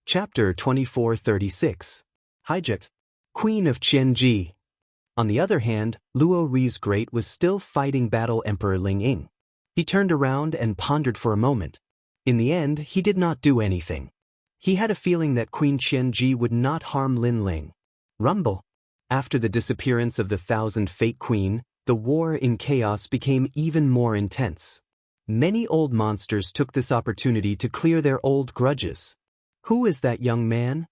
Chapter 2436. Hijacked. Queen of Qianji. On the other hand, Luo Ri's Great was still fighting battle Emperor Ling Ying. He turned around and pondered for a moment. In the end, he did not do anything. He had a feeling that Queen Qianji would not harm Lin Ling. Rumble. After the disappearance of the Thousand Fate Queen, the war in chaos became even more intense. Many old monsters took this opportunity to clear their old grudges. Who is that young man?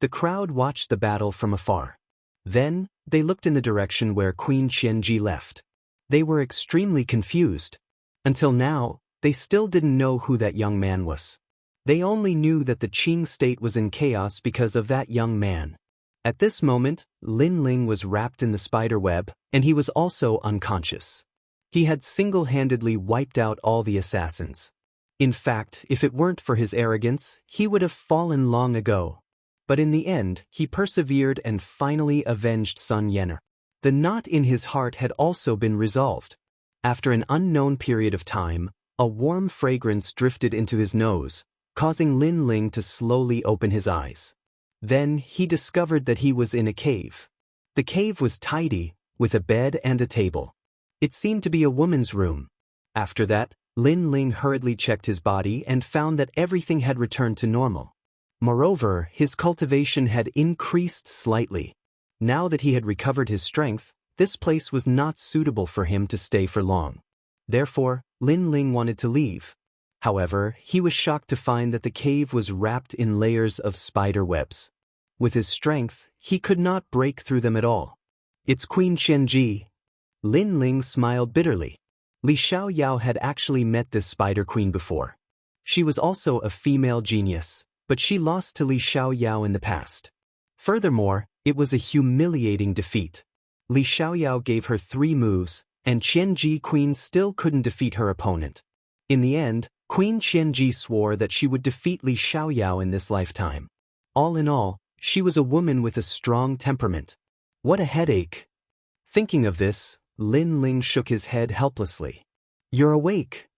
The crowd watched the battle from afar. Then, they looked in the direction where Queen Qianji left. They were extremely confused. Until now, they still didn't know who that young man was. They only knew that the Qing state was in chaos because of that young man. At this moment, Lin Ling was wrapped in the spider web, and he was also unconscious. He had single-handedly wiped out all the assassins. In fact, if it weren't for his arrogance, he would have fallen long ago. But in the end, he persevered and finally avenged Sun Yan'er. The knot in his heart had also been resolved. After an unknown period of time, a warm fragrance drifted into his nose, causing Lin Ling to slowly open his eyes. Then he discovered that he was in a cave. The cave was tidy, with a bed and a table. It seemed to be a woman's room. After that, Lin Ling hurriedly checked his body and found that everything had returned to normal. Moreover, his cultivation had increased slightly. Now that he had recovered his strength, this place was not suitable for him to stay for long. Therefore, Lin Ling wanted to leave. However, he was shocked to find that the cave was wrapped in layers of spider webs. With his strength, he could not break through them at all. It's Queen Qianji. Lin Ling smiled bitterly. Li Xiaoyao had actually met this spider queen before. She was also a female genius, but she lost to Li Xiaoyao in the past. Furthermore, it was a humiliating defeat. Li Xiaoyao gave her 3 moves, and Qianji Queen still couldn't defeat her opponent. In the end, Queen Qianji swore that she would defeat Li Xiaoyao in this lifetime. All in all, she was a woman with a strong temperament. What a headache. Thinking of this, Lin Ling shook his head helplessly. You're awake.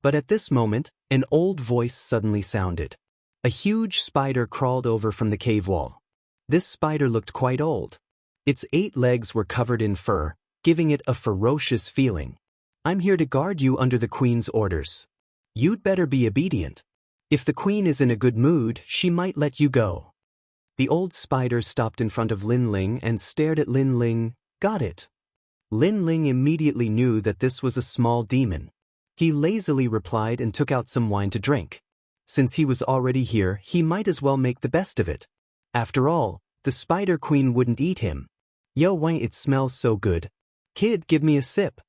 But at this moment, an old voice suddenly sounded. A huge spider crawled over from the cave wall. This spider looked quite old. Its 8 legs were covered in fur, giving it a ferocious feeling. I'm here to guard you under the queen's orders. You'd better be obedient. If the queen is in a good mood, she might let you go. The old spider stopped in front of Lin Ling and stared at Lin Ling. Got it. Lin Ling immediately knew that this was a small demon. He lazily replied and took out some wine to drink. Since he was already here, he might as well make the best of it. After all, the spider queen wouldn't eat him. Yo, why it smells so good. Kid, give me a sip.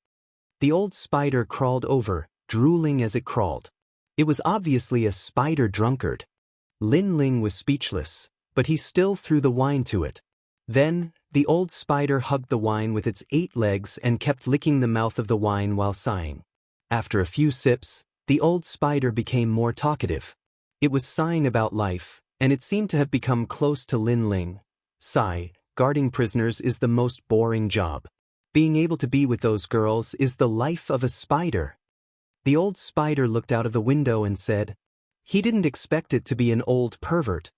The old spider crawled over, drooling as it crawled. It was obviously a spider drunkard. Lin Ling was speechless, but he still threw the wine to it. Then, the old spider hugged the wine with its 8 legs and kept licking the mouth of the wine while sighing. After a few sips, the old spider became more talkative. It was sighing about life, and it seemed to have become close to Lin Ling. Sigh, guarding prisoners is the most boring job. Being able to be with those girls is the life of a spider. The old spider looked out of the window and said, he didn't expect it to be an old pervert.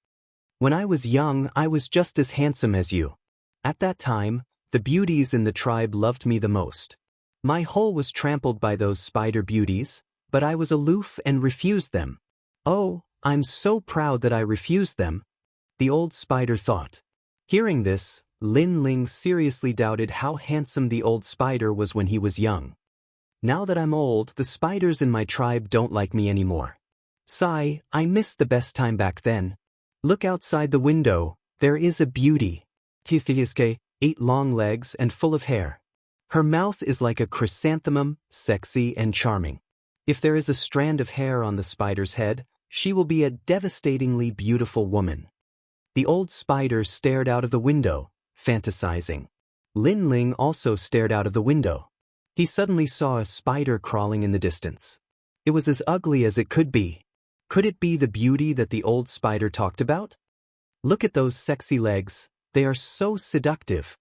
When I was young, I was just as handsome as you. At that time, the beauties in the tribe loved me the most. My hole was trampled by those spider beauties, but I was aloof and refused them. Oh, I'm so proud that I refused them, the old spider thought. Hearing this, Lin Ling seriously doubted how handsome the old spider was when he was young. Now that I'm old, the spiders in my tribe don't like me anymore. Sigh, I missed the best time back then. Look outside the window, there is a beauty. Kiske, 8 long legs and full of hair. Her mouth is like a chrysanthemum, sexy and charming. If there is a strand of hair on the spider's head, she will be a devastatingly beautiful woman. The old spider stared out of the window, fantasizing. Lin Ling also stared out of the window. He suddenly saw a spider crawling in the distance. It was as ugly as it could be. Could it be the beauty that the old spider talked about? Look at those sexy legs, they are so seductive.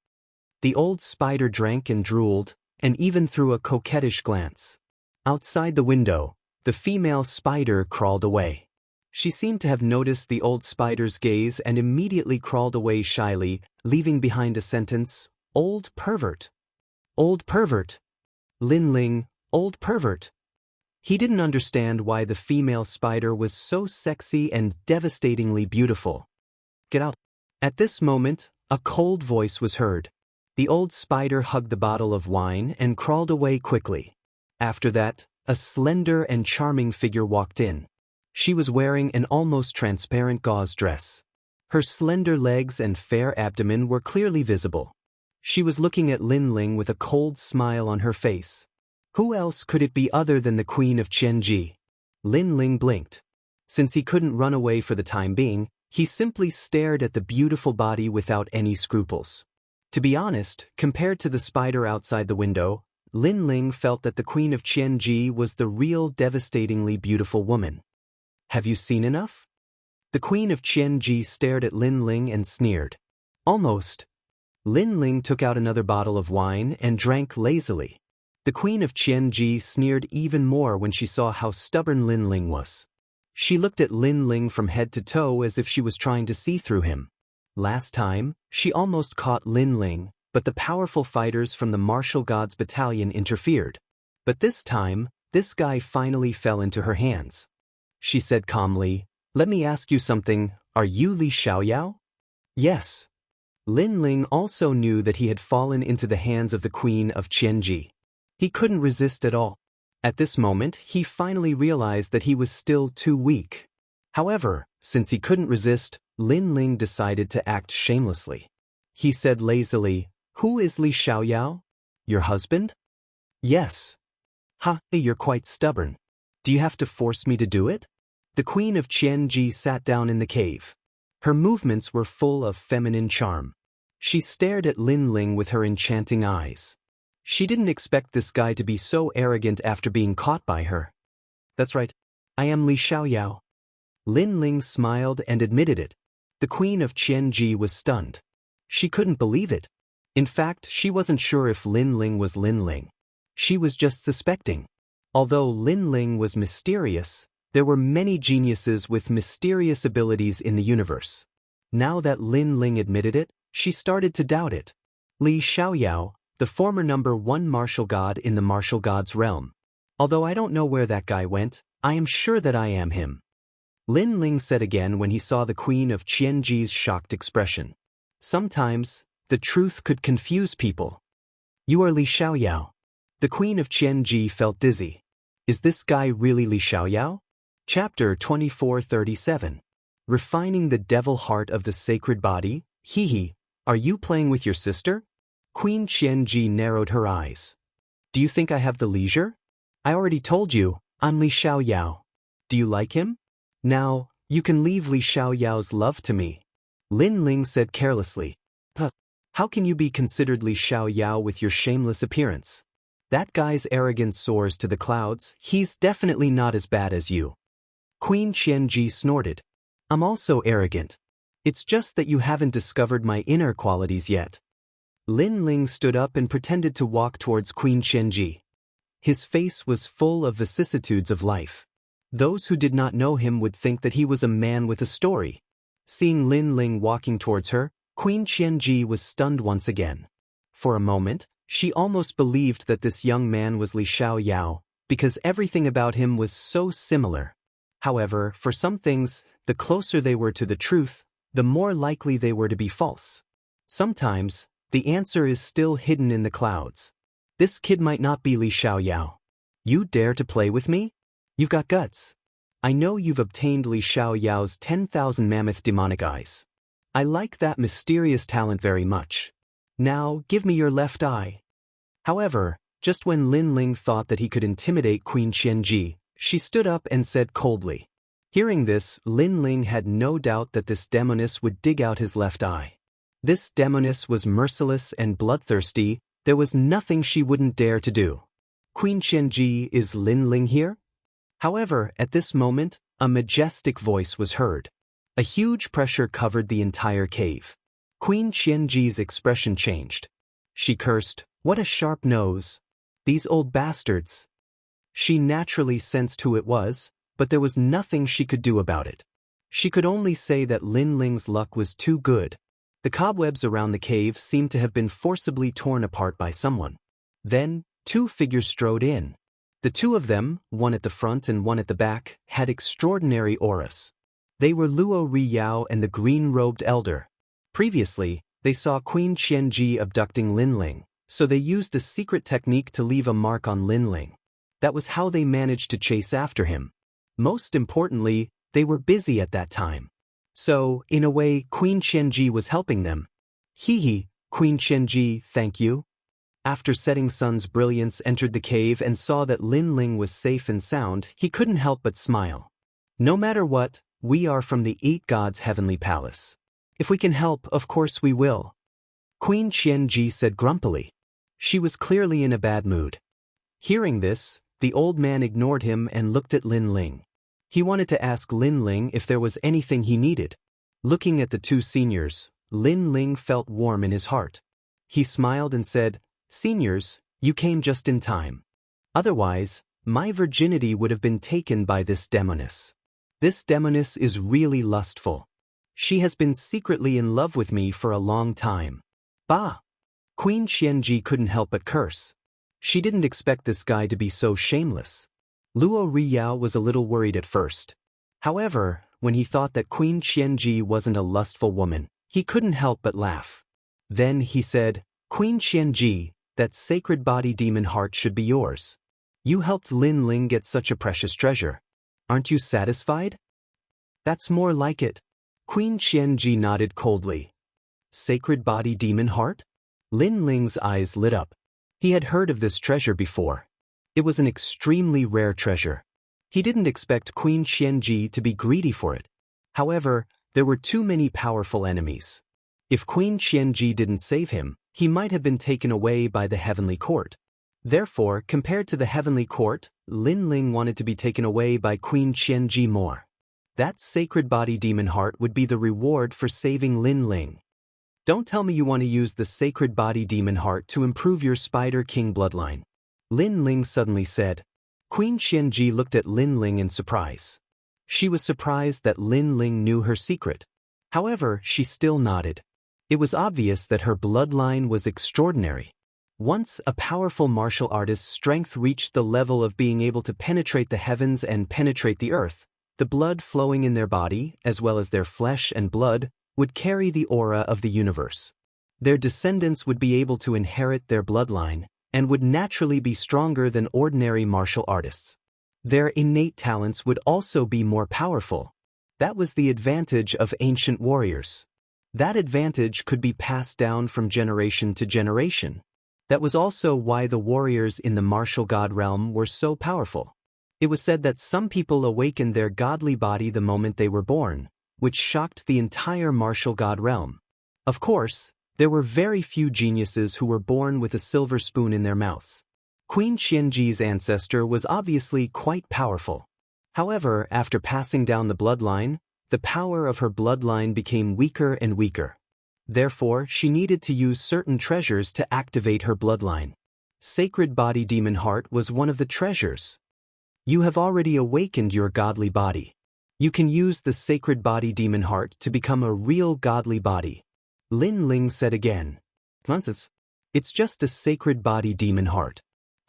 The old spider drank and drooled, and even threw a coquettish glance. Outside the window, the female spider crawled away. She seemed to have noticed the old spider's gaze and immediately crawled away shyly, leaving behind a sentence, "Old pervert. Old pervert. Lin Ling, old pervert." He didn't understand why the female spider was so sexy and devastatingly beautiful. "Get out." At this moment, a cold voice was heard. The old spider hugged the bottle of wine and crawled away quickly. After that, a slender and charming figure walked in. She was wearing an almost transparent gauze dress. Her slender legs and fair abdomen were clearly visible. She was looking at Lin Ling with a cold smile on her face. Who else could it be other than the Queen of Jianghu? Lin Ling blinked. Since he couldn't run away for the time being, he simply stared at the beautiful body without any scruples. To be honest, compared to the spider outside the window, Lin Ling felt that the Queen of Jianghu was the real devastatingly beautiful woman. "Have you seen enough?" The Queen of Jianghu stared at Lin Ling and sneered. "Almost." Lin Ling took out another bottle of wine and drank lazily. The Queen of Jianghu sneered even more when she saw how stubborn Lin Ling was. She looked at Lin Ling from head to toe as if she was trying to see through him. Last time, she almost caught Lin Ling, but the powerful fighters from the Martial Gods Battalion interfered. But this time, this guy finally fell into her hands. She said calmly, "Let me ask you something, are you Li Xiaoyao?" "Yes." Lin Ling also knew that he had fallen into the hands of the Queen of Jianghu. He couldn't resist at all. At this moment, he finally realized that he was still too weak. However, since he couldn't resist, Lin Ling decided to act shamelessly. He said lazily, "Who is Li Xiaoyao? Your husband?" "Yes." "Ha, you're quite stubborn. Do you have to force me to do it?" The Queen of Jianghu sat down in the cave. Her movements were full of feminine charm. She stared at Lin Ling with her enchanting eyes. She didn't expect this guy to be so arrogant after being caught by her. "That's right. I am Li Xiaoyao." Lin Ling smiled and admitted it. The Queen of Jianghu was stunned. She couldn't believe it. In fact, she wasn't sure if Lin Ling was Lin Ling. She was just suspecting. Although Lin Ling was mysterious, there were many geniuses with mysterious abilities in the universe. Now that Lin Ling admitted it, she started to doubt it. Li Xiaoyao, the former #1 martial god in the martial gods realm. Although I don't know where that guy went, I am sure that I am him. Lin Ling said again when he saw the Queen of Jianghu's shocked expression. Sometimes, the truth could confuse people. "You are Li Xiaoyao." The Queen of Jianghu felt dizzy. Is this guy really Li Xiaoyao? Chapter 2437. Refining the devil heart of the sacred body? Hee, are you playing with your sister? Queen Jianghu narrowed her eyes. "Do you think I have the leisure? I already told you, I'm Li Xiaoyao. Do you like him? Now, you can leave Li Xiaoyao's love to me." Lin Ling said carelessly. How can you be considered Li Xiaoyao with your shameless appearance? That guy's arrogance soars to the clouds. He's definitely not as bad as you." Queen Jianghu snorted. "I'm also arrogant. It's just that you haven't discovered my inner qualities yet." Lin Ling stood up and pretended to walk towards Queen Jianghu. His face was full of vicissitudes of life. Those who did not know him would think that he was a man with a story. Seeing Lin Ling walking towards her, Queen Jianghu was stunned once again. For a moment, she almost believed that this young man was Li Xiaoyao, because everything about him was so similar. However, for some things, the closer they were to the truth, the more likely they were to be false. Sometimes, the answer is still hidden in the clouds. This kid might not be Li Xiaoyao. You dare to play with me? You've got guts. I know you've obtained Li Xiaoyao's 10,000 mammoth demonic eyes. I like that mysterious talent very much. Now, give me your left eye. However, just when Lin Ling thought that he could intimidate Queen Jianghu, she stood up and said coldly. Hearing this, Lin Ling had no doubt that this demoness would dig out his left eye. This demoness was merciless and bloodthirsty. There was nothing she wouldn't dare to do. "Queen Jianghu, is Lin Ling here?" However, at this moment, a majestic voice was heard. A huge pressure covered the entire cave. Queen Jianghu's expression changed. She cursed, "What a sharp nose. These old bastards." She naturally sensed who it was, but there was nothing she could do about it. She could only say that Lin Ling's luck was too good. The cobwebs around the cave seemed to have been forcibly torn apart by someone. Then, two figures strode in. The two of them, one at the front and one at the back, had extraordinary auras. They were Luo Riyao and the green-robed elder. Previously, they saw Queen Qianji abducting Lin Ling, so they used a secret technique to leave a mark on Lin Ling. That was how they managed to chase after him. Most importantly, they were busy at that time. So, in a way, Queen Qianji was helping them. Hee, Queen Qianji, thank you. After Setting Sun's brilliance entered the cave and saw that Lin Ling was safe and sound, he couldn't help but smile. No matter what, we are from the 8 Gods' heavenly palace. If we can help, of course we will. Queen Qianji said grumpily. She was clearly in a bad mood. Hearing this, the old man ignored him and looked at Lin Ling. He wanted to ask Lin Ling if there was anything he needed. Looking at the two seniors, Lin Ling felt warm in his heart. He smiled and said, "Seniors, you came just in time. Otherwise, my virginity would have been taken by this demoness. This demoness is really lustful. She has been secretly in love with me for a long time." Bah! Queen Qianji couldn't help but curse. She didn't expect this guy to be so shameless. Luo Riyao was a little worried at first. However, when he thought that Queen Qianji wasn't a lustful woman, he couldn't help but laugh. Then he said, "Queen Qianji, that sacred body demon heart should be yours. You helped Lin Ling get such a precious treasure. Aren't you satisfied?" "That's more like it." Queen Qianji nodded coldly. "Sacred body demon heart?" Lin Ling's eyes lit up. He had heard of this treasure before. It was an extremely rare treasure. He didn't expect Queen Qianji to be greedy for it. However, there were too many powerful enemies. If Queen Qianji didn't save him, he might have been taken away by the heavenly court. Therefore, compared to the heavenly court, Lin Ling wanted to be taken away by Queen Qianji more. That sacred body demon heart would be the reward for saving Lin Ling. Don't tell me you want to use the sacred body demon heart to improve your Spider King bloodline. Lin Ling suddenly said. Queen Qianji looked at Lin Ling in surprise. She was surprised that Lin Ling knew her secret. However, she still nodded. It was obvious that her bloodline was extraordinary. Once a powerful martial artist's strength reached the level of being able to penetrate the heavens and penetrate the earth, the blood flowing in their body, as well as their flesh and blood, would carry the aura of the universe. Their descendants would be able to inherit their bloodline, and would naturally be stronger than ordinary martial artists. Their innate talents would also be more powerful. That was the advantage of ancient warriors. That advantage could be passed down from generation to generation. That was also why the warriors in the martial god realm were so powerful. It was said that some people awakened their godly body the moment they were born, which shocked the entire martial god realm. Of course, there were very few geniuses who were born with a silver spoon in their mouths. Queen Qianji's ancestor was obviously quite powerful. However, after passing down the bloodline, the power of her bloodline became weaker and weaker. Therefore, she needed to use certain treasures to activate her bloodline. Sacred Body Demon Heart was one of the treasures. You have already awakened your godly body. You can use the Sacred Body Demon Heart to become a real godly body. Lin Ling said again. Nonsense. It's just a Sacred Body Demon Heart.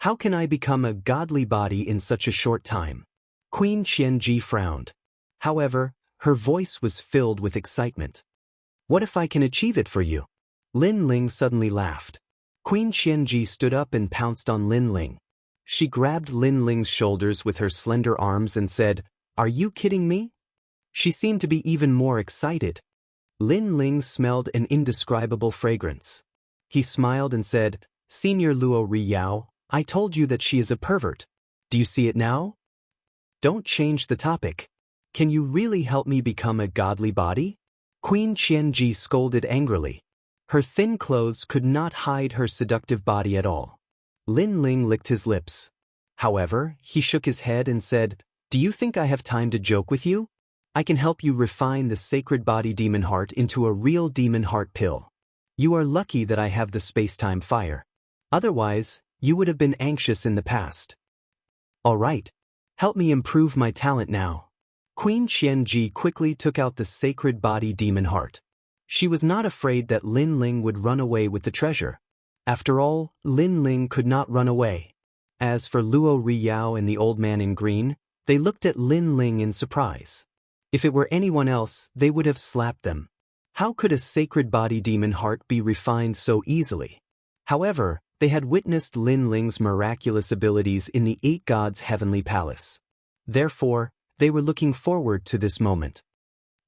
How can I become a godly body in such a short time? Queen Qianji frowned. However, her voice was filled with excitement. What if I can achieve it for you? Lin Ling suddenly laughed. Queen Qianji stood up and pounced on Lin Ling. She grabbed Lin Ling's shoulders with her slender arms and said, "Are you kidding me?" She seemed to be even more excited. Lin Ling smelled an indescribable fragrance. He smiled and said, "Senior Luo Riyao, I told you that she is a pervert. Do you see it now? Don't change the topic. Can you really help me become a godly body?" Queen Qianji scolded angrily. Her thin clothes could not hide her seductive body at all. Lin Ling licked his lips. However, he shook his head and said, "Do you think I have time to joke with you? I can help you refine the Sacred Body Demon Heart into a real demon heart pill. You are lucky that I have the space-time fire. Otherwise, you would have been anxious in the past. All right. Help me improve my talent now." Queen Qianji quickly took out the sacred body demon heart. She was not afraid that Lin Ling would run away with the treasure. After all, Lin Ling could not run away. As for Luo Riyao and the old man in green, they looked at Lin Ling in surprise. If it were anyone else, they would have slapped them. How could a sacred body demon heart be refined so easily? However, they had witnessed Lin Ling's miraculous abilities in the 8 gods' heavenly palace. Therefore, they were looking forward to this moment.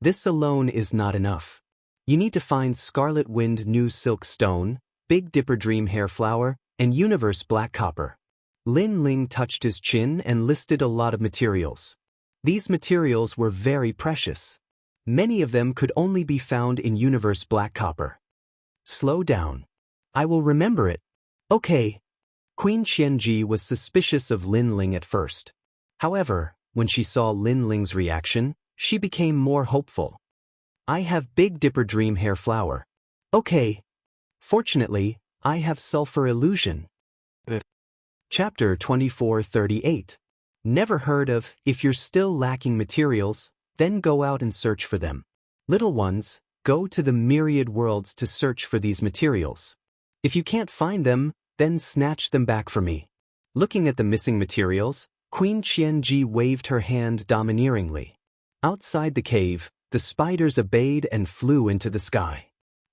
This alone is not enough. You need to find Scarlet Wind New Silk Stone, Big Dipper Dream Hair Flower, and Universe Black Copper. Lin Ling touched his chin and listed a lot of materials. These materials were very precious. Many of them could only be found in Universe Black Copper. Slow down. I will remember it. Okay. Queen Qianji was suspicious of Lin Ling at first. However, when she saw Lin Ling's reaction, she became more hopeful. I have Big Dipper Dream Hair Flower. Okay. Fortunately, I have Sulfur Illusion. Chapter 2438. Never heard of. If you're still lacking materials, then go out and search for them. Little ones, go to the myriad worlds to search for these materials. If you can't find them, then snatch them back for me. Looking at the missing materials, Queen Qianji waved her hand domineeringly. Outside the cave, the spiders obeyed and flew into the sky.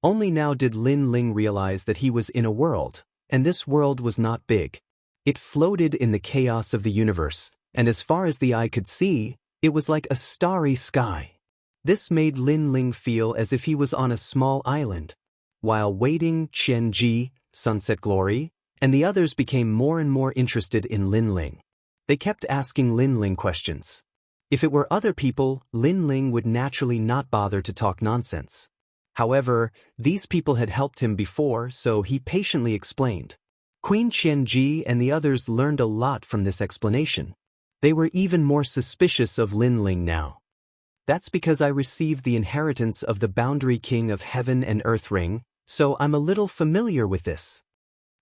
Only now did Lin Ling realize that he was in a world, and this world was not big. It floated in the chaos of the universe, and as far as the eye could see, it was like a starry sky. This made Lin Ling feel as if he was on a small island. While waiting, Qianji, Sunset Glory, and the others became more and more interested in Lin Ling. They kept asking Lin Ling questions. If it were other people, Lin Ling would naturally not bother to talk nonsense. However, these people had helped him before, so he patiently explained. Queen Qianji and the others learned a lot from this explanation. They were even more suspicious of Lin Ling now. That's because I received the inheritance of the Boundary King of Heaven and Earth Ring, so I'm a little familiar with this.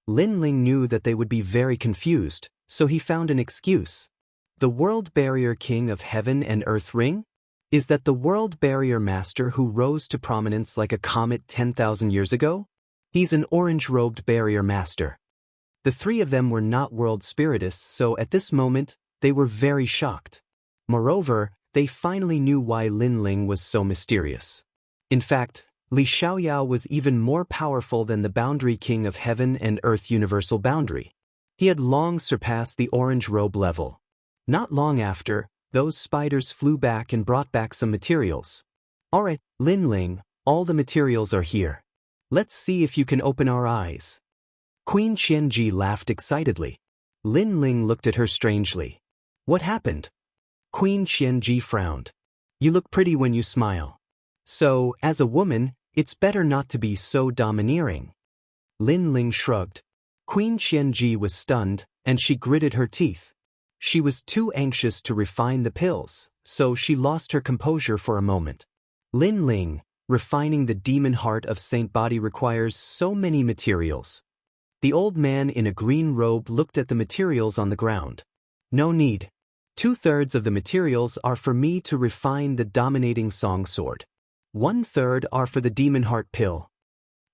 Lin Ling knew that they would be very confused, so he found an excuse. The World Barrier King of Heaven and Earth Ring? Is that the World Barrier Master who rose to prominence like a comet 10,000 years ago? He's an orange-robed barrier master. The 3 of them were not world spiritists, so at this moment, they were very shocked. Moreover, they finally knew why Lin Ling was so mysterious. In fact, Li Xiaoyao was even more powerful than the Boundary King of Heaven and Earth Universal Boundary. He had long surpassed the orange robe level. Not long after, those spiders flew back and brought back some materials. Alright, Lin Ling, all the materials are here. Let's see if you can open our eyes. Queen Qianji laughed excitedly. Lin Ling looked at her strangely. What happened? Queen Qianji frowned. You look pretty when you smile. So, as a woman, it's better not to be so domineering. Lin Ling shrugged. Queen Qianji was stunned, and she gritted her teeth. She was too anxious to refine the pills, so she lost her composure for a moment. Lin Ling, refining the demon heart of Saint Body requires so many materials. The old man in a green robe looked at the materials on the ground. No need. 2/3 of the materials are for me to refine the dominating song sword. 1/3 are for the demon heart pill.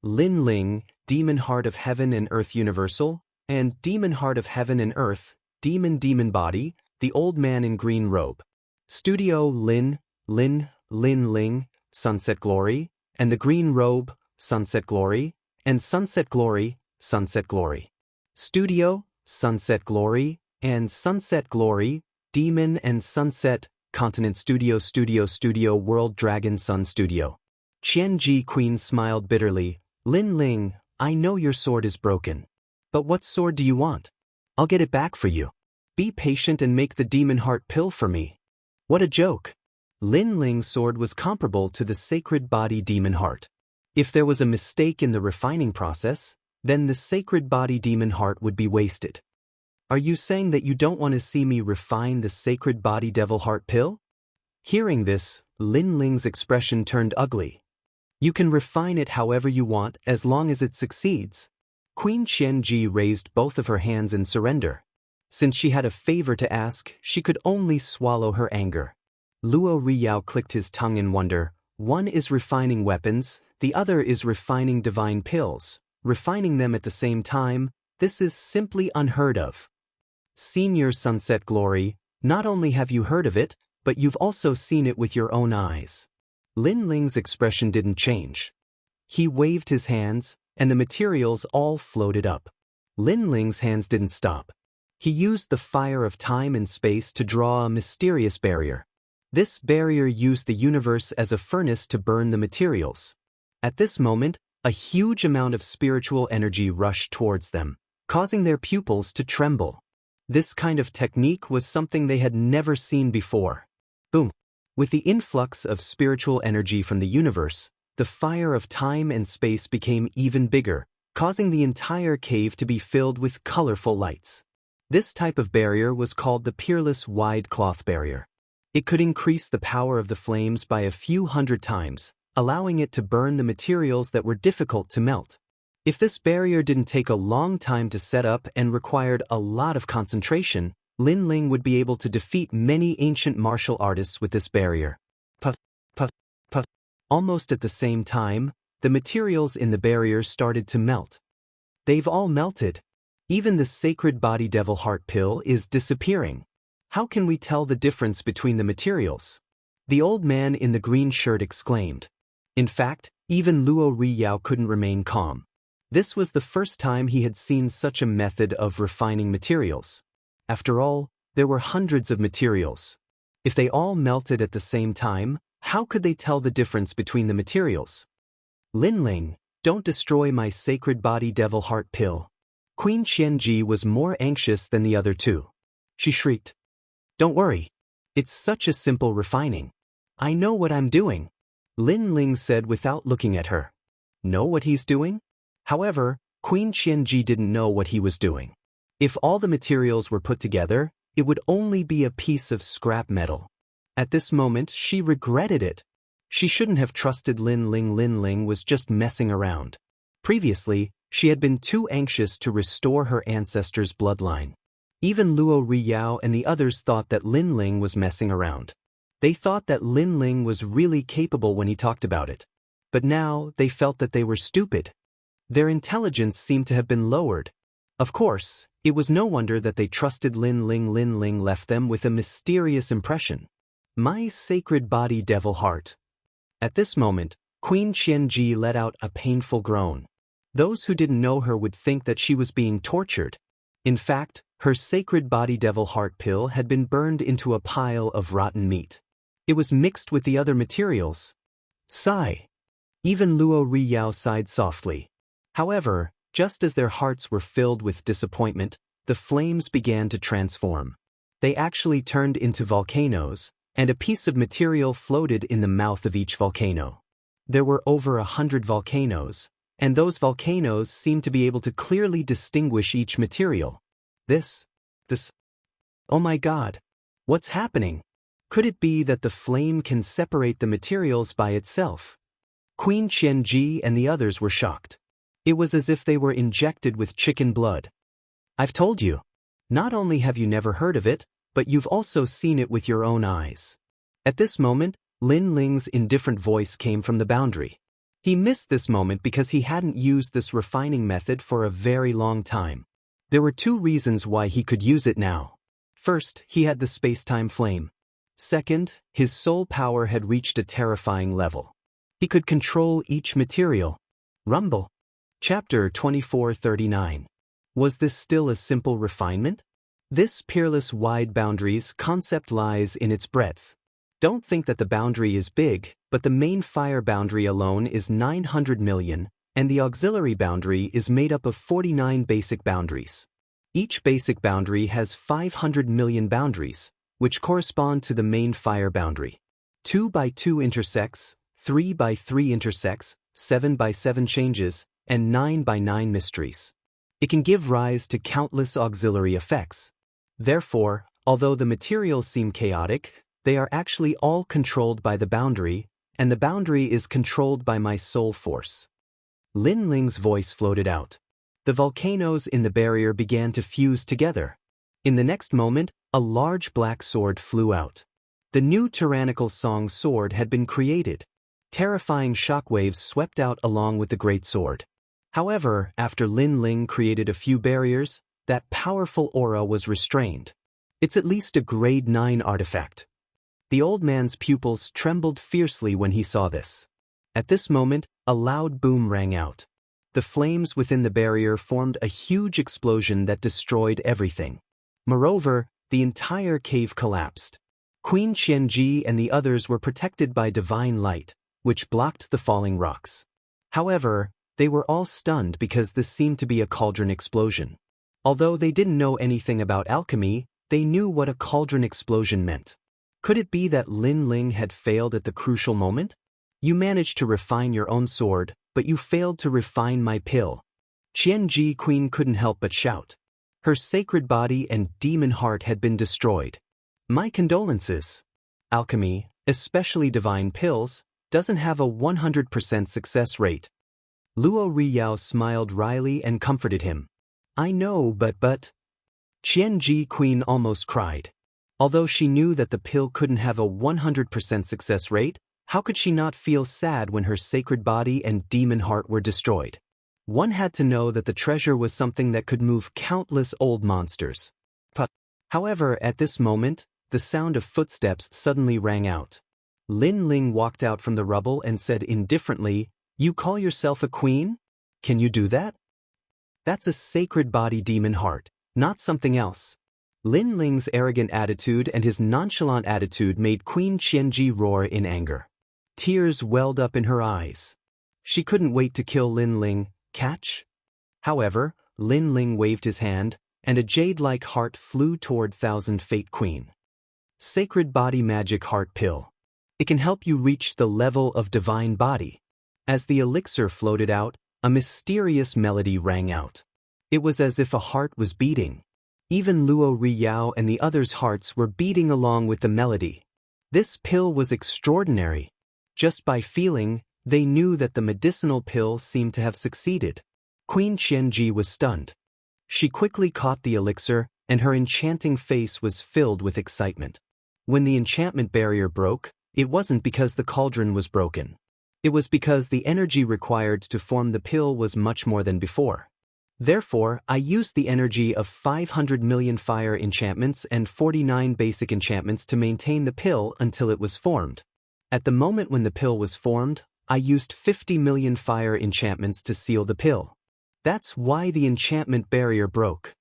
Lin Ling, demon heart of heaven and earth universal, and demon heart of heaven and earth, demon body, the old man in green robe. Studio Lin Ling, Sunset Glory, and the green robe, Sunset Glory, and Sunset Glory, Sunset Glory. Studio, Sunset Glory, and Sunset Glory, Demon and Sunset, Continent Studio World Dragon Sun Studio. Qianji Queen smiled bitterly. Lin Ling, I know your sword is broken. But what sword do you want? I'll get it back for you. Be patient and make the demon heart pill for me. What a joke. Lin Ling's sword was comparable to the sacred body demon heart. If there was a mistake in the refining process, then the sacred body demon heart would be wasted. Are you saying that you don't want to see me refine the sacred body devil heart pill? Hearing this, Lin Ling's expression turned ugly. You can refine it however you want as long as it succeeds. Queen Qianji raised both of her hands in surrender. Since she had a favor to ask, she could only swallow her anger. Luo Riyao clicked his tongue in wonder. One is refining weapons, the other is refining divine pills. Refining them at the same time, this is simply unheard of. Senior Sunset Glory, not only have you heard of it, but you've also seen it with your own eyes. Lin Ling's expression didn't change. He waved his hands, and the materials all floated up. Lin Ling's hands didn't stop. He used the fire of time and space to draw a mysterious barrier. This barrier used the universe as a furnace to burn the materials. At this moment, a huge amount of spiritual energy rushed towards them, causing their pupils to tremble. This kind of technique was something they had never seen before. Boom! With the influx of spiritual energy from the universe, the fire of time and space became even bigger, causing the entire cave to be filled with colorful lights. This type of barrier was called the Peerless Wide Cloth Barrier. It could increase the power of the flames by a few hundred times, allowing it to burn the materials that were difficult to melt. If this barrier didn't take a long time to set up and required a lot of concentration, Lin Ling would be able to defeat many ancient martial artists with this barrier. Puff, puff, puff. Almost at the same time, the materials in the barrier started to melt. They've all melted. Even the sacred body devil heart pill is disappearing. How can we tell the difference between the materials? The old man in the green shirt exclaimed. In fact, even Luo Riyao couldn't remain calm. This was the first time he had seen such a method of refining materials. After all, there were hundreds of materials. If they all melted at the same time, how could they tell the difference between the materials? Lin Ling, don't destroy my sacred body devil heart pill. Queen Qianji was more anxious than the other two. She shrieked. Don't worry. It's such a simple refining. I know what I'm doing. Lin Ling said without looking at her. Know what he's doing? However, Queen Qianji didn't know what he was doing. If all the materials were put together, it would only be a piece of scrap metal. At this moment, she regretted it. She shouldn't have trusted Lin Ling. Lin Ling was just messing around. Previously, she had been too anxious to restore her ancestors' bloodline. Even Luo Riyao and the others thought that Lin Ling was messing around. They thought that Lin Ling was really capable when he talked about it. But now, they felt that they were stupid. Their intelligence seemed to have been lowered. Of course, it was no wonder that they trusted Lin Ling. Lin Ling left them with a mysterious impression. My sacred body devil heart. At this moment, Queen Qianji let out a painful groan. Those who didn't know her would think that she was being tortured. In fact, her sacred body devil heart pill had been burned into a pile of rotten meat. It was mixed with the other materials. Sigh. Even Luo Riyao sighed softly. However, just as their hearts were filled with disappointment, the flames began to transform. They actually turned into volcanoes, and a piece of material floated in the mouth of each volcano. There were over 100 volcanoes, and those volcanoes seemed to be able to clearly distinguish each material. This. Oh my God. What's happening? Could it be that the flame can separate the materials by itself? Queen Qianji and the others were shocked. It was as if they were injected with chicken blood. I've told you. Not only have you never heard of it, but you've also seen it with your own eyes. At this moment, Lin Ling's indifferent voice came from the boundary. He missed this moment because he hadn't used this refining method for a very long time. There were two reasons why he could use it now. First, he had the space-time flame. Second, his soul power had reached a terrifying level. He could control each material. Rumble. Chapter 2439. Was this still a simple refinement? This peerless wide boundaries concept lies in its breadth. Don't think that the boundary is big, but the main fire boundary alone is 900 million, and the auxiliary boundary is made up of 49 basic boundaries. Each basic boundary has 500 million boundaries, which correspond to the main fire boundary. 2 by 2 intersects, 3 by 3 intersects, 7 by 7 changes, and 9 by 9 mysteries. It can give rise to countless auxiliary effects. Therefore, although the materials seem chaotic, they are actually all controlled by the boundary, and the boundary is controlled by my soul force. Lin Ling's voice floated out. The volcanoes in the barrier began to fuse together. In the next moment, a large black sword flew out. The new tyrannical song sword had been created. Terrifying shockwaves swept out along with the great sword. However, after Lin Ling created a few barriers, that powerful aura was restrained. It's at least a grade 9 artifact. The old man's pupils trembled fiercely when he saw this. At this moment, a loud boom rang out. The flames within the barrier formed a huge explosion that destroyed everything. Moreover, the entire cave collapsed. Queen Qianji and the others were protected by divine light, which blocked the falling rocks. However, they were all stunned because this seemed to be a cauldron explosion. Although they didn't know anything about alchemy, they knew what a cauldron explosion meant. Could it be that Lin Ling had failed at the crucial moment? You managed to refine your own sword, but you failed to refine my pill. Qianji Queen couldn't help but shout. Her sacred body and demon heart had been destroyed. My condolences. Alchemy, especially divine pills, doesn't have a 100% success rate. Luo Riyao smiled wryly and comforted him. I know, but... Qianji Queen almost cried. Although she knew that the pill couldn't have a 100% success rate, how could she not feel sad when her sacred body and demon heart were destroyed? One had to know that the treasure was something that could move countless old monsters. However, at this moment, the sound of footsteps suddenly rang out. Lin Ling walked out from the rubble and said indifferently, You call yourself a queen? Can you do that? That's a sacred body demon heart, not something else. Lin Ling's arrogant attitude and his nonchalant attitude made Queen Qianji roar in anger. Tears welled up in her eyes. She couldn't wait to kill Lin Ling, catch? However, Lin Ling waved his hand, and a jade-like heart flew toward Thousand Fate Queen. Sacred Body Magic Heart Pill. It can help you reach the level of divine body. As the elixir floated out, a mysterious melody rang out. It was as if a heart was beating. Even Luo Riyao and the others' hearts were beating along with the melody. This pill was extraordinary. Just by feeling, they knew that the medicinal pill seemed to have succeeded. Queen Qianji was stunned. She quickly caught the elixir, and her enchanting face was filled with excitement. When the enchantment barrier broke, it wasn't because the cauldron was broken. It was because the energy required to form the pill was much more than before. Therefore, I used the energy of 500 million fire enchantments and 49 basic enchantments to maintain the pill until it was formed. At the moment when the pill was formed, I used 50 million fire enchantments to seal the pill. That's why the enchantment barrier broke.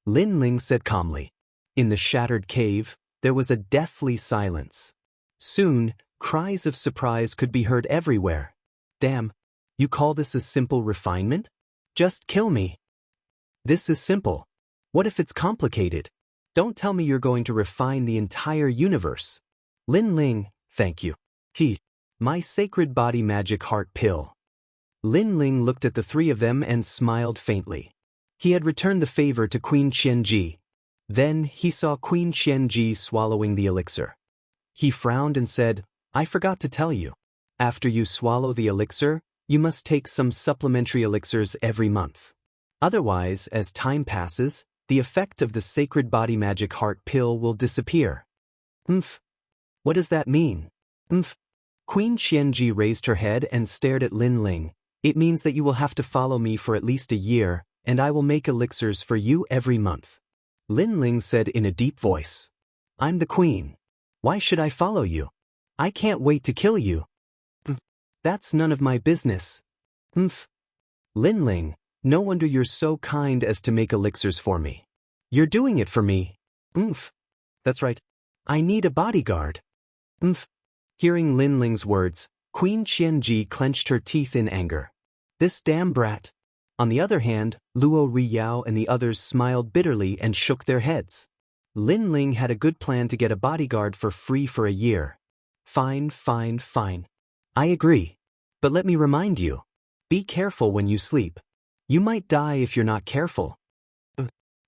Lin Ling said calmly. In the shattered cave, there was a deathly silence. Soon, cries of surprise could be heard everywhere. Damn, you call this a simple refinement? Just kill me. This is simple. What if it's complicated? Don't tell me you're going to refine the entire universe. Lin Ling, thank you. My sacred body magic heart pill. Lin Ling looked at the three of them and smiled faintly. He had returned the favor to Queen Qianji. Then he saw Queen Qianji swallowing the elixir. He frowned and said, I forgot to tell you. After you swallow the elixir, you must take some supplementary elixirs every month. Otherwise, as time passes, the effect of the sacred body magic heart pill will disappear. What does that mean? Queen Qianji raised her head and stared at Lin Ling. It means that you will have to follow me for at least a year, and I will make elixirs for you every month. Lin Ling said in a deep voice. I'm the queen. Why should I follow you? I can't wait to kill you. That's none of my business. Lin Ling, no wonder you're so kind as to make elixirs for me. You're doing it for me. That's right. I need a bodyguard. Hearing Lin Ling's words, Queen Qianji clenched her teeth in anger. This damn brat. On the other hand, Luo Riyao and the others smiled bitterly and shook their heads. Lin Ling had a good plan to get a bodyguard for free for a year. Fine. I agree. But let me remind you. Be careful when you sleep. You might die if you're not careful.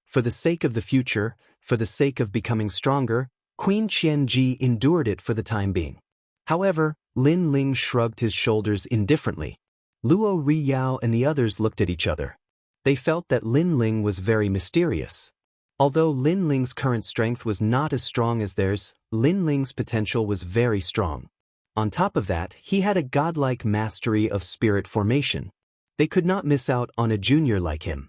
For the sake of the future, for the sake of becoming stronger, Queen Qianji endured it for the time being. However, Lin Ling shrugged his shoulders indifferently. Luo Riyao and the others looked at each other. They felt that Lin Ling was very mysterious. Although Lin Ling's current strength was not as strong as theirs, Lin Ling's potential was very strong. On top of that, he had a godlike mastery of spirit formation. They could not miss out on a junior like him.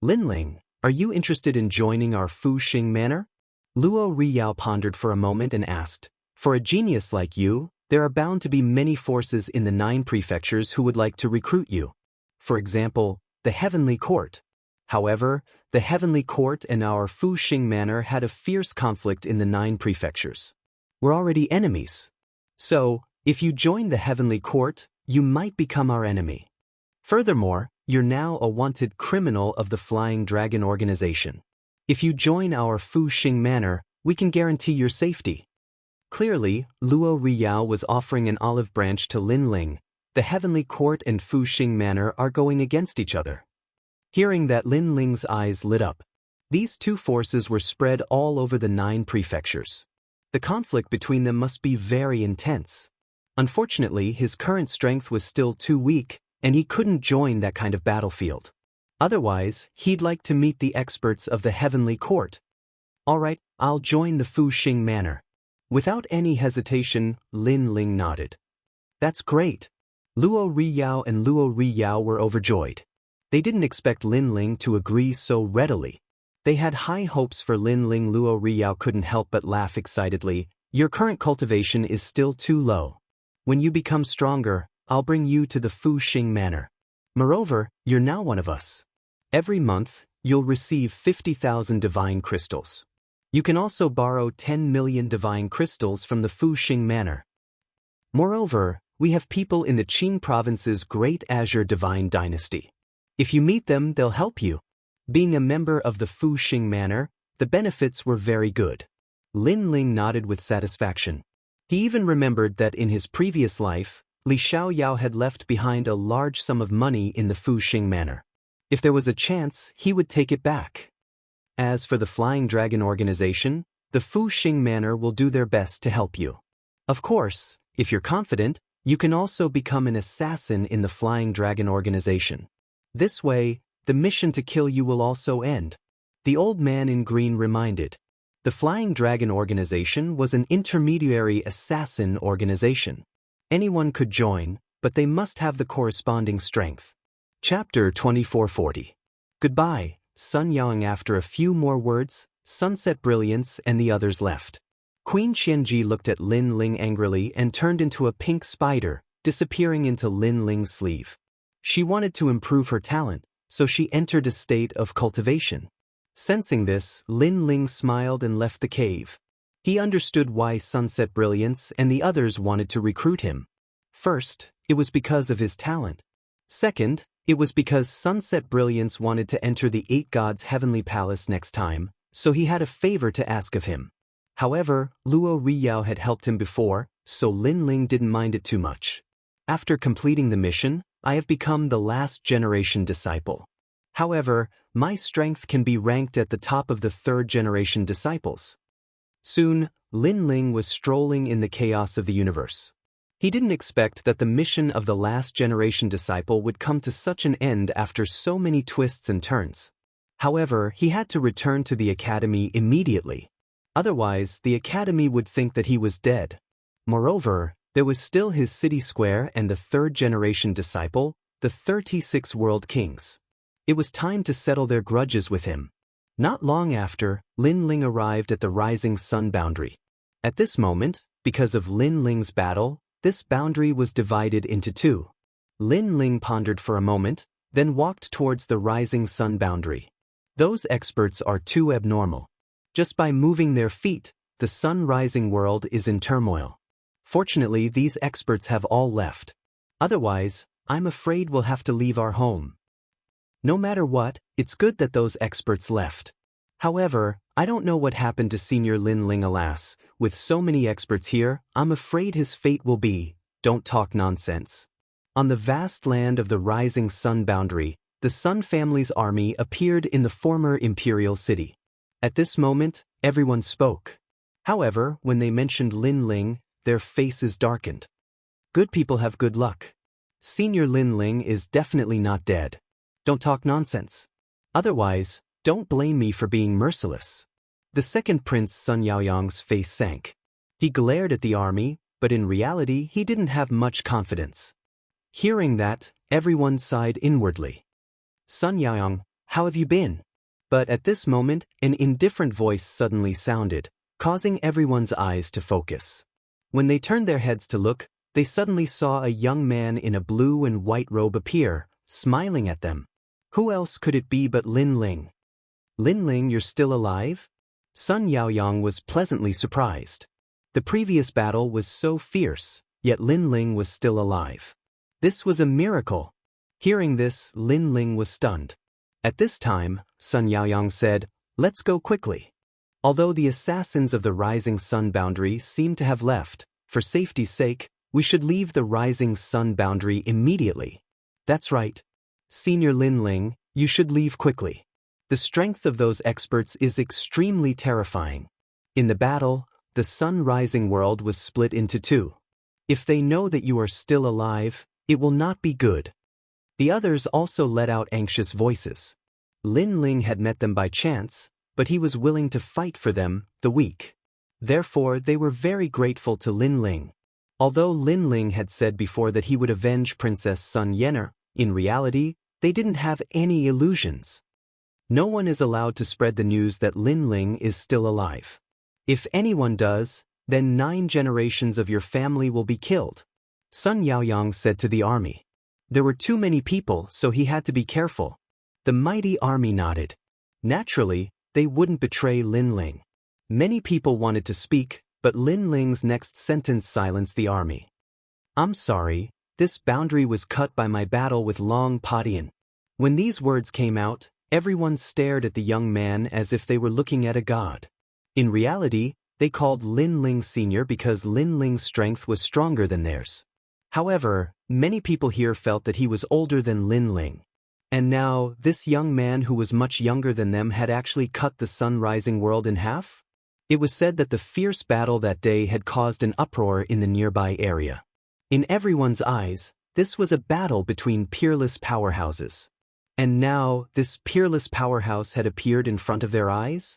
Lin Ling, are you interested in joining our Fu Xing manor? Luo Riyao pondered for a moment and asked, for a genius like you, there are bound to be many forces in the 9 prefectures who would like to recruit you. For example, the Heavenly Court. However, the Heavenly Court and our Fu Xing manor had a fierce conflict in the 9 prefectures. We're already enemies. So, if you join the Heavenly Court, you might become our enemy. Furthermore, you're now a wanted criminal of the Flying Dragon organization. If you join our Fu Xing manor, we can guarantee your safety. Clearly, Luo Riyao was offering an olive branch to Lin Ling. The Heavenly Court and Fu Xing manor are going against each other. Hearing that, Lin Ling's eyes lit up. These 2 forces were spread all over the 9 prefectures. The conflict between them must be very intense. Unfortunately, his current strength was still too weak, and he couldn't join that kind of battlefield. Otherwise, he'd like to meet the experts of the Heavenly Court. Alright, I'll join the Fu Xing manor. Without any hesitation, Lin Ling nodded. That's great. Luo Riyao were overjoyed. They didn't expect Lin Ling to agree so readily. They had high hopes for Lin Ling. Luo Riyao couldn't help but laugh excitedly. Your current cultivation is still too low. When you become stronger, I'll bring you to the Fu Xing manor. Moreover, you're now one of us. Every month, you'll receive 50,000 divine crystals. You can also borrow 10 million divine crystals from the Fu Xing manor. Moreover, we have people in the Qin province's Great Azure Divine Dynasty. If you meet them, they'll help you. Being a member of the Fu Xing manor, the benefits were very good. Lin Ling nodded with satisfaction. He even remembered that in his previous life, Li Xiaoyao had left behind a large sum of money in the Fu Xing manor. If there was a chance, he would take it back. As for the Flying Dragon organization, the Fu Xing manor will do their best to help you. Of course, if you're confident, you can also become an assassin in the Flying Dragon organization. This way, the mission to kill you will also end. The old man in green reminded. The Flying Dragon organization was an intermediary assassin organization. Anyone could join, but they must have the corresponding strength. Chapter 2440. Goodbye, Sun Yang. After a few more words, Sunset Brilliance and the others left. Queen Qianji looked at Lin Ling angrily and turned into a pink spider, disappearing into Lin Ling's sleeve. She wanted to improve her talent, so she entered a state of cultivation. Sensing this, Lin Ling smiled and left the cave. He understood why Sunset Brilliance and the others wanted to recruit him. First, it was because of his talent. Second, it was because Sunset Brilliance wanted to enter the 8 Gods' Heavenly Palace next time, so he had a favor to ask of him. However, Luo Riyao had helped him before, so Lin Ling didn't mind it too much. After completing the mission, I have become the last generation disciple. However, my strength can be ranked at the top of the 3rd generation disciples. Soon, Lin Ling was strolling in the chaos of the universe. He didn't expect that the mission of the last generation disciple would come to such an end after so many twists and turns. However, he had to return to the academy immediately. Otherwise, the academy would think that he was dead. Moreover, there was still his city square and the 3rd generation disciple, the 36 world kings. It was time to settle their grudges with him. Not long after, Lin Ling arrived at the rising sun boundary. At this moment, because of Lin Ling's battle, this boundary was divided into 2. Lin Ling pondered for a moment, then walked towards the rising sun boundary. Those experts are too abnormal. Just by moving their feet, the sun-rising world is in turmoil. Fortunately, these experts have all left. Otherwise, I'm afraid we'll have to leave our home. No matter what, it's good that those experts left. However, I don't know what happened to Senior Lin Ling. Alas, with so many experts here, I'm afraid his fate will be, don't talk nonsense. On the vast land of the rising sun boundary, the Sun family's army appeared in the former imperial city. At this moment, everyone spoke. However, when they mentioned Lin Ling, their faces darkened. Good people have good luck. Senior Lin Ling is definitely not dead. Don't talk nonsense. Otherwise, Don't blame me for being merciless. The second prince Sun Yaoyang's face sank. He glared at the army, but in reality he didn't have much confidence. Hearing that, everyone sighed inwardly. Sun Yaoyang, how have you been? But at this moment, an indifferent voice suddenly sounded, causing everyone's eyes to focus. When they turned their heads to look, they suddenly saw a young man in a blue and white robe appear, smiling at them. Who else could it be but Lin Ling? Lin Ling, you're still alive? Sun Yaoyang was pleasantly surprised. The previous battle was so fierce, yet Lin Ling was still alive. This was a miracle. Hearing this, Lin Ling was stunned. At this time, Sun Yaoyang said, let's go quickly. Although the assassins of the Rising Sun boundary seem to have left, for safety's sake, we should leave the Rising Sun boundary immediately. That's right. Senior Lin Ling, you should leave quickly. The strength of those experts is extremely terrifying. In the battle, the Sun Rising world was split into two. If they know that you are still alive, it will not be good. The others also let out anxious voices. Lin Ling had met them by chance, but he was willing to fight for them, the weak. Therefore, they were very grateful to Lin Ling. Although Lin Ling had said before that he would avenge Princess Sun Yener, in reality, they didn't have any illusions. No one is allowed to spread the news that Lin Ling is still alive. If anyone does, then 9 generations of your family will be killed. Sun Yaoyang said to the army. There were too many people, so he had to be careful. The mighty army nodded. Naturally, they wouldn't betray Lin Ling. Many people wanted to speak, but Lin Ling's next sentence silenced the army. I'm sorry, this boundary was cut by my battle with Long Padian. When these words came out, everyone stared at the young man as if they were looking at a god. In reality, they called Lin Ling Sr. because Lin Ling's strength was stronger than theirs. However, many people here felt that he was older than Lin Ling. And now, this young man who was much younger than them had actually cut the Sun Rising world in half? It was said that the fierce battle that day had caused an uproar in the nearby area. In everyone's eyes, this was a battle between peerless powerhouses. And now, this peerless powerhouse had appeared in front of their eyes?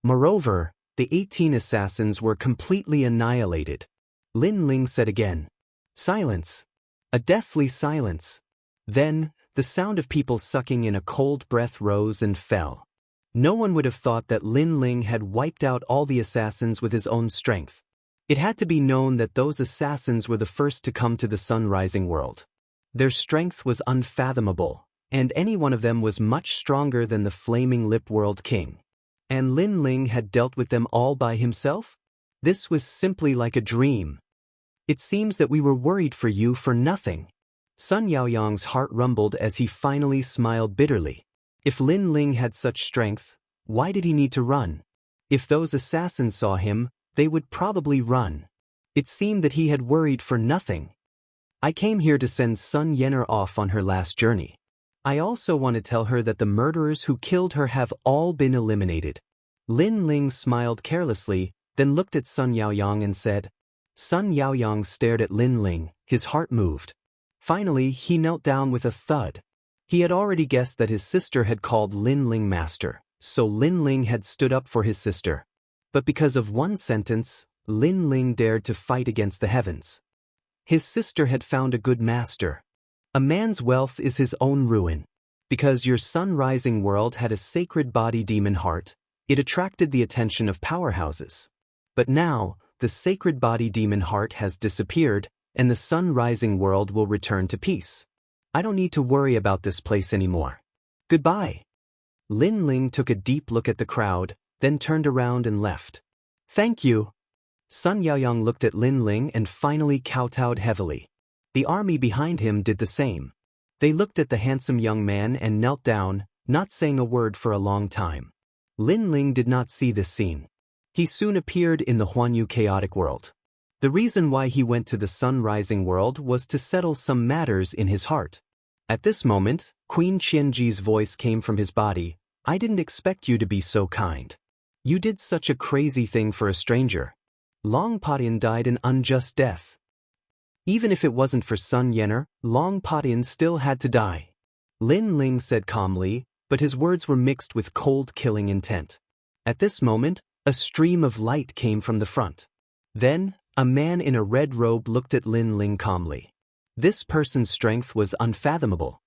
Moreover, the 18 assassins were completely annihilated. Lin Ling said again. Silence. A deathly silence. Then, the sound of people sucking in a cold breath rose and fell. No one would have thought that Lin Ling had wiped out all the assassins with his own strength. It had to be known that those assassins were the first to come to the Sun Rising world. Their strength was unfathomable, and any one of them was much stronger than the Flaming Lip World King. And Lin Ling had dealt with them all by himself? This was simply like a dream. It seems that we were worried for you for nothing. Sun Yaoyang's heart rumbled as he finally smiled bitterly. If Lin Ling had such strength, why did he need to run? If those assassins saw him, they would probably run. It seemed that he had worried for nothing. I came here to send Sun Yener off on her last journey. I also want to tell her that the murderers who killed her have all been eliminated. Lin Ling smiled carelessly, then looked at Sun Yaoyang and said. Sun Yaoyang stared at Lin Ling, his heart moved. Finally, he knelt down with a thud. He had already guessed that his sister had called Lin Ling master, so Lin Ling had stood up for his sister. But because of one sentence, Lin Ling dared to fight against the heavens. His sister had found a good master. A man's wealth is his own ruin. Because your Sun Rising world had a sacred body demon heart, it attracted the attention of powerhouses. But now, the sacred body demon heart has disappeared, and the Sun Rising world will return to peace. I don't need to worry about this place anymore. Goodbye. Lin Ling took a deep look at the crowd, then turned around and left. Thank you. Sun Yaoyang looked at Lin Ling and finally kowtowed heavily. The army behind him did the same. They looked at the handsome young man and knelt down, not saying a word for a long time. Lin Ling did not see this scene. He soon appeared in the Huanyu chaotic world. The reason why he went to the Sun Rising world was to settle some matters in his heart. At this moment, Queen Qianji's voice came from his body. I didn't expect you to be so kind. You did such a crazy thing for a stranger. Long Padian died an unjust death. Even if it wasn't for Sun Yener, Long Padian still had to die. Lin Ling said calmly, but his words were mixed with cold killing intent. At this moment, a stream of light came from the front. Then, a man in a red robe looked at Lin Ling calmly. This person's strength was unfathomable.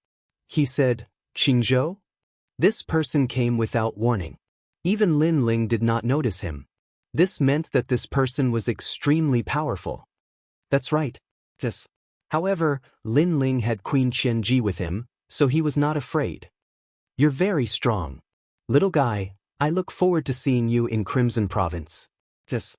He said, "Qingzhou?" This person came without warning. Even Lin Ling did not notice him. This meant that this person was extremely powerful. That's right. Yes. However, Lin Ling had Queen Qianji with him, so he was not afraid. "You're very strong. Little guy, I look forward to seeing you in Crimson Province." Yes.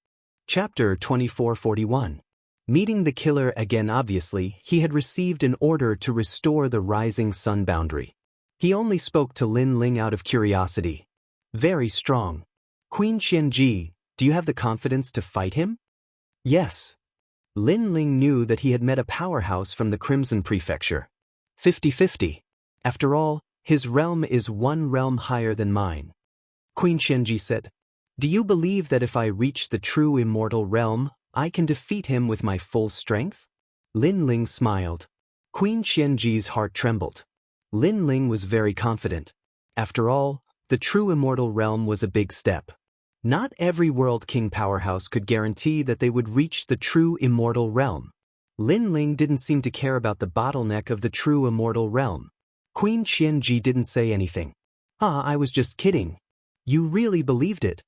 Chapter 2441. Meeting the killer again. Obviously, he had received an order to restore the rising sun boundary. He only spoke to Lin Ling out of curiosity. "Very strong. Queen Qianji, do you have the confidence to fight him?" "Yes." Lin Ling knew that he had met a powerhouse from the Crimson Prefecture. 50-50. After all, his realm is one realm higher than mine. Queen Qianji said, "Do you believe that if I reach the true immortal realm, I can defeat him with my full strength?" Lin Ling smiled. Queen Qianji's heart trembled. Lin Ling was very confident. After all, the true immortal realm was a big step. Not every World King powerhouse could guarantee that they would reach the true immortal realm. Lin Ling didn't seem to care about the bottleneck of the true immortal realm. Queen Qianji didn't say anything. I was just kidding." "You really believed it?"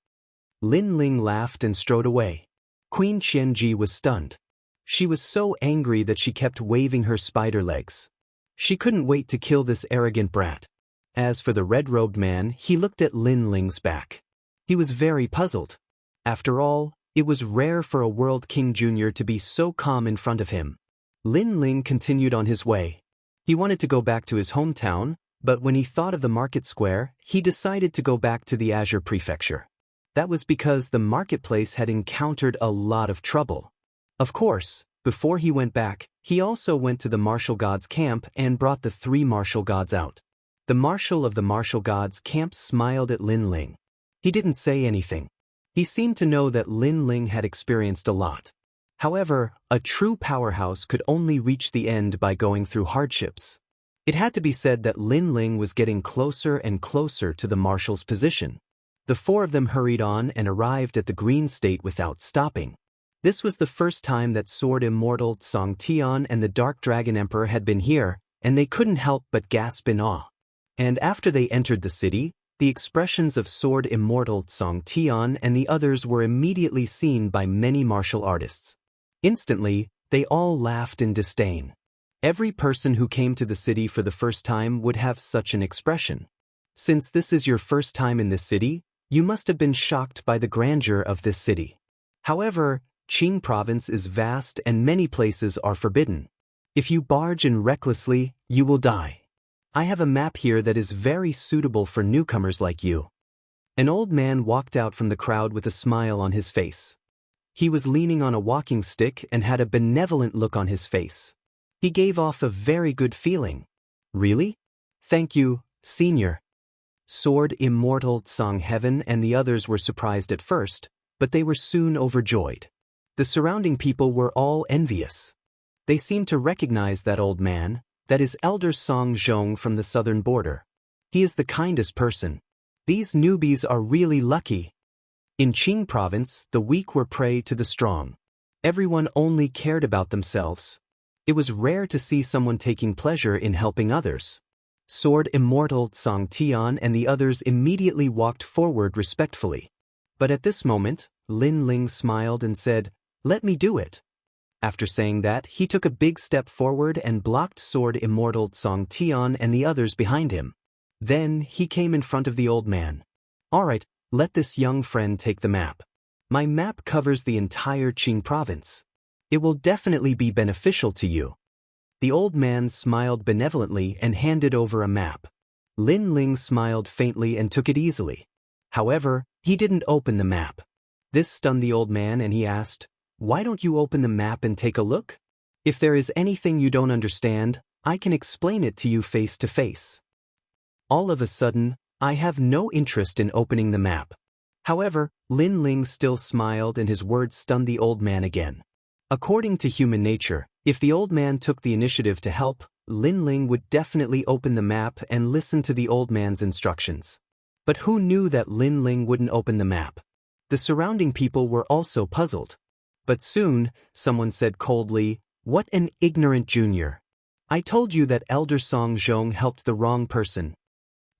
Lin Ling laughed and strode away. Queen Qianji was stunned. She was so angry that she kept waving her spider legs. She couldn't wait to kill this arrogant brat. As for the red-robed man, he looked at Lin Ling's back. He was very puzzled. After all, it was rare for a World King Jr. to be so calm in front of him. Lin Ling continued on his way. He wanted to go back to his hometown, but when he thought of the market square, he decided to go back to the Azure Prefecture. That was because the marketplace had encountered a lot of trouble. Of course, before he went back, he also went to the martial gods' camp and brought the 3 martial gods out. The marshal of the martial gods' camp smiled at Lin Ling. He didn't say anything. He seemed to know that Lin Ling had experienced a lot. However, a true powerhouse could only reach the end by going through hardships. It had to be said that Lin Ling was getting closer and closer to the marshal's position. The 4 of them hurried on and arrived at the Green State without stopping. This was the first time that Sword Immortal Song Tian and the Dark Dragon Emperor had been here, and they couldn't help but gasp in awe. And after they entered the city, the expressions of Sword Immortal Song Tian and the others were immediately seen by many martial artists. Instantly, they all laughed in disdain. Every person who came to the city for the first time would have such an expression. Since this is your first time in this city, you must have been shocked by the grandeur of this city. However, Qing province is vast and many places are forbidden. If you barge in recklessly, you will die. I have a map here that is very suitable for newcomers like you. An old man walked out from the crowd with a smile on his face. He was leaning on a walking stick and had a benevolent look on his face. He gave off a very good feeling. Really? Thank you, senior. Sword Immortal Song Heaven and the others were surprised at first, but they were soon overjoyed. The surrounding people were all envious. They seemed to recognize that old man, that is Elder Song Zhong from the southern border. He is the kindest person. These newbies are really lucky. In Qing province, the weak were prey to the strong. Everyone only cared about themselves. It was rare to see someone taking pleasure in helping others. Sword Immortal Song Tian and the others immediately walked forward respectfully. But at this moment, Lin Ling smiled and said, "Let me do it." After saying that, he took a big step forward and blocked Sword Immortal Song Tian and the others behind him. Then, he came in front of the old man. "All right, let this young friend take the map. My map covers the entire Qing province. It will definitely be beneficial to you." The old man smiled benevolently and handed over a map. Lin Ling smiled faintly and took it easily. However, he didn't open the map. This stunned the old man and he asked, "Why don't you open the map and take a look? If there is anything you don't understand, I can explain it to you face to face." All of a sudden, I have no interest in opening the map. However, Lin Ling still smiled and his words stunned the old man again. According to human nature, if the old man took the initiative to help, Lin Ling would definitely open the map and listen to the old man's instructions. But who knew that Lin Ling wouldn't open the map? The surrounding people were also puzzled. But soon, someone said coldly, "What an ignorant junior. I told you that Elder Song Zhong helped the wrong person."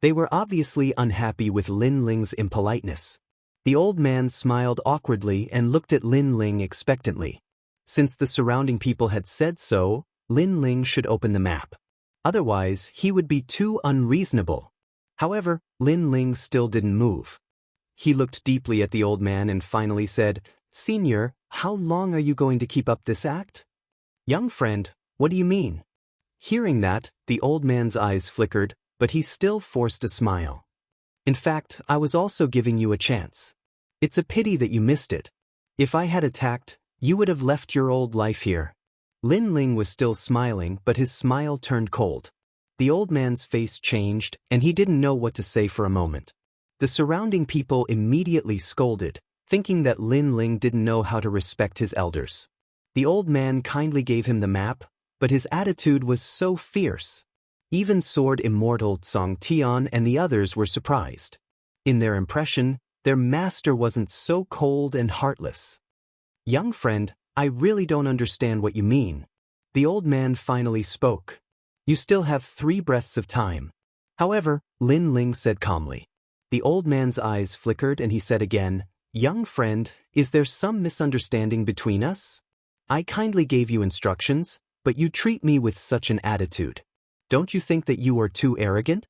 They were obviously unhappy with Lin Ling's impoliteness. The old man smiled awkwardly and looked at Lin Ling expectantly. Since the surrounding people had said so, Lin Ling should open the map. Otherwise, he would be too unreasonable. However, Lin Ling still didn't move. He looked deeply at the old man and finally said, "Senior, how long are you going to keep up this act?" "Young friend, what do you mean?" Hearing that, the old man's eyes flickered, but he still forced a smile. "In fact, I was also giving you a chance. It's a pity that you missed it. If I had attacked, you would have left your old life here." Lin Ling was still smiling, but his smile turned cold. The old man's face changed, and he didn't know what to say for a moment. The surrounding people immediately scolded, thinking that Lin Ling didn't know how to respect his elders. The old man kindly gave him the map, but his attitude was so fierce. Even Sword Immortal Song Tian and the others were surprised. In their impression, their master wasn't so cold and heartless. "Young friend, I really don't understand what you mean." The old man finally spoke. "You still have 3 breaths of time." However, Lin Ling said calmly. The old man's eyes flickered and he said again, "Young friend, is there some misunderstanding between us? I kindly gave you instructions, but you treat me with such an attitude. Don't you think that you are too arrogant?"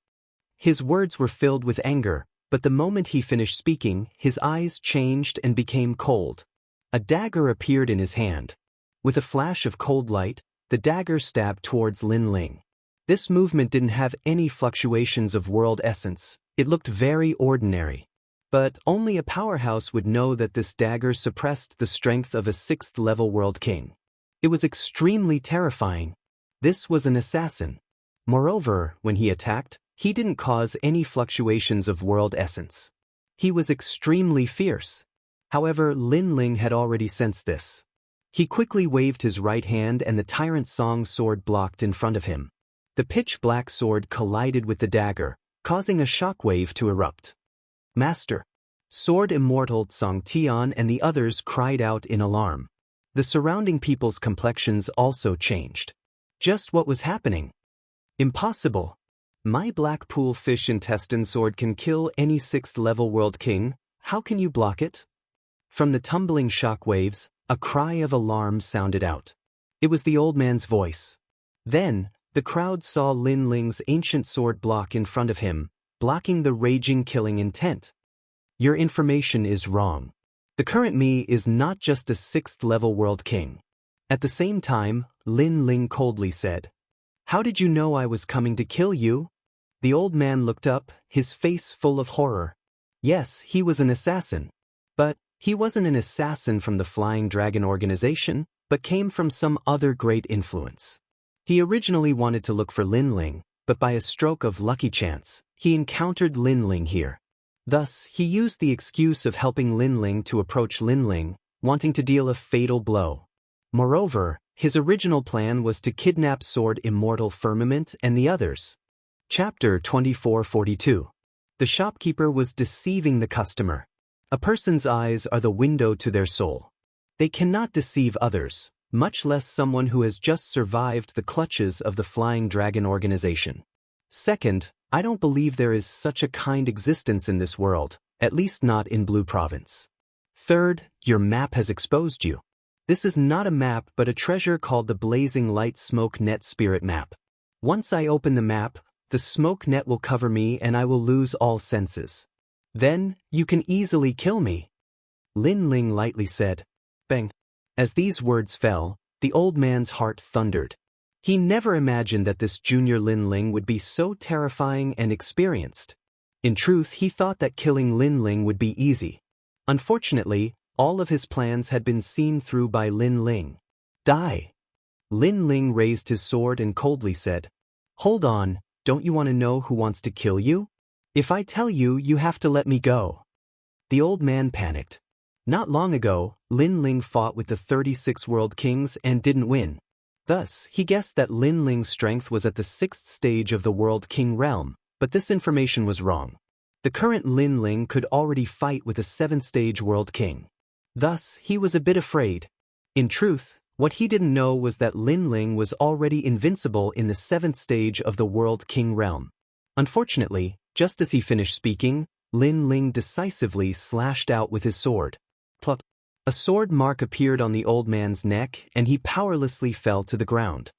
His words were filled with anger, but the moment he finished speaking, his eyes changed and became cold. A dagger appeared in his hand. With a flash of cold light, the dagger stabbed towards Lin Ling. This movement didn't have any fluctuations of world essence. It looked very ordinary. But only a powerhouse would know that this dagger suppressed the strength of a 6th-level world king. It was extremely terrifying. This was an assassin. Moreover, when he attacked, he didn't cause any fluctuations of world essence. He was extremely fierce. However, Lin Ling had already sensed this. He quickly waved his right hand and the Tyrant Song sword blocked in front of him. The pitch-black sword collided with the dagger, causing a shockwave to erupt. "Master!" Sword Immortal Song Tian and the others cried out in alarm. The surrounding people's complexions also changed. Just what was happening? Impossible! My Blackpool fish intestine sword can kill any 6th-level world king. How can you block it? From the tumbling shockwaves, a cry of alarm sounded out. It was the old man's voice. Then, the crowd saw Lin Ling's ancient sword block in front of him, blocking the raging killing intent. "Your information is wrong. The current me is not just a 6th-level world king." At the same time, Lin Ling coldly said, "How did you know I was coming to kill you?" The old man looked up, his face full of horror. Yes, he was an assassin. But he wasn't an assassin from the Flying Dragon organization, but came from some other great influence. He originally wanted to look for Lin Ling, but by a stroke of lucky chance, he encountered Lin Ling here. Thus, he used the excuse of helping Lin Ling to approach Lin Ling, wanting to deal a fatal blow. Moreover, his original plan was to kidnap Sword Immortal Firmament and the others. Chapter 2442. The shopkeeper was deceiving the customer. A person's eyes are the window to their soul. They cannot deceive others, much less someone who has just survived the clutches of the Flying Dragon organization. Second, I don't believe there is such a kind existence in this world, at least not in Blue Province. Third, your map has exposed you. This is not a map but a treasure called the Blazing Light Smoke Net Spirit Map. Once I open the map, the smoke net will cover me and I will lose all senses. Then, you can easily kill me. Lin Ling lightly said. Bang. As these words fell, the old man's heart thundered. He never imagined that this junior Lin Ling would be so terrifying and experienced. In truth, he thought that killing Lin Ling would be easy. Unfortunately, all of his plans had been seen through by Lin Ling. Die! Lin Ling raised his sword and coldly said, Hold on, don't you want to know who wants to kill you? If I tell you, you have to let me go. The old man panicked. Not long ago, Lin Ling fought with the 36 world kings and didn't win. Thus, he guessed that Lin Ling's strength was at the 6th stage of the World King realm, but this information was wrong. The current Lin Ling could already fight with a 7th stage World King. Thus, he was a bit afraid. In truth, what he didn't know was that Lin Ling was already invincible in the 7th stage of the World King realm. Unfortunately, just as he finished speaking, Lin Ling decisively slashed out with his sword. Plop. A sword mark appeared on the old man's neck and he powerlessly fell to the ground.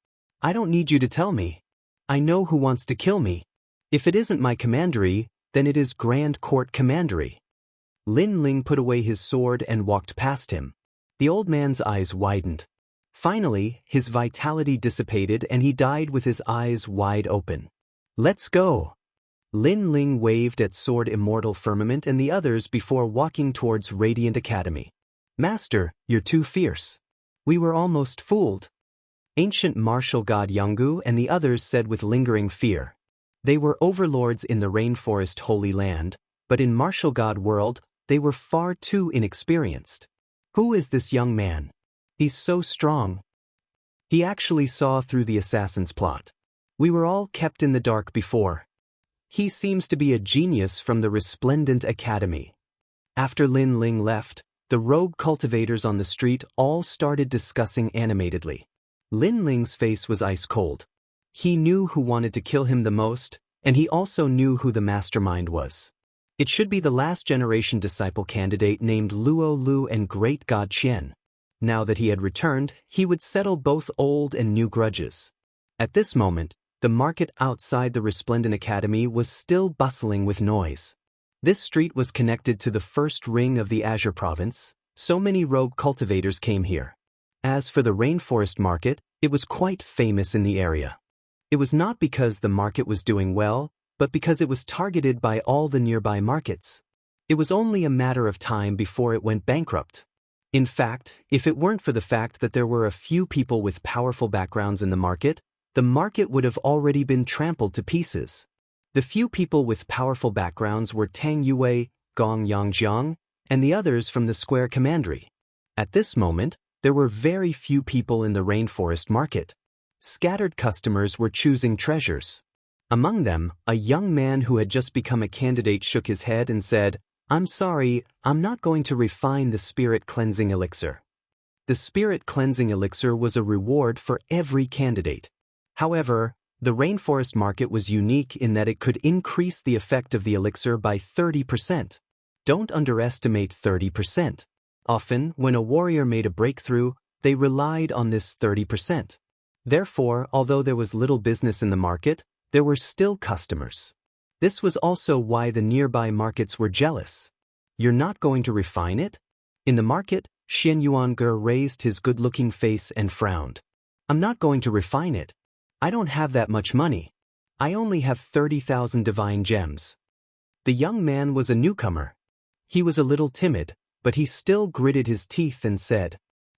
I don't need you to tell me. I know who wants to kill me. If it isn't my commandery, then it is Grand Court Commandery. Lin Ling put away his sword and walked past him. The old man's eyes widened. Finally, his vitality dissipated and he died with his eyes wide open. Let's go. Lin Ling waved at Sword Immortal Firmament and the others before walking towards Radiant Academy. Master, you're too fierce. We were almost fooled. Ancient martial god Jianghu and the others said with lingering fear. They were overlords in the rainforest Holy Land, but in martial god world, they were far too inexperienced. Who is this young man? He's so strong. He actually saw through the assassin's plot. We were all kept in the dark before. He seems to be a genius from the Resplendent Academy. After Lin Ling left, the rogue cultivators on the street all started discussing animatedly. Lin Ling's face was ice cold. He knew who wanted to kill him the most, and he also knew who the mastermind was. It should be the last generation disciple candidate named Luo Lu and Great God Qian. Now that he had returned, he would settle both old and new grudges. At this moment, the market outside the Resplendent Academy was still bustling with noise. This street was connected to the first ring of the Azure Province, so many rogue cultivators came here. As for the rainforest market, it was quite famous in the area. It was not because the market was doing well, but because it was targeted by all the nearby markets. It was only a matter of time before it went bankrupt. In fact, if it weren't for the fact that there were a few people with powerful backgrounds in the market would have already been trampled to pieces. The few people with powerful backgrounds were Tang Yue, Gong Yangjiang, and the others from the Square Commandery. At this moment, there were very few people in the rainforest market. Scattered customers were choosing treasures. Among them, a young man who had just become a candidate shook his head and said, "I'm sorry, I'm not going to refine the spirit cleansing elixir." The spirit cleansing elixir was a reward for every candidate. However, the rainforest market was unique in that it could increase the effect of the elixir by 30%. Don't underestimate 30%. Often, when a warrior made a breakthrough, they relied on this 30%. Therefore, although there was little business in the market, there were still customers. This was also why the nearby markets were jealous. You're not going to refine it? In the market, Xian Yuange raised his good-looking face and frowned. I'm not going to refine it. I don't have that much money. I only have 30,000 divine gems. The young man was a newcomer. He was a little timid, but he still gritted his teeth and said,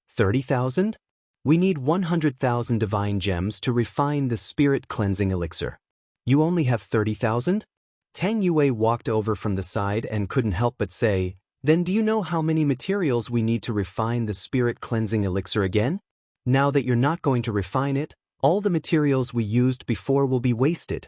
30,000? We need 100,000 divine gems to refine the spirit cleansing elixir. You only have 30,000? Tang Yue walked over from the side and couldn't help but say, then do you know how many materials we need to refine the spirit cleansing elixir again? Now that you're not going to refine it, all the materials we used before will be wasted.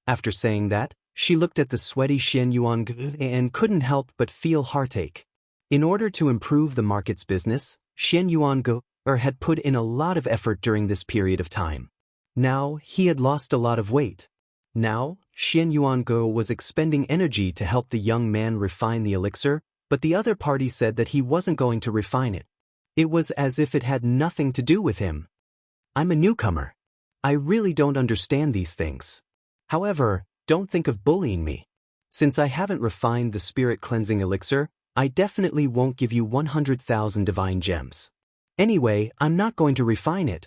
After saying that, she looked at the sweaty Xian Yuange and couldn't help but feel heartache. In order to improve the market's business, Xian Yuange had put in a lot of effort during this period of time. Now, he had lost a lot of weight. Now, Xian Yuange was expending energy to help the young man refine the elixir, but the other party said that he wasn't going to refine it. It was as if it had nothing to do with him. I'm a newcomer. I really don't understand these things. However, don't think of bullying me. Since I haven't refined the spirit cleansing elixir, I definitely won't give you 100,000 divine gems. Anyway, I'm not going to refine it.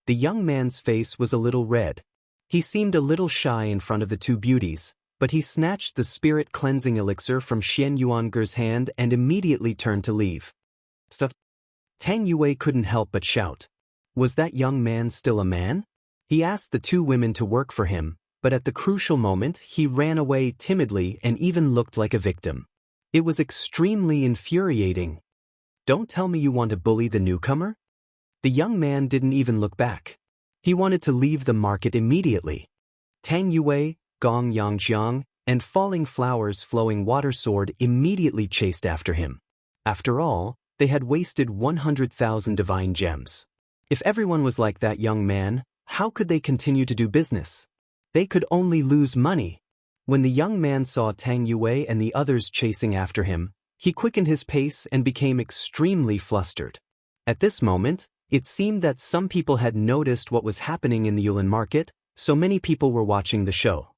The young man's face was a little red. He seemed a little shy in front of the two beauties, but he snatched the spirit cleansing elixir from Xian Yuange's hand and immediately turned to leave. Stop. Tang Yue couldn't help but shout. Was that young man still a man? He asked the two women to work for him, but at the crucial moment he ran away timidly and even looked like a victim. It was extremely infuriating. Don't tell me you want to bully the newcomer? The young man didn't even look back. He wanted to leave the market immediately. Tang Yue, Gong Yangjiang, and Falling Flowers Flowing Water Sword immediately chased after him. After all, they had wasted 100,000 divine gems. If everyone was like that young man, how could they continue to do business? They could only lose money. When the young man saw Tang Yue and the others chasing after him, he quickened his pace and became extremely flustered. At this moment, it seemed that some people had noticed what was happening in the Yulin market, so many people were watching the show.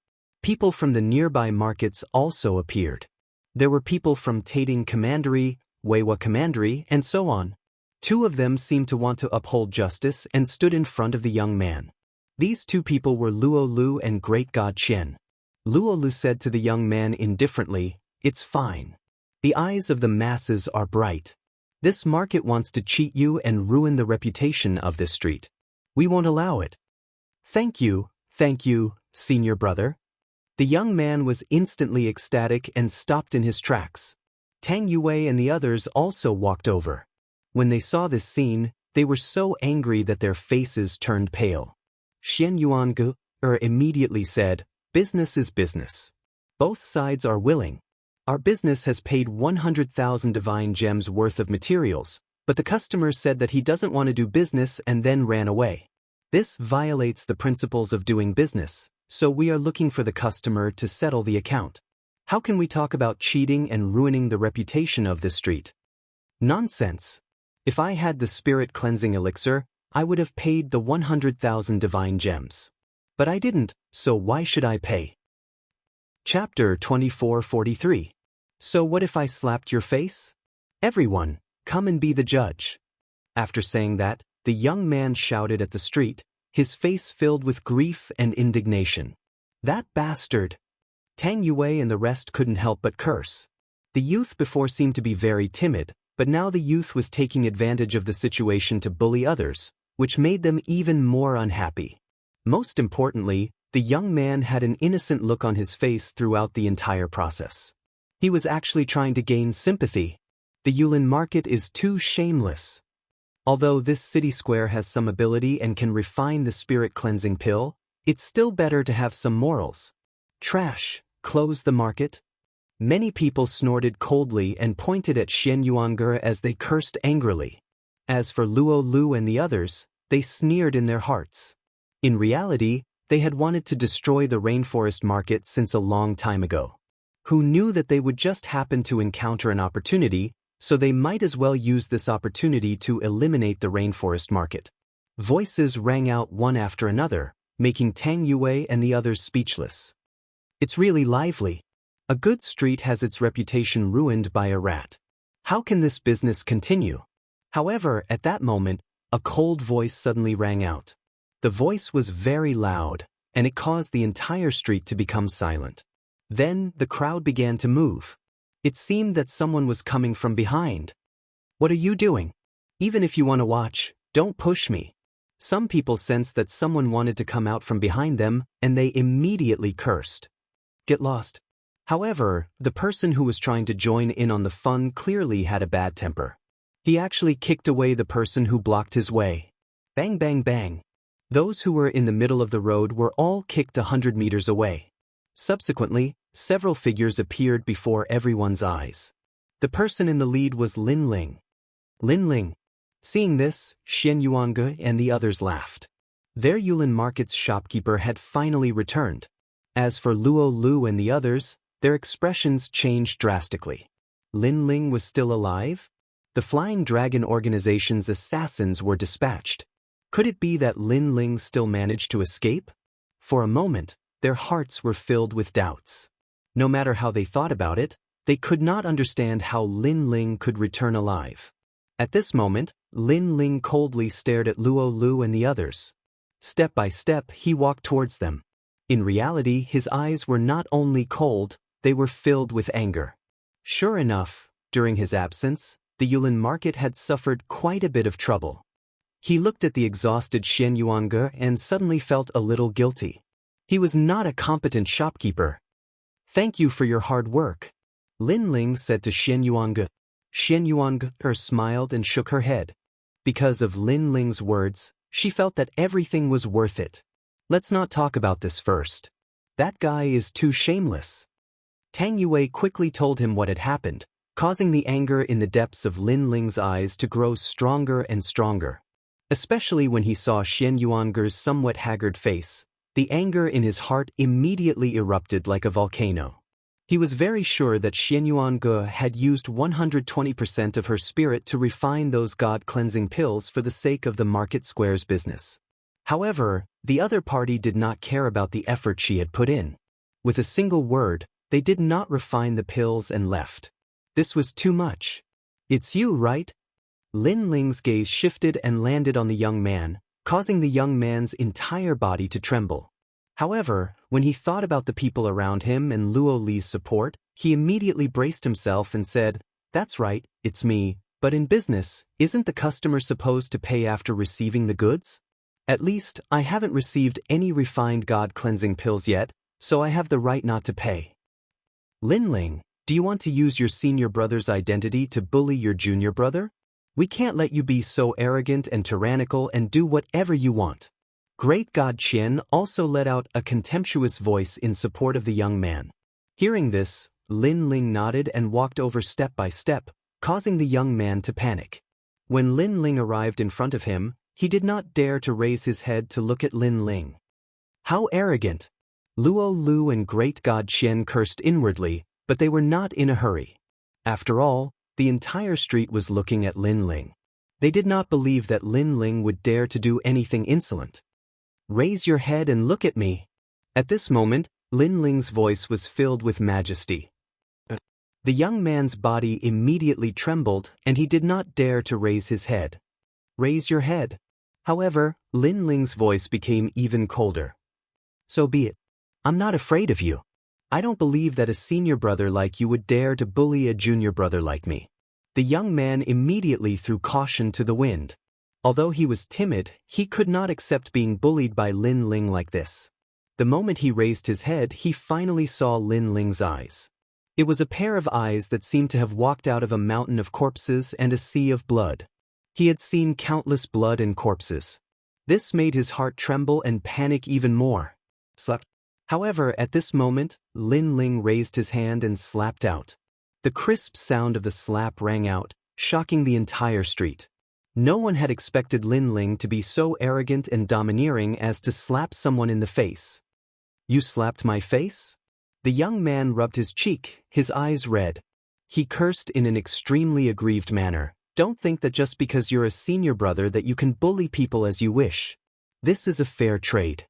People from the nearby markets also appeared. There were people from Tating Commandery, Weiwa Commandery, and so on. Two of them seemed to want to uphold justice and stood in front of the young man. These two people were Luo Lu and Great God Qian. Luo Lu said to the young man indifferently, "It's fine. The eyes of the masses are bright. This market wants to cheat you and ruin the reputation of this street. We won't allow it." Thank you, senior brother." The young man was instantly ecstatic and stopped in his tracks. Tang Yue and the others also walked over. When they saw this scene, they were so angry that their faces turned pale. Xian Yuangu immediately said, "Business is business. Both sides are willing. Our business has paid 100,000 divine gems worth of materials, but the customer said that he doesn't want to do business and then ran away. This violates the principles of doing business, so we are looking for the customer to settle the account. How can we talk about cheating and ruining the reputation of this street? Nonsense. If I had the spirit cleansing elixir, I would have paid the 100,000 divine gems. But I didn't, so why should I pay?" Chapter 2443. So what if I slapped your face? Everyone, come and be the judge. After saying that, the young man shouted at the street, his face filled with grief and indignation. That bastard! Tang Yue and the rest couldn't help but curse. The youth before seemed to be very timid, but now the youth was taking advantage of the situation to bully others, which made them even more unhappy. Most importantly, the young man had an innocent look on his face throughout the entire process. He was actually trying to gain sympathy. The Yulin market is too shameless. Although this city square has some ability and can refine the spirit cleansing pill, it's still better to have some morals. Trash, close the market. Many people snorted coldly and pointed at Xian Yuange as they cursed angrily. As for Luo Lu and the others, they sneered in their hearts. In reality, they had wanted to destroy the rainforest market since a long time ago. Who knew that they would just happen to encounter an opportunity, so they might as well use this opportunity to eliminate the rainforest market. Voices rang out one after another, making Tang Yue and the others speechless. It's really lively. A good street has its reputation ruined by a rat. How can this business continue? However, at that moment, a cold voice suddenly rang out. The voice was very loud, and it caused the entire street to become silent. Then, the crowd began to move. It seemed that someone was coming from behind. "What are you doing? Even if you want to watch, don't push me." Some people sensed that someone wanted to come out from behind them, and they immediately cursed. "Get lost." However, the person who was trying to join in on the fun clearly had a bad temper. He actually kicked away the person who blocked his way. Bang, bang, bang. Those who were in the middle of the road were all kicked 100 meters away. Subsequently, several figures appeared before everyone's eyes. The person in the lead was Lin Ling. Lin Ling. Seeing this, Xian Yuange and the others laughed. Their Yulin Market's shopkeeper had finally returned. As for Luo Lu and the others, their expressions changed drastically. Lin Ling was still alive? The Flying Dragon Organization's assassins were dispatched. Could it be that Lin Ling still managed to escape? For a moment, their hearts were filled with doubts. No matter how they thought about it, they could not understand how Lin Ling could return alive. At this moment, Lin Ling coldly stared at Luo Lu and the others. Step by step, he walked towards them. In reality, his eyes were not only cold, they were filled with anger. Sure enough, during his absence, the Yulin market had suffered quite a bit of trouble. He looked at the exhausted Xian Yuange and suddenly felt a little guilty. He was not a competent shopkeeper. "Thank you for your hard work," Lin Ling said to Xian Yuange. Xian Yuange smiled and shook her head. Because of Lin Ling's words, she felt that everything was worth it. Let's not talk about this first. That guy is too shameless. Tang Yue quickly told him what had happened, causing the anger in the depths of Lin Ling's eyes to grow stronger and stronger. Especially when he saw Xian Yuange's somewhat haggard face, the anger in his heart immediately erupted like a volcano. He was very sure that Xian Yuange had used 120% of her spirit to refine those god-cleansing pills for the sake of the market square's business. However, the other party did not care about the effort she had put in. With a single word, they did not refine the pills and left. This was too much. It's you, right? Lin Ling's gaze shifted and landed on the young man, causing the young man's entire body to tremble. However, when he thought about the people around him and Luo Li's support, he immediately braced himself and said, "That's right, it's me, but in business, isn't the customer supposed to pay after receiving the goods? At least, I haven't received any refined god-cleansing pills yet, so I have the right not to pay." Lin Ling, do you want to use your senior brother's identity to bully your junior brother? We can't let you be so arrogant and tyrannical and do whatever you want. Great God Qian also let out a contemptuous voice in support of the young man. Hearing this, Lin Ling nodded and walked over step by step, causing the young man to panic. When Lin Ling arrived in front of him, he did not dare to raise his head to look at Lin Ling. How arrogant! Luo Lu and Great God Qian cursed inwardly, but they were not in a hurry. After all, the entire street was looking at Lin Ling. They did not believe that Lin Ling would dare to do anything insolent. Raise your head and look at me. At this moment, Lin Ling's voice was filled with majesty. The young man's body immediately trembled and he did not dare to raise his head. Raise your head. However, Lin Ling's voice became even colder. So be it. I'm not afraid of you. I don't believe that a senior brother like you would dare to bully a junior brother like me. The young man immediately threw caution to the wind. Although he was timid, he could not accept being bullied by Lin Ling like this. The moment he raised his head, he finally saw Lin Ling's eyes. It was a pair of eyes that seemed to have walked out of a mountain of corpses and a sea of blood. He had seen countless blood and corpses. This made his heart tremble and panic even more. Slap. However, at this moment, Lin Ling raised his hand and slapped out. The crisp sound of the slap rang out, shocking the entire street. No one had expected Lin Ling to be so arrogant and domineering as to slap someone in the face. You slapped my face? The young man rubbed his cheek, his eyes red. He cursed in an extremely aggrieved manner. Don't think that just because you're a senior brother that you can bully people as you wish. This is a fair trade.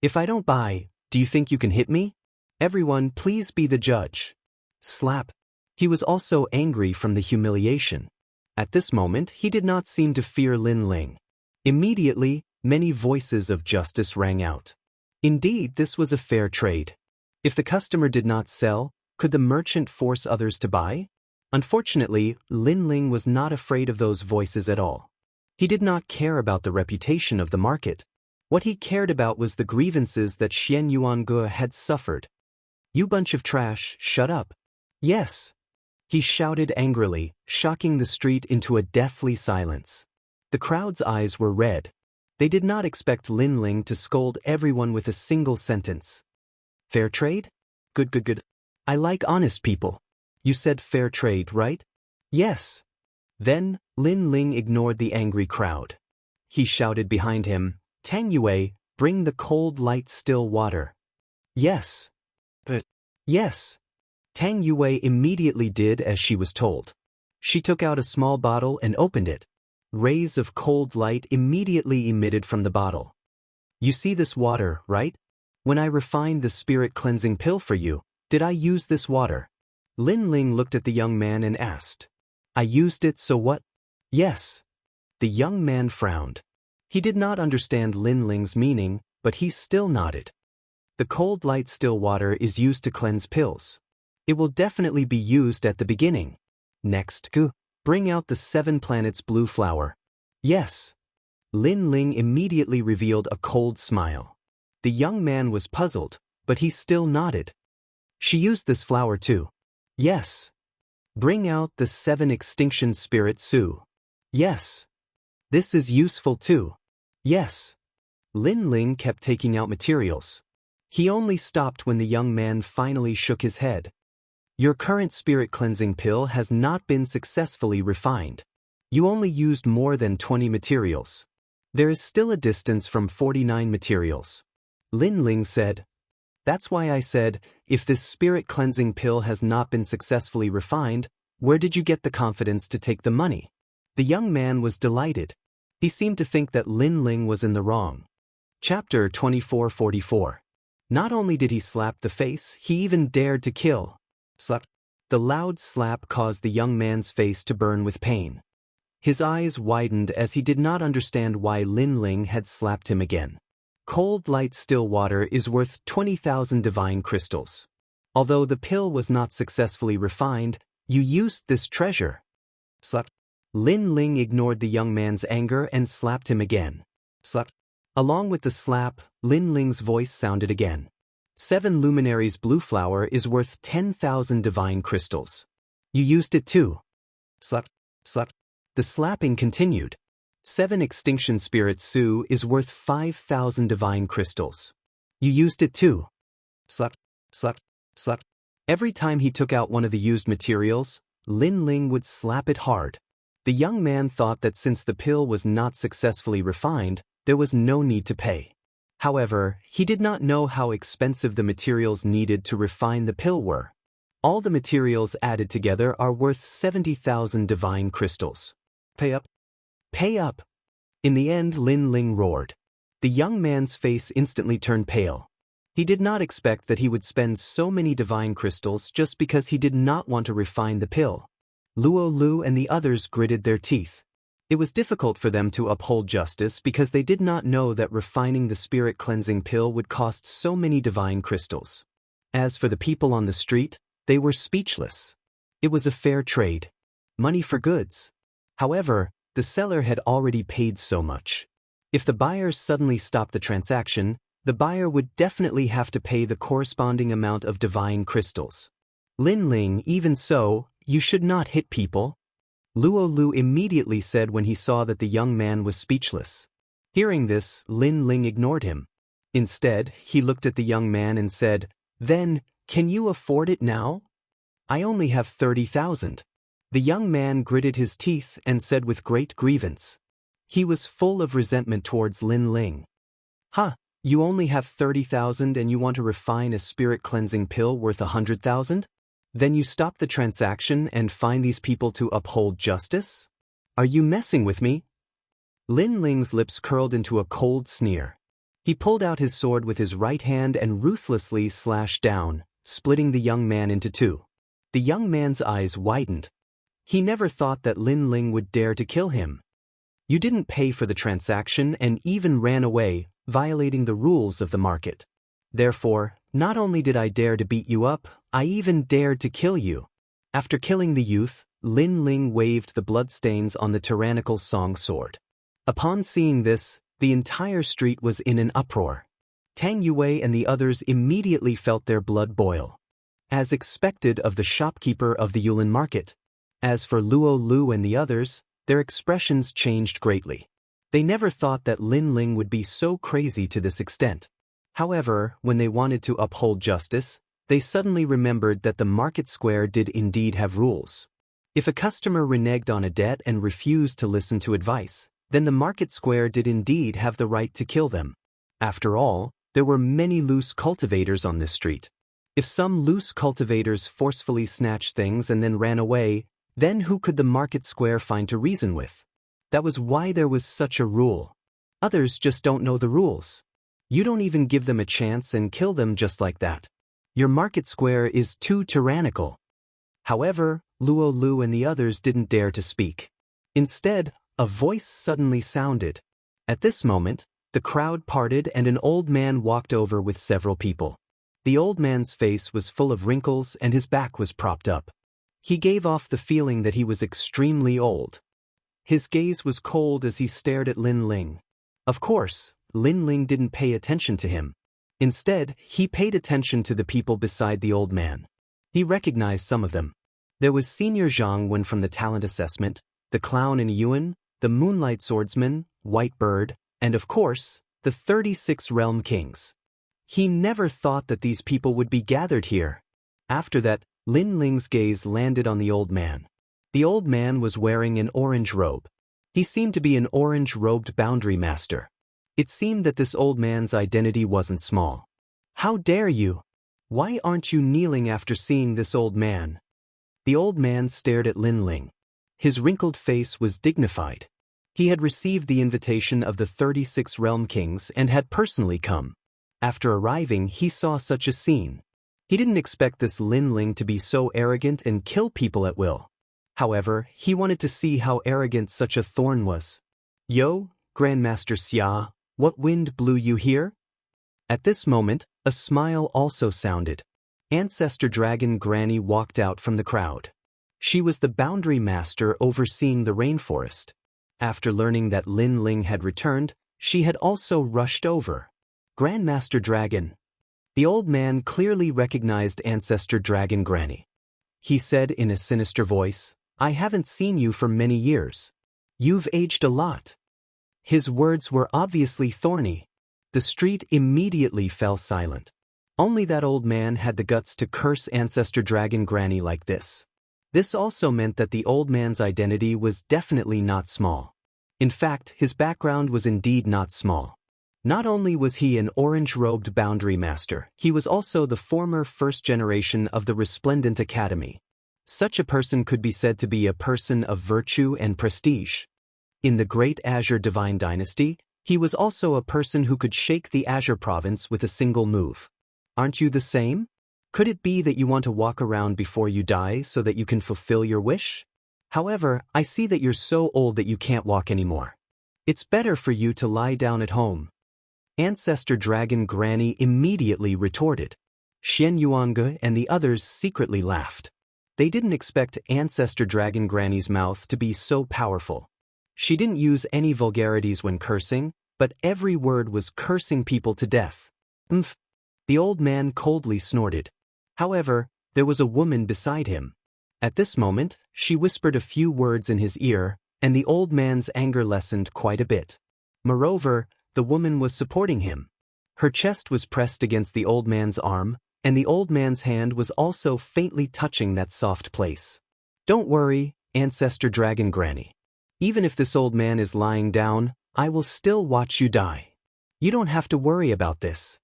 If I don't buy, do you think you can hit me? Everyone, please be the judge. Slap. He was also angry from the humiliation. At this moment, he did not seem to fear Lin Ling. Immediately, many voices of justice rang out. Indeed, this was a fair trade. If the customer did not sell, could the merchant force others to buy? Unfortunately, Lin Ling was not afraid of those voices at all. He did not care about the reputation of the market. What he cared about was the grievances that Xian Yuange had suffered. You bunch of trash, shut up. Yes. He shouted angrily, shocking the street into a deathly silence. The crowd's eyes were red. They did not expect Lin Ling to scold everyone with a single sentence. Fair trade? Good. I like honest people. You said fair trade, right? Yes. Then, Lin Ling ignored the angry crowd. He shouted behind him, Tang Yue, bring the cold light still water. Yes. But. Yes. Tang Yue immediately did as she was told. She took out a small bottle and opened it. Rays of cold light immediately emitted from the bottle. You see this water, right? When I refined the spirit cleansing pill for you, did I use this water? Lin Ling looked at the young man and asked. I used it, so what? Yes. The young man frowned. He did not understand Lin Ling's meaning, but he still nodded. The cold light still water is used to cleanse pills. It will definitely be used at the beginning. Next, bring out the 7 planets blue flower. Yes. Lin Ling immediately revealed a cold smile. The young man was puzzled, but he still nodded. She used this flower too. Yes. Bring out the 7 extinction spirit Su. Yes. This is useful too. Yes. Lin Ling kept taking out materials. He only stopped when the young man finally shook his head. Your current spirit cleansing pill has not been successfully refined. You only used more than 20 materials. There is still a distance from 49 materials. Lin Ling said. That's why I said, if this spirit cleansing pill has not been successfully refined, where did you get the confidence to take the money? The young man was delighted. He seemed to think that Lin Ling was in the wrong. Chapter 2444. Not only did he slap the face, he even dared to kill. Slap. The loud slap caused the young man's face to burn with pain. His eyes widened as he did not understand why Lin Ling had slapped him again. Cold light still water is worth 20,000 divine crystals. Although the pill was not successfully refined, you used this treasure. Slap. Lin Ling ignored the young man's anger and slapped him again. Slap. Along with the slap, Lin Ling's voice sounded again. 7 luminaries blue flower is worth 10,000 divine crystals. You used it too. Slap. Slap. The slapping continued. 7 extinction spirit Su is worth 5,000 divine crystals. You used it too. Slap. Slap. Slap. Every time he took out one of the used materials, Lin Ling would slap it hard. The young man thought that since the pill was not successfully refined, there was no need to pay. However, he did not know how expensive the materials needed to refine the pill were. All the materials added together are worth 70,000 divine crystals. Pay up. Pay up. In the end, Lin Ling roared. The young man's face instantly turned pale. He did not expect that he would spend so many divine crystals just because he did not want to refine the pill. Luo Lu and the others gritted their teeth. It was difficult for them to uphold justice because they did not know that refining the spirit cleansing pill would cost so many divine crystals. As for the people on the street, they were speechless. It was a fair trade. Money for goods. However, the seller had already paid so much. If the buyers suddenly stopped the transaction, the buyer would definitely have to pay the corresponding amount of divine crystals. Lin Ling, even so, you should not hit people. Luo Lu immediately said when he saw that the young man was speechless. Hearing this, Lin Ling ignored him. Instead, he looked at the young man and said, "Then, can you afford it now? I only have 30,000. The young man gritted his teeth and said with great grievance. He was full of resentment towards Lin Ling. "Huh, you only have 30,000 and you want to refine a spirit cleansing pill worth 100,000? Then you stop the transaction and find these people to uphold justice? Are you messing with me?" Lin Ling's lips curled into a cold sneer. He pulled out his sword with his right hand and ruthlessly slashed down, splitting the young man into two. The young man's eyes widened. He never thought that Lin Ling would dare to kill him. You didn't pay for the transaction and even ran away, violating the rules of the market. Therefore, not only did I dare to beat you up, I even dared to kill you. After killing the youth, Lin Ling waved the bloodstains on the tyrannical song sword. Upon seeing this, the entire street was in an uproar. Tang Yue and the others immediately felt their blood boil. As expected of the shopkeeper of the Yulin market. As for Luo Lu and the others, their expressions changed greatly. They never thought that Lin Ling would be so crazy to this extent. However, when they wanted to uphold justice, they suddenly remembered that the market square did indeed have rules. If a customer reneged on a debt and refused to listen to advice, then the market square did indeed have the right to kill them. After all, there were many loose cultivators on this street. If some loose cultivators forcefully snatched things and then ran away, then who could the market square find to reason with? That was why there was such a rule. Others just don't know the rules. You don't even give them a chance and kill them just like that. Your market square is too tyrannical. However, Luo Lu and the others didn't dare to speak. Instead, a voice suddenly sounded. At this moment, the crowd parted and an old man walked over with several people. The old man's face was full of wrinkles and his back was propped up. He gave off the feeling that he was extremely old. His gaze was cold as he stared at Lin Ling. Of course, Lin Ling didn't pay attention to him. Instead, he paid attention to the people beside the old man. He recognized some of them. There was Senior Zhang Wen from the talent assessment, the clown in Yuan, the the Moonlight Swordsman, White Bird, and of course, the 36 Realm Kings. He never thought that these people would be gathered here. After that, Lin Ling's gaze landed on the old man. The old man was wearing an orange robe. He seemed to be an orange-robed boundary master. It seemed that this old man's identity wasn't small. How dare you? Why aren't you kneeling after seeing this old man? The old man stared at Lin Ling. His wrinkled face was dignified. He had received the invitation of the 36 Realm Kings and had personally come. After arriving, he saw such a scene. He didn't expect this Lin Ling to be so arrogant and kill people at will. However, he wanted to see how arrogant such a thorn was. Yo, Grandmaster Xia, what wind blew you here? At this moment, a smile also sounded. Ancestor Dragon Granny walked out from the crowd. She was the boundary master overseeing the rainforest. After learning that Lin Ling had returned, she had also rushed over. Grandmaster Dragon. The old man clearly recognized Ancestor Dragon Granny. He said in a sinister voice, I haven't seen you for many years. You've aged a lot. His words were obviously thorny. The street immediately fell silent. Only that old man had the guts to curse Ancestor Dragon Granny like this. This also meant that the old man's identity was definitely not small. In fact, his background was indeed not small. Not only was he an orange-robed boundary master, he was also the former first generation of the Resplendent Academy. Such a person could be said to be a person of virtue and prestige. In the Great Azure Divine Dynasty, he was also a person who could shake the Azure Province with a single move. Aren't you the same? Could it be that you want to walk around before you die so that you can fulfill your wish? However, I see that you're so old that you can't walk anymore. It's better for you to lie down at home. Ancestor Dragon Granny immediately retorted. Xian Yuange and the others secretly laughed. They didn't expect Ancestor Dragon Granny's mouth to be so powerful. She didn't use any vulgarities when cursing, but every word was cursing people to death. Umph. The old man coldly snorted. However, there was a woman beside him. At this moment, she whispered a few words in his ear, and the old man's anger lessened quite a bit. Moreover, the woman was supporting him. Her chest was pressed against the old man's arm, and the old man's hand was also faintly touching that soft place. Don't worry, Ancestor Dragon Granny. Even if this old man is lying down, I will still watch you die. You don't have to worry about this.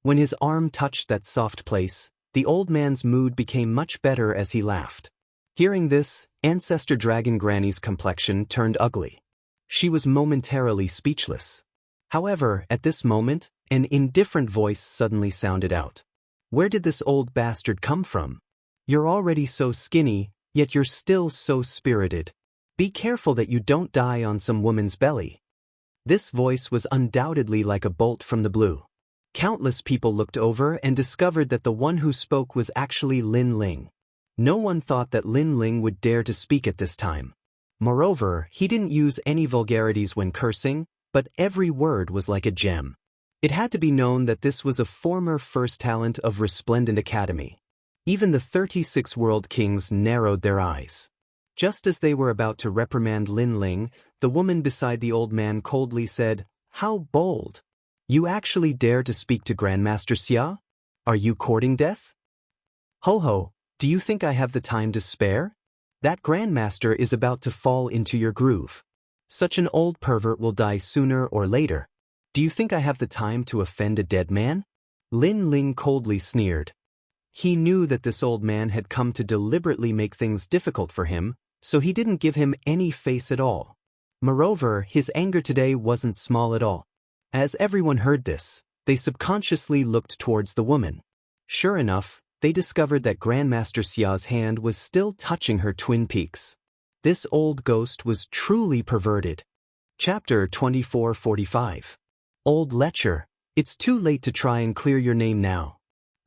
When his arm touched that soft place, the old man's mood became much better as he laughed. Hearing this, Ancestor Dragon Granny's complexion turned ugly. She was momentarily speechless. However, at this moment, an indifferent voice suddenly sounded out. Where did this old bastard come from? You're already so skinny, yet you're still so spirited. Be careful that you don't die on some woman's belly. This voice was undoubtedly like a bolt from the blue. Countless people looked over and discovered that the one who spoke was actually Lin Ling. No one thought that Lin Ling would dare to speak at this time. Moreover, he didn't use any vulgarities when cursing, but every word was like a gem. It had to be known that this was a former first talent of Resplendent Academy. Even the 36 World Kings narrowed their eyes. Just as they were about to reprimand Lin Ling, the woman beside the old man coldly said, How bold! You actually dare to speak to Grandmaster Xia? Are you courting death? Ho ho, do you think I have the time to spare? That Grandmaster is about to fall into your groove. Such an old pervert will die sooner or later. Do you think I have the time to offend a dead man? Lin Ling coldly sneered. He knew that this old man had come to deliberately make things difficult for him, so he didn't give him any face at all. Moreover, his anger today wasn't small at all. As everyone heard this, they subconsciously looked towards the woman. Sure enough, they discovered that Grandmaster Xia's hand was still touching her twin peaks. This old ghost was truly perverted. Chapter 2445. Old Lecher, it's too late to try and clear your name now.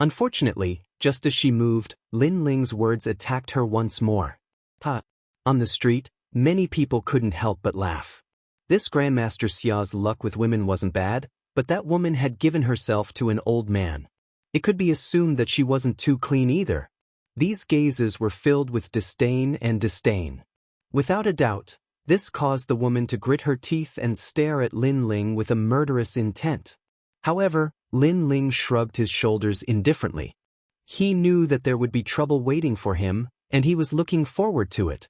Unfortunately, just as she moved, Lin Ling's words attacked her once more. Ha! On the street, many people couldn't help but laugh. This Grandmaster Xia's luck with women wasn't bad, but that woman had given herself to an old man. It could be assumed that she wasn't too clean either. These gazes were filled with disdain and disdain. Without a doubt, This caused the woman to grit her teeth and stare at Lin Ling with a murderous intent. However, Lin Ling shrugged his shoulders indifferently. He knew that there would be trouble waiting for him, and he was looking forward to it.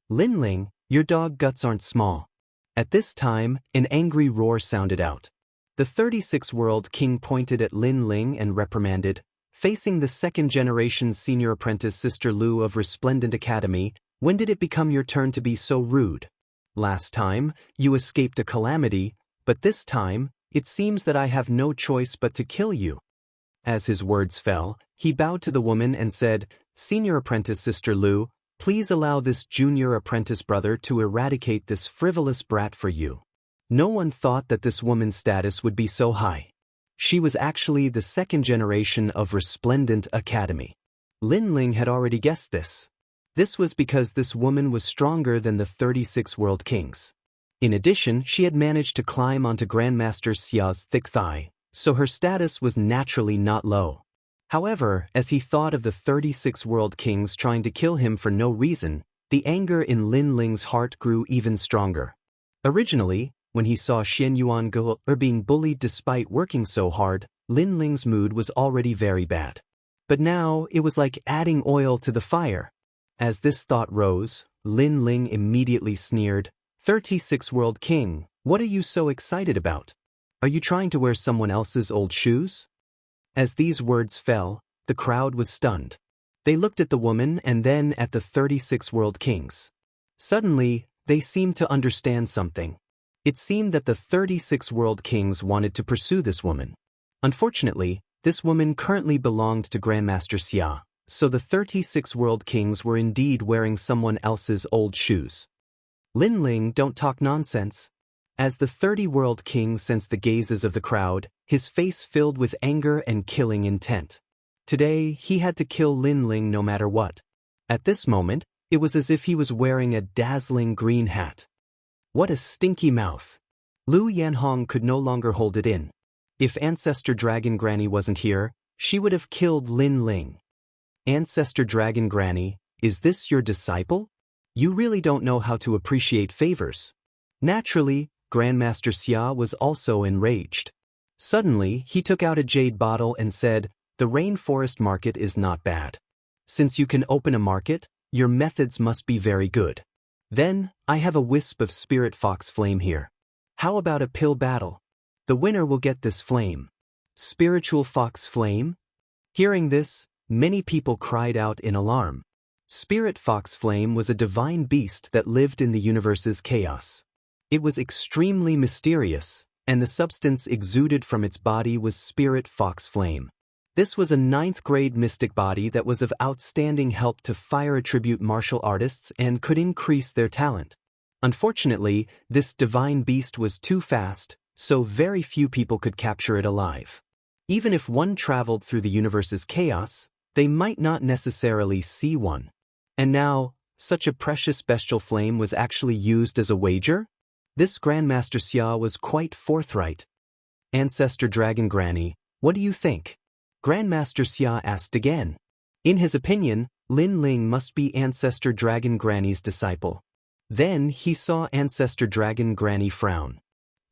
Lin Ling, your dog guts aren't small. At this time, an angry roar sounded out. The 36-World King pointed at Lin Ling and reprimanded, facing the second-generation senior apprentice Sister Lu of Resplendent Academy. When did it become your turn to be so rude? Last time, you escaped a calamity, but this time, it seems that I have no choice but to kill you. As his words fell, he bowed to the woman and said, Senior Apprentice Sister Lu, please allow this junior apprentice brother to eradicate this frivolous brat for you. No one thought that this woman's status would be so high. She was actually the second generation of Resplendent Academy. Lin Ling had already guessed this. This was because this woman was stronger than the 36 World Kings. In addition, she had managed to climb onto Grandmaster Xia's thick thigh, so her status was naturally not low. However, as he thought of the 36 World Kings trying to kill him for no reason, the anger in Lin Ling's heart grew even stronger. Originally, when he saw Xian Yuange being bullied despite working so hard, Lin Ling's mood was already very bad. But now, it was like adding oil to the fire. As this thought rose, Lin Ling immediately sneered, 36 World King, what are you so excited about? Are you trying to wear someone else's old shoes? As these words fell, the crowd was stunned. They looked at the woman and then at the 36 World Kings. Suddenly, they seemed to understand something. It seemed that the 36 World Kings wanted to pursue this woman. Unfortunately, this woman currently belonged to Grandmaster Xia, so the 36 World Kings were indeed wearing someone else's old shoes. Lin Ling, don't talk nonsense. As the 30 World King sensed the gazes of the crowd, his face filled with anger and killing intent. Today, he had to kill Lin Ling no matter what. At this moment, it was as if he was wearing a dazzling green hat. What a stinky mouth. Lu Yanhong could no longer hold it in. If Ancestor Dragon Granny wasn't here, she would have killed Lin Ling. Ancestor Dragon Granny, is this your disciple? You really don't know how to appreciate favors. Naturally, Grandmaster Xia was also enraged. Suddenly, he took out a jade bottle and said, the rainforest market is not bad. Since you can open a market, your methods must be very good. Then, I have a wisp of spirit fox flame here. How about a pill battle? The winner will get this flame. Spiritual fox flame? Hearing this, many people cried out in alarm. Spirit fox flame was a divine beast that lived in the universe's chaos. It was extremely mysterious, and the substance exuded from its body was spirit fox flame. This was a 9th-grade mystic body that was of outstanding help to fire attribute martial artists and could increase their talent. Unfortunately, this divine beast was too fast, so very few people could capture it alive. Even if one traveled through the universe's chaos, they might not necessarily see one. And now, such a precious bestial flame was actually used as a wager? This Grandmaster Xia was quite forthright. Ancestor Dragon Granny, what do you think? Grandmaster Xia asked again. In his opinion, Lin Ling must be Ancestor Dragon Granny's disciple. Then he saw Ancestor Dragon Granny frown.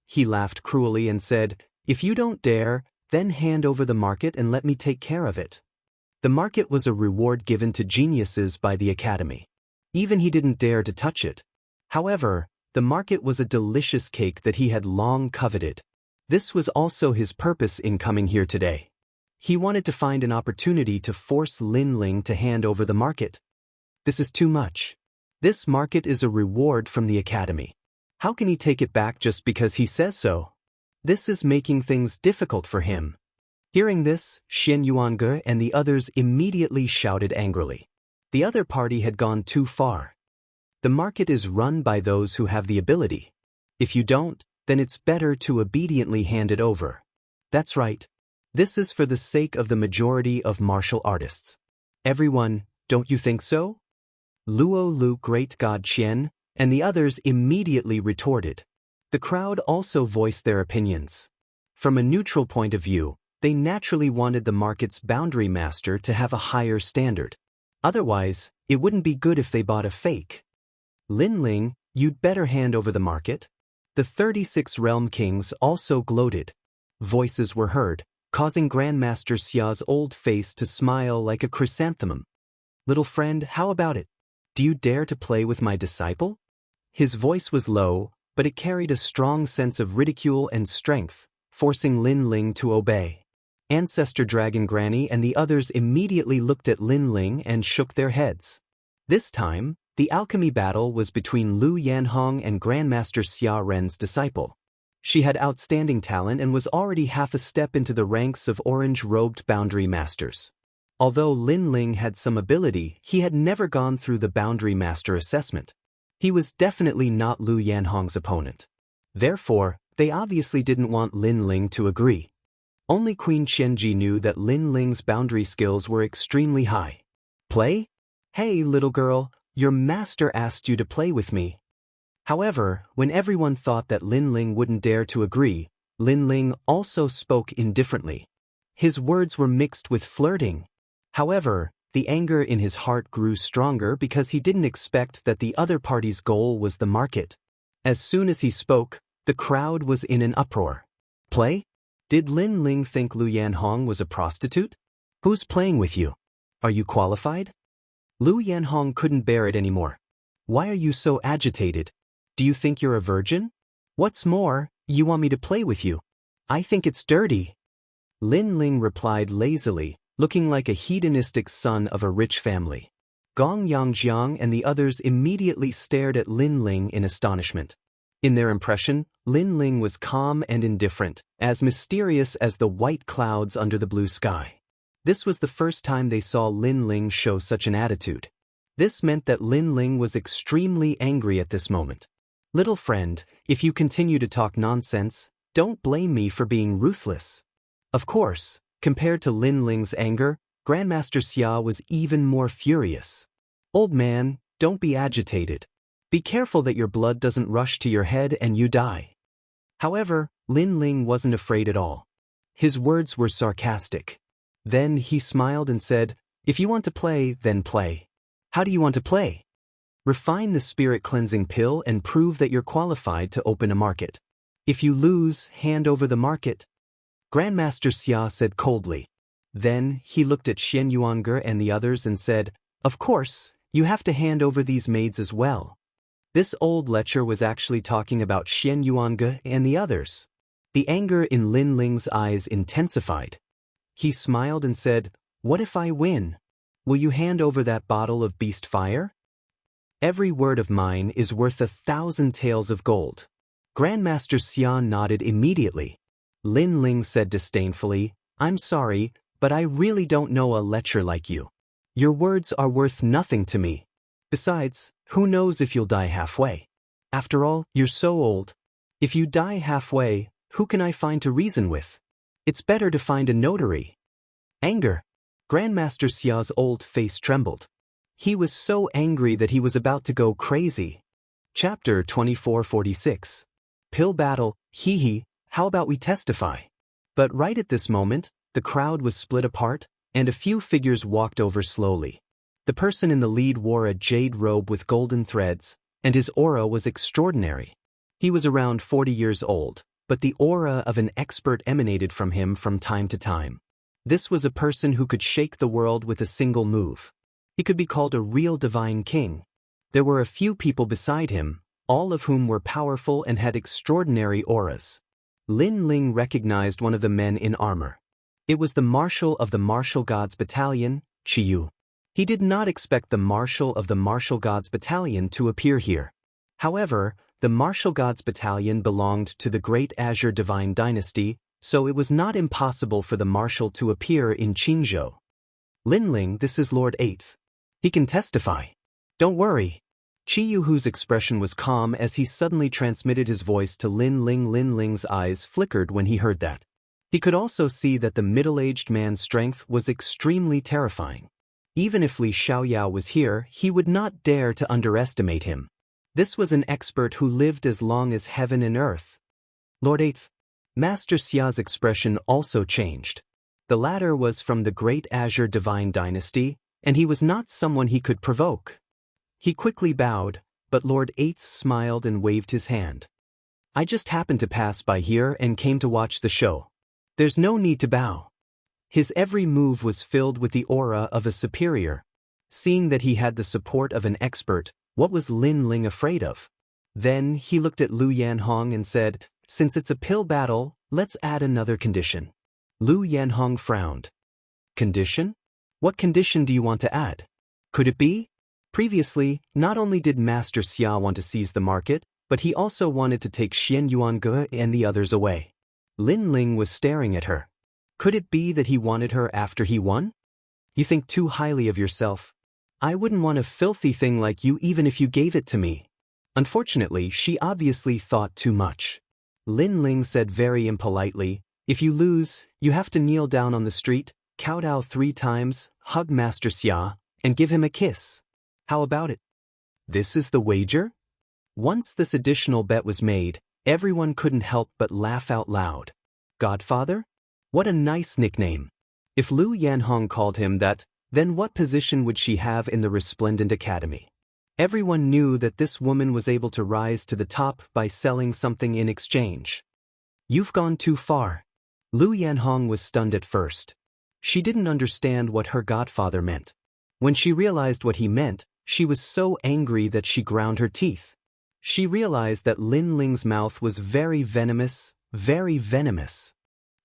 He laughed cruelly and said, if you don't dare, then hand over the market and let me take care of it. The market was a reward given to geniuses by the Academy. Even he didn't dare to touch it. However, the market was a delicious cake that he had long coveted. This was also his purpose in coming here today. He wanted to find an opportunity to force Lin Ling to hand over the market. This is too much. This market is a reward from the Academy. How can he take it back just because he says so? This is making things difficult for him. Hearing this, Xian Yuange and the others immediately shouted angrily. The other party had gone too far. The market is run by those who have the ability. If you don't, then it's better to obediently hand it over. That's right. This is for the sake of the majority of martial artists. Everyone, don't you think so? Luo Lu Great God Qian, and the others immediately retorted. The crowd also voiced their opinions. From a neutral point of view, they naturally wanted the market's boundary master to have a higher standard. Otherwise, it wouldn't be good if they bought a fake. Lin Ling, You'd better hand over the market. The 36 realm kings also gloated. Voices were heard, causing Grandmaster Xia's old face to smile like a chrysanthemum. Little friend, how about it? Do you dare to play with my disciple? His voice was low, but it carried a strong sense of ridicule and strength, forcing Lin Ling to obey. Ancestor Dragon Granny and the others immediately looked at Lin Ling and shook their heads. This time, the alchemy battle was between Lu Yanhong and Grandmaster Xia Ren's disciple. She had outstanding talent and was already half a step into the ranks of orange-robed boundary masters. Although Lin Ling had some ability, he had never gone through the boundary master assessment. He was definitely not Lu Yanhong's opponent. Therefore, they obviously didn't want Lin Ling to agree. Only Queen Qianji knew that Lin Ling's boundary skills were extremely high. Play? Hey, little girl, your master asked you to play with me. However, when everyone thought that Lin Ling wouldn't dare to agree, Lin Ling also spoke indifferently. His words were mixed with flirting. However, the anger in his heart grew stronger because he didn't expect that the other party's goal was the market. As soon as he spoke, the crowd was in an uproar. Play? Did Lin Ling think Lu Yanhong was a prostitute? Who's playing with you? Are you qualified? Lu Yanhong couldn't bear it anymore. Why are you so agitated? Do you think you're a virgin? What's more, you want me to play with you? I think it's dirty. Lin Ling replied lazily, looking like a hedonistic son of a rich family. Gong Yangjiang and the others immediately stared at Lin Ling in astonishment. In their impression, Lin Ling was calm and indifferent, as mysterious as the white clouds under the blue sky. This was the first time they saw Lin Ling show such an attitude. This meant that Lin Ling was extremely angry at this moment. Little friend, if you continue to talk nonsense, don't blame me for being ruthless. Of course, compared to Lin Ling's anger, Grandmaster Xia was even more furious. Old man, don't be agitated. Be careful that your blood doesn't rush to your head and you die. However, Lin Ling wasn't afraid at all. His words were sarcastic. Then he smiled and said, if you want to play, then play. How do you want to play? Refine the spirit cleansing pill and prove that you're qualified to open a market. If you lose, hand over the market. Grandmaster Xia said coldly. Then he looked at Shen Yuanger and the others and said, of course, you have to hand over these maids as well. This old lecher was actually talking about Shen Yuanger and the others. The anger in Lin Ling's eyes intensified. He smiled and said, what if I win? Will you hand over that bottle of beast fire? Every word of mine is worth 1,000 taels of gold. Grandmaster Xia nodded immediately. Lin Ling said disdainfully, I'm sorry, but I really don't know a lecher like you. Your words are worth nothing to me. Besides, who knows if you'll die halfway? After all, you're so old. If you die halfway, who can I find to reason with? It's better to find a notary. Anger. Grandmaster Xia's old face trembled. He was so angry that he was about to go crazy. Chapter 2446. Pill battle, hee, how about we testify? But right at this moment, the crowd was split apart, and a few figures walked over slowly. The person in the lead wore a jade robe with golden threads, and his aura was extraordinary. He was around 40 years old, but the aura of an expert emanated from him from time to time. This was a person who could shake the world with a single move. He could be called a real divine king. There were a few people beside him, all of whom were powerful and had extraordinary auras. Lin Ling recognized one of the men in armor. It was the Marshal of the Martial Gods Battalion, Qiyu. He did not expect the Marshal of the Martial Gods Battalion to appear here. However, the Martial Gods Battalion belonged to the Great Azure Divine Dynasty, so it was not impossible for the Marshal to appear in Qingzhou. Lin Ling, this is Lord 8th. He can testify. Don't worry. Qiyu, whose expression was calm as he suddenly transmitted his voice to Lin Ling. Lin Ling's eyes flickered when he heard that. He could also see that the middle-aged man's strength was extremely terrifying. Even if Li Xiaoyao was here, he would not dare to underestimate him. This was an expert who lived as long as heaven and earth. Lord 8th. Master Xia's expression also changed. The latter was from the Great Azure Divine Dynasty, and he was not someone he could provoke. He quickly bowed, but Lord Eighth smiled and waved his hand. I just happened to pass by here and came to watch the show. There's no need to bow. His every move was filled with the aura of a superior. Seeing that he had the support of an expert, what was Lin Ling afraid of? Then he looked at Lu Yanhong and said, "Since it's a pill battle, let's add another condition." Lu Yanhong frowned. Condition? What condition do you want to add? Could it be? Previously, not only did Master Xia want to seize the market, but he also wanted to take Xian Yuange and the others away. Lin Ling was staring at her. Could it be that he wanted her after he won? You think too highly of yourself. I wouldn't want a filthy thing like you even if you gave it to me. Unfortunately, she obviously thought too much. Lin Ling said very impolitely, if you lose, you have to kneel down on the street, kowtow 3 times, hug Master Xia, and give him a kiss. How about it? This is the wager? Once this additional bet was made, everyone couldn't help but laugh out loud. Godfather? What a nice nickname. If Lu Yanhong called him that, then what position would she have in the resplendent academy? Everyone knew that this woman was able to rise to the top by selling something in exchange. You've gone too far. Lu Yanhong was stunned at first. She didn't understand what her godfather meant. When she realized what he meant, she was so angry that she ground her teeth. She realized that Lin Ling's mouth was very venomous, very venomous.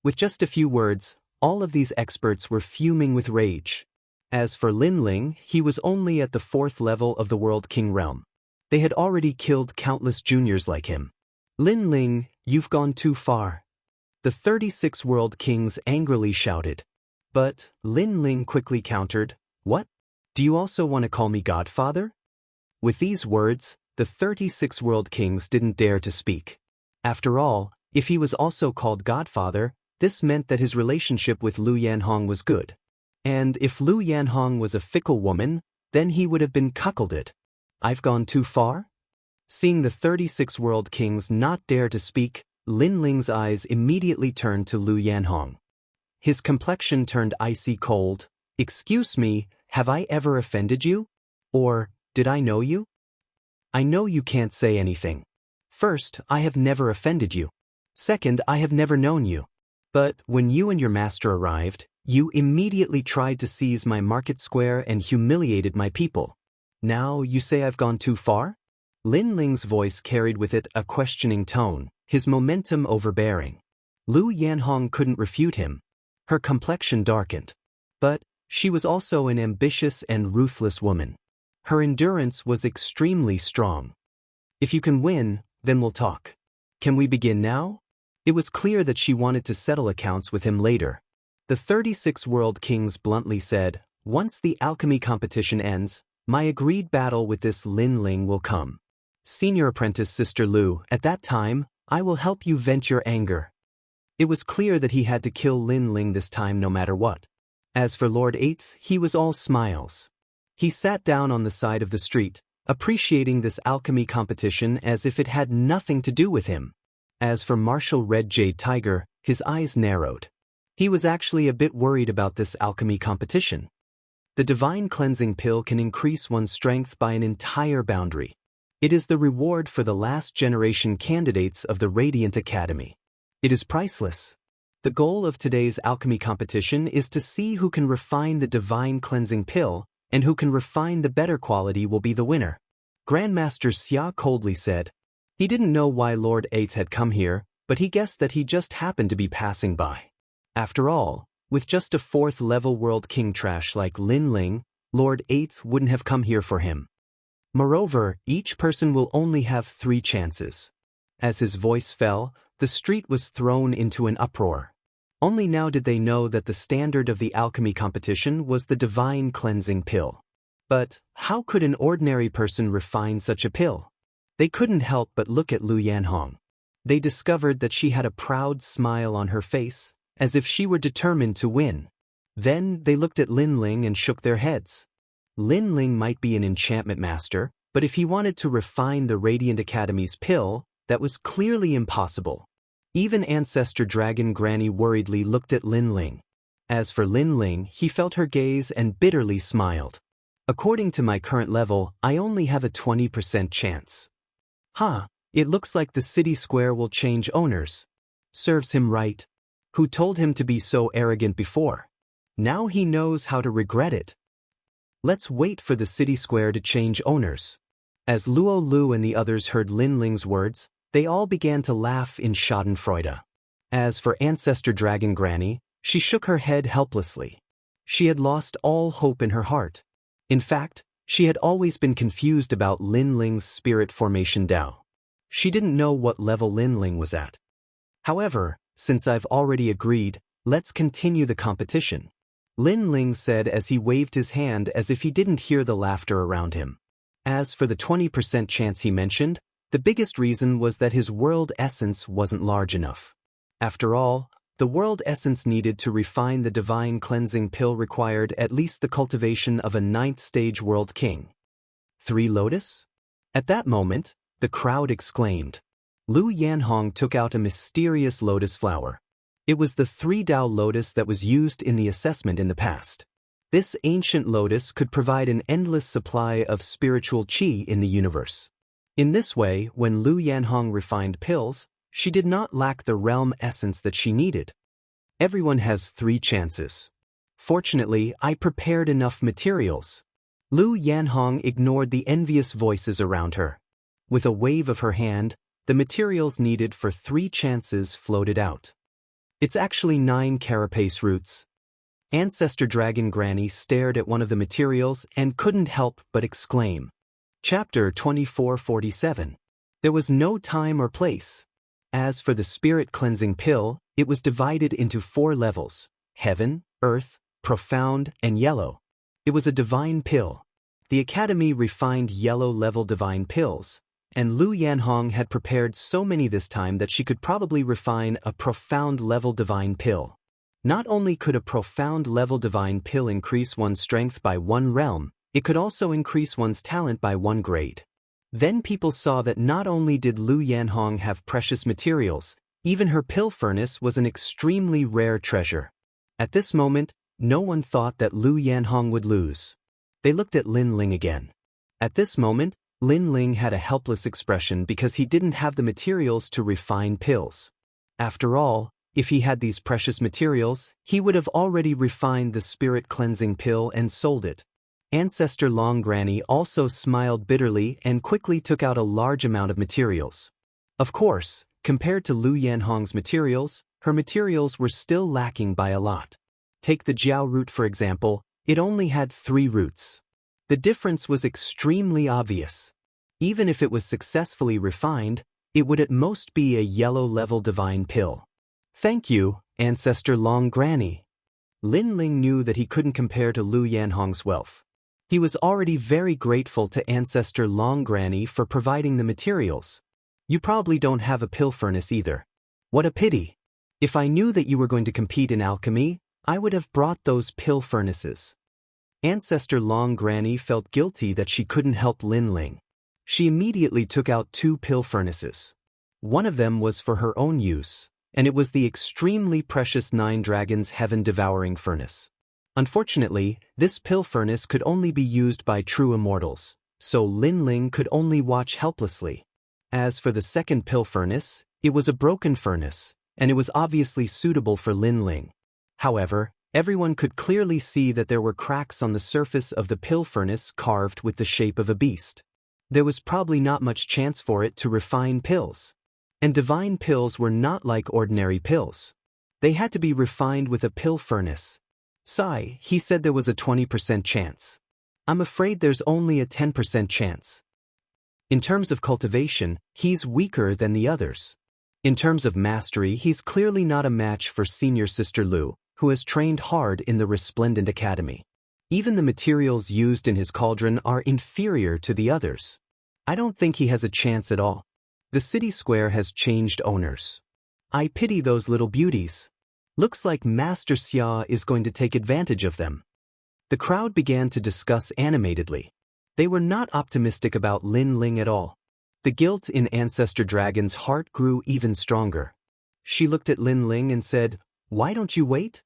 With just a few words, all of these experts were fuming with rage. As for Lin Ling, he was only at the 4th level of the World King realm. They had already killed countless juniors like him. Lin Ling, you've gone too far. The 36 World Kings angrily shouted. But Lin Ling quickly countered, what? Do you also want to call me Godfather? With these words, the 36 World Kings didn't dare to speak. After all, if he was also called Godfather, this meant that his relationship with Lu Yanhong was good. And if Lu Yanhong was a fickle woman, then he would have been cuckolded. I've gone too far? Seeing the 36 World Kings not dare to speak, Lin Ling's eyes immediately turned to Lu Yanhong. His complexion turned icy cold. Excuse me, have I ever offended you? Or, did I know you? I know you can't say anything. First, I have never offended you. Second, I have never known you. But when you and your master arrived, you immediately tried to seize my market square and humiliated my people. Now you say I've gone too far? Lin Ling's voice carried with it a questioning tone, his momentum overbearing. Lu Yanhong couldn't refute him. Her complexion darkened. But she was also an ambitious and ruthless woman. Her endurance was extremely strong. If you can win, then we'll talk. Can we begin now? It was clear that she wanted to settle accounts with him later. The 36 World Kings bluntly said, once the alchemy competition ends, my agreed battle with this Lin Ling will come. Senior apprentice Sister Lu, at that time, I will help you vent your anger. It was clear that he had to kill Lin Ling this time no matter what. As for Lord Eighth, he was all smiles. He sat down on the side of the street, appreciating this alchemy competition as if it had nothing to do with him. As for Marshal Red Jade Tiger, his eyes narrowed. He was actually a bit worried about this alchemy competition. The divine cleansing pill can increase one's strength by an entire boundary. It is the reward for the last generation candidates of the Radiant Academy. It is priceless. The goal of today's alchemy competition is to see who can refine the divine cleansing pill, and who can refine the better quality will be the winner. Grandmaster Xia coldly said. He didn't know why Lord Eighth had come here, but he guessed that he just happened to be passing by. After all, with just a 4th level World King trash like Lin Ling, Lord Eighth wouldn't have come here for him. Moreover, each person will only have 3 chances. As his voice fell, the street was thrown into an uproar. Only now did they know that the standard of the alchemy competition was the divine cleansing pill. But how could an ordinary person refine such a pill? They couldn't help but look at Lu Yanhong. They discovered that she had a proud smile on her face, as if she were determined to win. Then they looked at Lin Ling and shook their heads. Lin Ling might be an enchantment master, but if he wanted to refine the Radiant Academy's pill, that was clearly impossible. Even Ancestor Dragon Granny worriedly looked at Lin Ling. As for Lin Ling, he felt her gaze and bitterly smiled. According to my current level, I only have a 20% chance. It looks like the city square will change owners. Serves him right. Who told him to be so arrogant before? Now he knows how to regret it. Let's wait for the city square to change owners. As Luo Lu and the others heard Lin Ling's words, they all began to laugh in schadenfreude. As for Ancestor Dragon Granny, she shook her head helplessly. She had lost all hope in her heart. In fact, she had always been confused about Lin Ling's spirit formation Dao. She didn't know what level Lin Ling was at. However, since I've already agreed, let's continue the competition. Lin Ling said as he waved his hand as if he didn't hear the laughter around him. As for the 20% chance he mentioned, the biggest reason was that his world essence wasn't large enough. After all, the world essence needed to refine the divine cleansing pill required at least the cultivation of a 9th stage world king. 3 lotus? At that moment, the crowd exclaimed. Lu Yanhong took out a mysterious lotus flower. It was the 3 Dao lotus that was used in the assessment in the past. This ancient lotus could provide an endless supply of spiritual qi in the universe. In this way, when Lu Yanhong refined pills, she did not lack the realm essence that she needed. Everyone has 3 chances. Fortunately, I prepared enough materials. Lu Yanhong ignored the envious voices around her. With a wave of her hand, the materials needed for 3 chances floated out. It's actually 9 carapace roots. Ancestor Dragon Granny stared at one of the materials and couldn't help but exclaim. Chapter 2447. There was no time or place. As for the spirit cleansing pill, it was divided into 4 levels: heaven, earth, profound, and yellow. It was a divine pill. The Academy refined yellow-level divine pills, and Lu Yanhong had prepared so many this time that she could probably refine a profound-level divine pill. Not only could a profound-level divine pill increase one's strength by 1 realm, it could also increase one's talent by 1 grade. Then people saw that not only did Lu Yanhong have precious materials, even her pill furnace was an extremely rare treasure. At this moment, no one thought that Lu Yanhong would lose. They looked at Lin Ling again. At this moment, Lin Ling had a helpless expression because he didn't have the materials to refine pills. After all, if he had these precious materials, he would have already refined the spirit cleansing pill and sold it. Ancestor Long Granny also smiled bitterly and quickly took out a large amount of materials. Of course, compared to Lu Yanhong's materials, her materials were still lacking by a lot. Take the Jiao root for example, it only had 3 roots. The difference was extremely obvious. Even if it was successfully refined, it would at most be a yellow-level divine pill. Thank you, Ancestor Long Granny. Lin Ling knew that he couldn't compare to Lu Yanhong's wealth. He was already very grateful to Ancestor Long Granny for providing the materials. You probably don't have a pill furnace either. What a pity. If I knew that you were going to compete in alchemy, I would have brought those pill furnaces. Ancestor Long Granny felt guilty that she couldn't help Lin Ling. She immediately took out 2 pill furnaces. One of them was for her own use, and it was the extremely precious 9 Dragons Heaven Devouring Furnace. Unfortunately, this pill furnace could only be used by true immortals, so Lin Ling could only watch helplessly. As for the second pill furnace, it was a broken furnace, and it was obviously suitable for Lin Ling. However, everyone could clearly see that there were cracks on the surface of the pill furnace carved with the shape of a beast. There was probably not much chance for it to refine pills. And divine pills were not like ordinary pills. They had to be refined with a pill furnace. Sai, he said there was a 20% chance. I'm afraid there's only a 10% chance. In terms of cultivation, he's weaker than the others. In terms of mastery, he's clearly not a match for senior sister Lu, who has trained hard in the Resplendent Academy. Even the materials used in his cauldron are inferior to the others. I don't think he has a chance at all. The city square has changed owners. I pity those little beauties. Looks like Master Xia is going to take advantage of them. The crowd began to discuss animatedly. They were not optimistic about Lin Ling at all. The guilt in Ancestor Dragon's heart grew even stronger. She looked at Lin Ling and said, "Why don't you wait?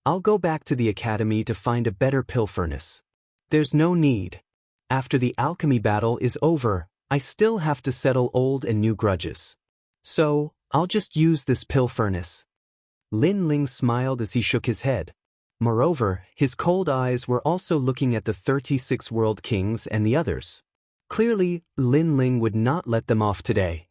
I'll go back to the academy to find a better pill furnace." There's no need. After the alchemy battle is over, I still have to settle old and new grudges. So, I'll just use this pill furnace. Lin Ling smiled as he shook his head. Moreover, his cold eyes were also looking at the 36 world kings and the others. Clearly, Lin Ling would not let them off today.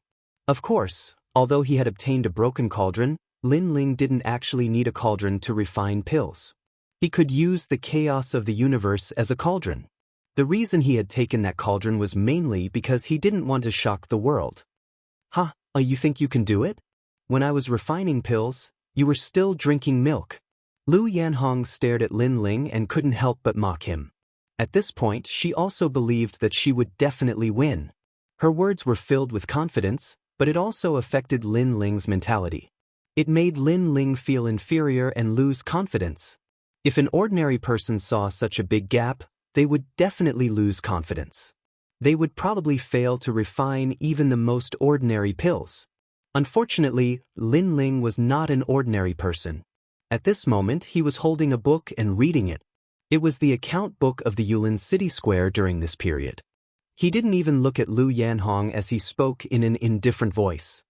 Of course, although he had obtained a broken cauldron, Lin Ling didn't actually need a cauldron to refine pills. He could use the chaos of the universe as a cauldron. The reason he had taken that cauldron was mainly because he didn't want to shock the world. "Ha, you think you can do it? When I was refining pills, you were still drinking milk." Lu Yanhong stared at Lin Ling and couldn't help but mock him. At this point, she also believed that she would definitely win. Her words were filled with confidence, but it also affected Lin Ling's mentality. It made Lin Ling feel inferior and lose confidence. If an ordinary person saw such a big gap, they would definitely lose confidence. They would probably fail to refine even the most ordinary pills. Unfortunately, Lin Ling was not an ordinary person. At this moment, he was holding a book and reading it. It was the account book of the Yulin City Square during this period. He didn't even look at Lu Yanhong as he spoke in an indifferent voice.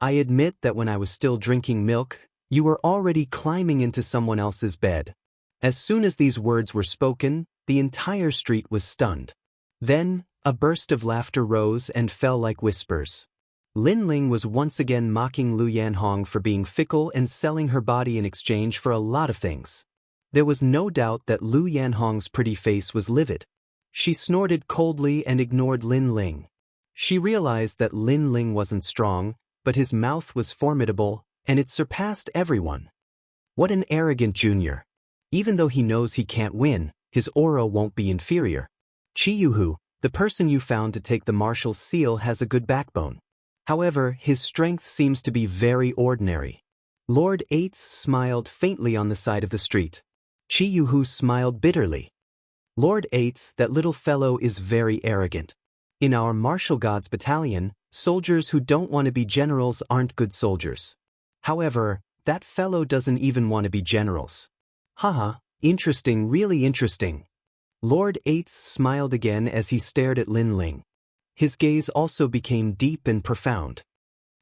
"I admit that when I was still drinking milk, you were already climbing into someone else's bed." As soon as these words were spoken, the entire street was stunned. Then, a burst of laughter rose and fell like whispers. Lin Ling was once again mocking Lu Yanhong for being fickle and selling her body in exchange for a lot of things. There was no doubt that Lu Yanhong's pretty face was livid. She snorted coldly and ignored Lin Ling. She realized that Lin Ling wasn't strong, but his mouth was formidable, and it surpassed everyone. What an arrogant junior. Even though he knows he can't win, his aura won't be inferior. Jianghu, the person you found to take the marshal's seal, has a good backbone. However, his strength seems to be very ordinary. Lord Eighth smiled faintly on the side of the street. Jianghu smiled bitterly. "Lord Eighth, that little fellow is very arrogant. In our martial gods battalion, soldiers who don't want to be generals aren't good soldiers. However, that fellow doesn't even want to be generals." "Haha, interesting, really interesting." Lord Eighth smiled again as he stared at Lin Ling. His gaze also became deep and profound.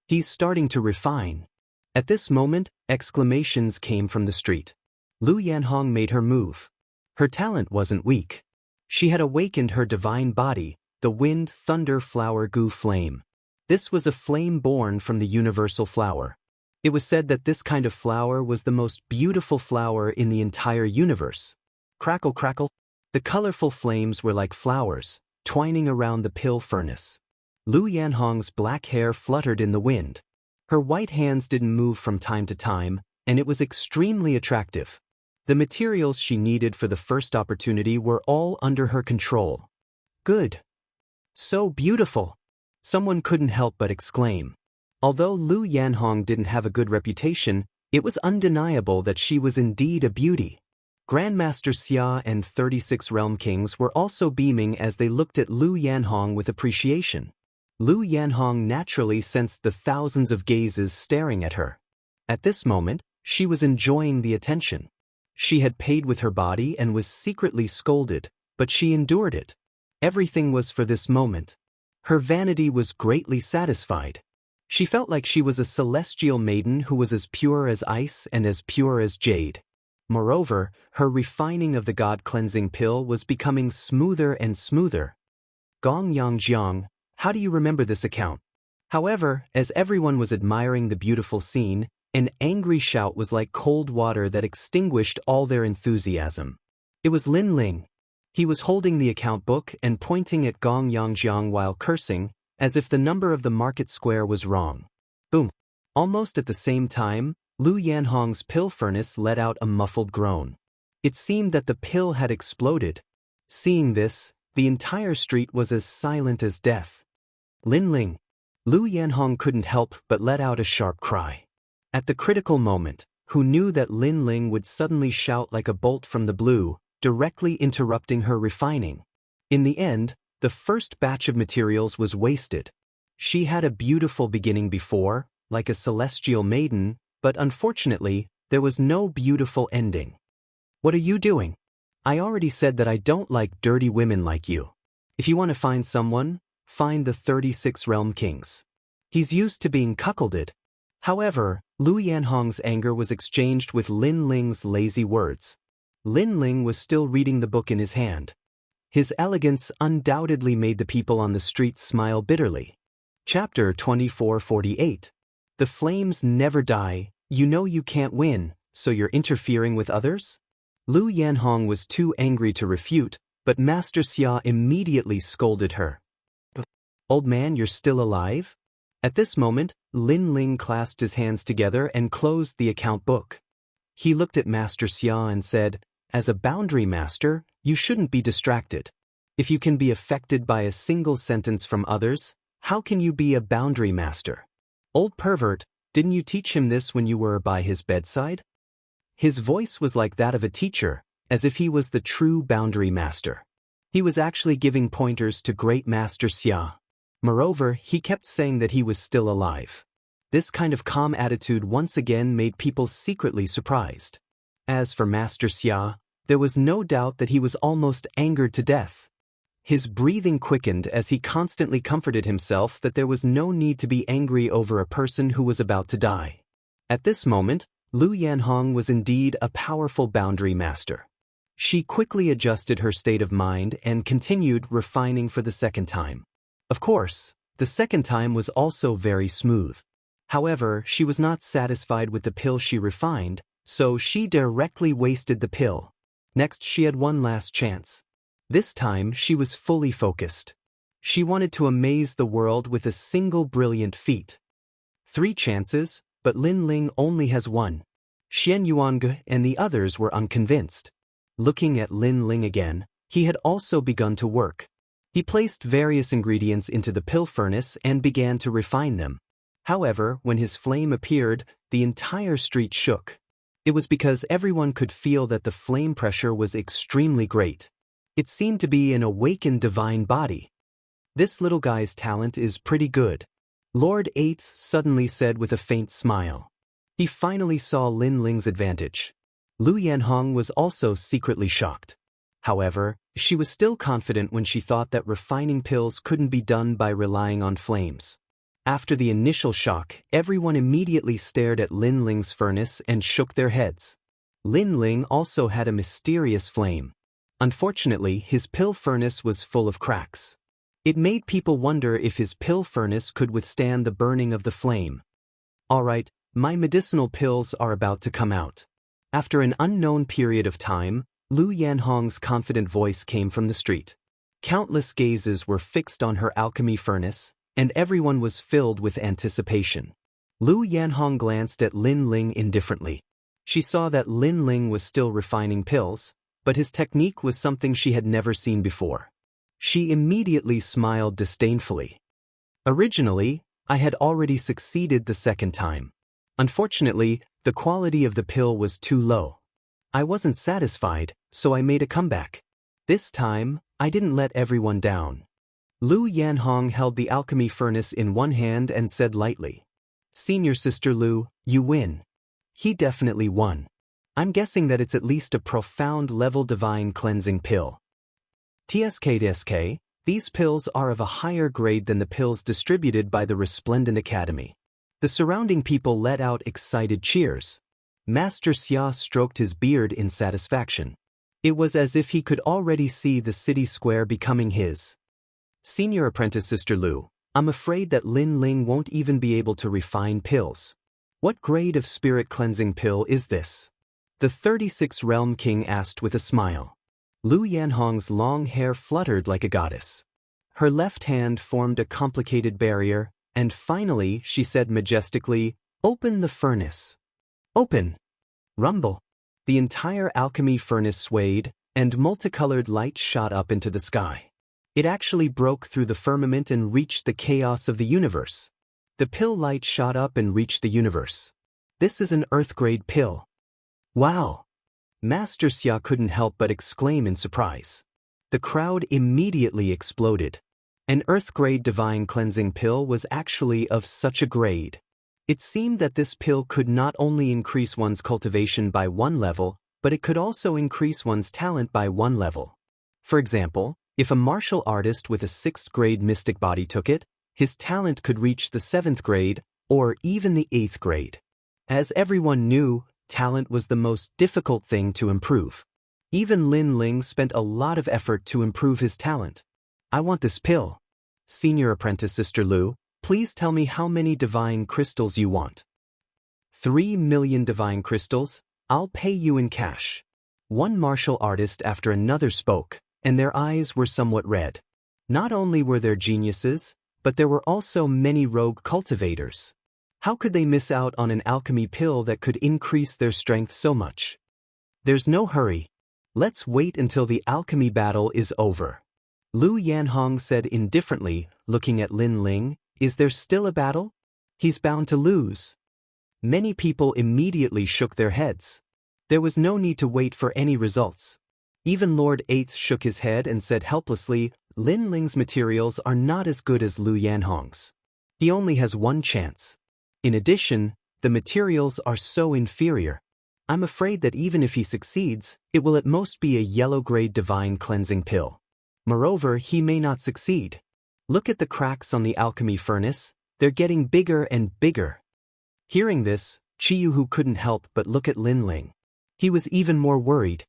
"He's starting to refine." At this moment, exclamations came from the street. Lu Yanhong made her move. Her talent wasn't weak. She had awakened her divine body, the wind, thunder, flower, goo flame. This was a flame born from the universal flower. It was said that this kind of flower was the most beautiful flower in the entire universe. Crackle, crackle. The colorful flames were like flowers, twining around the pill furnace. Lu Yanhong's black hair fluttered in the wind. Her white hands didn't move from time to time, and it was extremely attractive. The materials she needed for the first opportunity were all under her control. "Good. So beautiful." Someone couldn't help but exclaim. Although Lu Yanhong didn't have a good reputation, it was undeniable that she was indeed a beauty. Grandmaster Xia and 36 Realm Kings were also beaming as they looked at Lu Yanhong with appreciation. Lu Yanhong naturally sensed the thousands of gazes staring at her. At this moment, she was enjoying the attention. She had paid with her body and was secretly scolded, but she endured it. Everything was for this moment. Her vanity was greatly satisfied. She felt like she was a celestial maiden who was as pure as ice and as pure as jade. Moreover, her refining of the god-cleansing pill was becoming smoother and smoother. "Gong Yang Jiang, how do you remember this account?" However, as everyone was admiring the beautiful scene, an angry shout was like cold water that extinguished all their enthusiasm. It was Lin Ling. He was holding the account book and pointing at Gong Yang Jiang while cursing, as if the number of the market square was wrong. Boom! Almost at the same time, Lu Yanhong's pill furnace let out a muffled groan. It seemed that the pill had exploded. Seeing this, the entire street was as silent as death. "Lin Ling." Lu Yanhong couldn't help but let out a sharp cry. At the critical moment, who knew that Lin Ling would suddenly shout like a bolt from the blue, directly interrupting her refining. In the end, the first batch of materials was wasted. She had a beautiful beginning before, like a celestial maiden, but unfortunately, there was no beautiful ending. "What are you doing?" I already said that I don't like dirty women like you. If you want to find someone, find the 36 realm kings. He's used to being cuckolded. However, Lu Yanhong's anger was exchanged with Lin Ling's lazy words. Lin Ling was still reading the book in his hand. His elegance undoubtedly made the people on the street smile bitterly. Chapter 2448. The flames never die. You know you can't win, so you're interfering with others? Lu Yanhong was too angry to refute, but Master Xia immediately scolded her. Old man, you're still alive? At this moment, Lin Ling clasped his hands together and closed the account book. He looked at Master Xia and said, as a boundary master, you shouldn't be distracted. If you can be affected by a single sentence from others, how can you be a boundary master? Old pervert, didn't you teach him this when you were by his bedside? His voice was like that of a teacher, as if he was the true boundary master. He was actually giving pointers to great Master Xia. Moreover, he kept saying that he was still alive. This kind of calm attitude once again made people secretly surprised. As for Master Xia, there was no doubt that he was almost angered to death. His breathing quickened as he constantly comforted himself that there was no need to be angry over a person who was about to die. At this moment, Lu Yanhong was indeed a powerful boundary master. She quickly adjusted her state of mind and continued refining for the second time. Of course, the second time was also very smooth. However, she was not satisfied with the pill she refined, so she directly wasted the pill. Next, she had one last chance. This time, she was fully focused. She wanted to amaze the world with a single brilliant feat. 3 chances, but Lin Ling only has 1. Xian Yuange and the others were unconvinced. Looking at Lin Ling again, he had also begun to work. He placed various ingredients into the pill furnace and began to refine them. However, when his flame appeared, the entire street shook. It was because everyone could feel that the flame pressure was extremely great. It seemed to be an awakened divine body. This little guy's talent is pretty good, Lord Eighth suddenly said with a faint smile. He finally saw Lin Ling's advantage. Lu Yanhong was also secretly shocked. However, she was still confident when she thought that refining pills couldn't be done by relying on flames. After the initial shock, everyone immediately stared at Lin Ling's furnace and shook their heads. Lin Ling also had a mysterious flame. Unfortunately, his pill furnace was full of cracks. It made people wonder if his pill furnace could withstand the burning of the flame. Alright, my medicinal pills are about to come out. After an unknown period of time, Lu Yanhong's confident voice came from the street. Countless gazes were fixed on her alchemy furnace, and everyone was filled with anticipation. Lu Yanhong glanced at Lin Ling indifferently. She saw that Lin Ling was still refining pills, but his technique was something she had never seen before. She immediately smiled disdainfully. Originally, I had already succeeded the second time. Unfortunately, the quality of the pill was too low. I wasn't satisfied, so I made a comeback. This time, I didn't let everyone down. Lu Yanhong held the alchemy furnace in one hand and said lightly, "Senior Sister Lu, you win." He definitely won. I'm guessing that it's at least a profound level divine cleansing pill. TSK, these pills are of a higher grade than the pills distributed by the Resplendent Academy. The surrounding people let out excited cheers. Master Xia stroked his beard in satisfaction. It was as if he could already see the city square becoming his. Senior Apprentice Sister Lu, I'm afraid that Lin Ling won't even be able to refine pills. What grade of spirit cleansing pill is this? The 36 Realm King asked with a smile. Lu Yanhong's long hair fluttered like a goddess. Her left hand formed a complicated barrier, and finally she said majestically, "Open the furnace." Open! Rumble! The entire alchemy furnace swayed, and multicolored light shot up into the sky. It actually broke through the firmament and reached the chaos of the universe. The pill light shot up and reached the universe. This is an Earth-grade pill. Wow! Master Xia couldn't help but exclaim in surprise. The crowd immediately exploded. An Earth-grade divine cleansing pill was actually of such a grade. It seemed that this pill could not only increase one's cultivation by 1 level, but it could also increase one's talent by one level. For example, if a martial artist with a 6th grade mystic body took it, his talent could reach the 7th grade, or even the 8th grade. As everyone knew, talent was the most difficult thing to improve. Even Lin Ling spent a lot of effort to improve his talent. I want this pill. Senior apprentice Sister Lu, please tell me how many divine crystals you want. 3 million divine crystals, I'll pay you in cash. One martial artist after another spoke, and their eyes were somewhat red. Not only were there geniuses, but there were also many rogue cultivators. How could they miss out on an alchemy pill that could increase their strength so much? There's no hurry. Let's wait until the alchemy battle is over. Lu Yanhong said indifferently, looking at Lin Ling, is there still a battle? He's bound to lose. Many people immediately shook their heads. There was no need to wait for any results. Even Lord Eighth shook his head and said helplessly, Lin Ling's materials are not as good as Lu Yanhong's. He only has one chance. In addition, the materials are so inferior. I'm afraid that even if he succeeds, it will at most be a yellow-grade divine cleansing pill. Moreover, he may not succeed. Look at the cracks on the alchemy furnace, they're getting bigger and bigger. Hearing this, Qiyu couldn't help but look at Lin Ling. He was even more worried.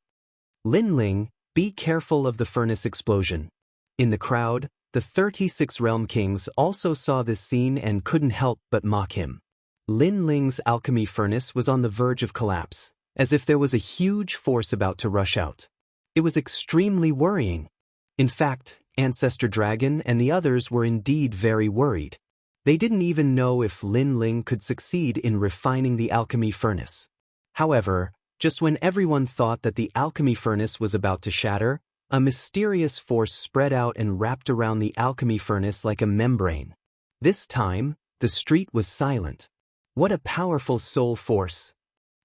Lin Ling, be careful of the furnace explosion. In the crowd, the 36 realm kings also saw this scene and couldn't help but mock him. Lin Ling's alchemy furnace was on the verge of collapse, as if there was a huge force about to rush out. It was extremely worrying. In fact, Ancestor Dragon and the others were indeed very worried. They didn't even know if Lin Ling could succeed in refining the alchemy furnace. However, just when everyone thought that the alchemy furnace was about to shatter, a mysterious force spread out and wrapped around the alchemy furnace like a membrane. This time, the street was silent. What a powerful soul force!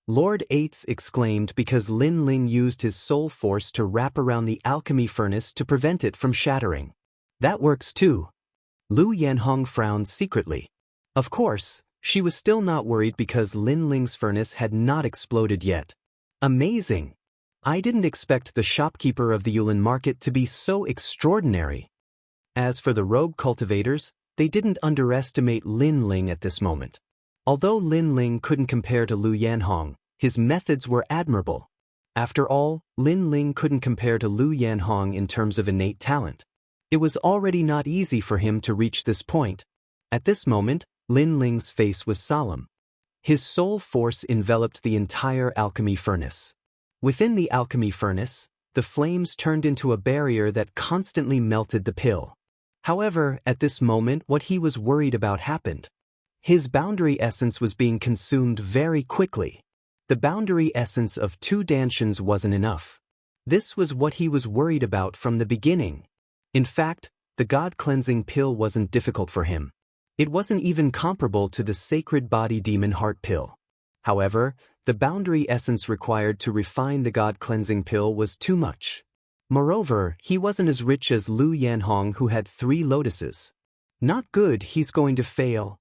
Lord Eighth exclaimed because Lin Ling used his soul force to wrap around the alchemy furnace to prevent it from shattering. That works too. Lu Yanhong frowned secretly. Of course, she was still not worried because Lin Ling's furnace had not exploded yet. Amazing! I didn't expect the shopkeeper of the Yulin market to be so extraordinary. As for the rogue cultivators, they didn't underestimate Lin Ling at this moment. Although Lin Ling couldn't compare to Lu Yanhong, his methods were admirable. After all, Lin Ling couldn't compare to Lu Yanhong in terms of innate talent. It was already not easy for him to reach this point. At this moment, Lin Ling's face was solemn. His soul force enveloped the entire alchemy furnace. Within the alchemy furnace, the flames turned into a barrier that constantly melted the pill. However, at this moment what he was worried about happened. His boundary essence was being consumed very quickly. The boundary essence of 2 dantians wasn't enough. This was what he was worried about from the beginning. In fact, the God-cleansing pill wasn't difficult for him. It wasn't even comparable to the sacred body demon heart pill. However, the boundary essence required to refine the God-cleansing pill was too much. Moreover, he wasn't as rich as Lu Yanhong, who had 3 lotuses. Not good, he's going to fail.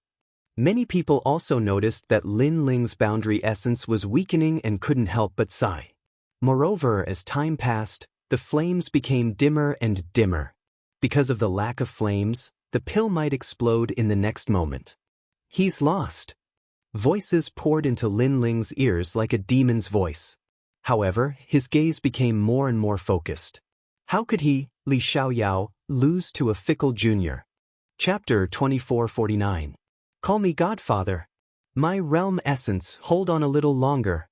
Many people also noticed that Lin Ling's boundary essence was weakening and couldn't help but sigh. Moreover, as time passed, the flames became dimmer and dimmer. Because of the lack of flames, the pill might explode in the next moment. He's lost. Voices poured into Lin Ling's ears like a demon's voice. However, his gaze became more and more focused. How could he, Li Xiaoyao, lose to a fickle junior? Chapter 2449. Call me Godfather. My realm essence, hold on a little longer.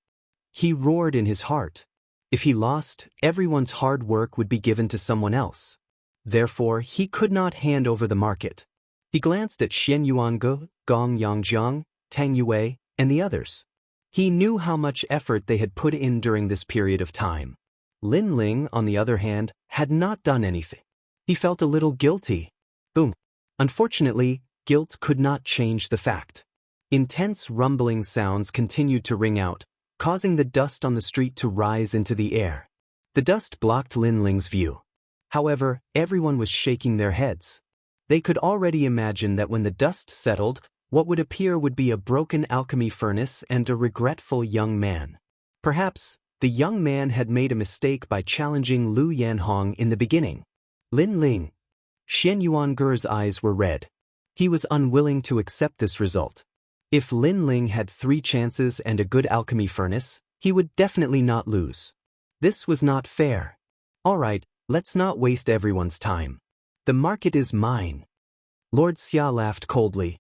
He roared in his heart. If he lost, everyone's hard work would be given to someone else. Therefore, he could not hand over the market. He glanced at Xian Yuange, Gong Yangjiang, Tang Yue, and the others. He knew how much effort they had put in during this period of time. Lin Ling, on the other hand, had not done anything. He felt a little guilty. Boom. Unfortunately, guilt could not change the fact. Intense rumbling sounds continued to ring out, causing the dust on the street to rise into the air. The dust blocked Lin Ling's view. However, everyone was shaking their heads. They could already imagine that when the dust settled, what would appear would be a broken alchemy furnace and a regretful young man. Perhaps, The young man had made a mistake by challenging Lu Yanhong in the beginning. Lin Ling. Xian Yuanger's eyes were red. He was unwilling to accept this result. If Lin Ling had 3 chances and a good alchemy furnace, he would definitely not lose. This was not fair. Alright, let's not waste everyone's time. The market is mine. Lord Xia laughed coldly.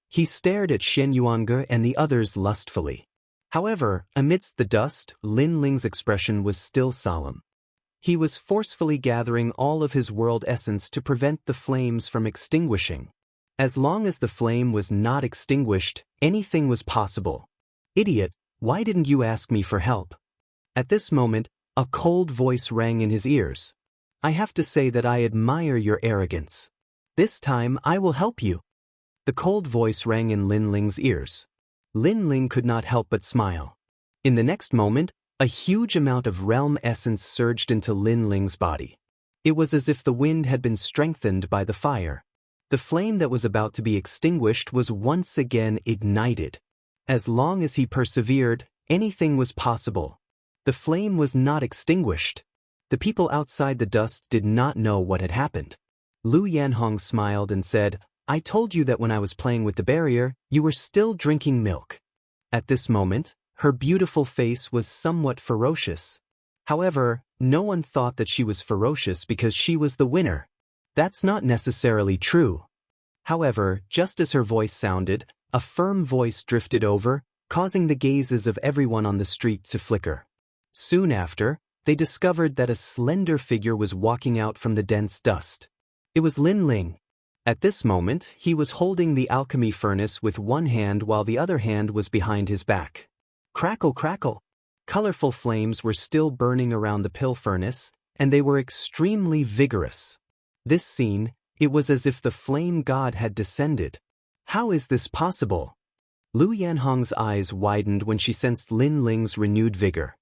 He stared at Xian Yuanger and the others lustfully. However, amidst the dust, Lin Ling's expression was still solemn. He was forcefully gathering all of his world essence to prevent the flames from extinguishing. As long as the flame was not extinguished, anything was possible. Idiot, why didn't you ask me for help? At this moment, a cold voice rang in his ears. I have to say that I admire your arrogance. This time I will help you. The cold voice rang in Lin Ling's ears. Lin Ling could not help but smile. In the next moment, a huge amount of realm essence surged into Lin Ling's body. It was as if the wind had been strengthened by the fire. The flame that was about to be extinguished was once again ignited. As long as he persevered, anything was possible. The flame was not extinguished. The people outside the dust did not know what had happened. Lu Yanhong smiled and said, I told you that when I was playing with the barrier, you were still drinking milk. At this moment, her beautiful face was somewhat ferocious. However, no one thought that she was ferocious because she was the winner. That's not necessarily true. However, just as her voice sounded, a firm voice drifted over, causing the gazes of everyone on the street to flicker. Soon after, they discovered that a slender figure was walking out from the dense dust. It was Lin Ling. At this moment, he was holding the alchemy furnace with one hand while the other hand was behind his back. Crackle, crackle. Colorful flames were still burning around the pill furnace, and they were extremely vigorous. This scene, it was as if the flame god had descended. How is this possible? Lu Yanhong's eyes widened when she sensed Lin Ling's renewed vigor.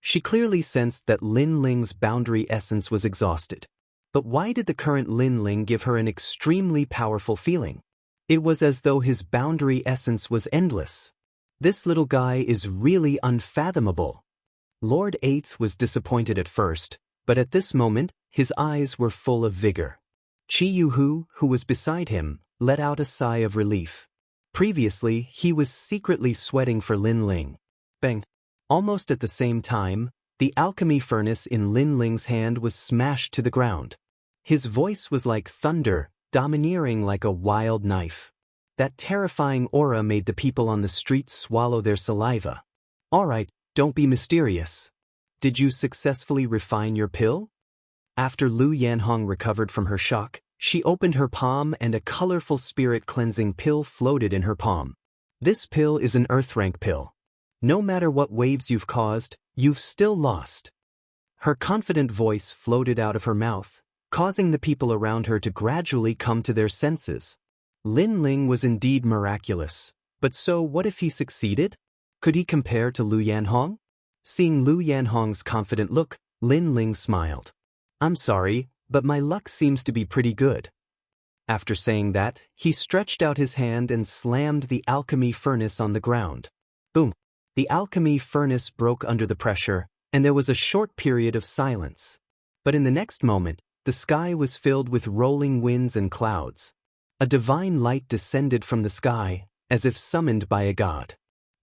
She clearly sensed that Lin Ling's boundary essence was exhausted. But why did the current Lin Ling give her an extremely powerful feeling? It was as though his boundary essence was endless. This little guy is really unfathomable. Lord Eighth was disappointed at first, but at this moment, his eyes were full of vigor. Chi Yuhu, who was beside him, let out a sigh of relief. Previously, he was secretly sweating for Lin Ling. Bang! Almost at the same time, the alchemy furnace in Lin Ling's hand was smashed to the ground. His voice was like thunder, domineering like a wild knife. That terrifying aura made the people on the streets swallow their saliva. Alright, don't be mysterious. Did you successfully refine your pill? After Lu Yanhong recovered from her shock, she opened her palm and a colorful spirit-cleansing pill floated in her palm. This pill is an Earth rank pill. No matter what waves you've caused, you've still lost. Her confident voice floated out of her mouth, causing the people around her to gradually come to their senses. Lin Ling was indeed miraculous, but so what if he succeeded? Could he compare to Lu Yanhong? Seeing Lu Yanhong's confident look, Lin Ling smiled. I'm sorry, but my luck seems to be pretty good. After saying that, he stretched out his hand and slammed the alchemy furnace on the ground. Boom! The alchemy furnace broke under the pressure, and there was a short period of silence. But in the next moment, the sky was filled with rolling winds and clouds. A divine light descended from the sky, as if summoned by a god.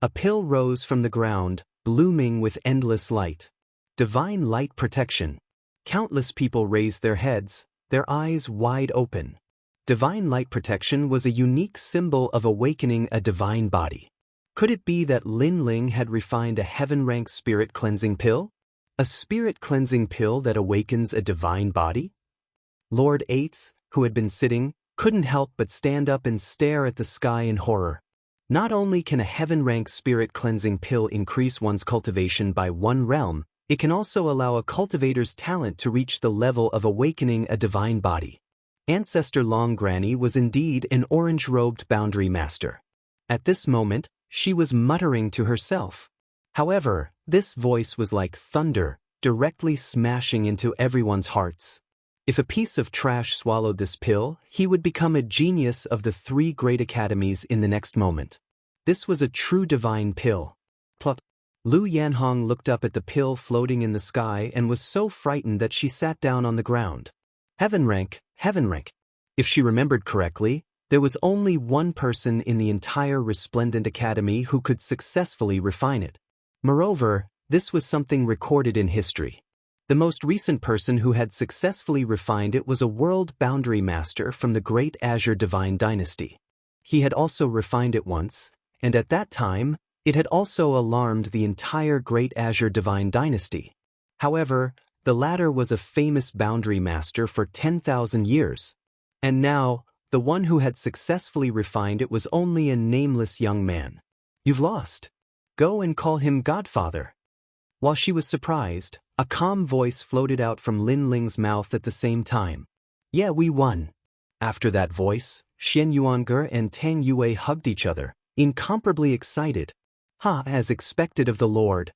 A pill rose from the ground, blooming with endless light. Divine light protection. Countless people raised their heads, their eyes wide open. Divine light protection was a unique symbol of awakening a divine body. Could it be that Lin Ling had refined a heaven-rank spirit-cleansing pill? A spirit-cleansing pill that awakens a divine body? Lord Eighth, who had been sitting, couldn't help but stand up and stare at the sky in horror. Not only can a heaven-rank spirit-cleansing pill increase one's cultivation by 1 realm, it can also allow a cultivator's talent to reach the level of awakening a divine body. Ancestor Long Granny was indeed an orange-robed boundary master. At this moment, she was muttering to herself. However, this voice was like thunder, directly smashing into everyone's hearts. If a piece of trash swallowed this pill, he would become a genius of the 3 great academies in the next moment. This was a true divine pill. Plop. Lu Yanhong looked up at the pill floating in the sky and was so frightened that she sat down on the ground. Heaven rank, heaven rank. If she remembered correctly, there was only one person in the entire Resplendent Academy who could successfully refine it. Moreover, this was something recorded in history. The most recent person who had successfully refined it was a world boundary master from the Great Azure Divine Dynasty. He had also refined it once, and at that time, it had also alarmed the entire Great Azure Divine Dynasty. However, the latter was a famous boundary master for 10,000 years. And now, the one who had successfully refined it was only a nameless young man. You've lost. Go and call him Godfather. While she was surprised, a calm voice floated out from Lin Ling's mouth at the same time. Yeah, we won. After that voice, Shen Yuange and Tang Yue hugged each other, incomparably excited. As expected of the Lord.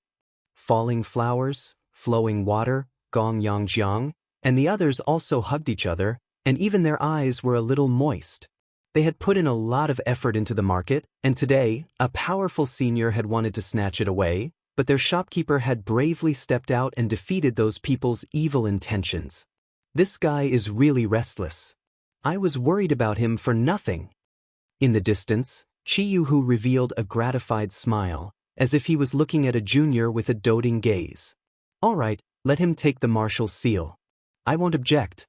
Falling flowers, flowing water, Gong Yangjiang, and the others also hugged each other, and even their eyes were a little moist. They had put in a lot of effort into the market, and today, a powerful senior had wanted to snatch it away, but their shopkeeper had bravely stepped out and defeated those people's evil intentions. This guy is really restless. I was worried about him for nothing. In the distance, Jianghu revealed a gratified smile, as if he was looking at a junior with a doting gaze. All right, let him take the marshal's seal. I won't object.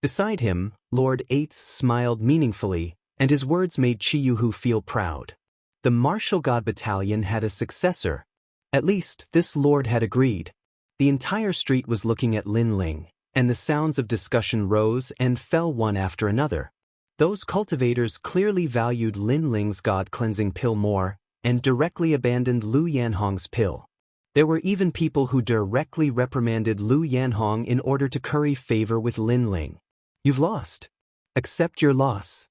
Beside him, Lord Eighth smiled meaningfully, and his words made Jianghu feel proud. The Martial God Battalion had a successor. At least, this lord had agreed. The entire street was looking at Lin Ling, and the sounds of discussion rose and fell one after another. Those cultivators clearly valued Lin Ling's God-cleansing pill more, and directly abandoned Lu Yanhong's pill. There were even people who directly reprimanded Lu Yanhong in order to curry favor with Lin Ling. You've lost. Accept your loss.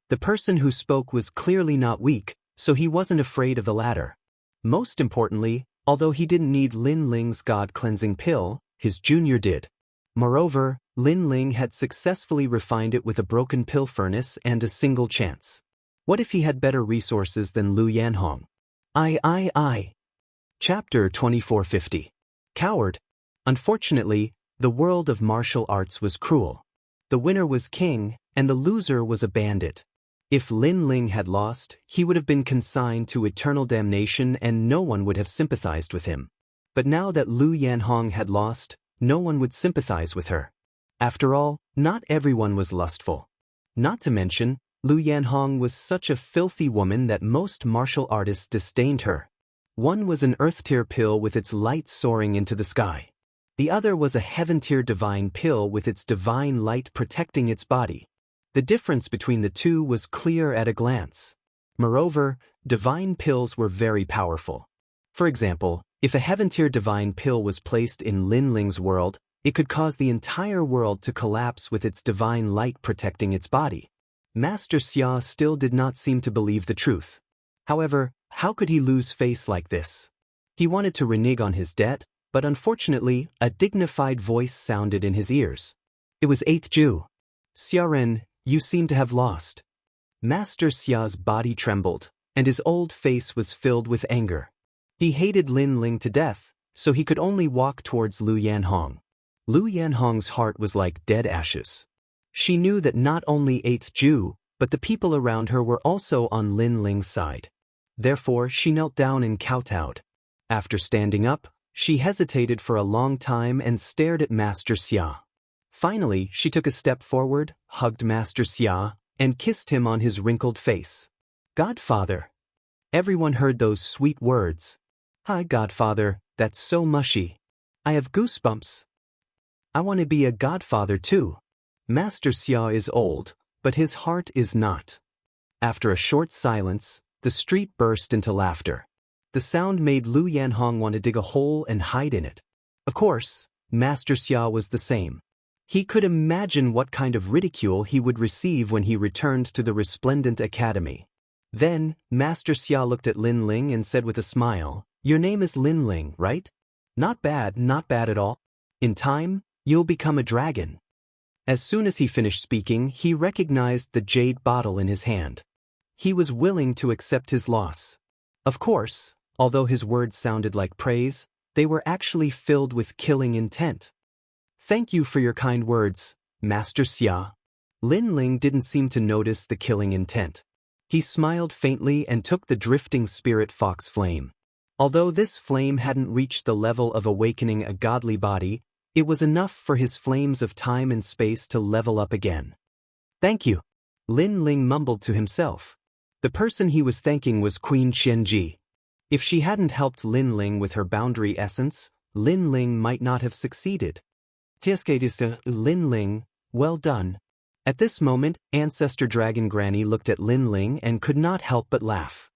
The person who spoke was clearly not weak, so he wasn't afraid of the latter. Most importantly, although he didn't need Lin Ling's God-cleansing pill, his junior did. Moreover, Lin Ling had successfully refined it with a broken pill furnace and a single chance. What if he had better resources than Lu Yanhong? I. Chapter 2450. Coward. Unfortunately, the world of martial arts was cruel. The winner was king, and the loser was a bandit. If Lin Ling had lost, he would have been consigned to eternal damnation and no one would have sympathized with him. But now that Lu Yanhong had lost, no one would sympathize with her. After all, not everyone was lustful. Not to mention, Lu Yanhong was such a filthy woman that most martial artists disdained her. One was an earth-tier pill with its light soaring into the sky. The other was a heaven-tier divine pill with its divine light protecting its body. The difference between the two was clear at a glance. Moreover, divine pills were very powerful. For example, if a heaven-tier divine pill was placed in Lin Ling's world, it could cause the entire world to collapse with its divine light protecting its body. Master Xia still did not seem to believe the truth. However, how could he lose face like this? He wanted to renege on his debt, but unfortunately, a dignified voice sounded in his ears. It was 8th Ju. Xiaren, you seem to have lost. Master Xia's body trembled, and his old face was filled with anger. He hated Lin Ling to death, so he could only walk towards Lu Yanhong. Lu Yanhong's heart was like dead ashes. She knew that not only 8th Ju, but the people around her were also on Lin Ling's side. Therefore, she knelt down and kowtowed. After standing up, she hesitated for a long time and stared at Master Xia. Finally, she took a step forward, hugged Master Xia, and kissed him on his wrinkled face. Godfather. Everyone heard those sweet words. Hi, Godfather, that's so mushy. I have goosebumps. I want to be a godfather too. Master Xia is old, but his heart is not. After a short silence, the street burst into laughter. The sound made Lu Yanhong want to dig a hole and hide in it. Of course, Master Xia was the same. He could imagine what kind of ridicule he would receive when he returned to the Resplendent Academy. Then, Master Xia looked at Lin Ling and said with a smile, "Your name is Lin Ling, right? Not bad at all. In time, you'll become a dragon." As soon as he finished speaking, he recognized the jade bottle in his hand. He was willing to accept his loss. Of course, Although his words sounded like praise, they were actually filled with killing intent. "Thank you for your kind words, Master Xia." Lin Ling didn't seem to notice the killing intent. He smiled faintly and took the drifting spirit fox flame. Although this flame hadn't reached the level of awakening a godly body, it was enough for his flames of time and space to level up again. "Thank you," Lin Ling mumbled to himself. The person he was thanking was Queen Qianji. If she hadn't helped Lin Ling with her boundary essence, Lin Ling might not have succeeded. "Tieskadista, Lin Ling, well done." At this moment, Ancestor Dragon Granny looked at Lin Ling and could not help but laugh.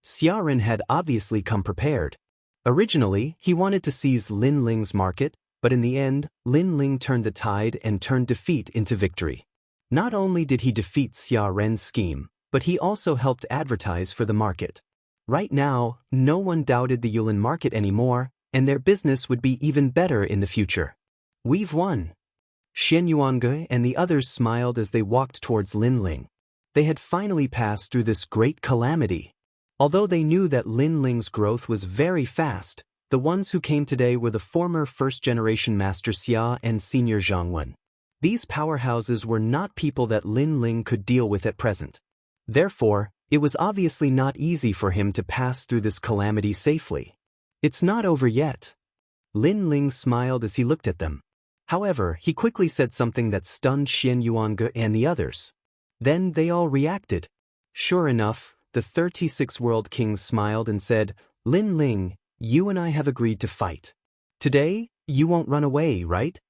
Xiaoran had obviously come prepared. Originally, he wanted to seize Lin Ling's market, but in the end, Lin Ling turned the tide and turned defeat into victory. Not only did he defeat Xiaoran's scheme, but he also helped advertise for the market. Right now, no one doubted the Yulin market anymore, and their business would be even better in the future. "We've won." Xian Yuange and the others smiled as they walked towards Lin Ling. They had finally passed through this great calamity. Although they knew that Lin Ling's growth was very fast, the ones who came today were the former first-generation Master Xia and Senior Zhangwen. These powerhouses were not people that Lin Ling could deal with at present. Therefore, it was obviously not easy for him to pass through this calamity safely. "It's not over yet." Lin Ling smiled as he looked at them. However, he quickly said something that stunned Xian Yuange and the others. Then they all reacted. Sure enough, the 36 World Kings smiled and said, "Lin Ling, you and I have agreed to fight. Today, you won't run away, right?"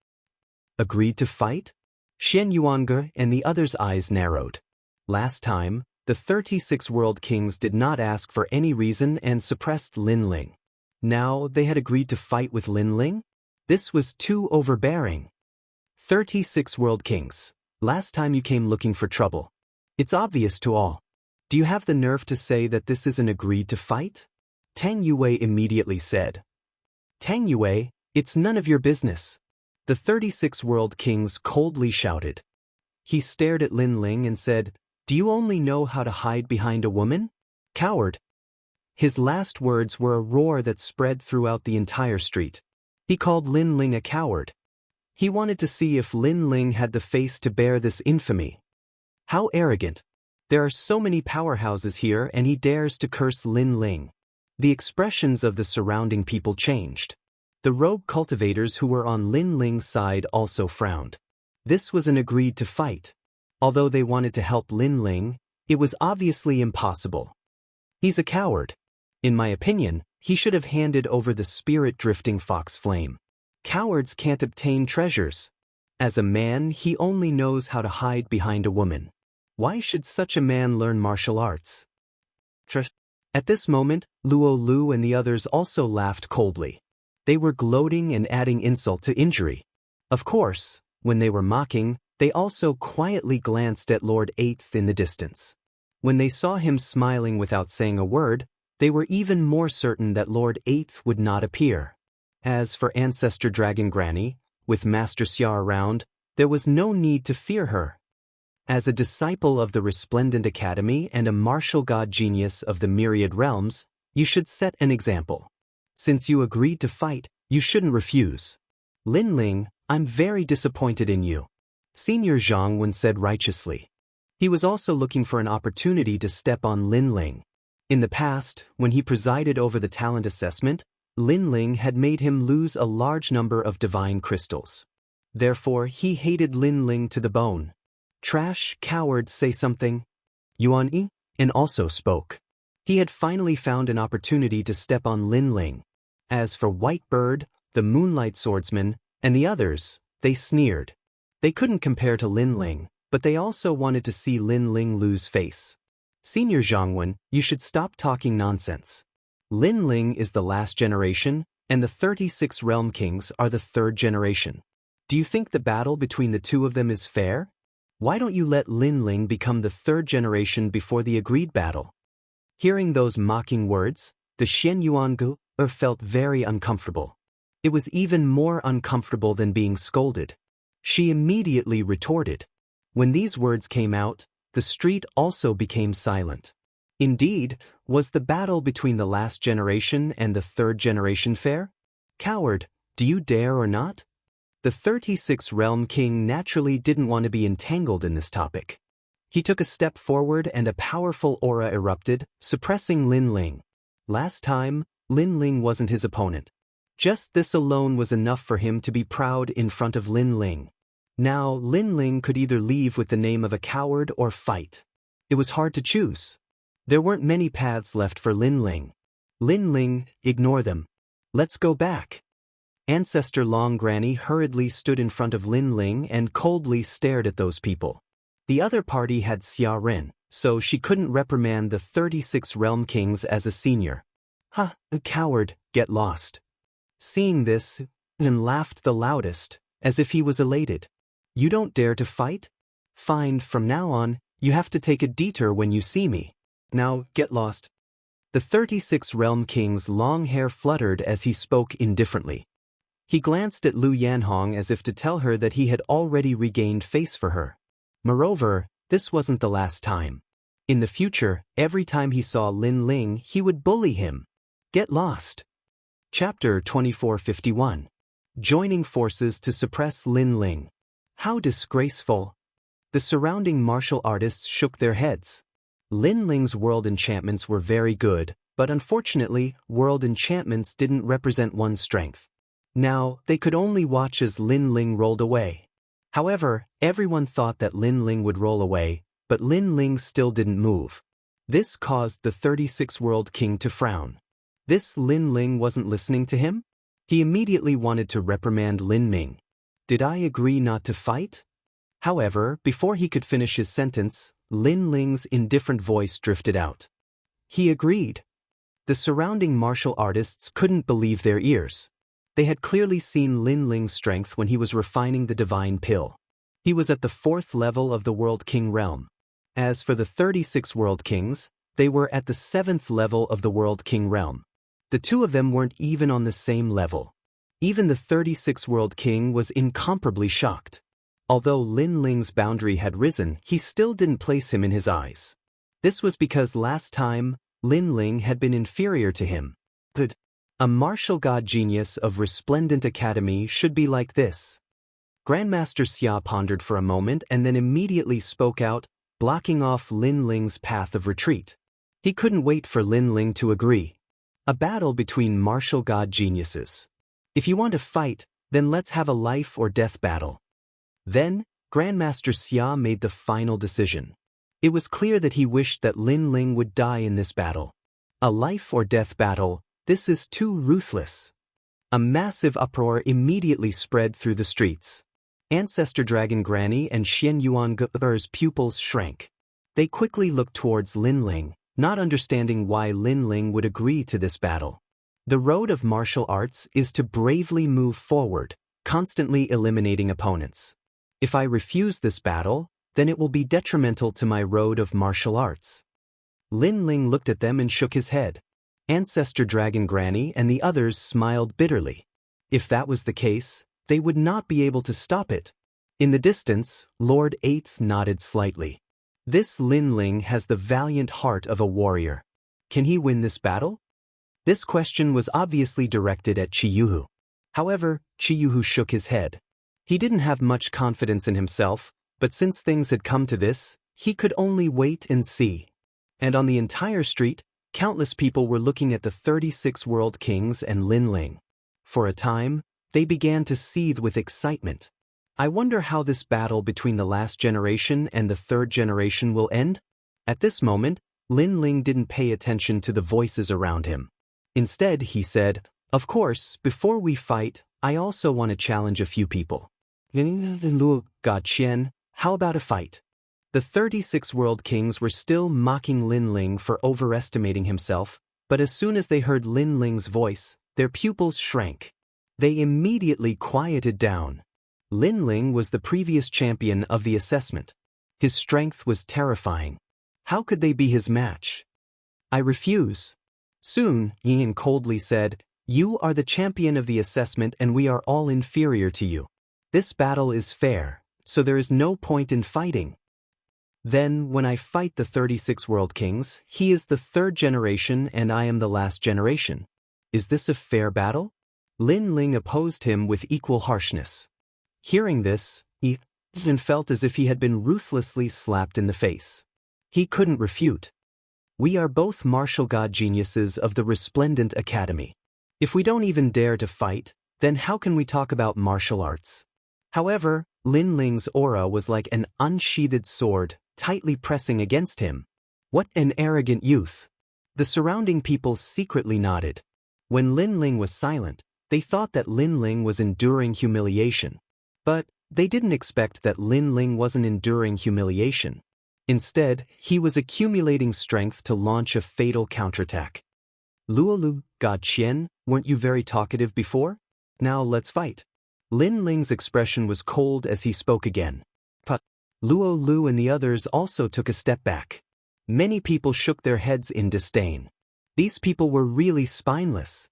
Agreed to fight? Xian Yuange and the others' eyes narrowed. Last time, the 36 World Kings did not ask for any reason and suppressed Lin Ling. Now they had agreed to fight with Lin Ling? This was too overbearing. 36 World Kings, last time you came looking for trouble. It's obvious to all. Do you have the nerve to say that this isn't agreed to fight? Tang Yue immediately said. "Tang Yue, it's none of your business." The 36 World Kings coldly shouted. He stared at Lin Ling and said, "Do you only know how to hide behind a woman? Coward." His last words were a roar that spread throughout the entire street. He called Lin Ling a coward. He wanted to see if Lin Ling had the face to bear this infamy. How arrogant. There are so many powerhouses here and he dares to curse Lin Ling. The expressions of the surrounding people changed. The rogue cultivators who were on Lin Ling's side also frowned. This was an agreed to fight. Although they wanted to help Lin Ling, it was obviously impossible. He's a coward. In my opinion, he should have handed over the spirit-drifting fox flame. Cowards can't obtain treasures. As a man, he only knows how to hide behind a woman. Why should such a man learn martial arts? At this moment, Luo Lu and the others also laughed coldly. They were gloating and adding insult to injury. Of course, when they were mocking, they also quietly glanced at Lord Eighth in the distance. When they saw him smiling without saying a word, they were even more certain that Lord Eighth would not appear. As for Ancestor Dragon Granny, with Master Xia around, there was no need to fear her. As a disciple of the Resplendent Academy and a martial god genius of the Myriad Realms, you should set an example. Since you agreed to fight, you shouldn't refuse. Lin Ling, I'm very disappointed in you. Senior Zhangwen said righteously. He was also looking for an opportunity to step on Lin Ling. In the past, when he presided over the talent assessment, Lin Ling had made him lose a large number of divine crystals. Therefore, he hated Lin Ling to the bone. Trash, coward, say something. Yuan Yi, and also spoke. He had finally found an opportunity to step on Lin Ling. As for White Bird, the Moonlight Swordsman, and the others, they sneered. They couldn't compare to Lin Ling, but they also wanted to see Lin Ling lose face. Senior Zhangwen, you should stop talking nonsense. Lin Ling is the last generation, and the 36 Realm Kings are the third generation. Do you think the battle between the two of them is fair? Why don't you let Lin Ling become the third generation before the agreed battle? Hearing those mocking words, the Xian Yuange felt very uncomfortable. It was even more uncomfortable than being scolded. She immediately retorted. When these words came out, the street also became silent. Indeed, was the battle between the last generation and the third generation fair? Coward, do you dare or not? The 36 Realm King naturally didn't want to be entangled in this topic. He took a step forward and a powerful aura erupted, suppressing Lin Ling. Last time, Lin Ling wasn't his opponent. Just this alone was enough for him to be proud in front of Lin Ling. Now, Lin Ling could either leave with the name of a coward or fight. It was hard to choose. There weren't many paths left for Lin Ling. Lin Ling, ignore them. Let's go back. Ancestor Long Granny hurriedly stood in front of Lin Ling and coldly stared at those people. The other party had Xia Ren, so she couldn't reprimand the 36 Realm Kings as a senior. Ha, a coward, get lost. Seeing this, Lin laughed the loudest, as if he was elated. You don't dare to fight? Fine, from now on, you have to take a detour when you see me. Now, get lost. The 36 Realm King's long hair fluttered as he spoke indifferently. He glanced at Lu Yanhong as if to tell her that he had already regained face for her. Moreover, this wasn't the last time. In the future, every time he saw Lin Ling, he would bully him. Get lost. Chapter 2451. Joining forces to suppress Lin Ling. How disgraceful. The surrounding martial artists shook their heads. Lin Ling's world enchantments were very good, but unfortunately, world enchantments didn't represent one's strength. Now, they could only watch as Lin Ling rolled away. However, everyone thought that Lin Ling would roll away, but Lin Ling still didn't move. This caused the 36 World King to frown. This Lin Ling wasn't listening to him? He immediately wanted to reprimand Lin Ming. Did I agree not to fight? However, before he could finish his sentence, Lin Ling's indifferent voice drifted out. He agreed. The surrounding martial artists couldn't believe their ears. They had clearly seen Lin Ling's strength when he was refining the divine pill. He was at the 4th level of the World King realm. As for the 36 World Kings, they were at the 7th level of the World King realm. The two of them weren't even on the same level. Even the 36 World King was incomparably shocked. Although Lin Ling's boundary had risen, he still didn't place him in his eyes. This was because last time, Lin Ling had been inferior to him. But a martial god genius of resplendent academy should be like this. Grandmaster Xia pondered for a moment and then immediately spoke out, blocking off Lin Ling's path of retreat. He couldn't wait for Lin Ling to agree. A battle between martial god geniuses. If you want to fight, then let's have a life or death battle. Then, Grandmaster Xia made the final decision. It was clear that he wished that Lin Ling would die in this battle. A life or death battle. This is too ruthless. A massive uproar immediately spread through the streets. Ancestor Dragon Granny and Xian Yuan's pupils shrank. They quickly looked towards Lin Ling, not understanding why Lin Ling would agree to this battle. The road of martial arts is to bravely move forward, constantly eliminating opponents. If I refuse this battle, then it will be detrimental to my road of martial arts. Lin Ling looked at them and shook his head. Ancestor Dragon Granny and the others smiled bitterly. If that was the case, they would not be able to stop it. In the distance, Lord Eighth nodded slightly. This Lin Ling has the valiant heart of a warrior. Can he win this battle? This question was obviously directed at Jianghu. However, Jianghu shook his head. He didn't have much confidence in himself, but since things had come to this, he could only wait and see. And on the entire street, countless people were looking at the 36 World Kings and Lin Ling. For a time, they began to seethe with excitement. I wonder how this battle between the last generation and the third generation will end? At this moment, Lin Ling didn't pay attention to the voices around him. Instead, he said, "Of course, before we fight, I also want to challenge a few people. God Qian, how about a fight?" The 36 World Kings were still mocking Lin Ling for overestimating himself, but as soon as they heard Lin Ling's voice, their pupils shrank. They immediately quieted down. Lin Ling was the previous champion of the assessment. His strength was terrifying. How could they be his match? "I refuse." Soon, Yin coldly said, "You are the champion of the assessment and we are all inferior to you. This battle is fair, so there is no point in fighting." Then, when I fight the 36 world kings, he is the third generation and I am the last generation. Is this a fair battle? Lin Ling opposed him with equal harshness. Hearing this, he even felt as if he had been ruthlessly slapped in the face. He couldn't refute. We are both martial god geniuses of the Resplendent Academy. If we don't even dare to fight, then how can we talk about martial arts? However, Lin Ling's aura was like an unsheathed sword, tightly pressing against him. What an arrogant youth! The surrounding people secretly nodded. When Lin Ling was silent, they thought that Lin Ling was enduring humiliation. But they didn't expect that Lin Ling wasn't enduring humiliation. Instead, he was accumulating strength to launch a fatal counterattack. Luolu, God Qian, weren't you very talkative before? Now let's fight. Lin Ling's expression was cold as he spoke again. But Luolu and the others also took a step back. Many people shook their heads in disdain. These people were really spineless.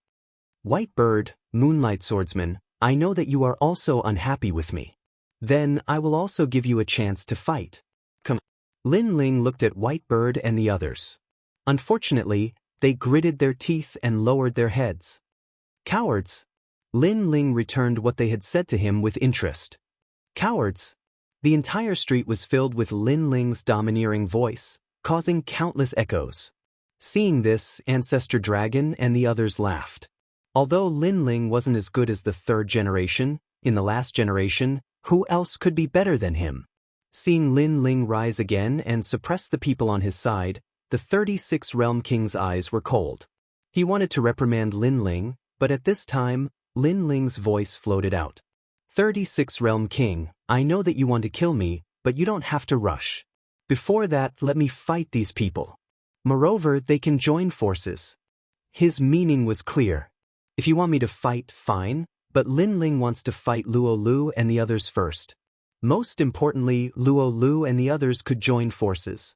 White Bird, Moonlight Swordsman, I know that you are also unhappy with me. Then I will also give you a chance to fight. Come. Lin Ling looked at White Bird and the others. Unfortunately, they gritted their teeth and lowered their heads. Cowards! Lin Ling returned what they had said to him with interest. Cowards! The entire street was filled with Lin Ling's domineering voice, causing countless echoes. Seeing this, Ancestor Dragon and the others laughed. Although Lin Ling wasn't as good as the third generation, in the last generation, who else could be better than him? Seeing Lin Ling rise again and suppress the people on his side, the 36 Realm King's eyes were cold. He wanted to reprimand Lin Ling, but at this time, Lin Ling's voice floated out. 36 Realm King, I know that you want to kill me, but you don't have to rush. Before that, let me fight these people. Moreover, they can join forces. His meaning was clear. If you want me to fight, fine, but Lin Ling wants to fight Luolu and the others first. Most importantly, Luolu and the others could join forces.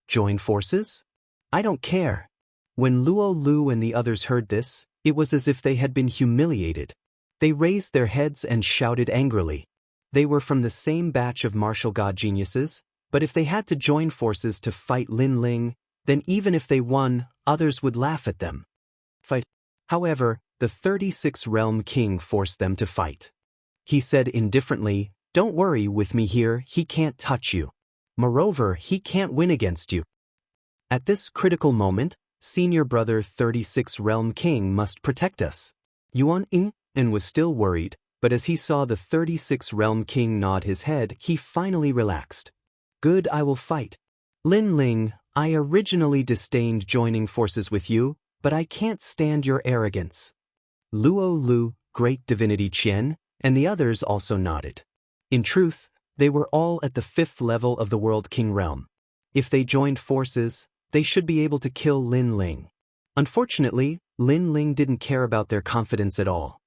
Join forces? I don't care. When Luolu and the others heard this, it was as if they had been humiliated. They raised their heads and shouted angrily. They were from the same batch of martial god geniuses, but if they had to join forces to fight Lin Ling, then even if they won, others would laugh at them. Fight. However, the 36 Realm King forced them to fight. He said indifferently, "Don't worry with me here, he can't touch you. Moreover, he can't win against you." At this critical moment, Senior Brother 36 Realm King must protect us. Yuan Ying was still worried, but as he saw the 36 Realm King nod his head, he finally relaxed. Good, I will fight. Lin Ling, I originally disdained joining forces with you, but I can't stand your arrogance. Luolu, Great Divinity Qian, and the others also nodded. In truth, they were all at the 5th level of the World King realm. If they joined forces, they should be able to kill Lin Ling. Unfortunately, Lin Ling didn't care about their confidence at all.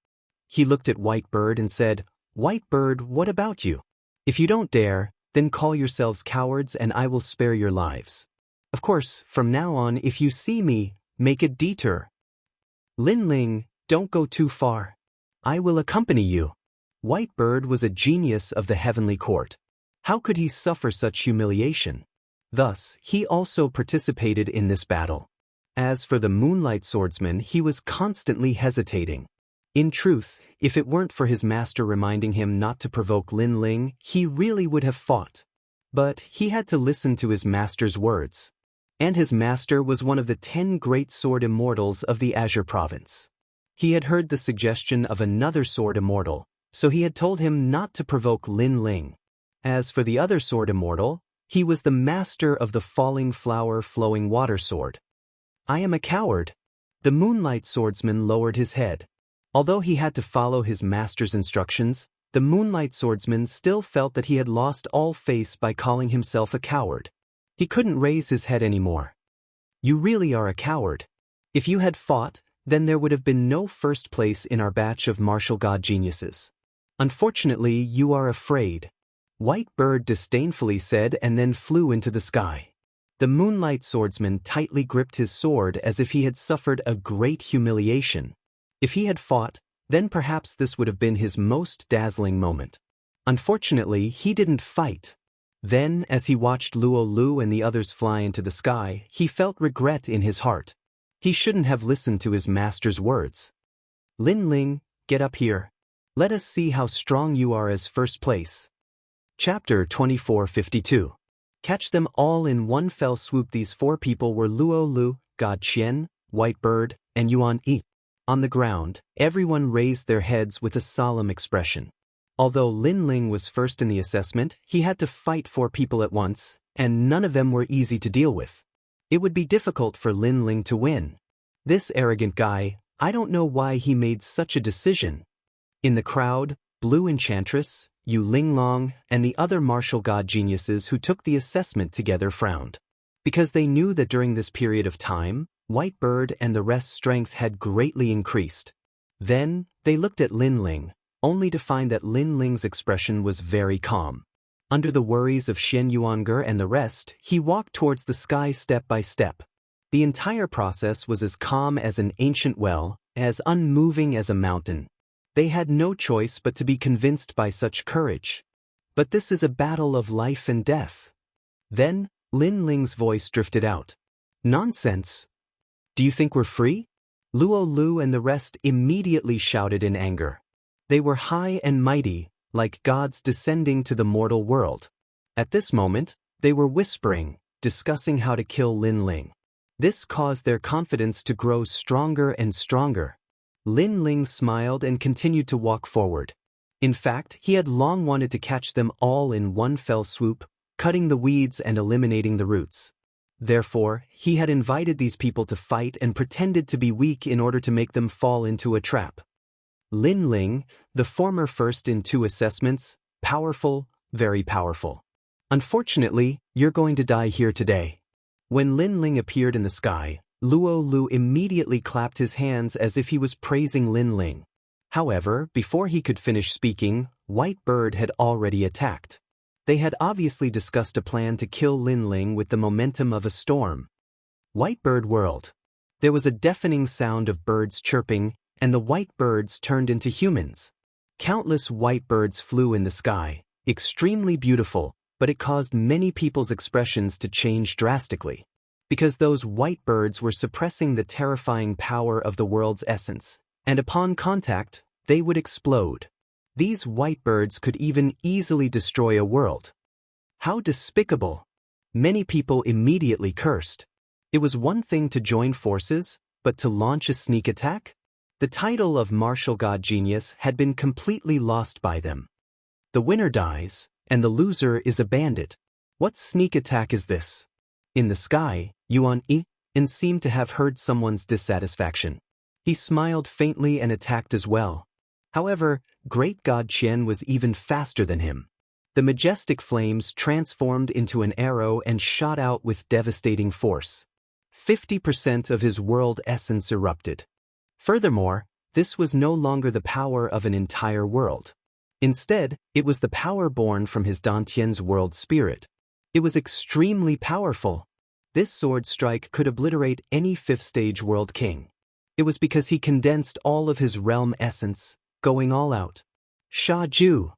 He looked at White Bird and said, "White Bird, what about you? If you don't dare, then call yourselves cowards and I will spare your lives. Of course, from now on, if you see me, make a detour. Lin Ling, don't go too far. I will accompany you." White Bird was a genius of the Heavenly Court. How could he suffer such humiliation? Thus, he also participated in this battle. As for the Moonlight Swordsman, he was constantly hesitating. In truth, if it weren't for his master reminding him not to provoke Lin Ling, he really would have fought. But he had to listen to his master's words. And his master was one of the 10 great sword immortals of the Azure Province. He had heard the suggestion of another sword immortal, so he had told him not to provoke Lin Ling. As for the other sword immortal, he was the master of the Falling Flower Flowing Water Sword. I am a coward. The Moonlight Swordsman lowered his head. Although he had to follow his master's instructions, the Moonlight Swordsman still felt that he had lost all face by calling himself a coward. He couldn't raise his head anymore. You really are a coward. If you had fought, then there would have been no first place in our batch of martial god geniuses. Unfortunately, you are afraid. White Bird disdainfully said and then flew into the sky. The Moonlight Swordsman tightly gripped his sword as if he had suffered a great humiliation. If he had fought, then perhaps this would have been his most dazzling moment. Unfortunately, he didn't fight. Then, as he watched Luo Lu and the others fly into the sky, he felt regret in his heart. He shouldn't have listened to his master's words. Lin Ling, get up here. Let us see how strong you are as first place. Chapter 2452. Catch them all in one fell swoop. These four people were Luo Lu, God Qian, White Bird, and Yuan Yi. On the ground, everyone raised their heads with a solemn expression. Although Lin Ling was first in the assessment, he had to fight four people at once, and none of them were easy to deal with. It would be difficult for Lin Ling to win. This arrogant guy, I don't know why he made such a decision. In the crowd, Blue Enchantress, Yu Linglong, and the other martial god geniuses who took the assessment together frowned. Because they knew that during this period of time, White Bird and the rest's strength had greatly increased. Then, they looked at Lin Ling, only to find that Lin Ling's expression was very calm. Under the worries of Shen Yuanger and the rest, he walked towards the sky step by step. The entire process was as calm as an ancient well, as unmoving as a mountain. They had no choice but to be convinced by such courage. But this is a battle of life and death. Then, Lin Ling's voice drifted out. Nonsense! Do you think we're free? Luo Lu and the rest immediately shouted in anger. They were high and mighty, like gods descending to the mortal world. At this moment, they were whispering, discussing how to kill Lin Ling. This caused their confidence to grow stronger and stronger. Lin Ling smiled and continued to walk forward. In fact, he had long wanted to catch them all in one fell swoop, cutting the weeds and eliminating the roots. Therefore, he had invited these people to fight and pretended to be weak in order to make them fall into a trap. Lin Ling, the former first in 2 assessments, powerful, very powerful. Unfortunately, you're going to die here today. When Lin Ling appeared in the sky, Luo Lu immediately clapped his hands as if he was praising Lin Ling. However, before he could finish speaking, White Bird had already attacked. They had obviously discussed a plan to kill Lin Ling with the momentum of a storm. White Bird whirled. There was a deafening sound of birds chirping, and the white birds turned into humans. Countless white birds flew in the sky, extremely beautiful, but it caused many people's expressions to change drastically. Because those white birds were suppressing the terrifying power of the world's essence, and upon contact, they would explode. These white birds could even easily destroy a world. How despicable! Many people immediately cursed. It was one thing to join forces, but to launch a sneak attack? The title of martial god genius had been completely lost by them. The winner dies, and the loser is a bandit. What sneak attack is this? In the sky, Yuan Yi seemed to have heard someone's dissatisfaction. He smiled faintly and attacked as well. However, Great God Qian was even faster than him. The majestic flames transformed into an arrow and shot out with devastating force. 50% of his world essence erupted. Furthermore, this was no longer the power of an entire world. Instead, it was the power born from his Dantian's world spirit. It was extremely powerful. This sword strike could obliterate any 5th-stage world king. It was because he condensed all of his realm essence, going all out. Sha Ju!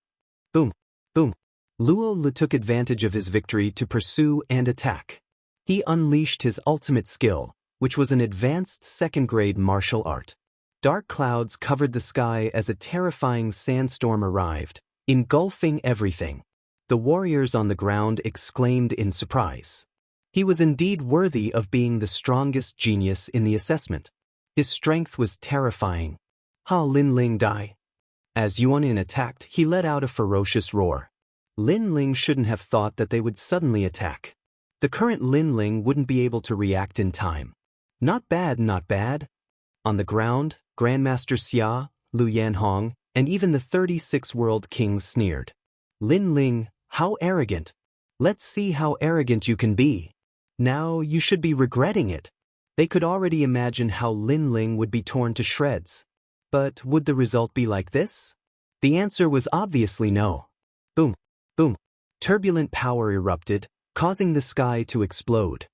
Boom! Boom! Luo Lu took advantage of his victory to pursue and attack. He unleashed his ultimate skill, which was an advanced 2nd-grade martial art. Dark clouds covered the sky as a terrifying sandstorm arrived, engulfing everything. The warriors on the ground exclaimed in surprise. He was indeed worthy of being the strongest genius in the assessment. His strength was terrifying. How Lin Ling die? As Yuanin attacked, he let out a ferocious roar. Lin Ling shouldn't have thought that they would suddenly attack. The current Lin Ling wouldn't be able to react in time. Not bad, not bad. On the ground, Grandmaster Xia, Lu Yanhong, and even the 36 world kings sneered. Lin Ling, how arrogant. Let's see how arrogant you can be. Now you should be regretting it. They could already imagine how Lin Ling would be torn to shreds. But would the result be like this? The answer was obviously no. Boom, boom. Turbulent power erupted, causing the sky to explode.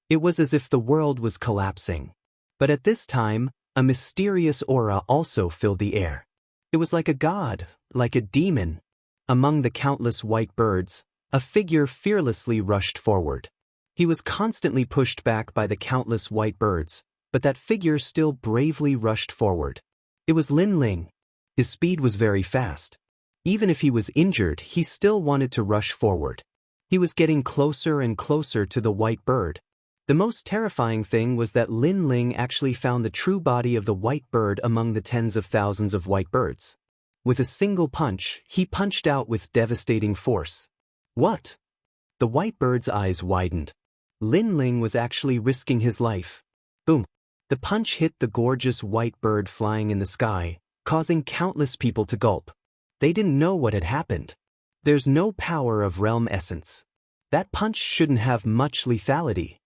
It was as if the world was collapsing. But at this time, a mysterious aura also filled the air. It was like a god, like a demon. Among the countless white birds, A figure fearlessly rushed forward. He was constantly pushed back by the countless white birds, but that figure still bravely rushed forward. It was Lin Ling. His speed was very fast. Even if he was injured, he still wanted to rush forward. He was getting closer and closer to the white bird. The most terrifying thing was that Lin Ling actually found the true body of the white bird among the tens of thousands of white birds. With a single punch, he punched out with devastating force. What? The white bird's eyes widened. Lin Ling was actually risking his life. Boom! The punch hit the gorgeous white bird flying in the sky, causing countless people to gulp. They didn't know what had happened. There's no power of realm essence. That punch shouldn't have much lethality.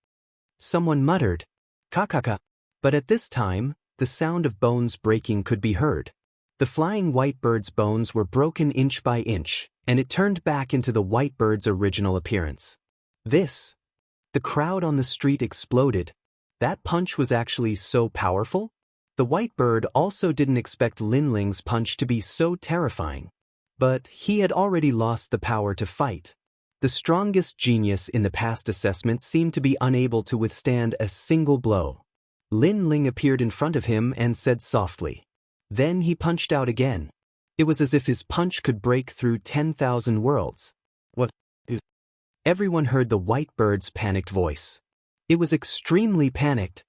Someone muttered, "Kakaka." But at this time, the sound of bones breaking could be heard. The flying white bird's bones were broken inch by inch, and it turned back into the white bird's original appearance. The crowd on the street exploded. That punch was actually so powerful? The white bird also didn't expect Lin Ling's punch to be so terrifying. But he had already lost the power to fight. The strongest genius in the past assessment seemed to be unable to withstand a single blow. Lin Ling appeared in front of him and said softly. Then he punched out again. It was as if his punch could break through 10,000 worlds. What? Everyone heard the white bird's panicked voice. It was extremely panicked.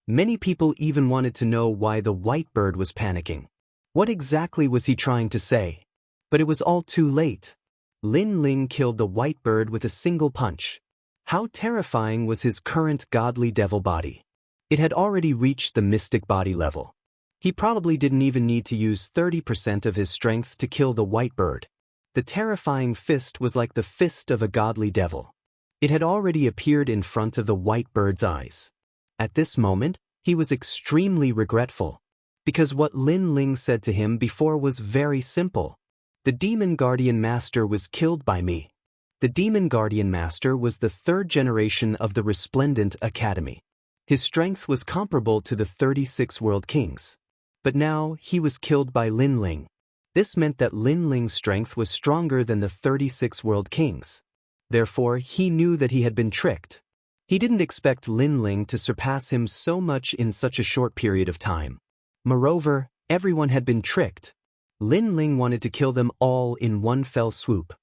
Many people even wanted to know why the white bird was panicking. What exactly was he trying to say? But it was all too late. Lin Ling killed the white bird with a single punch. How terrifying was his current godly devil body? It had already reached the mystic body level. He probably didn't even need to use 30% of his strength to kill the white bird. The terrifying fist was like the fist of a godly devil. It had already appeared in front of the white bird's eyes. At this moment, he was extremely regretful, because what Lin Ling said to him before was very simple. The Demon Guardian Master was killed by me. The Demon Guardian Master was the third generation of the Resplendent Academy. His strength was comparable to the 36 World Kings. But now, he was killed by Lin Ling. This meant that Lin Ling's strength was stronger than the 36 World Kings. Therefore, he knew that he had been tricked. He didn't expect Lin Ling to surpass him so much in such a short period of time. Moreover, everyone had been tricked. Lin Ling wanted to kill them all in one fell swoop.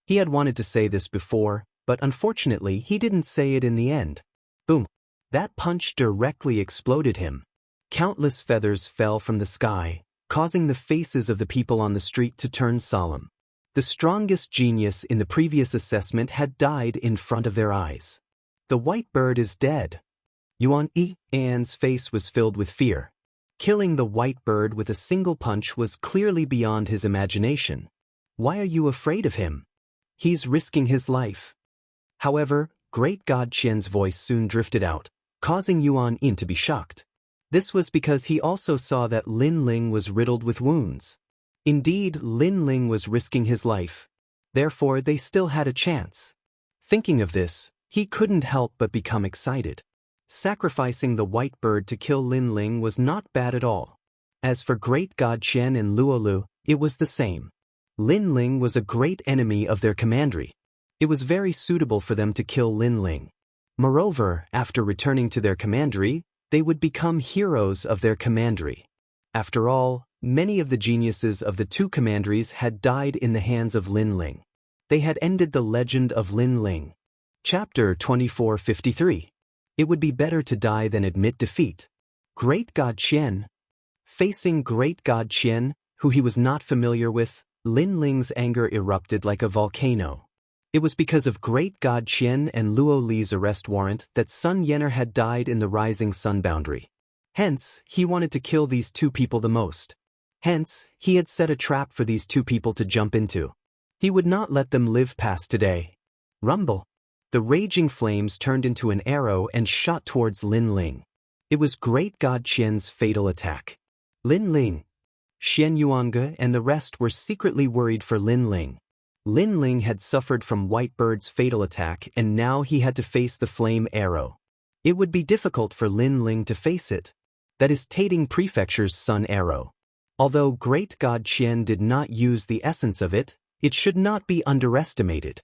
He had wanted to say this before, but unfortunately he didn't say it in the end. Boom! That punch directly exploded him. Countless feathers fell from the sky, causing the faces of the people on the street to turn solemn. The strongest genius in the previous assessment had died in front of their eyes. The white bird is dead. Yuan Yi's face was filled with fear. Killing the white bird with a single punch was clearly beyond his imagination. Why are you afraid of him? He's risking his life. However, Great God Qian's voice soon drifted out, causing Yuan Yin to be shocked. This was because he also saw that Lin Ling was riddled with wounds. Indeed, Lin Ling was risking his life. Therefore, they still had a chance. Thinking of this, he couldn't help but become excited. Sacrificing the white bird to kill Lin Ling was not bad at all. As for Great God Qian and Luolu, it was the same. Lin Ling was a great enemy of their commandery. It was very suitable for them to kill Lin Ling. Moreover, after returning to their commandery, they would become heroes of their commandery. After all, many of the geniuses of the two commanderies had died in the hands of Lin Ling. They had ended the legend of Lin Ling. Chapter 2453. It would be better to die than admit defeat. Great God Qian. Facing Great God Qian, who he was not familiar with, Lin Ling's anger erupted like a volcano. It was because of Great God Qian and Luo Li's arrest warrant that Sun Yener had died in the rising sun boundary. Hence, he wanted to kill these two people the most. Hence, he had set a trap for these two people to jump into. He would not let them live past today. Rumble. The raging flames turned into an arrow and shot towards Lin Ling. It was Great God Qian's fatal attack. Lin Ling, Xian Yuanga and the rest were secretly worried for Lin Ling. Lin Ling had suffered from White Bird's fatal attack and now he had to face the flame arrow. It would be difficult for Lin Ling to face it. That is Tating Prefecture's sun arrow. Although Great God Qian did not use the essence of it, it should not be underestimated.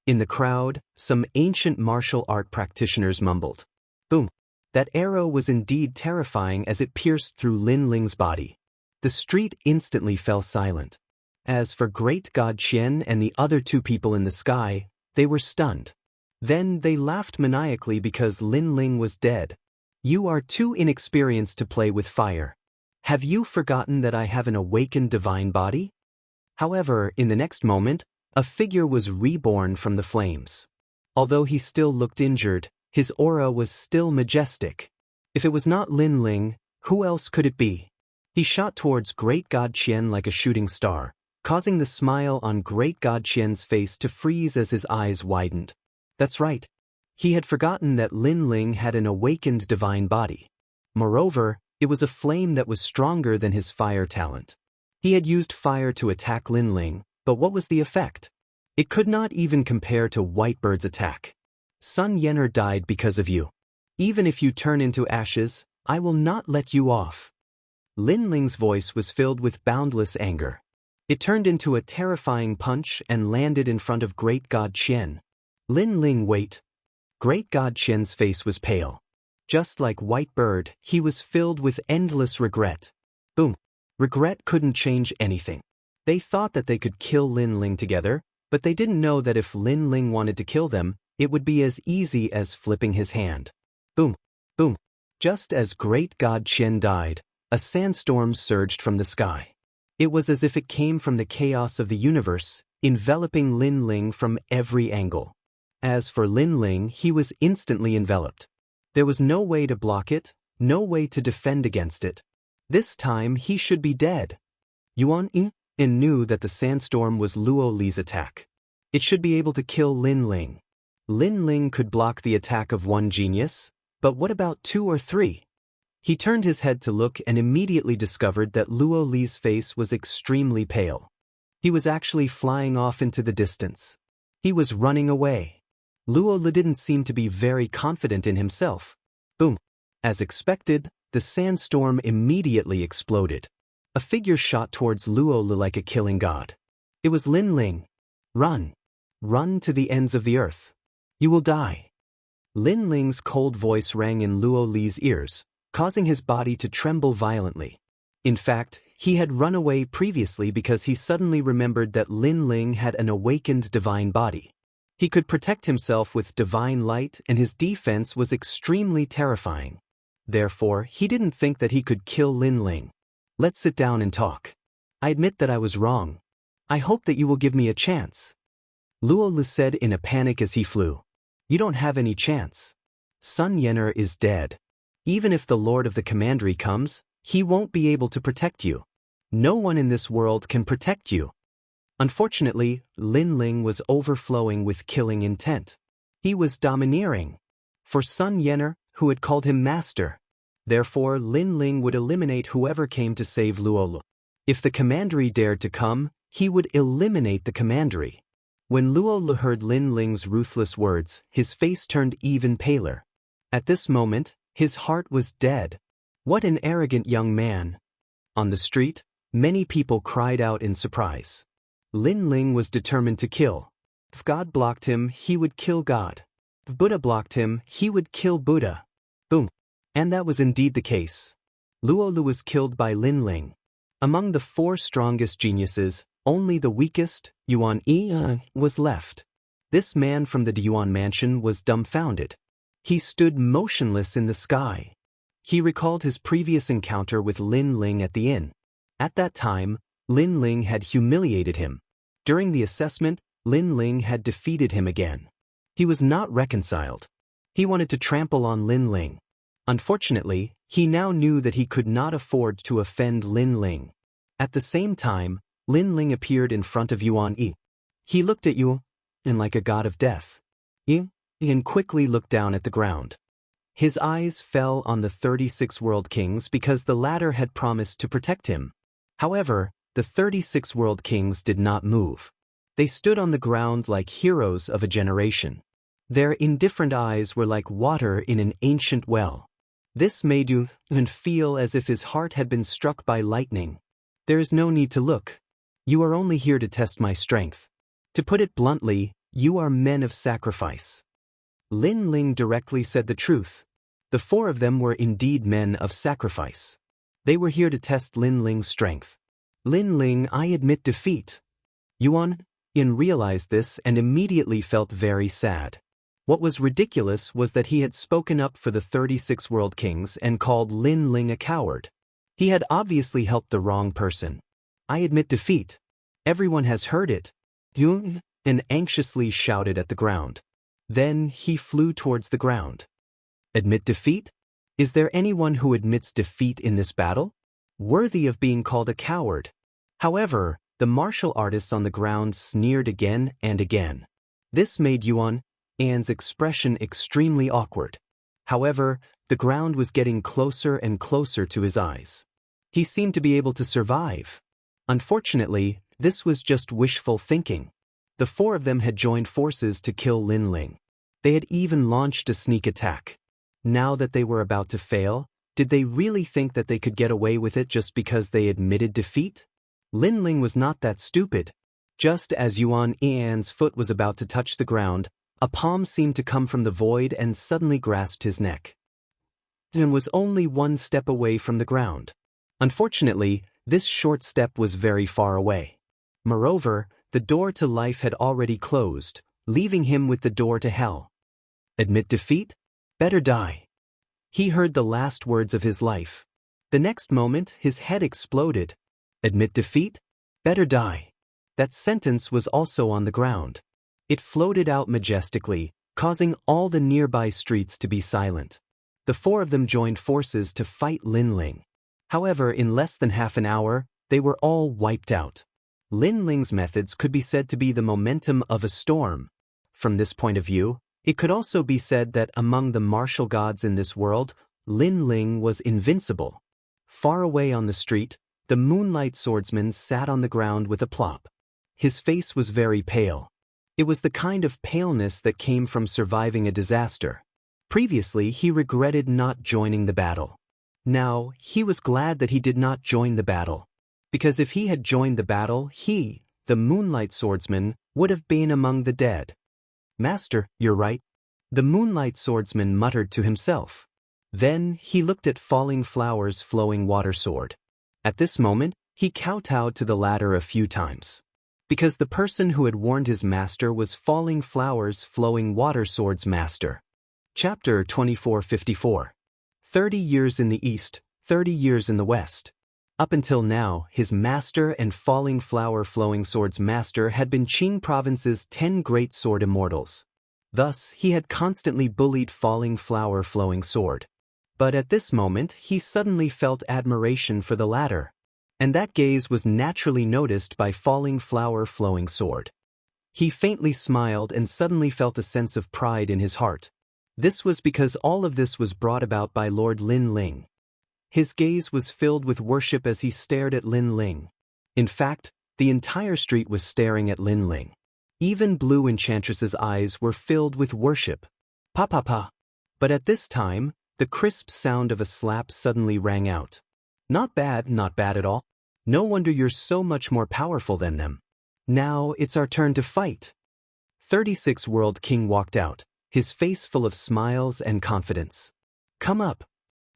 In the crowd, some ancient martial art practitioners mumbled. Boom! That arrow was indeed terrifying as it pierced through Lin Ling's body. The street instantly fell silent. As for Great God Qian and the other two people in the sky, they were stunned. Then they laughed maniacally because Lin Ling was dead. You are too inexperienced to play with fire. Have you forgotten that I have an awakened divine body? However, in the next moment, a figure was reborn from the flames. Although he still looked injured, his aura was still majestic. If it was not Lin Ling, who else could it be? He shot towards Great God Qian like a shooting star, causing the smile on Great God Qian's face to freeze as his eyes widened. That's right. He had forgotten that Lin Ling had an awakened divine body. Moreover, it was a flame that was stronger than his fire talent. He had used fire to attack Lin Ling, but what was the effect? It could not even compare to Whitebird's attack. Sun Yener died because of you. Even if you turn into ashes, I will not let you off. Lin Ling's voice was filled with boundless anger. It turned into a terrifying punch and landed in front of Great God Qian. Lin Ling, wait. Great God Qian's face was pale. Just like Whitebird, he was filled with endless regret. Boom. Regret couldn't change anything. They thought that they could kill Lin Ling together, but they didn't know that if Lin Ling wanted to kill them, it would be as easy as flipping his hand. Boom. Boom. Just as Great God Qian died, a sandstorm surged from the sky. It was as if it came from the chaos of the universe, enveloping Lin Ling from every angle. As for Lin Ling, he was instantly enveloped. There was no way to block it, no way to defend against it. This time he should be dead. Yuan Yin knew that the sandstorm was Luo Li's attack. It should be able to kill Lin Ling. Lin Ling could block the attack of one genius, but what about 2 or 3? He turned his head to look and immediately discovered that Luo Li's face was extremely pale. He was actually flying off into the distance. He was running away. Luo Li didn't seem to be very confident in himself. Boom. As expected, the sandstorm immediately exploded. A figure shot towards Luo Li like a killing god. It was Lin Ling. Run. Run to the ends of the earth. You will die. Lin Ling's cold voice rang in Luo Li's ears, causing his body to tremble violently. In fact, he had run away previously because he suddenly remembered that Lin Ling had an awakened divine body. He could protect himself with divine light and his defense was extremely terrifying. Therefore, he didn't think that he could kill Lin Ling. Let's sit down and talk. I admit that I was wrong. I hope that you will give me a chance. Luo Li said in a panic as he flew. You don't have any chance. Sun Yener is dead. Even if the Lord of the Commandery comes, he won't be able to protect you. No one in this world can protect you. Unfortunately, Lin Ling was overflowing with killing intent. He was domineering. For Sun Yener, who had called him master. Therefore, Lin Ling would eliminate whoever came to save Luo Li. If the Commandery dared to come, he would eliminate the Commandery. When Luo Li heard Lin Ling's ruthless words, his face turned even paler. At this moment, his heart was dead. What an arrogant young man. On the street, many people cried out in surprise. Lin Ling was determined to kill. If God blocked him, he would kill God. If Buddha blocked him, he would kill Buddha. Boom. And that was indeed the case. Luo Li was killed by Lin Ling. Among the 4 strongest geniuses, only the weakest, Yuan Yi, was left. This man from the Yuan mansion was dumbfounded. He stood motionless in the sky. He recalled his previous encounter with Lin Ling at the inn. At that time, Lin Ling had humiliated him. During the assessment, Lin Ling had defeated him again. He was not reconciled. He wanted to trample on Lin Ling. Unfortunately, he now knew that he could not afford to offend Lin Ling. At the same time, Lin Ling appeared in front of Yuan Yi. He looked at Yuan like a god of death. Yuan quickly looked down at the ground. His eyes fell on the 36 world kings because the latter had promised to protect him. However, the 36 world kings did not move. They stood on the ground like heroes of a generation. Their indifferent eyes were like water in an ancient well. This made Yuan feel as if his heart had been struck by lightning. There is no need to look. You are only here to test my strength. To put it bluntly, You are men of sacrifice. Lin Ling directly said the truth. The four of them were indeed men of sacrifice. They were here to test Lin Ling's strength. Lin Ling, I admit defeat. Yuan Yin realized this and immediately felt very sad. What was ridiculous was that he had spoken up for the 36 world kings and called Lin Ling a coward. He had obviously helped the wrong person. I admit defeat. Everyone has heard it. Yuan Yin anxiously shouted at the ground. Then he flew towards the ground. Admit defeat? Is there anyone who admits defeat in this battle? Worthy of being called a coward. However, the martial artists on the ground sneered again and again. This made Yuan Yin's expression extremely awkward. However, the ground was getting closer and closer to his eyes. He seemed to be able to survive. Unfortunately, this was just wishful thinking. The four of them had joined forces to kill Lin Ling. They had even launched a sneak attack. Now that they were about to fail, did they really think that they could get away with it just because they admitted defeat? Lin Ling was not that stupid. Just as Yuan Yin's foot was about to touch the ground, a palm seemed to come from the void and suddenly grasped his neck. Yin was only one step away from the ground. Unfortunately, this short step was very far away. Moreover, the door to life had already closed, leaving him with the door to hell. Admit defeat? Better die. He heard the last words of his life. The next moment, his head exploded. Admit defeat? Better die. That sentence was also on the ground. It floated out majestically, causing all the nearby streets to be silent. The four of them joined forces to fight Lin Ling. However, in less than half an hour, they were all wiped out. Lin Ling's methods could be said to be the momentum of a storm. From this point of view, it could also be said that among the martial gods in this world, Lin Ling was invincible. Far away on the street, the moonlight swordsman sat on the ground with a plop. His face was very pale. It was the kind of paleness that came from surviving a disaster. Previously, he regretted not joining the battle. Now, he was glad that he did not join the battle. Because if he had joined the battle, he, the moonlight swordsman, would have been among the dead. Master, you're right. The moonlight swordsman muttered to himself. Then he looked at Falling Flower's flowing water sword. At this moment, he kowtowed to the latter a few times. Because the person who had warned his master was Falling Flower's flowing water sword's master. Chapter 2454. 30 years in the east, 30 years in the west. Up until now, his master and Falling Flower Flowing Sword's master had been Qing Province's 10 great sword immortals. Thus, he had constantly bullied Falling Flower Flowing Sword. But at this moment, he suddenly felt admiration for the latter. And that gaze was naturally noticed by Falling Flower Flowing Sword. He faintly smiled and suddenly felt a sense of pride in his heart. This was because all of this was brought about by Lord Lin Ling. His gaze was filled with worship as he stared at Lin Ling. In fact, the entire street was staring at Lin Ling. Even Blue Enchantress's eyes were filled with worship. Pa pa pa. But at this time, the crisp sound of a slap suddenly rang out. Not bad at all. No wonder you're so much more powerful than them. Now it's our turn to fight. 36 World King walked out, his face full of smiles and confidence. Come up.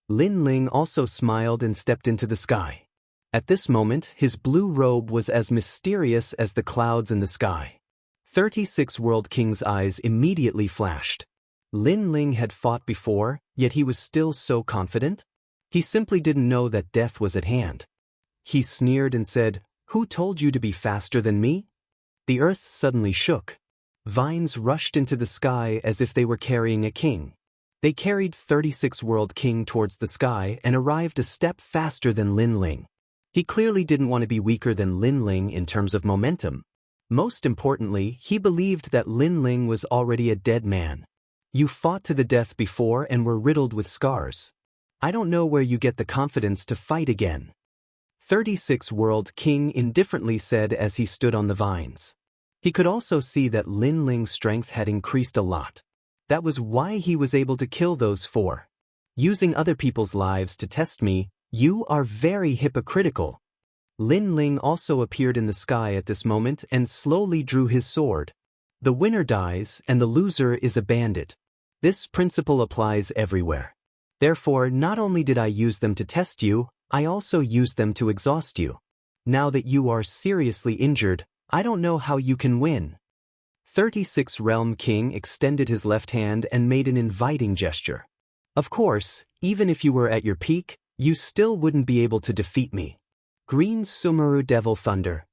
Lin Ling also smiled and stepped into the sky. At this moment, his blue robe was as mysterious as the clouds in the sky. 36 World King's eyes immediately flashed. Lin Ling had fought before, yet he was still so confident? He simply didn't know that death was at hand. He sneered and said, "Who told you to be faster than me?" The earth suddenly shook. Vines rushed into the sky as if they were carrying a king. They carried 36 World King towards the sky and arrived a step faster than Lin Ling. He clearly didn't want to be weaker than Lin Ling in terms of momentum. Most importantly, he believed that Lin Ling was already a dead man. You fought to the death before and were riddled with scars. I don't know where you get the confidence to fight again. 36 World King indifferently said as he stood on the vines. He could also see that Lin Ling's strength had increased a lot. That was why he was able to kill those four. Using other people's lives to test me, you are very hypocritical. Lin Ling also appeared in the sky at this moment and slowly drew his sword. The winner dies and the loser is a bandit. This principle applies everywhere. Therefore, not only did I use them to test you, I also used them to exhaust you. Now that you are seriously injured, I don't know how you can win. 36 Realm King extended his left hand and made an inviting gesture. Of course, even if you were at your peak, you still wouldn't be able to defeat me. Green Sumeru Devil Thunder.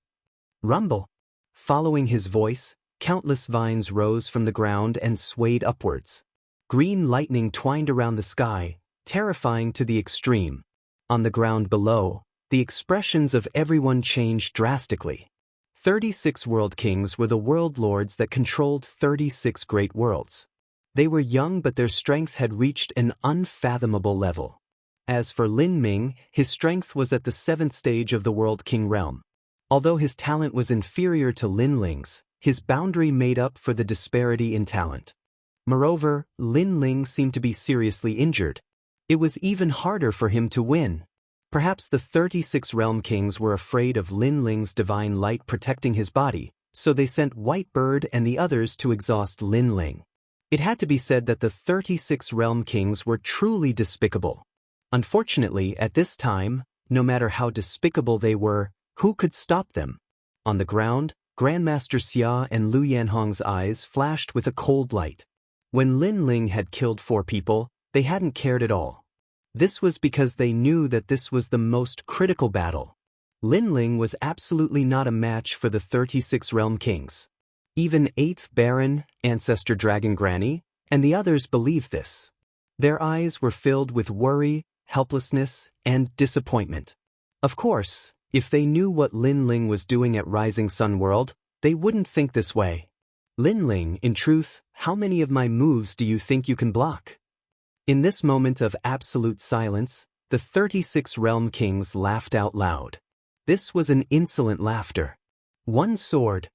Rumble. Following his voice, countless vines rose from the ground and swayed upwards. Green lightning twined around the sky, terrifying to the extreme. On the ground below, the expressions of everyone changed drastically. 36 World Kings were the world lords that controlled 36 great worlds. They were young, but their strength had reached an unfathomable level. As for Lin Ming, his strength was at the 7th stage of the World King realm. Although his talent was inferior to Lin Ling's, his boundary made up for the disparity in talent. Moreover, Lin Ling seemed to be seriously injured. It was even harder for him to win. Perhaps the 36 Realm Kings were afraid of Lin Ling's divine light protecting his body, so they sent White Bird and the others to exhaust Lin Ling. It had to be said that the 36 Realm Kings were truly despicable. Unfortunately, at this time, no matter how despicable they were, who could stop them? On the ground, Grandmaster Xia and Lu Yanhong's eyes flashed with a cold light. When Lin Ling had killed 4 people, they hadn't cared at all. This was because they knew that this was the most critical battle. Lin Ling was absolutely not a match for the 36 Realm Kings. Even 8th Baron, Ancestor Dragon Granny, and the others believed this. Their eyes were filled with worry, helplessness, and disappointment. Of course, if they knew what Lin Ling was doing at Rising Sun World, they wouldn't think this way. Lin Ling, in truth, how many of my moves do you think you can block? In this moment of absolute silence, the 36 Realm Kings laughed out loud. This was an insolent laughter. One sword.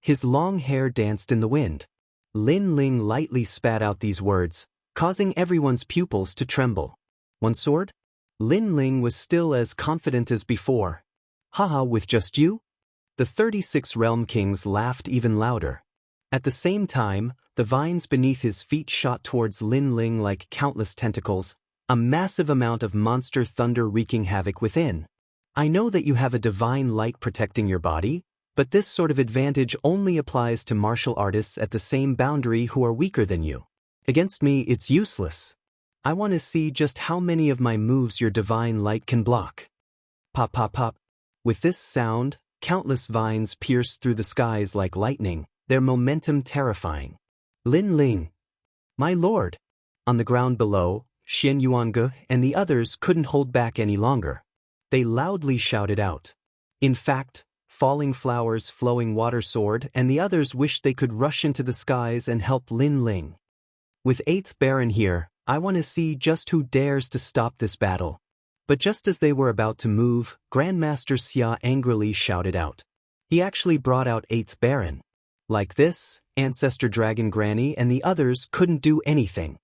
His long hair danced in the wind. Lin Ling lightly spat out these words, causing everyone's pupils to tremble. One sword? Lin Ling was still as confident as before. Haha, with just you? The 36 Realm Kings laughed even louder. At the same time, the vines beneath his feet shot towards Lin Ling like countless tentacles, a massive amount of monster thunder wreaking havoc within. I know that you have a divine light protecting your body, but this sort of advantage only applies to martial artists at the same boundary who are weaker than you. Against me, it's useless. I want to see just how many of my moves your divine light can block. Pop pop pop. With this sound, countless vines pierced through the skies like lightning, their momentum terrifying. Lin Ling. My lord. On the ground below, Xian Yuange and the others couldn't hold back any longer. They loudly shouted out. In fact, Falling Flowers, Flowing Water Sword, and the others wished they could rush into the skies and help Lin Ling. With 8th Baron here, I want to see just who dares to stop this battle. But just as they were about to move, Grandmaster Xia angrily shouted out. He actually brought out 8th Baron. Like this, Ancestor Dragon Granny and the others couldn't do anything.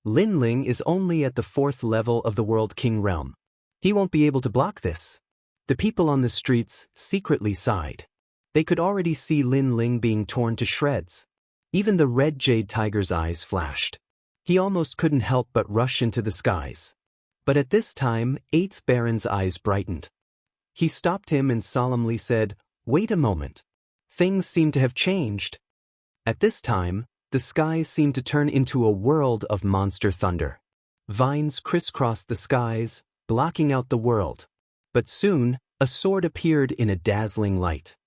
Lin Ling is only at the 4th level of the World King realm. He won't be able to block this. The people on the streets secretly sighed. They could already see Lin Ling being torn to shreds. Even the red jade tiger's eyes flashed. He almost couldn't help but rush into the skies. But at this time, 8th Baron's eyes brightened. He stopped him and solemnly said, "Wait a moment. Things seem to have changed." At this time, the skies seemed to turn into a world of monster thunder. Vines crisscrossed the skies, blocking out the world. But soon, a sword appeared in a dazzling light.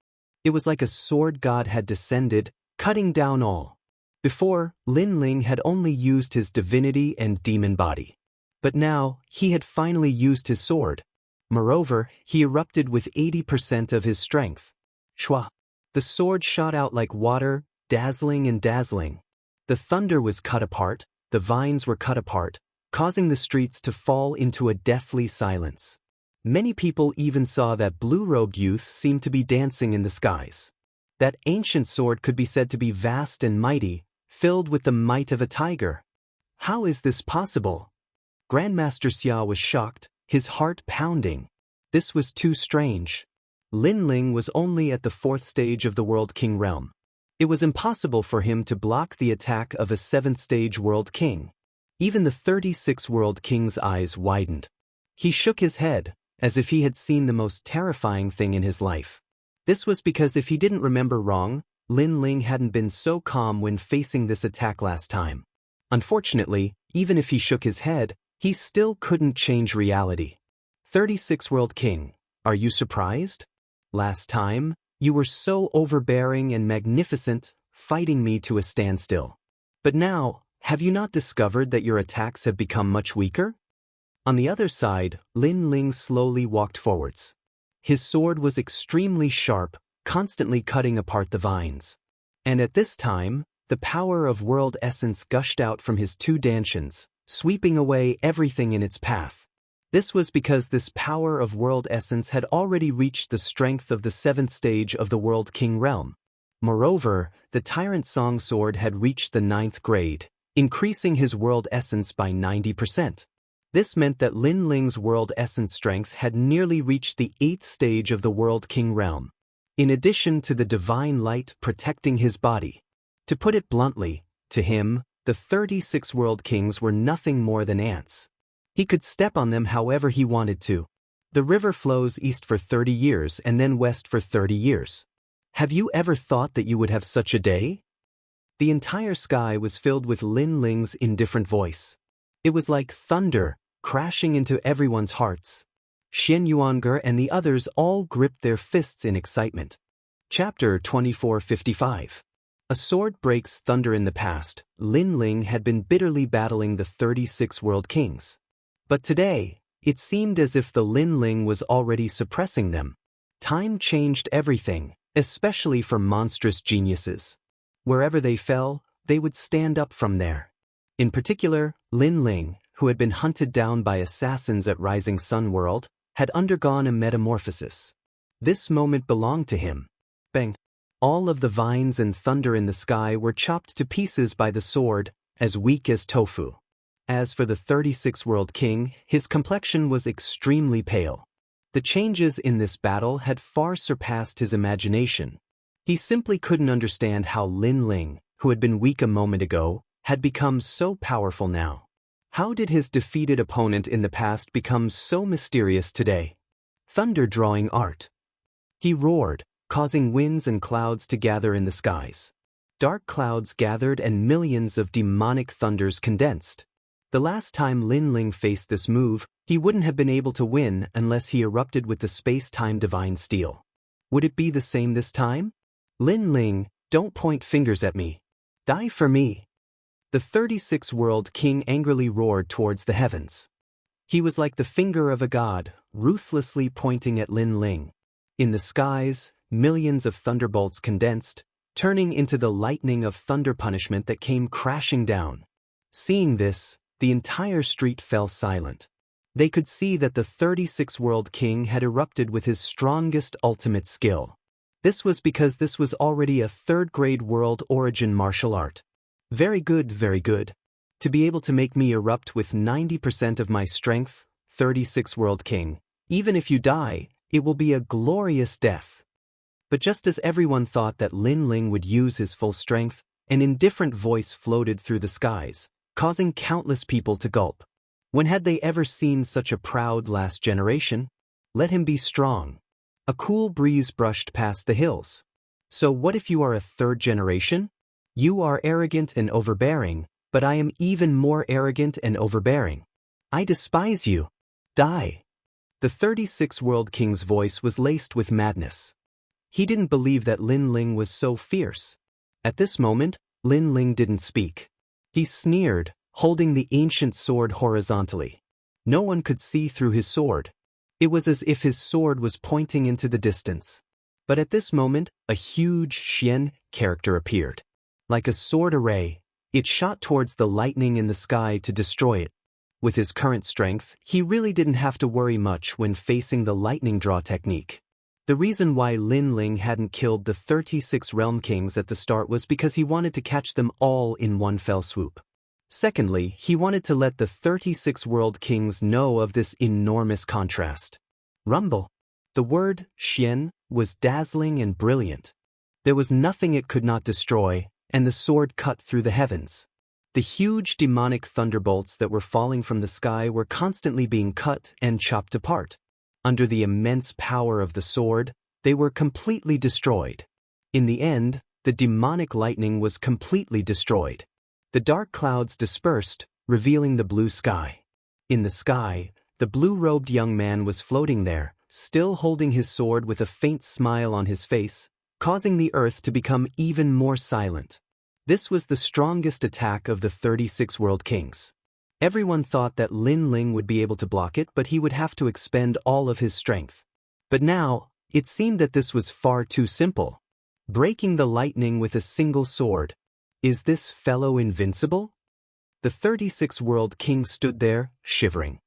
It was like a sword god had descended, cutting down all. Before, Lin Ling had only used his divinity and demon body. But now, he had finally used his sword. Moreover, he erupted with 80% of his strength. Shwa! The sword shot out like water, dazzling and dazzling. The thunder was cut apart, the vines were cut apart, causing the streets to fall into a deathly silence. Many people even saw that blue-robed youth seemed to be dancing in the skies. That ancient sword could be said to be vast and mighty, filled with the might of a tiger. How is this possible? Grandmaster Xia was shocked, his heart pounding. This was too strange. Lin Ling was only at the 4th stage of the World King realm. It was impossible for him to block the attack of a 7th-stage World King. Even the 36 World King's eyes widened. He shook his head, as if he had seen the most terrifying thing in his life. This was because if he didn't remember wrong, Lin Ling hadn't been so calm when facing this attack last time. Unfortunately, even if he shook his head, he still couldn't change reality. 36 World King, are you surprised? Last time, you were so overbearing and magnificent, fighting me to a standstill. But now, have you not discovered that your attacks have become much weaker? On the other side, Lin Ling slowly walked forwards. His sword was extremely sharp, constantly cutting apart the vines. And at this time, the power of world essence gushed out from his 2 dantians, sweeping away everything in its path. This was because this power of world essence had already reached the strength of the 7th stage of the World King realm. Moreover, the Tyrant Song Sword had reached the 9th grade, increasing his world essence by 90%. This meant that Lin Ling's world essence strength had nearly reached the 8th stage of the World King realm. In addition to the divine light protecting his body. To put it bluntly, to him, the 36 World Kings were nothing more than ants. He could step on them however he wanted to. The river flows east for 30 years and then west for 30 years. Have you ever thought that you would have such a day? The entire sky was filled with Lin Ling's indifferent voice. It was like thunder, crashing into everyone's hearts. Xian Yuange and the others all gripped their fists in excitement. Chapter 2455. A sword breaks thunder. In the past, Lin Ling had been bitterly battling the 36 World Kings. But today, it seemed as if the Lin Ling was already suppressing them. Time changed everything, especially for monstrous geniuses. Wherever they fell, they would stand up from there. In particular, Lin Ling, who had been hunted down by assassins at Rising Sun World, had undergone a metamorphosis. This moment belonged to him. Bang! All of the vines and thunder in the sky were chopped to pieces by the sword, as weak as tofu. As for the 36 World King, his complexion was extremely pale. The changes in this battle had far surpassed his imagination. He simply couldn't understand how Lin Ling, who had been weak a moment ago, had become so powerful now. How did his defeated opponent in the past become so mysterious today? Thunder drawing art. He roared, causing winds and clouds to gather in the skies. Dark clouds gathered and millions of demonic thunders condensed. The last time Lin Ling faced this move, he wouldn't have been able to win unless he erupted with the space-time divine steel. Would it be the same this time? Lin Ling, don't point fingers at me. Die for me. The 36 World King angrily roared towards the heavens. He was like the finger of a god, ruthlessly pointing at Lin Ling. In the skies, millions of thunderbolts condensed, turning into the lightning of thunder punishment that came crashing down. Seeing this, the entire street fell silent. They could see that the 36 World King had erupted with his strongest ultimate skill. This was because this was already a 3rd-grade world origin martial art. Very good, very good. To be able to make me erupt with 90% of my strength, 36 World King. Even if you die, it will be a glorious death. But just as everyone thought that Lin Ling would use his full strength, an indifferent voice floated through the skies, causing countless people to gulp. When had they ever seen such a proud last generation? Let him be strong. A cool breeze brushed past the hills. So what if you are a 3rd generation? You are arrogant and overbearing, but I am even more arrogant and overbearing. I despise you. Die. The 36 World King's voice was laced with madness. He didn't believe that Lin Ling was so fierce. At this moment, Lin Ling didn't speak. He sneered, holding the ancient sword horizontally. No one could see through his sword. It was as if his sword was pointing into the distance. But at this moment, a huge Xian character appeared. Like a sword array, it shot towards the lightning in the sky to destroy it. With his current strength, he really didn't have to worry much when facing the lightning draw technique. The reason why Lin Ling hadn't killed the 36 Realm Kings at the start was because he wanted to catch them all in one fell swoop. Secondly, he wanted to let the 36 World Kings know of this enormous contrast. Rumble. The word, Xian, was dazzling and brilliant. There was nothing it could not destroy, and the sword cut through the heavens. The huge demonic thunderbolts that were falling from the sky were constantly being cut and chopped apart. Under the immense power of the sword, they were completely destroyed. In the end, the demonic lightning was completely destroyed. The dark clouds dispersed, revealing the blue sky. In the sky, the blue-robed young man was floating there, still holding his sword with a faint smile on his face, causing the earth to become even more silent. This was the strongest attack of the 36 World Kings. Everyone thought that Lin Ling would be able to block it, but he would have to expend all of his strength. But now, it seemed that this was far too simple. Breaking the lightning with a single sword. Is this fellow invincible? The 36 World King stood there, shivering.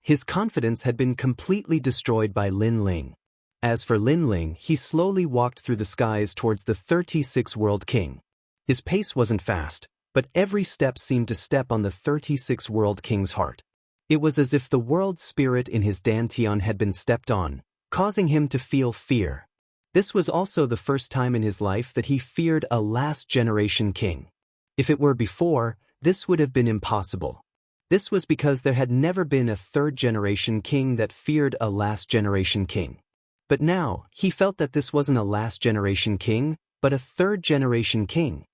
His confidence had been completely destroyed by Lin Ling. As for Lin Ling, he slowly walked through the skies towards the 36 World King. His pace wasn't fast, but every step seemed to step on the 36 World King's heart. It was as if the world spirit in his dantian had been stepped on, causing him to feel fear. This was also the first time in his life that he feared a last-generation king. If it were before, this would have been impossible. This was because there had never been a third-generation king that feared a last-generation king. But now, he felt that this wasn't a last-generation king, but a third-generation king.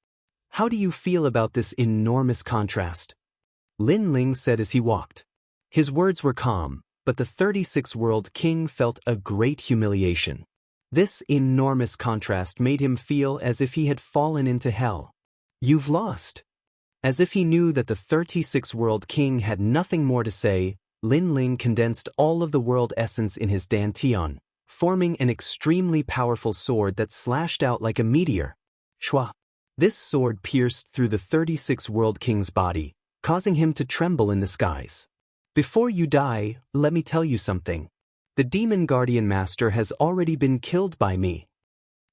How do you feel about this enormous contrast? Lin Ling said as he walked. His words were calm, but the 36 World King felt a great humiliation. This enormous contrast made him feel as if he had fallen into hell. You've lost. As if he knew that the 36 World King had nothing more to say, Lin Ling condensed all of the world essence in his dantian, forming an extremely powerful sword that slashed out like a meteor. Shwa! This sword pierced through the 36 World King's body, causing him to tremble in the skies. Before you die, let me tell you something. The Demon Guardian Master has already been killed by me.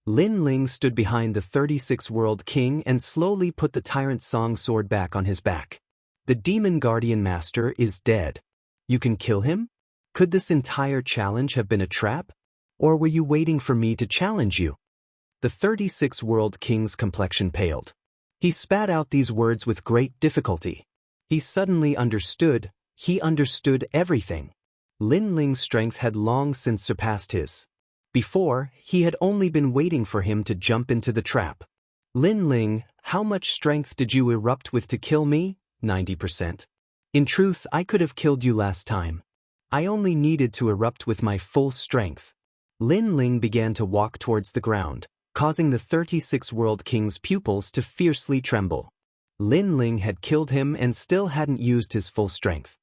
Lin Ling stood behind the 36 World King and slowly put the Tyrant Song sword back on his back. The Demon Guardian Master is dead. You can kill him? Could this entire challenge have been a trap? Or were you waiting for me to challenge you? The 36 World King's complexion paled. He spat out these words with great difficulty. He suddenly understood. He understood everything. Lin Ling's strength had long since surpassed his. Before, he had only been waiting for him to jump into the trap. Lin Ling, how much strength did you erupt with to kill me? 90%. In truth, I could have killed you last time. I only needed to erupt with my full strength. Lin Ling began to walk towards the ground, causing the 36 World King's pupils to fiercely tremble. Lin Ling had killed him and still hadn't used his full strength.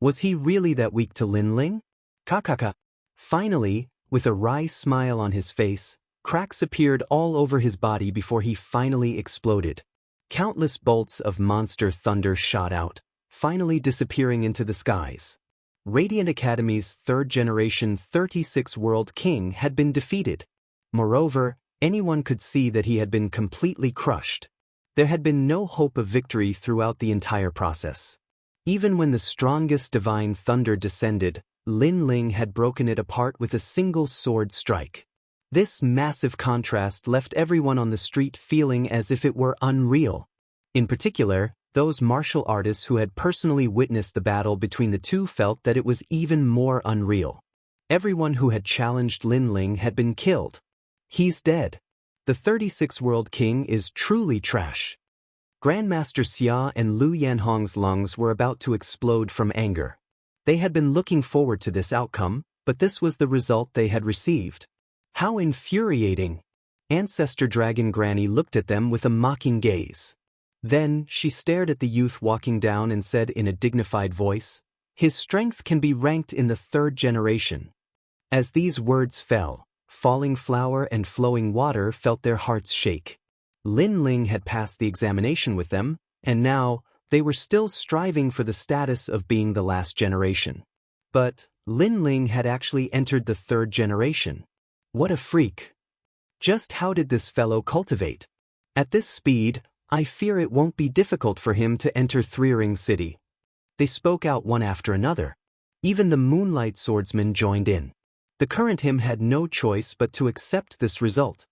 Was he really that weak to Lin Ling? Kakaka. Finally, with a wry smile on his face, cracks appeared all over his body before he finally exploded. Countless bolts of monster thunder shot out, finally disappearing into the skies. Radiant Academy's third-generation 36 World King had been defeated. Moreover, anyone could see that he had been completely crushed. There had been no hope of victory throughout the entire process. Even when the strongest divine thunder descended, Lin Ling had broken it apart with a single sword strike. This massive contrast left everyone on the street feeling as if it were unreal. In particular, those martial artists who had personally witnessed the battle between the two felt that it was even more unreal. Everyone who had challenged Lin Ling had been killed. He's dead. The 36 World King is truly trash. Grandmaster Xia and Lu Yanhong's lungs were about to explode from anger. They had been looking forward to this outcome, but this was the result they had received. How infuriating! Ancestor Dragon Granny looked at them with a mocking gaze. Then, she stared at the youth walking down and said in a dignified voice, "His strength can be ranked in the third generation." As these words fell, falling flour and flowing water felt their hearts shake. Lin Ling had passed the examination with them, and now, they were still striving for the status of being the last generation. But, Lin Ling had actually entered the third generation. What a freak! Just how did this fellow cultivate? At this speed, I fear it won't be difficult for him to enter Threering City. They spoke out one after another. Even the Moonlight Swordsman joined in. The current him had no choice but to accept this result.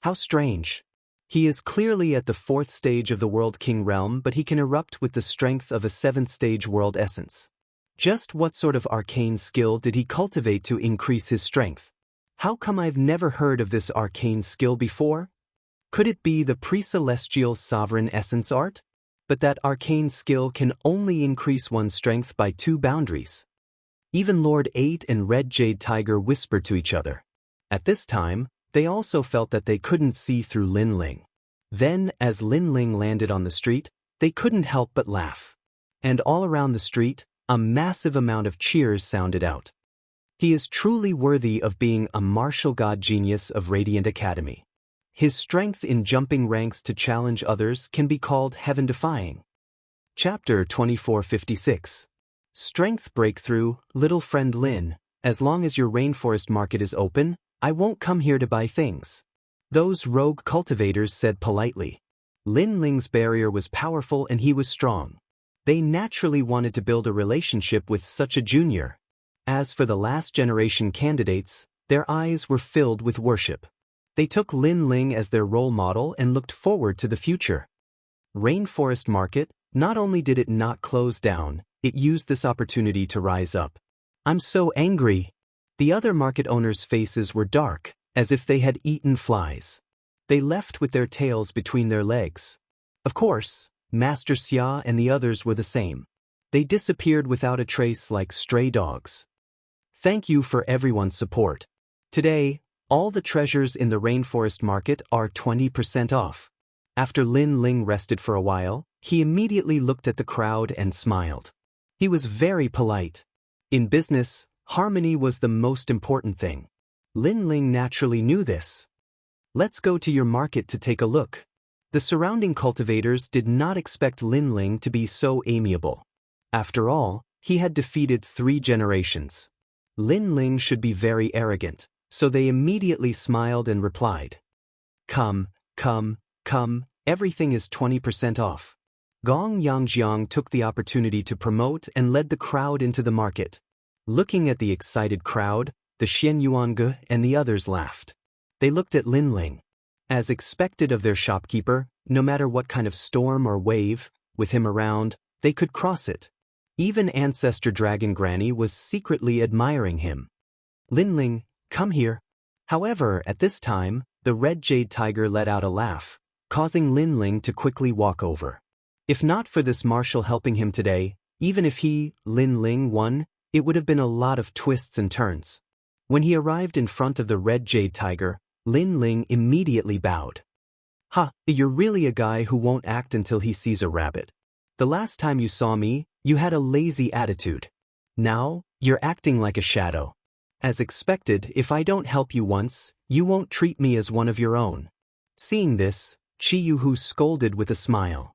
How strange. He is clearly at the 4th stage of the World King realm, but he can erupt with the strength of a 7th stage world essence. Just what sort of arcane skill did he cultivate to increase his strength? How come I've never heard of this arcane skill before? Could it be the pre-celestial sovereign essence art? But that arcane skill can only increase one's strength by 2 boundaries. Even Lord 8 and Red Jade Tiger whispered to each other. At this time, they also felt that they couldn't see through Lin Ling. Then, as Lin Ling landed on the street, they couldn't help but laugh. And all around the street, a massive amount of cheers sounded out. He is truly worthy of being a martial god genius of Radiant Academy. His strength in jumping ranks to challenge others can be called heaven-defying. Chapter 2456. Strength Breakthrough. Little friend Lin, as long as your rainforest market is open, I won't come here to buy things. Those rogue cultivators said politely. Lin Ling's barrier was powerful and he was strong. They naturally wanted to build a relationship with such a junior. As for the last generation candidates, their eyes were filled with worship. They took Lin Ling as their role model and looked forward to the future. Rainforest Market, not only did it not close down, it used this opportunity to rise up. I'm so angry. The other market owners' faces were dark, as if they had eaten flies. They left with their tails between their legs. Of course, Master Xia and the others were the same. They disappeared without a trace like stray dogs. Thank you for everyone's support. Today, all the treasures in the rainforest market are 20% off. After Lin Ling rested for a while, he immediately looked at the crowd and smiled. He was very polite. In business, harmony was the most important thing. Lin Ling naturally knew this. Let's go to your market to take a look. The surrounding cultivators did not expect Lin Ling to be so amiable. After all, he had defeated 3 generations. Lin Ling should be very arrogant, so they immediately smiled and replied. Come, everything is 20% off. Gong Yangjiang took the opportunity to promote and led the crowd into the market. Looking at the excited crowd, the Xian Yuange and the others laughed. They looked at Lin Ling. As expected of their shopkeeper, no matter what kind of storm or wave, with him around, they could cross it. Even Ancestor Dragon Granny was secretly admiring him. Lin Ling, come here. However, at this time, the Red Jade Tiger let out a laugh, causing Lin Ling to quickly walk over. If not for this marshal helping him today, even if he, Lin Ling, won, it would have been a lot of twists and turns. When he arrived in front of the Red Jade Tiger, Lin Ling immediately bowed. Ha, you're really a guy who won't act until he sees a rabbit. The last time you saw me, you had a lazy attitude. Now, you're acting like a shadow. As expected, if I don't help you once, you won't treat me as one of your own. Seeing this, Jianghu scolded with a smile.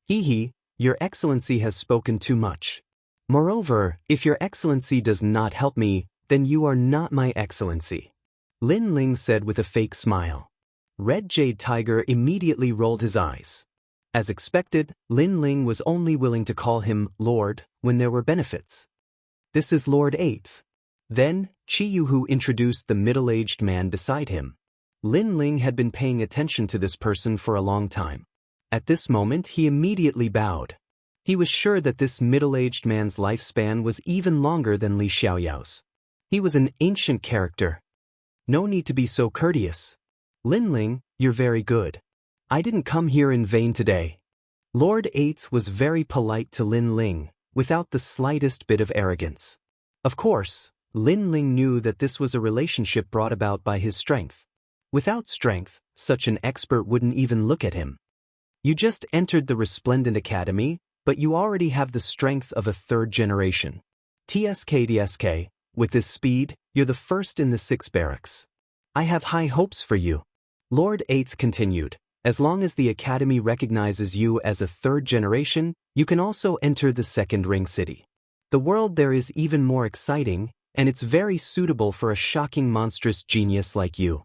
Hee, your excellency has spoken too much. Moreover, if your excellency does not help me, then you are not my excellency. Lin Ling said with a fake smile. Red Jade Tiger immediately rolled his eyes. As expected, Lin Ling was only willing to call him Lord when there were benefits. This is Lord 8th. Then, Jianghu introduced the middle-aged man beside him. Lin Ling had been paying attention to this person for a long time. At this moment, he immediately bowed. He was sure that this middle-aged man's lifespan was even longer than Li Xiaoyao's. He was an ancient character. No need to be so courteous. Lin Ling, you're very good. I didn't come here in vain today. Lord 8th was very polite to Lin Ling, without the slightest bit of arrogance. Of course, Lin Ling knew that this was a relationship brought about by his strength. Without strength, such an expert wouldn't even look at him. You just entered the Resplendent Academy, but you already have the strength of a 3rd generation. TSK, with this speed, you're the first in the 6 barracks. I have high hopes for you. Lord 8th continued. As long as the Academy recognizes you as a 3rd generation, you can also enter the 2nd ring city. The world there is even more exciting, and it's very suitable for a shocking monstrous genius like you.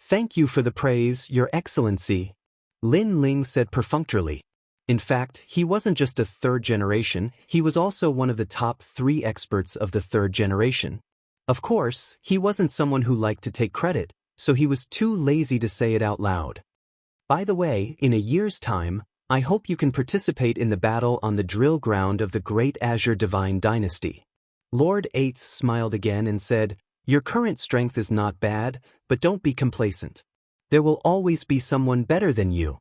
Thank you for the praise, Your Excellency. Lin Ling said perfunctorily. In fact, he wasn't just a 3rd generation, he was also one of the top 3 experts of the 3rd generation. Of course, he wasn't someone who liked to take credit, so he was too lazy to say it out loud. By the way, in a year's time, I hope you can participate in the battle on the drill ground of the Great Azure Divine Dynasty. Lord Eighth smiled again and said, your current strength is not bad, but don't be complacent. There will always be someone better than you.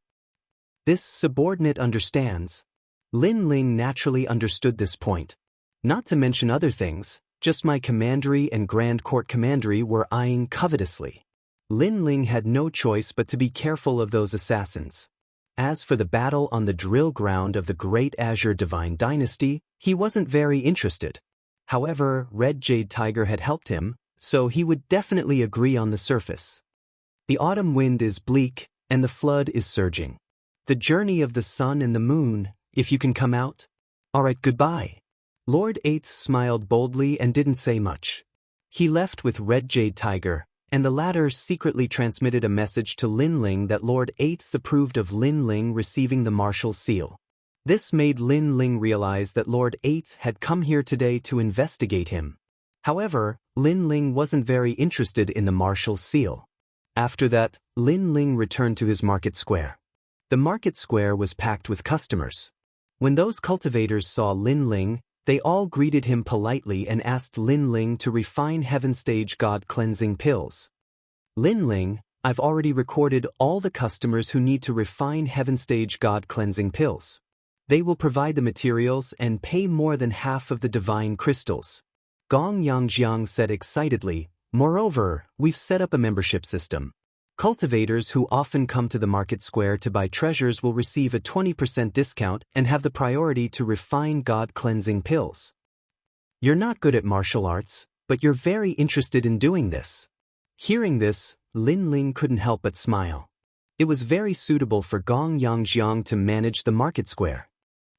This subordinate understands. Lin Ling naturally understood this point. Not to mention other things, just my commandery and Grand Court commandery were eyeing covetously. Lin Ling had no choice but to be careful of those assassins. As for the battle on the drill ground of the Great Azure Divine Dynasty, he wasn't very interested. However, Red Jade Tiger had helped him, so he would definitely agree on the surface. The autumn wind is bleak, and the flood is surging. The journey of the sun and the moon, if you can come out. Alright, goodbye. Lord Eighth smiled boldly and didn't say much. He left with Red Jade Tiger, and the latter secretly transmitted a message to Lin Ling that Lord Eighth approved of Lin Ling receiving the Martial Seal. This made Lin Ling realize that Lord Eighth had come here today to investigate him. However, Lin Ling wasn't very interested in the Martial Seal. After that, Lin Ling returned to his market square. The market square was packed with customers. When those cultivators saw Lin Ling, they all greeted him politely and asked Lin Ling to refine Heaven Stage God Cleansing Pills. Lin Ling, I've already recorded all the customers who need to refine Heaven Stage God Cleansing Pills. They will provide the materials and pay more than half of the divine crystals. Gong Yangjiang said excitedly, moreover, we've set up a membership system. Cultivators who often come to the market square to buy treasures will receive a 20% discount and have the priority to refine God cleansing pills. You're not good at martial arts, but you're very interested in doing this. Hearing this, Lin Ling couldn't help but smile. It was very suitable for Gong Yangjiang to manage the market square.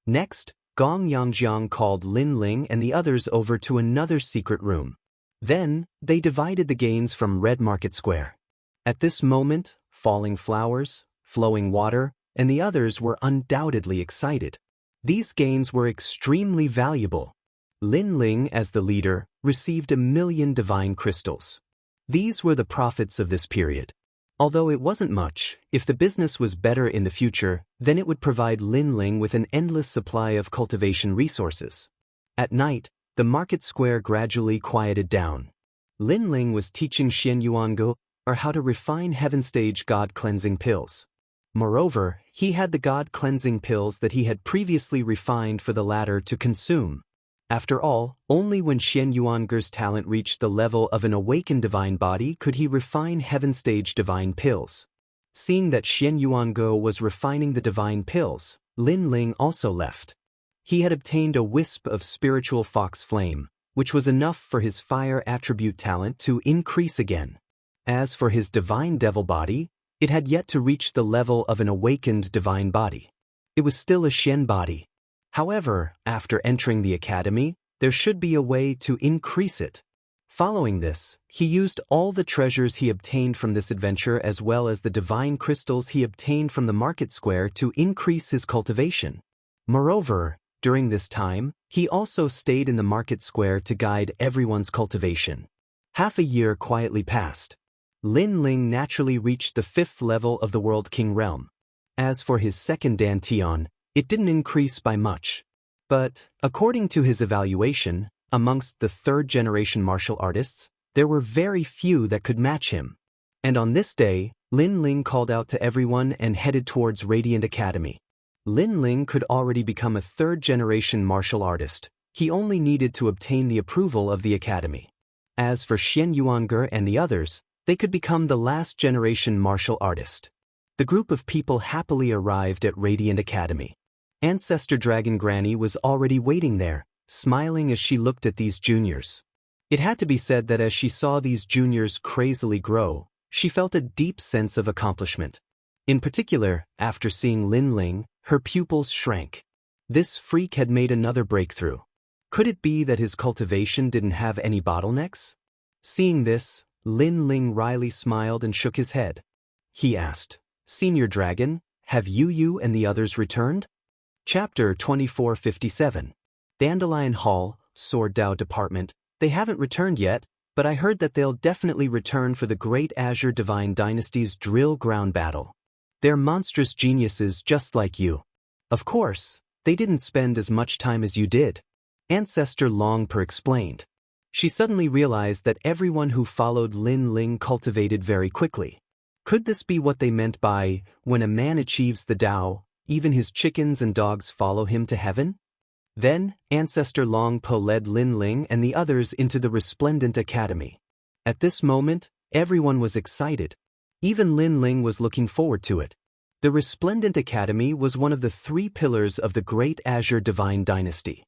Next, Gong Yangjiang called Lin Ling and the others over to another secret room. Then, they divided the gains from Red Market Square. At this moment, falling flowers, flowing water, and the others were undoubtedly excited. These gains were extremely valuable. Lin Ling, as the leader, received 1,000,000 divine crystals. These were the profits of this period. Although it wasn't much, if the business was better in the future, then it would provide Lin Ling with an endless supply of cultivation resources. At night, the market square gradually quieted down. Lin Ling was teaching Xian Yuangu how to refine Heaven Stage God Cleansing Pills. Moreover, he had the God Cleansing Pills that he had previously refined for the latter to consume. After all, only when Xian Yuangu's talent reached the level of an awakened divine body could he refine Heaven Stage divine pills. Seeing that Xian Yuangu was refining the divine pills, Lin Ling also left. He had obtained a wisp of spiritual fox flame, which was enough for his fire attribute talent to increase again. As for his divine devil body, it had yet to reach the level of an awakened divine body. It was still a Xian body. However, after entering the academy, there should be a way to increase it. Following this, he used all the treasures he obtained from this adventure as well as the divine crystals he obtained from the market square to increase his cultivation. Moreover, during this time, he also stayed in the market square to guide everyone's cultivation. Half a year quietly passed. Lin Ling naturally reached the 5th level of the World King realm. As for his second dantian, it didn't increase by much. But, according to his evaluation, amongst the 3rd-generation martial artists, there were very few that could match him. And on this day, Lin Ling called out to everyone and headed towards Radiant Academy. Lin Ling could already become a 3rd-generation martial artist. He only needed to obtain the approval of the academy. As for Xian Yuangu and the others, they could become the last-generation martial artist. The group of people happily arrived at Radiant Academy. Ancestor Dragon Granny was already waiting there, smiling as she looked at these juniors. It had to be said that as she saw these juniors crazily grow, she felt a deep sense of accomplishment. In particular, after seeing Lin Ling, her pupils shrank. This freak had made another breakthrough. Could it be that his cultivation didn't have any bottlenecks? Seeing this, Lin Ling wryly smiled and shook his head. He asked, Senior Dragon, have you and the others returned? Chapter 2457. Dandelion Hall, Sword Dao Department. They haven't returned yet, but I heard that they'll definitely return for the Great Azure Divine Dynasty's drill ground battle. They're monstrous geniuses just like you. Of course, they didn't spend as much time as you did, Ancestor Longper explained. She suddenly realized that everyone who followed Lin Ling cultivated very quickly. Could this be what they meant by, when a man achieves the Tao, even his chickens and dogs follow him to heaven? Then, Ancestor Longpo led Lin Ling and the others into the Resplendent Academy. At this moment, everyone was excited. Even Lin Ling was looking forward to it. The Resplendent Academy was one of the 3 pillars of the Great Azure Divine Dynasty.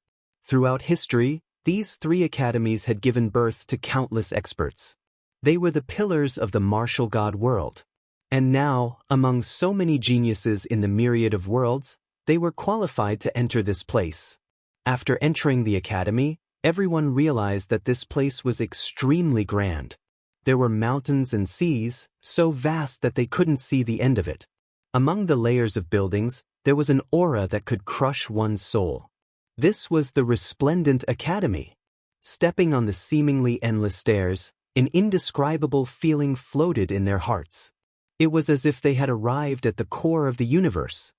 Throughout history, these 3 academies had given birth to countless experts. They were the pillars of the martial god world. And now, among so many geniuses in the myriad of worlds, they were qualified to enter this place. After entering the academy, everyone realized that this place was extremely grand. There were mountains and seas, so vast that they couldn't see the end of it. Among the layers of buildings, there was an aura that could crush one's soul. This was the Resplendent Academy. Stepping on the seemingly endless stairs, an indescribable feeling floated in their hearts. It was as if they had arrived at the core of the universe.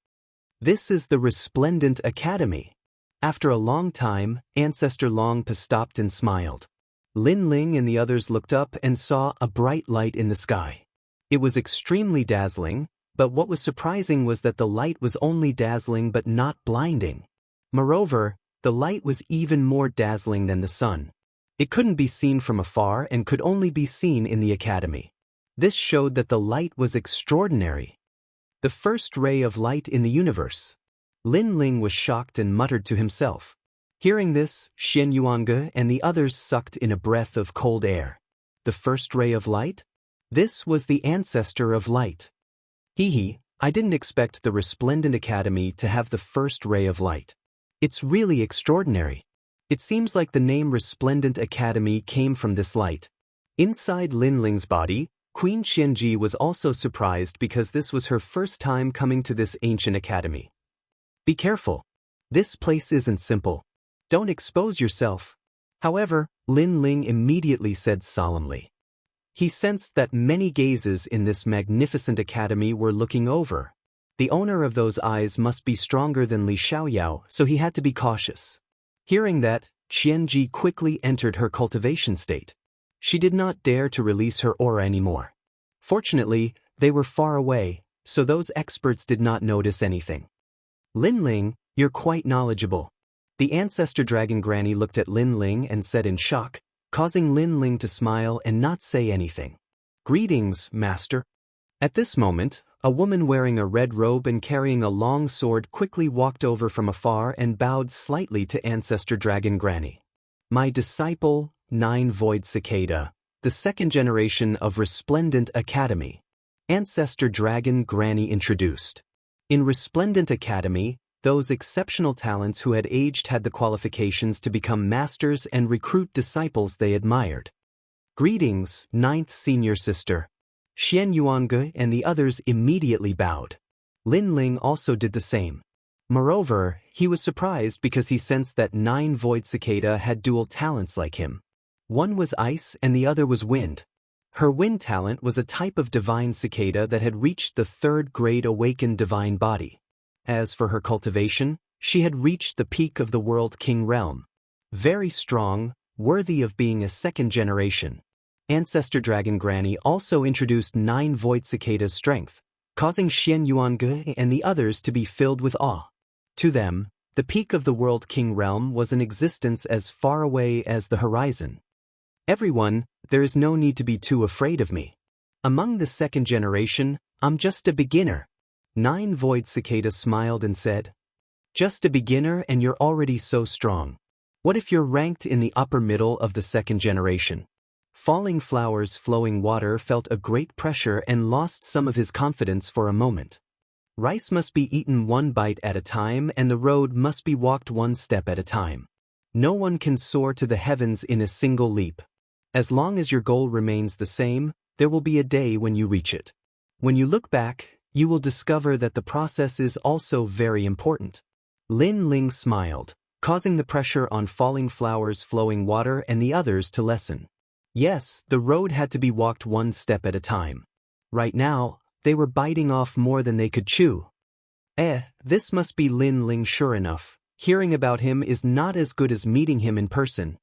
This is the Resplendent Academy. After a long time, Ancestor Longpa stopped and smiled. Lin Ling and the others looked up and saw a bright light in the sky. It was extremely dazzling, but what was surprising was that the light was only dazzling but not blinding. Moreover, the light was even more dazzling than the sun. It couldn't be seen from afar and could only be seen in the academy. This showed that the light was extraordinary. The first ray of light in the universe. Lin Ling was shocked and muttered to himself. Hearing this, Xian Yuange and the others sucked in a breath of cold air. The first ray of light? This was the ancestor of light. I didn't expect the Resplendent Academy to have the first ray of light. It's really extraordinary. It seems like the name Resplendent Academy came from this light. Inside Lin Ling's body, Queen Qianji was also surprised because this was her first time coming to this ancient academy. Be careful. This place isn't simple. Don't expose yourself. However, Lin Ling immediately said solemnly. He sensed that many gazes in this magnificent academy were looking over. The owner of those eyes must be stronger than Li Xiaoyao, so he had to be cautious. Hearing that, Qianji quickly entered her cultivation state. She did not dare to release her aura anymore. Fortunately, they were far away, so those experts did not notice anything. Lin Ling, you're quite knowledgeable. The ancestor dragon granny looked at Lin Ling and said in shock, causing Lin Ling to smile and not say anything. Greetings, master. At this moment, a woman wearing a red robe and carrying a long sword quickly walked over from afar and bowed slightly to Ancestor Dragon Granny. My disciple, 9 Void Cicada, the 2nd generation of Resplendent Academy. Ancestor Dragon Granny introduced. In Resplendent Academy, those exceptional talents who had aged had the qualifications to become masters and recruit disciples they admired. Greetings, 9th Senior Sister. Xian Yuange and the others immediately bowed. Lin Ling also did the same. Moreover, he was surprised because he sensed that 9 Void Cicada had dual talents like him. One was ice and the other was wind. Her wind talent was a type of divine cicada that had reached the 3rd grade awakened divine body. As for her cultivation, she had reached the peak of the World King realm. Very strong, worthy of being a 2nd generation. Ancestor Dragon Granny also introduced 9 Void Cicada's strength, causing Xian Yuange and the others to be filled with awe. To them, the peak of the World King realm was an existence as far away as the horizon. Everyone, there is no need to be too afraid of me. Among the 2nd generation, I'm just a beginner. 9 Void Cicada smiled and said, just a beginner and you're already so strong. What if you're ranked in the upper middle of the 2nd generation? Falling Flowers Flowing Water felt a great pressure and lost some of his confidence for a moment. Rice must be eaten 1 bite at a time and the road must be walked 1 step at a time. No one can soar to the heavens in a single leap. As long as your goal remains the same, there will be a day when you reach it. When you look back, you will discover that the process is also very important. Lin Ling smiled, causing the pressure on Falling Flowers Flowing Water and the others to lessen. Yes, the road had to be walked one step at a time. Right now, they were biting off more than they could chew. This must be Lin Ling sure enough. Hearing about him is not as good as meeting him in person.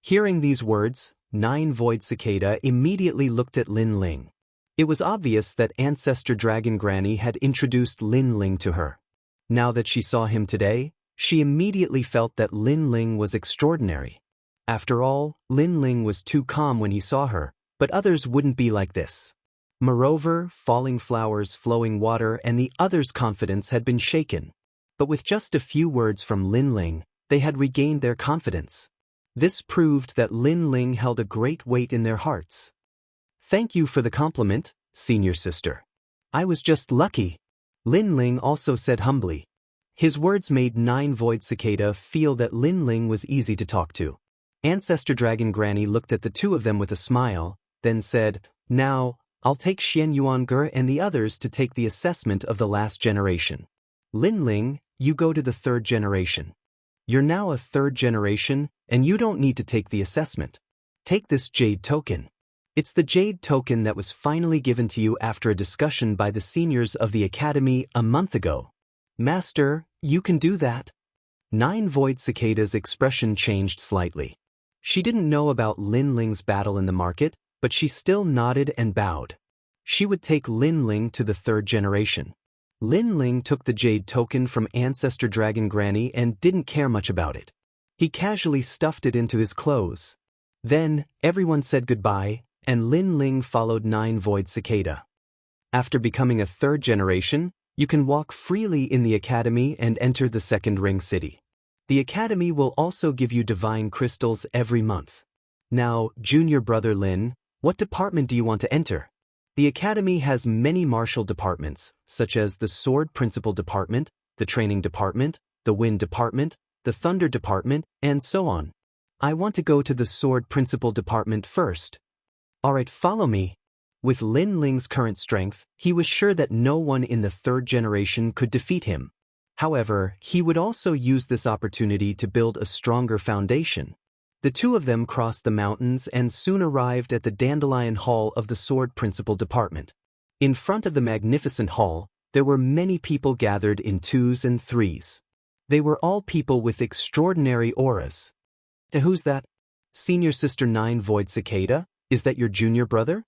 Hearing these words, Nine-Void Cicada immediately looked at Lin Ling. It was obvious that Ancestor Dragon Granny had introduced Lin Ling to her. Now that she saw him today, she immediately felt that Lin Ling was extraordinary. After all, Lin Ling was too calm when he saw her, but others wouldn't be like this. Moreover, falling flowers, flowing water, and the others' confidence had been shaken. But with just a few words from Lin Ling, they had regained their confidence. This proved that Lin Ling held a great weight in their hearts. Thank you for the compliment, senior sister. I was just lucky. Lin Ling also said humbly. His words made Nine-Void Cicada feel that Lin Ling was easy to talk to. Ancestor Dragon Granny looked at the two of them with a smile, then said, Now, I'll take Xian Yuange and the others to take the assessment of the last generation. Lin Ling, you go to the third generation. You're now a third generation, and you don't need to take the assessment. Take this jade token. It's the jade token that was finally given to you after a discussion by the seniors of the academy a month ago. Master, you can do that. Nine-Void Cicada's expression changed slightly. She didn't know about Lin Ling's battle in the market, but she still nodded and bowed. She would take Lin Ling to the third generation. Lin Ling took the jade token from Ancestor Dragon Granny and didn't care much about it. He casually stuffed it into his clothes. Then, everyone said goodbye, and Lin Ling followed Nine-Void Cicada. After becoming a third generation, you can walk freely in the academy and enter the second ring city. The academy will also give you divine crystals every month. Now, junior brother Lin, what department do you want to enter? The academy has many martial departments, such as the Sword Principal Department, the Training Department, the Wind Department, the Thunder Department, and so on. I want to go to the Sword Principal Department first. Alright, follow me. With Lin Ling's current strength, he was sure that no one in the third generation could defeat him. However, he would also use this opportunity to build a stronger foundation. The two of them crossed the mountains and soon arrived at the Dandelion Hall of the Sword Principal Department. In front of the magnificent hall, there were many people gathered in twos and threes. They were all people with extraordinary auras. Who's that? Senior Sister Nine-Void Cicada? Is that your junior brother?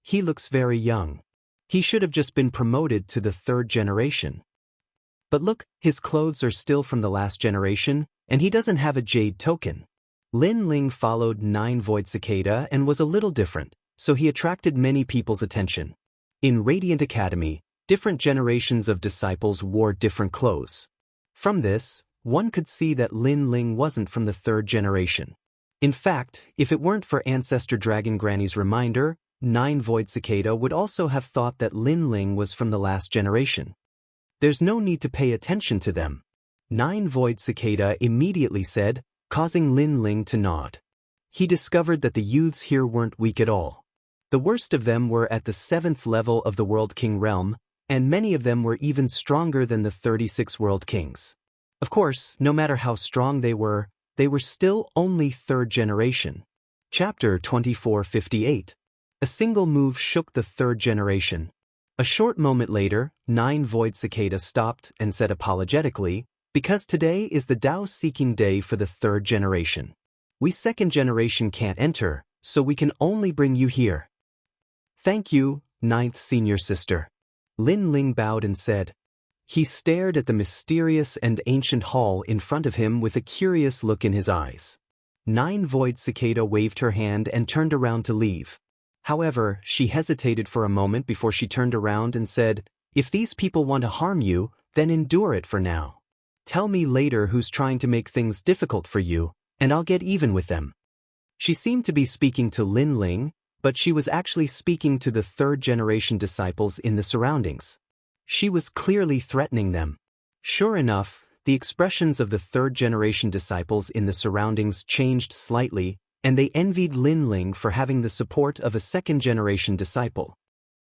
He looks very young. He should have just been promoted to the third generation. But look, his clothes are still from the last generation, and he doesn't have a jade token. Lin Ling followed Nine-Void Cicada and was a little different, so he attracted many people's attention. In Radiant Academy, different generations of disciples wore different clothes. From this, one could see that Lin Ling wasn't from the third generation. In fact, if it weren't for Ancestor Dragon Granny's reminder, Nine-Void Cicada would also have thought that Lin Ling was from the last generation. There's no need to pay attention to them. Nine-Void Cicada immediately said, causing Lin Ling to nod. He discovered that the youths here weren't weak at all. The worst of them were at the 7th level of the World King realm, and many of them were even stronger than the 36 World Kings. Of course, no matter how strong they were still only third generation. Chapter 2458. A single move shook the third generation. A short moment later, Nine-Void Cicada stopped and said apologetically, because today is the Dao-seeking day for the third generation. We second generation can't enter, so we can only bring you here. Thank you, ninth senior sister. Lin Ling bowed and said. He stared at the mysterious and ancient hall in front of him with a curious look in his eyes. Nine-Void Cicada waved her hand and turned around to leave. However, she hesitated for a moment before she turned around and said, If these people want to harm you, then endure it for now. Tell me later who's trying to make things difficult for you, and I'll get even with them. She seemed to be speaking to Lin Ling, but she was actually speaking to the third-generation disciples in the surroundings. She was clearly threatening them. Sure enough, the expressions of the third-generation disciples in the surroundings changed slightly, and they envied Lin Ling for having the support of a second-generation disciple.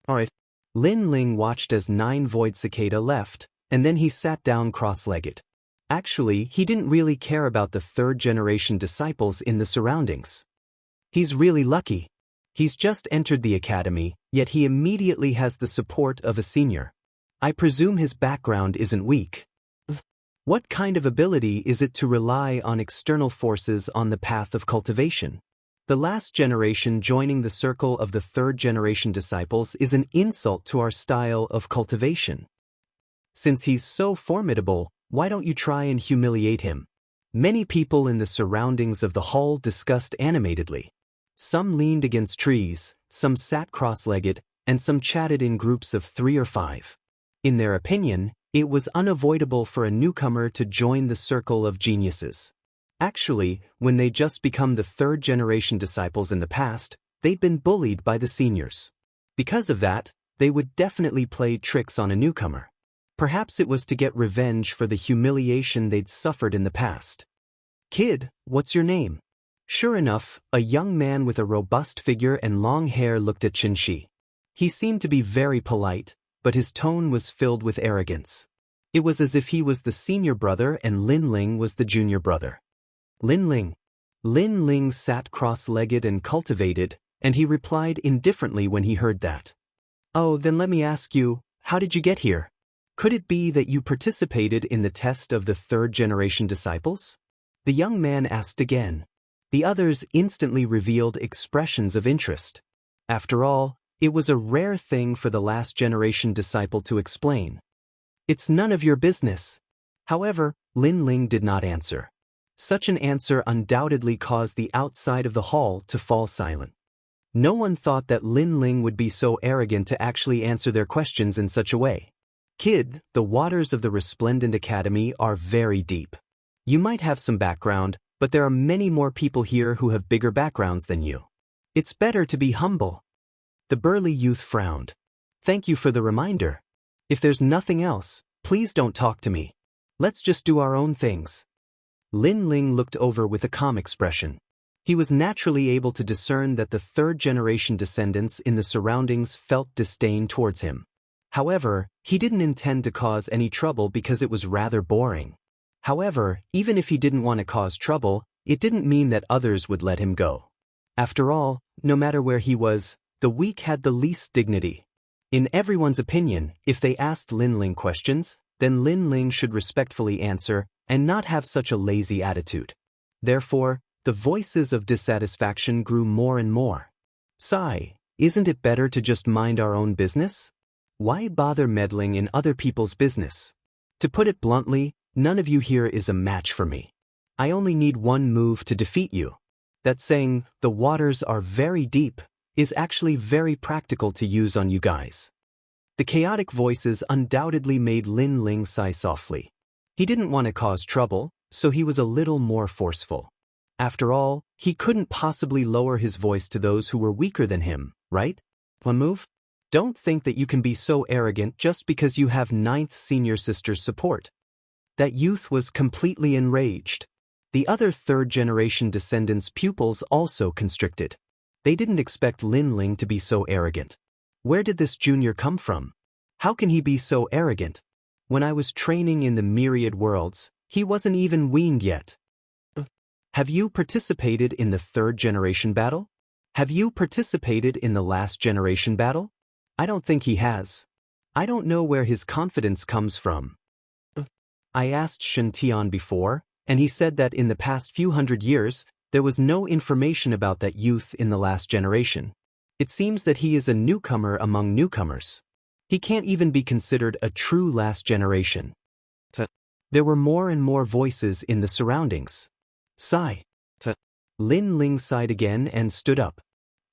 Alright. Lin Ling watched as Nine-Void Cicada left, and then he sat down cross-legged. Actually, he didn't really care about the third-generation disciples in the surroundings. He's really lucky. He's just entered the academy, yet he immediately has the support of a senior. I presume his background isn't weak. What kind of ability is it to rely on external forces on the path of cultivation? The last generation joining the circle of the third generation disciples is an insult to our style of cultivation. Since he's so formidable, why don't you try and humiliate him? Many people in the surroundings of the hall discussed animatedly. Some leaned against trees, some sat cross-legged, and some chatted in groups of 3 or 5. In their opinion, it was unavoidable for a newcomer to join the circle of geniuses. Actually, when they just become the third generation disciples in the past, they'd been bullied by the seniors. Because of that, they would definitely play tricks on a newcomer. Perhaps it was to get revenge for the humiliation they'd suffered in the past. Kid, what's your name? Sure enough, a young man with a robust figure and long hair looked at Qinshi. He seemed to be very polite, but his tone was filled with arrogance. It was as if he was the senior brother and Lin Ling was the junior brother. Lin Ling. Lin Ling sat cross-legged and cultivated, and he replied indifferently when he heard that. Oh, then let me ask you, how did you get here? Could it be that you participated in the test of the third generation disciples? The young man asked again. The others instantly revealed expressions of interest. After all, it was a rare thing for the last generation disciple to explain. It's none of your business. However, Lin Ling did not answer. Such an answer undoubtedly caused the outside of the hall to fall silent. No one thought that Lin Ling would be so arrogant to actually answer their questions in such a way. Kid, the waters of the Resplendent Academy are very deep. You might have some background, but there are many more people here who have bigger backgrounds than you. It's better to be humble. The burly youth frowned. Thank you for the reminder. If there's nothing else, please don't talk to me. Let's just do our own things. Lin Ling looked over with a calm expression. He was naturally able to discern that the third-generation descendants in the surroundings felt disdain towards him. However, he didn't intend to cause any trouble because it was rather boring. However, even if he didn't want to cause trouble, it didn't mean that others would let him go. After all, no matter where he was, the weak had the least dignity. In everyone's opinion, if they asked Lin Ling questions, then Lin Ling should respectfully answer and not have such a lazy attitude. Therefore, the voices of dissatisfaction grew more and more. Sigh, isn't it better to just mind our own business? Why bother meddling in other people's business? To put it bluntly, none of you here is a match for me. I only need one move to defeat you. That saying, the waters are very deep, is actually very practical to use on you guys. The chaotic voices undoubtedly made Lin Ling sigh softly. He didn't want to cause trouble, so he was a little more forceful. After all, he couldn't possibly lower his voice to those who were weaker than him, right? One move? Don't think that you can be so arrogant just because you have ninth senior sister's support. That youth was completely enraged. The other third-generation descendants' pupils also constricted. They didn't expect Lin Ling to be so arrogant. Where did this junior come from? How can he be so arrogant? When I was training in the myriad worlds, he wasn't even weaned yet. Have you participated in the third-generation battle? Have you participated in the last generation battle? I don't think he has. I don't know where his confidence comes from. I asked Shen Tian before, and he said that in the past few hundred years, there was no information about that youth in the last generation. It seems that he is a newcomer among newcomers. He can't even be considered a true last generation. There were more and more voices in the surroundings. Sigh. Lin Ling sighed again and stood up.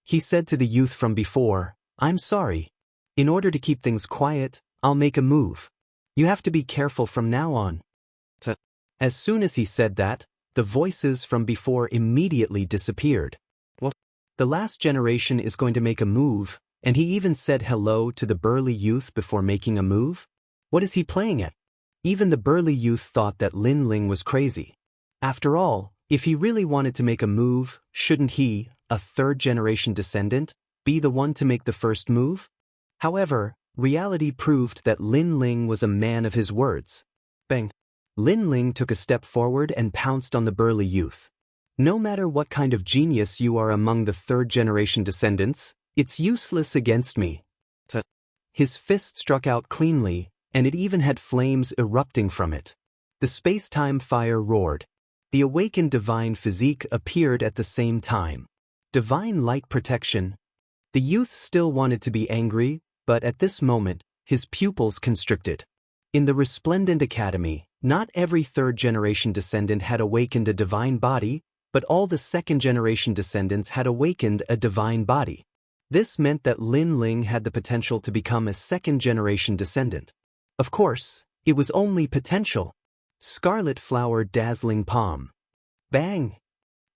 He said to the youth from before, I'm sorry. In order to keep things quiet, I'll make a move. You have to be careful from now on. As soon as he said that, the voices from before immediately disappeared. What? The last generation is going to make a move, and he even said hello to the burly youth before making a move? What is he playing at? Even the burly youth thought that Lin Ling was crazy. After all, if he really wanted to make a move, shouldn't he, a third-generation descendant, be the one to make the first move? However, reality proved that Lin Ling was a man of his words. Bang! Lin Ling took a step forward and pounced on the burly youth. No matter what kind of genius you are among the third-generation descendants, it's useless against me. His fist struck out cleanly, and it even had flames erupting from it. The space-time fire roared. The awakened divine physique appeared at the same time. Divine light protection. The youth still wanted to be angry, but at this moment, his pupils constricted. In the resplendent academy, not every third-generation descendant had awakened a divine body, but all the second-generation descendants had awakened a divine body. This meant that Lin Ling had the potential to become a second-generation descendant. Of course, it was only potential. Scarlet flower dazzling palm. Bang!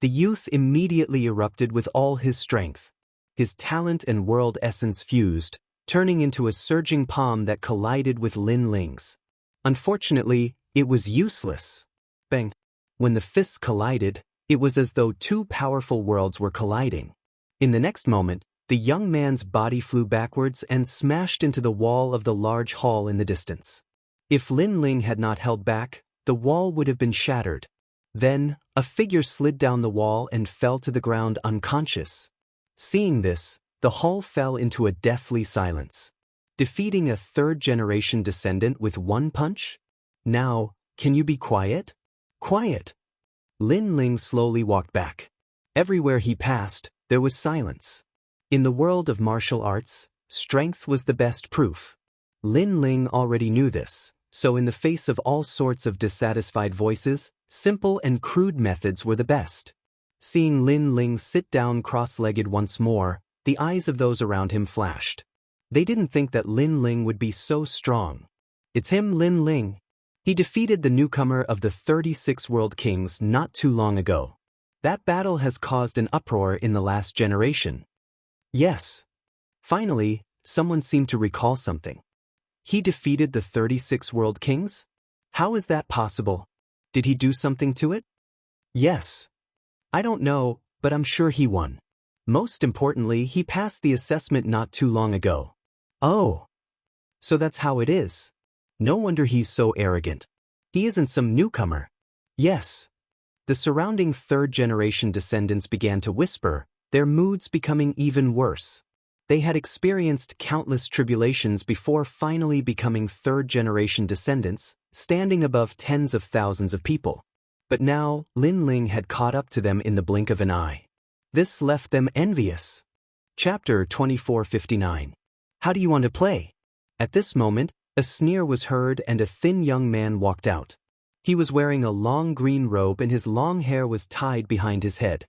The youth immediately erupted with all his strength. His talent and world essence fused, turning into a surging palm that collided with Lin Ling's. Unfortunately, it was useless. Bang! When the fists collided, it was as though two powerful worlds were colliding. In the next moment, the young man's body flew backwards and smashed into the wall of the large hall in the distance. If Lin Ling had not held back, the wall would have been shattered. Then, a figure slid down the wall and fell to the ground unconscious. Seeing this, the hall fell into a deathly silence. Defeating a third-generation descendant with one punch? Now, can you be quiet? Quiet! Lin Ling slowly walked back. Everywhere he passed, there was silence. In the world of martial arts, strength was the best proof. Lin Ling already knew this, so in the face of all sorts of dissatisfied voices, simple and crude methods were the best. Seeing Lin Ling sit down cross-legged once more, the eyes of those around him flashed. They didn't think that Lin Ling would be so strong. It's him, Lin Ling. He defeated the newcomer of the 36 World Kings not too long ago. That battle has caused an uproar in the last generation. Yes. Finally, someone seemed to recall something. He defeated the 36 World Kings? How is that possible? Did he do something to it? Yes. I don't know, but I'm sure he won. Most importantly, he passed the assessment not too long ago. Oh. So that's how it is. No wonder he's so arrogant. He isn't some newcomer. Yes. The surrounding third-generation descendants began to whisper, their moods becoming even worse. They had experienced countless tribulations before finally becoming third-generation descendants, standing above tens of thousands of people. But now, Lin Ling had caught up to them in the blink of an eye. This left them envious. Chapter 2459. How do you want to play? At this moment, a sneer was heard and a thin young man walked out. He was wearing a long green robe and his long hair was tied behind his head.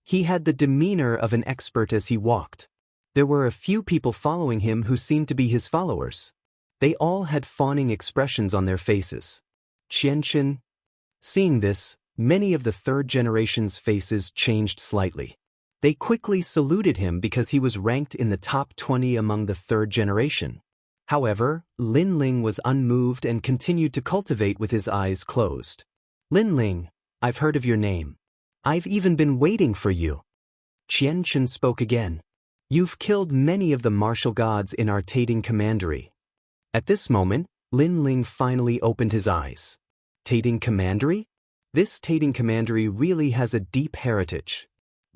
He had the demeanor of an expert as he walked. There were a few people following him who seemed to be his followers. They all had fawning expressions on their faces. Qianchen. Seeing this, many of the third generation's faces changed slightly. They quickly saluted him because he was ranked in the top 20 among the third generation. However, Lin Ling was unmoved and continued to cultivate with his eyes closed. Lin Ling, I've heard of your name. I've even been waiting for you. Qianchen spoke again. You've killed many of the martial gods in our Tating Commandery. At this moment, Lin Ling finally opened his eyes. Tating Commandery? This Tating Commandery really has a deep heritage.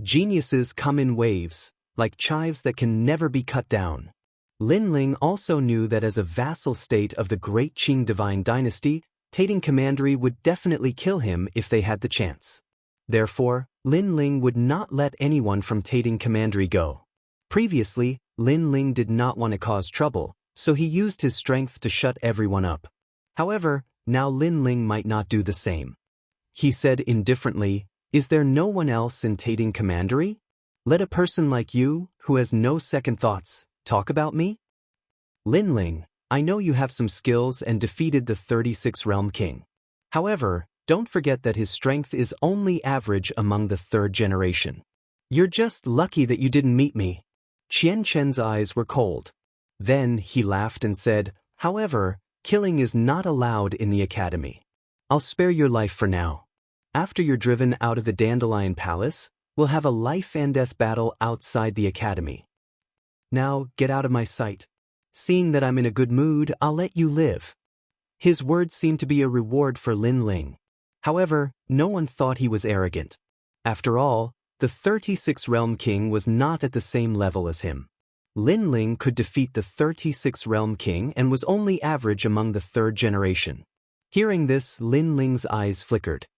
Geniuses come in waves, like chives that can never be cut down. Lin Ling also knew that as a vassal state of the great Qing divine dynasty, Tating Commandery would definitely kill him if they had the chance. Therefore, Lin Ling would not let anyone from Tating Commandery go. Previously, Lin Ling did not want to cause trouble, so he used his strength to shut everyone up. However, now Lin Ling might not do the same. He said indifferently, "Is there no one else in Tating Commandery? Let a person like you, who has no second thoughts, talk about me? Lin Ling, I know you have some skills and defeated the 36 Realm King. However, don't forget that his strength is only average among the third generation. You're just lucky that you didn't meet me." Qianchen's eyes were cold. Then he laughed and said, "However, killing is not allowed in the academy. I'll spare your life for now. After you're driven out of the Dandelion Palace, we'll have a life and death battle outside the academy. Now, get out of my sight. Seeing that I'm in a good mood, I'll let you live." His words seemed to be a reward for Lin Ling. However, no one thought he was arrogant. After all, the 36th Realm King was not at the same level as him. Lin Ling could defeat the 36th Realm King and was only average among the third generation. Hearing this, Lin Ling's eyes flickered.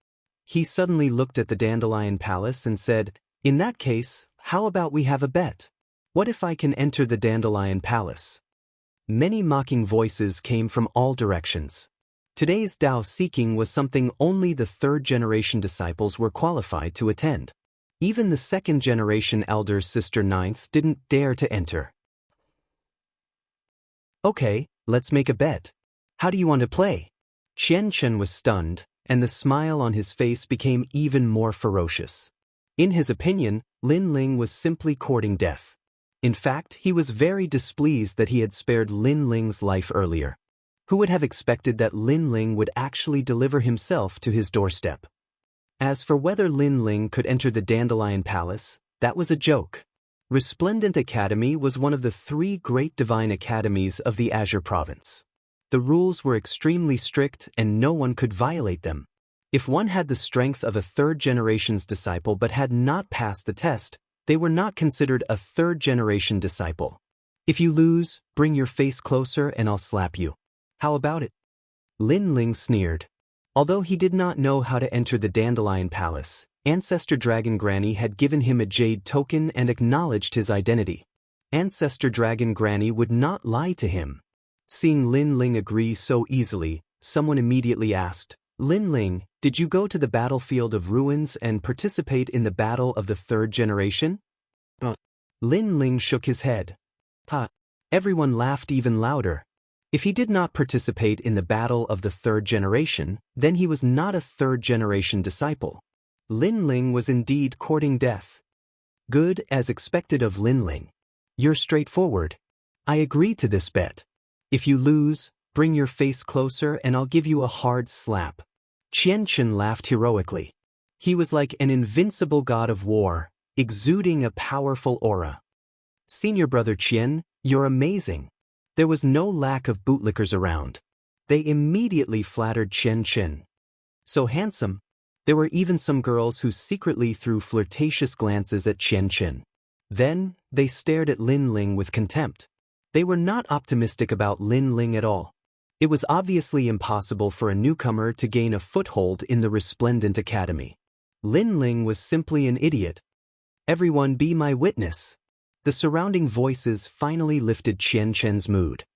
He suddenly looked at the Dandelion Palace and said, "In that case, how about we have a bet? What if I can enter the Dandelion Palace?" Many mocking voices came from all directions. Today's Dao seeking was something only the third-generation disciples were qualified to attend. Even the second-generation elder sister Ninth didn't dare to enter. "Okay, let's make a bet. How do you want to play?" Qian Chen was stunned, and the smile on his face became even more ferocious. In his opinion, Lin Ling was simply courting death. In fact, he was very displeased that he had spared Lin Ling's life earlier. Who would have expected that Lin Ling would actually deliver himself to his doorstep? As for whether Lin Ling could enter the Dandelion Palace, that was a joke. Resplendent Academy was one of the 3 great divine academies of the Azure Province. The rules were extremely strict and no one could violate them. If one had the strength of a third-generation's disciple but had not passed the test, they were not considered a third-generation disciple. If you lose, bring your face closer and I'll slap you. How about it? Lin Ling sneered. Although he did not know how to enter the Dandelion Palace, Ancestor Dragon Granny had given him a jade token and acknowledged his identity. Ancestor Dragon Granny would not lie to him. Seeing Lin Ling agree so easily, someone immediately asked, "Lin Ling, did you go to the battlefield of ruins and participate in the battle of the third generation?" Lin Ling shook his head. Everyone laughed even louder. If he did not participate in the battle of the third generation, then he was not a third-generation disciple. Lin Ling was indeed courting death. Good, as expected of Lin Ling. You're straightforward. I agree to this bet. If you lose, bring your face closer and I'll give you a hard slap. Qian Chen laughed heroically. He was like an invincible god of war, exuding a powerful aura. Senior brother Qian, you're amazing. There was no lack of bootlickers around. They immediately flattered Qian Chen. So handsome. There were even some girls who secretly threw flirtatious glances at Qian Chen. Then, they stared at Lin Ling with contempt. They were not optimistic about Lin Ling at all. It was obviously impossible for a newcomer to gain a foothold in the Resplendent Academy. Lin Ling was simply an idiot. Everyone be my witness. The surrounding voices finally lifted Qian Chen's mood.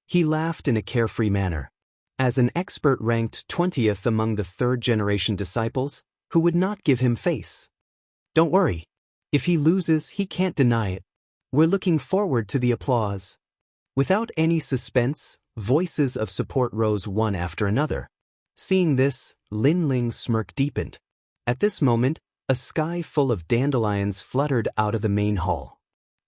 He laughed in a carefree manner. As an expert ranked 20th among the third-generation disciples, who would not give him face? Don't worry. If he loses, he can't deny it. We're looking forward to the applause. Without any suspense, voices of support rose one after another. Seeing this, Lin Ling's smirk deepened. At this moment, a sky full of dandelions fluttered out of the main hall.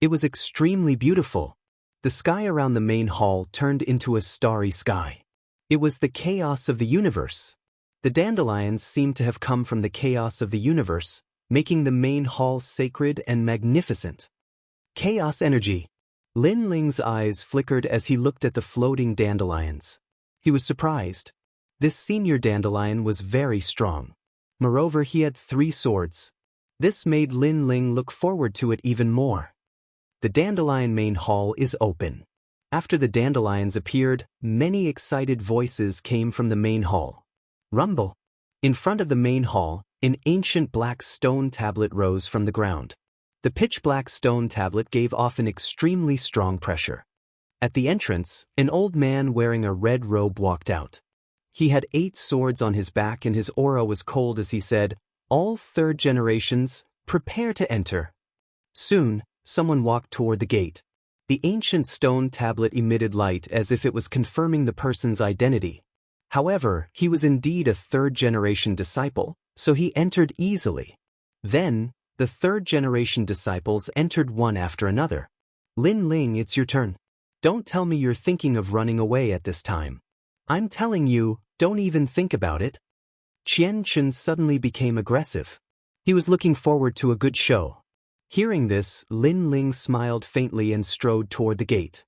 It was extremely beautiful. The sky around the main hall turned into a starry sky. It was the chaos of the universe. The dandelions seemed to have come from the chaos of the universe, making the main hall sacred and magnificent. Chaos energy. Lin Ling's eyes flickered as he looked at the floating dandelions. He was surprised. This senior dandelion was very strong. Moreover, he had 3 swords. This made Lin Ling look forward to it even more. The dandelion main hall is open. After the dandelions appeared, many excited voices came from the main hall. Rumble. In front of the main hall, an ancient black stone tablet rose from the ground. The pitch-black stone tablet gave off an extremely strong pressure. At the entrance, an old man wearing a red robe walked out. He had 8 swords on his back and his aura was cold as he said, "All third generations, prepare to enter." Soon, someone walked toward the gate. The ancient stone tablet emitted light as if it was confirming the person's identity. However, he was indeed a third-generation disciple, so he entered easily. Then, the third-generation disciples entered one after another. Lin Ling, it's your turn. Don't tell me you're thinking of running away at this time. I'm telling you, don't even think about it. Qian Chen suddenly became aggressive. He was looking forward to a good show. Hearing this, Lin Ling smiled faintly and strode toward the gate.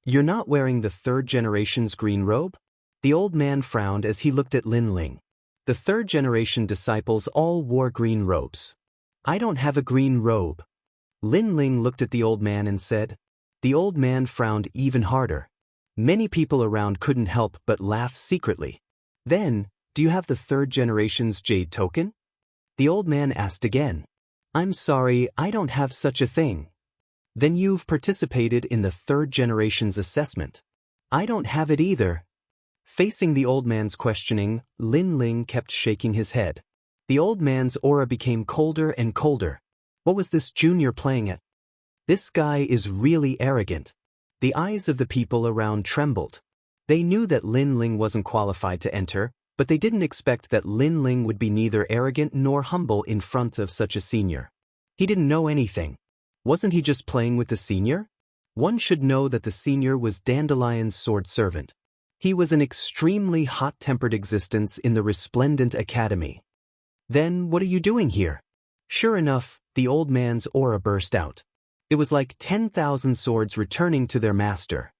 You're not wearing the third generation's green robe? The old man frowned as he looked at Lin Ling. The third-generation disciples all wore green robes. I don't have a green robe. Lin Ling looked at the old man and said. The old man frowned even harder. Many people around couldn't help but laugh secretly. Then, do you have the third generation's jade token? The old man asked again. I'm sorry, I don't have such a thing. Then you've participated in the third generation's assessment. I don't have it either. Facing the old man's questioning, Lin Ling kept shaking his head. The old man's aura became colder and colder. What was this junior playing at? This guy is really arrogant. The eyes of the people around trembled. They knew that Lin Ling wasn't qualified to enter, but they didn't expect that Lin Ling would be neither arrogant nor humble in front of such a senior. He didn't know anything. Wasn't he just playing with the senior? One should know that the senior was Dandelion's sword servant. He was an extremely hot-tempered existence in the resplendent academy. Then what are you doing here? Sure enough, the old man's aura burst out. It was like 10,000 swords returning to their master.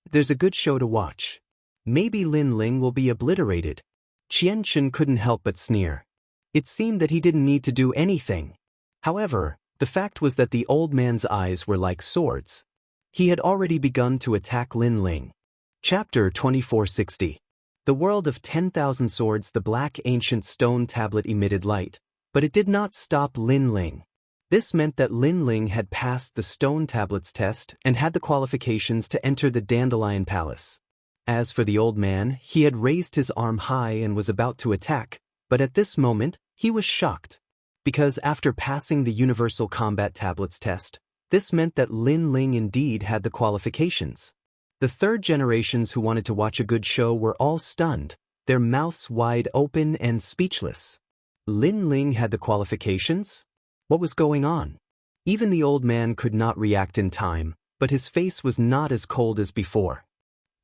There's a good show to watch. Maybe Lin Ling will be obliterated. Qianchen couldn't help but sneer. It seemed that he didn't need to do anything. However, the fact was that the old man's eyes were like swords. He had already begun to attack Lin Ling. Chapter 2460. The world of 10,000 swords. The black ancient stone tablet emitted light, but it did not stop Lin Ling. This meant that Lin Ling had passed the stone tablet's test and had the qualifications to enter the Dandelion Palace. As for the old man, he had raised his arm high and was about to attack, but at this moment, he was shocked. Because after passing the Universal Combat Tablet's test, this meant that Lin Ling indeed had the qualifications. The third generations who wanted to watch a good show were all stunned, their mouths wide open and speechless. Lin Ling had the qualifications? What was going on? Even the old man could not react in time, but his face was not as cold as before.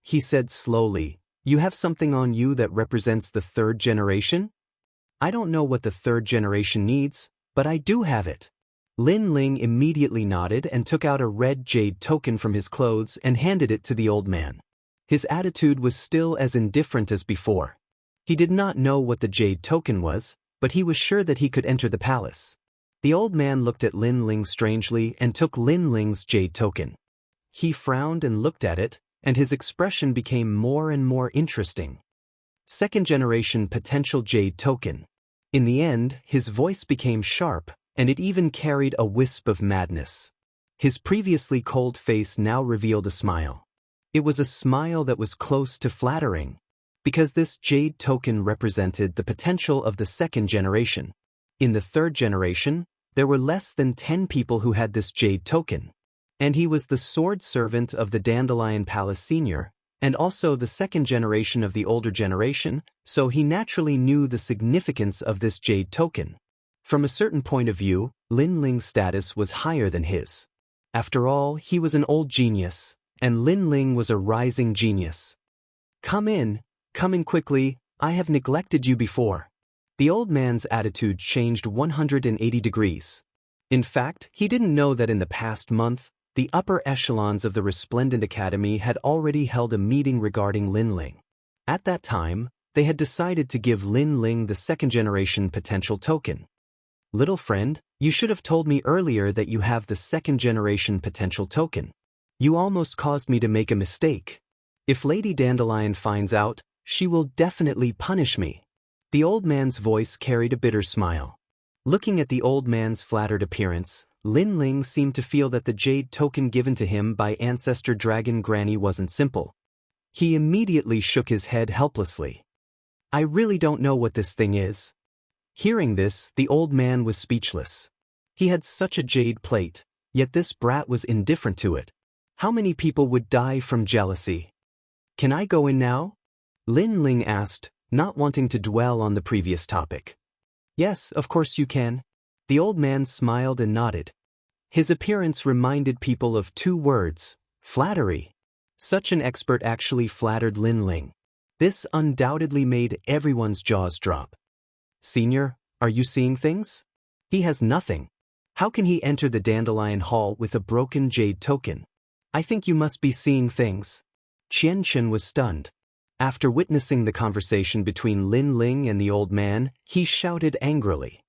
He said slowly, You have something on you that represents the third generation? I don't know what the third generation needs, but I do have it. Lin Ling immediately nodded and took out a red jade token from his clothes and handed it to the old man. His attitude was still as indifferent as before. He did not know what the jade token was, but he was sure that he could enter the palace. The old man looked at Lin Ling strangely and took Lin Ling's jade token. He frowned and looked at it, and his expression became more and more interesting. Second generation potential jade token. In the end, his voice became sharp, and it even carried a wisp of madness. His previously cold face now revealed a smile. It was a smile that was close to flattering, because this jade token represented the potential of the second generation. In the third generation, there were less than 10 people who had this jade token, and he was the sword servant of the Dandelion Palace Senior, and also the second generation of the older generation, so he naturally knew the significance of this jade token. From a certain point of view, Lin Ling's status was higher than his. After all, he was an old genius, and Lin Ling was a rising genius. Come in quickly, I have neglected you before. The old man's attitude changed 180 degrees. In fact, he didn't know that in the past month, the upper echelons of the Resplendent Academy had already held a meeting regarding Lin Ling. At that time, they had decided to give Lin Ling the second-generation potential token. Little friend, you should have told me earlier that you have the second-generation potential token. You almost caused me to make a mistake. If Lady Dandelion finds out, she will definitely punish me. The old man's voice carried a bitter smile. Looking at the old man's flattered appearance, Lin Ling seemed to feel that the jade token given to him by Ancestor Dragon Granny wasn't simple. He immediately shook his head helplessly. I really don't know what this thing is. Hearing this, the old man was speechless. He had such a jade plate, yet this brat was indifferent to it. How many people would die from jealousy? Can I go in now? Lin Ling asked, not wanting to dwell on the previous topic. Yes, of course you can. The old man smiled and nodded. His appearance reminded people of two words, flattery. Such an expert actually flattered Lin Ling. This undoubtedly made everyone's jaws drop. Senior, are you seeing things? He has nothing. How can he enter the Dandelion Hall with a broken jade token? I think you must be seeing things. Qianchen was stunned. After witnessing the conversation between Lin Ling and the old man, he shouted angrily.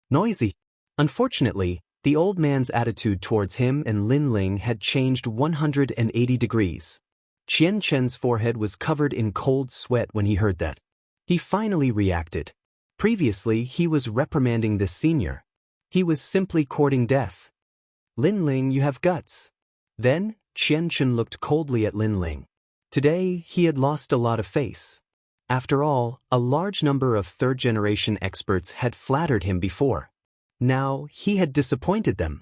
Noisy. Unfortunately, the old man's attitude towards him and Lin Ling had changed 180 degrees. Qian Chen's forehead was covered in cold sweat when he heard that. He finally reacted. Previously, he was reprimanding this senior. He was simply courting death. Lin Ling, you have guts. Then, Qian Chen looked coldly at Lin Ling. Today, he had lost a lot of face. After all, a large number of third-generation experts had flattered him before. Now, he had disappointed them.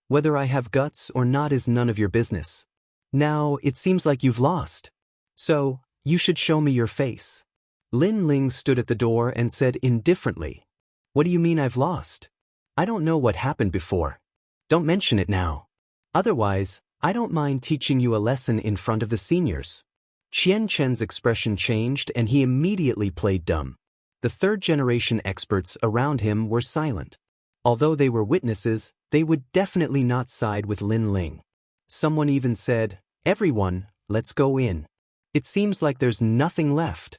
Whether I have guts or not is none of your business. Now, it seems like you've lost. So, you should show me your face. Lin Ling stood at the door and said indifferently, What do you mean I've lost? I don't know what happened before. Don't mention it now. Otherwise, I don't mind teaching you a lesson in front of the seniors. Qian Chen's expression changed and he immediately played dumb. The third-generation experts around him were silent. Although they were witnesses, they would definitely not side with Lin Ling. Someone even said, Everyone, let's go in. It seems like there's nothing left.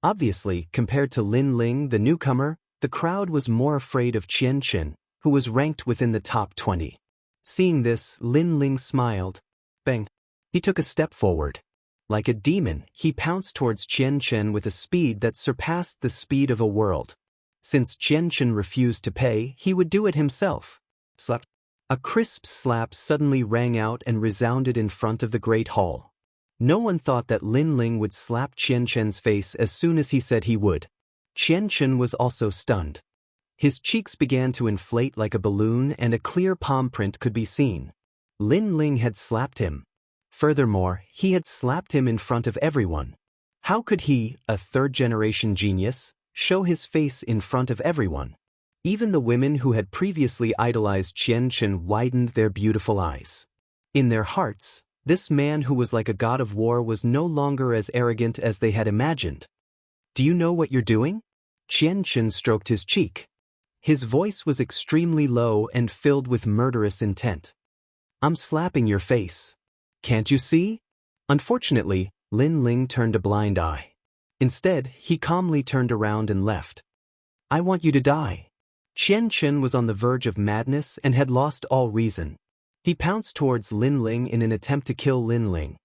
Obviously, compared to Lin Ling, the newcomer, the crowd was more afraid of Qian Chen, who was ranked within the top 20. Seeing this, Lin Ling smiled. Bang! He took a step forward. Like a demon, he pounced towards Qian Chen with a speed that surpassed the speed of a world. Since Qian Chen refused to pay, he would do it himself. Slap! A crisp slap suddenly rang out and resounded in front of the great hall. No one thought that Lin Ling would slap Qian Chen's face as soon as he said he would. Qian Chen was also stunned. His cheeks began to inflate like a balloon and a clear palm print could be seen. Lin Ling had slapped him. Furthermore, he had slapped him in front of everyone. How could he, a third-generation genius, show his face in front of everyone? Even the women who had previously idolized Qian Chen widened their beautiful eyes. In their hearts, this man who was like a god of war was no longer as arrogant as they had imagined. Do you know what you're doing? Qian Chen stroked his cheek. His voice was extremely low and filled with murderous intent. I'm slapping your face. Can't you see? Unfortunately, Lin Ling turned a blind eye. Instead, he calmly turned around and left. I want you to die. Qian Chen was on the verge of madness and had lost all reason. He pounced towards Lin Ling in an attempt to kill Lin Ling.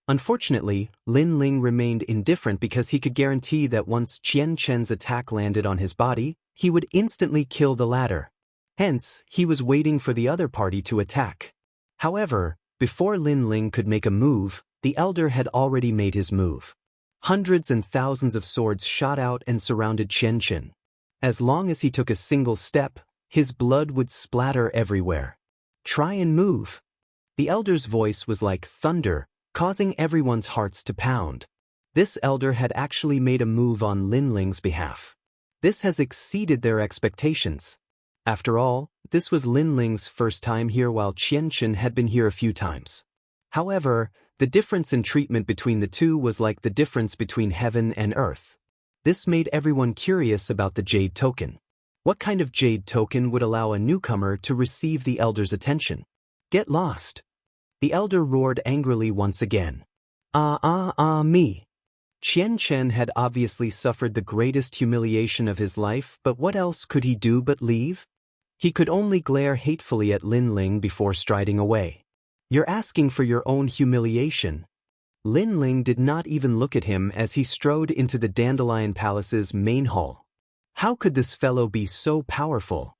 Unfortunately, Lin Ling remained indifferent because he could guarantee that once Qian Chen's attack landed on his body, he would instantly kill the latter. Hence, he was waiting for the other party to attack. However, before Lin Ling could make a move, the elder had already made his move. Hundreds and thousands of swords shot out and surrounded Qian Chen. As long as he took a single step, his blood would splatter everywhere. Try and move. The elder's voice was like thunder, causing everyone's hearts to pound. This elder had actually made a move on Lin Ling's behalf. This has exceeded their expectations. After all, this was Lin Ling's first time here while Qian Chen had been here a few times. However, the difference in treatment between the two was like the difference between heaven and earth. This made everyone curious about the jade token. What kind of jade token would allow a newcomer to receive the elder's attention? Get lost. The elder roared angrily once again. Me. Qian Chen had obviously suffered the greatest humiliation of his life, but what else could he do but leave? He could only glare hatefully at Lin Ling before striding away. You're asking for your own humiliation. Lin Ling did not even look at him as he strode into the Dandelion Palace's main hall. How could this fellow be so powerful?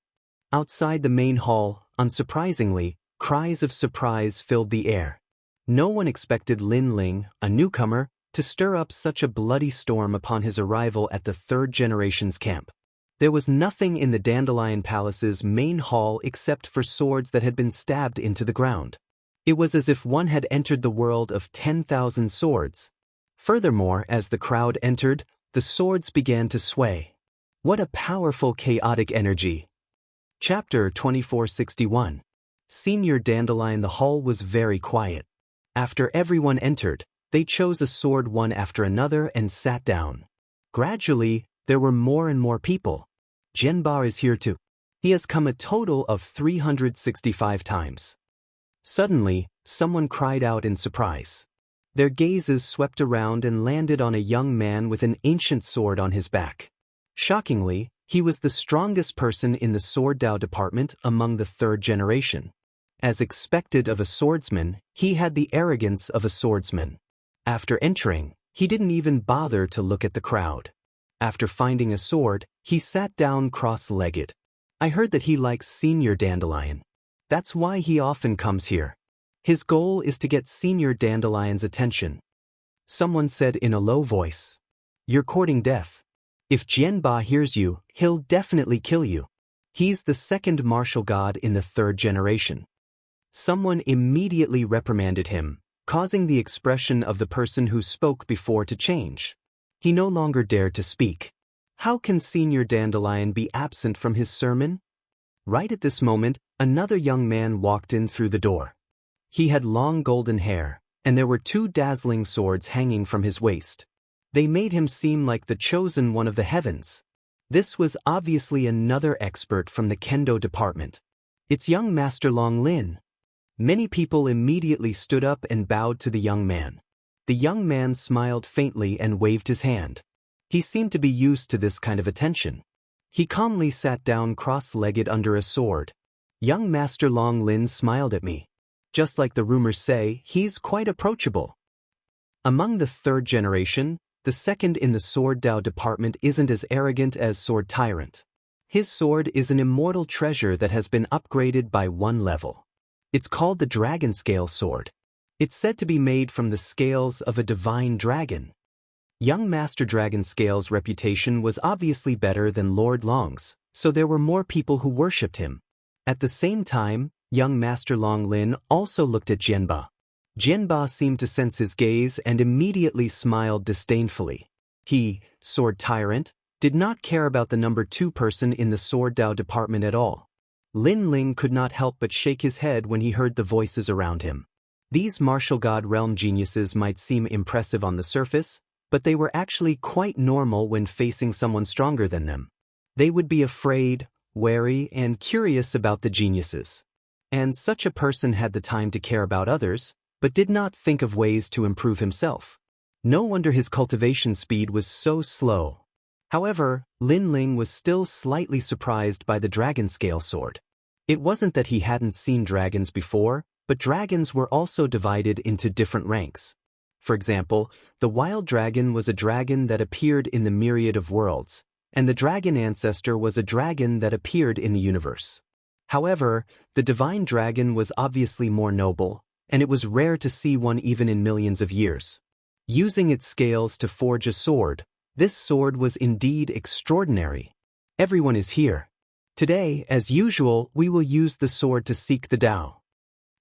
Outside the main hall, unsurprisingly, cries of surprise filled the air. No one expected Lin Ling, a newcomer, to stir up such a bloody storm upon his arrival at the third generation's camp. There was nothing in the Dandelion Palace's main hall except for swords that had been stabbed into the ground. It was as if one had entered the world of 10,000 swords. Furthermore, as the crowd entered, the swords began to sway. What a powerful chaotic energy! Chapter 2461. Senior Dandelion. The hall was very quiet. After everyone entered, they chose a sword one after another and sat down. Gradually, there were more and more people. Zhenba is here too. He has come a total of 365 times. Suddenly, someone cried out in surprise. Their gazes swept around and landed on a young man with an ancient sword on his back. Shockingly, he was the strongest person in the sword Dao department among the third generation. As expected of a swordsman, he had the arrogance of a swordsman. After entering, he didn't even bother to look at the crowd. After finding a sword, he sat down cross-legged. I heard that he likes Senior Dandelion. That's why he often comes here. His goal is to get Senior Dandelion's attention. Someone said in a low voice, "You're courting death. If Jianba hears you, he'll definitely kill you. He's the second martial god in the third generation." Someone immediately reprimanded him, causing the expression of the person who spoke before to change. He no longer dared to speak. How can Senior Dandelion be absent from his sermon? Right at this moment, another young man walked in through the door. He had long golden hair, and there were 2 dazzling swords hanging from his waist. They made him seem like the chosen one of the heavens. This was obviously another expert from the Kendo department. It's young Master Long Lin. Many people immediately stood up and bowed to the young man. The young man smiled faintly and waved his hand. He seemed to be used to this kind of attention. He calmly sat down cross-legged under a sword. Young Master Long Lin smiled at me. Just like the rumors say, he's quite approachable. Among the third generation, the second in the Sword Dao department isn't as arrogant as Sword Tyrant. His sword is an immortal treasure that has been upgraded by 1 level. It's called the Dragon Scale Sword. It's said to be made from the scales of a divine dragon. Young Master Dragon Scale's reputation was obviously better than Lord Long's, so there were more people who worshipped him. At the same time, young Master Long Lin also looked at Jianba. Jianba seemed to sense his gaze and immediately smiled disdainfully. He, Sword Tyrant, did not care about the number 2 person in the Sword Dao department at all. Lin Ling could not help but shake his head when he heard the voices around him. These martial god realm geniuses might seem impressive on the surface, but they were actually quite normal when facing someone stronger than them. They would be afraid, wary, and curious about the geniuses. And such a person had the time to care about others, but did not think of ways to improve himself. No wonder his cultivation speed was so slow. However, Lin Ling was still slightly surprised by the dragon scale sword. It wasn't that he hadn't seen dragons before, but dragons were also divided into different ranks. For example, the wild dragon was a dragon that appeared in the myriad of worlds, and the dragon ancestor was a dragon that appeared in the universe. However, the divine dragon was obviously more noble, and it was rare to see one even in millions of years. Using its scales to forge a sword, this sword was indeed extraordinary. Everyone is here. Today, as usual, we will use the sword to seek the Tao.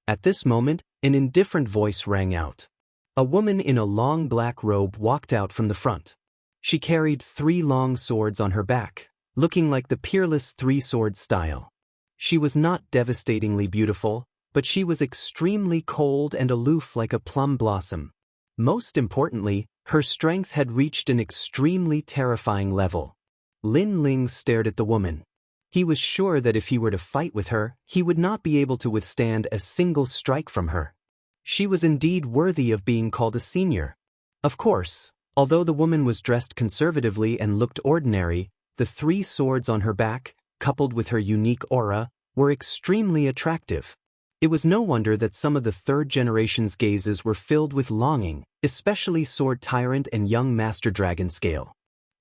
At this moment, an indifferent voice rang out. A woman in a long black robe walked out from the front. She carried 3 long swords on her back, looking like the peerless 3-sword style. She was not devastatingly beautiful, but she was extremely cold and aloof like a plum blossom. Most importantly, her strength had reached an extremely terrifying level. Lin Ling stared at the woman. He was sure that if he were to fight with her, he would not be able to withstand a single strike from her. She was indeed worthy of being called a senior. Of course, although the woman was dressed conservatively and looked ordinary, the 3 swords on her back, coupled with her unique aura, were extremely attractive. It was no wonder that some of the third generation's gazes were filled with longing, especially Sword Tyrant and young Master Dragon Scale.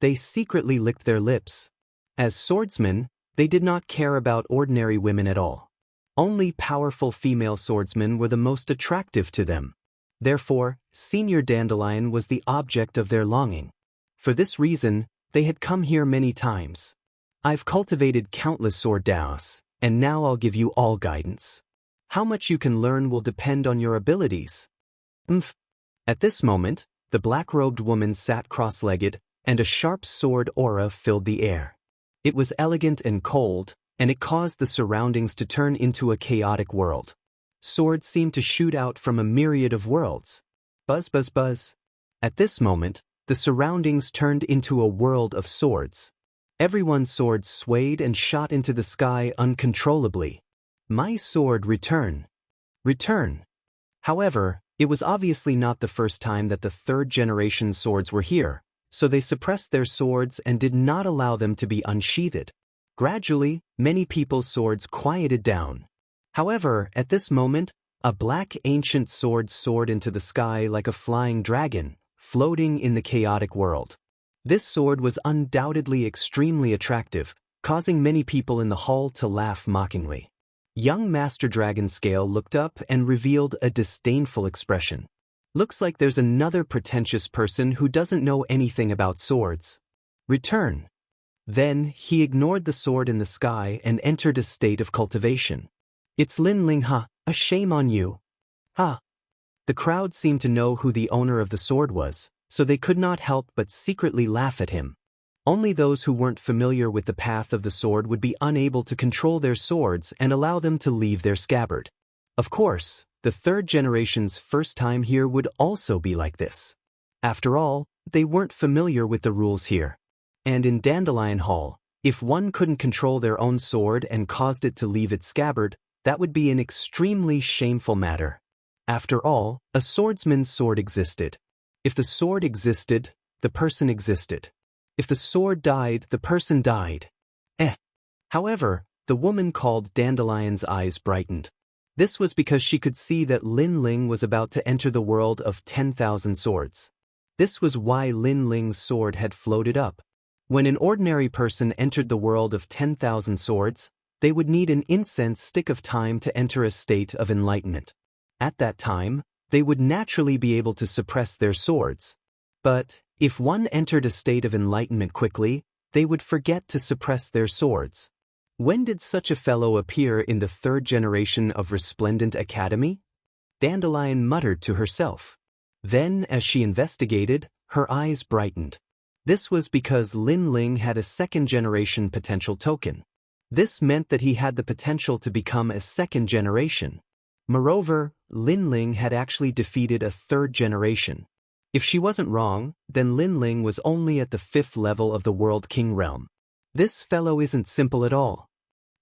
They secretly licked their lips. As swordsmen, they did not care about ordinary women at all. Only powerful female swordsmen were the most attractive to them. Therefore, Senior Dandelion was the object of their longing. For this reason, they had come here many times. I've cultivated countless sword daos, and now I'll give you all guidance. How much you can learn will depend on your abilities. At this moment, the black-robed woman sat cross-legged, and a sharp sword aura filled the air. It was elegant and cold, and it caused the surroundings to turn into a chaotic world. Swords seemed to shoot out from a myriad of worlds. Buzz, buzz, buzz. At this moment, the surroundings turned into a world of swords. Everyone's sword swayed and shot into the sky uncontrollably. My sword, return. Return. However, It was obviously not the first time that the third-generation swords were here, so they suppressed their swords and did not allow them to be unsheathed. Gradually, many people's swords quieted down. However, at this moment, a black ancient sword soared into the sky like a flying dragon, floating in the chaotic world. This sword was undoubtedly extremely attractive, causing many people in the hall to laugh mockingly. Young Master Dragon Scale looked up and revealed a disdainful expression. Looks like there's another pretentious person who doesn't know anything about swords. Return. Then, he ignored the sword in the sky and entered a state of cultivation. It's Lin Ling, huh? A shame on you. Ha! The crowd seemed to know who the owner of the sword was, so they could not help but secretly laugh at him. Only those who weren't familiar with the path of the sword would be unable to control their swords and allow them to leave their scabbard. Of course, the third generation's first time here would also be like this. After all, they weren't familiar with the rules here. And in Dandelion Hall, if one couldn't control their own sword and caused it to leave its scabbard, that would be an extremely shameful matter. After all, a swordsman's sword existed. If the sword existed, the person existed. If the sword died, the person died. However, the woman called Dandelion's eyes brightened. This was because she could see that Lin Ling was about to enter the world of 10,000 swords. This was why Lin Ling's sword had floated up. When an ordinary person entered the world of 10,000 swords, they would need an incense stick of time to enter a state of enlightenment. At that time, they would naturally be able to suppress their swords. But, if one entered a state of enlightenment quickly, they would forget to suppress their swords. When did such a fellow appear in the third generation of Resplendent Academy? Dandelion muttered to herself. Then, as she investigated, her eyes brightened. This was because Lin Ling had a second-generation potential token. This meant that he had the potential to become a second generation. Moreover, Lin Ling had actually defeated a third generation. If she wasn't wrong, then Lin Ling was only at the 5th level of the World King realm. This fellow isn't simple at all.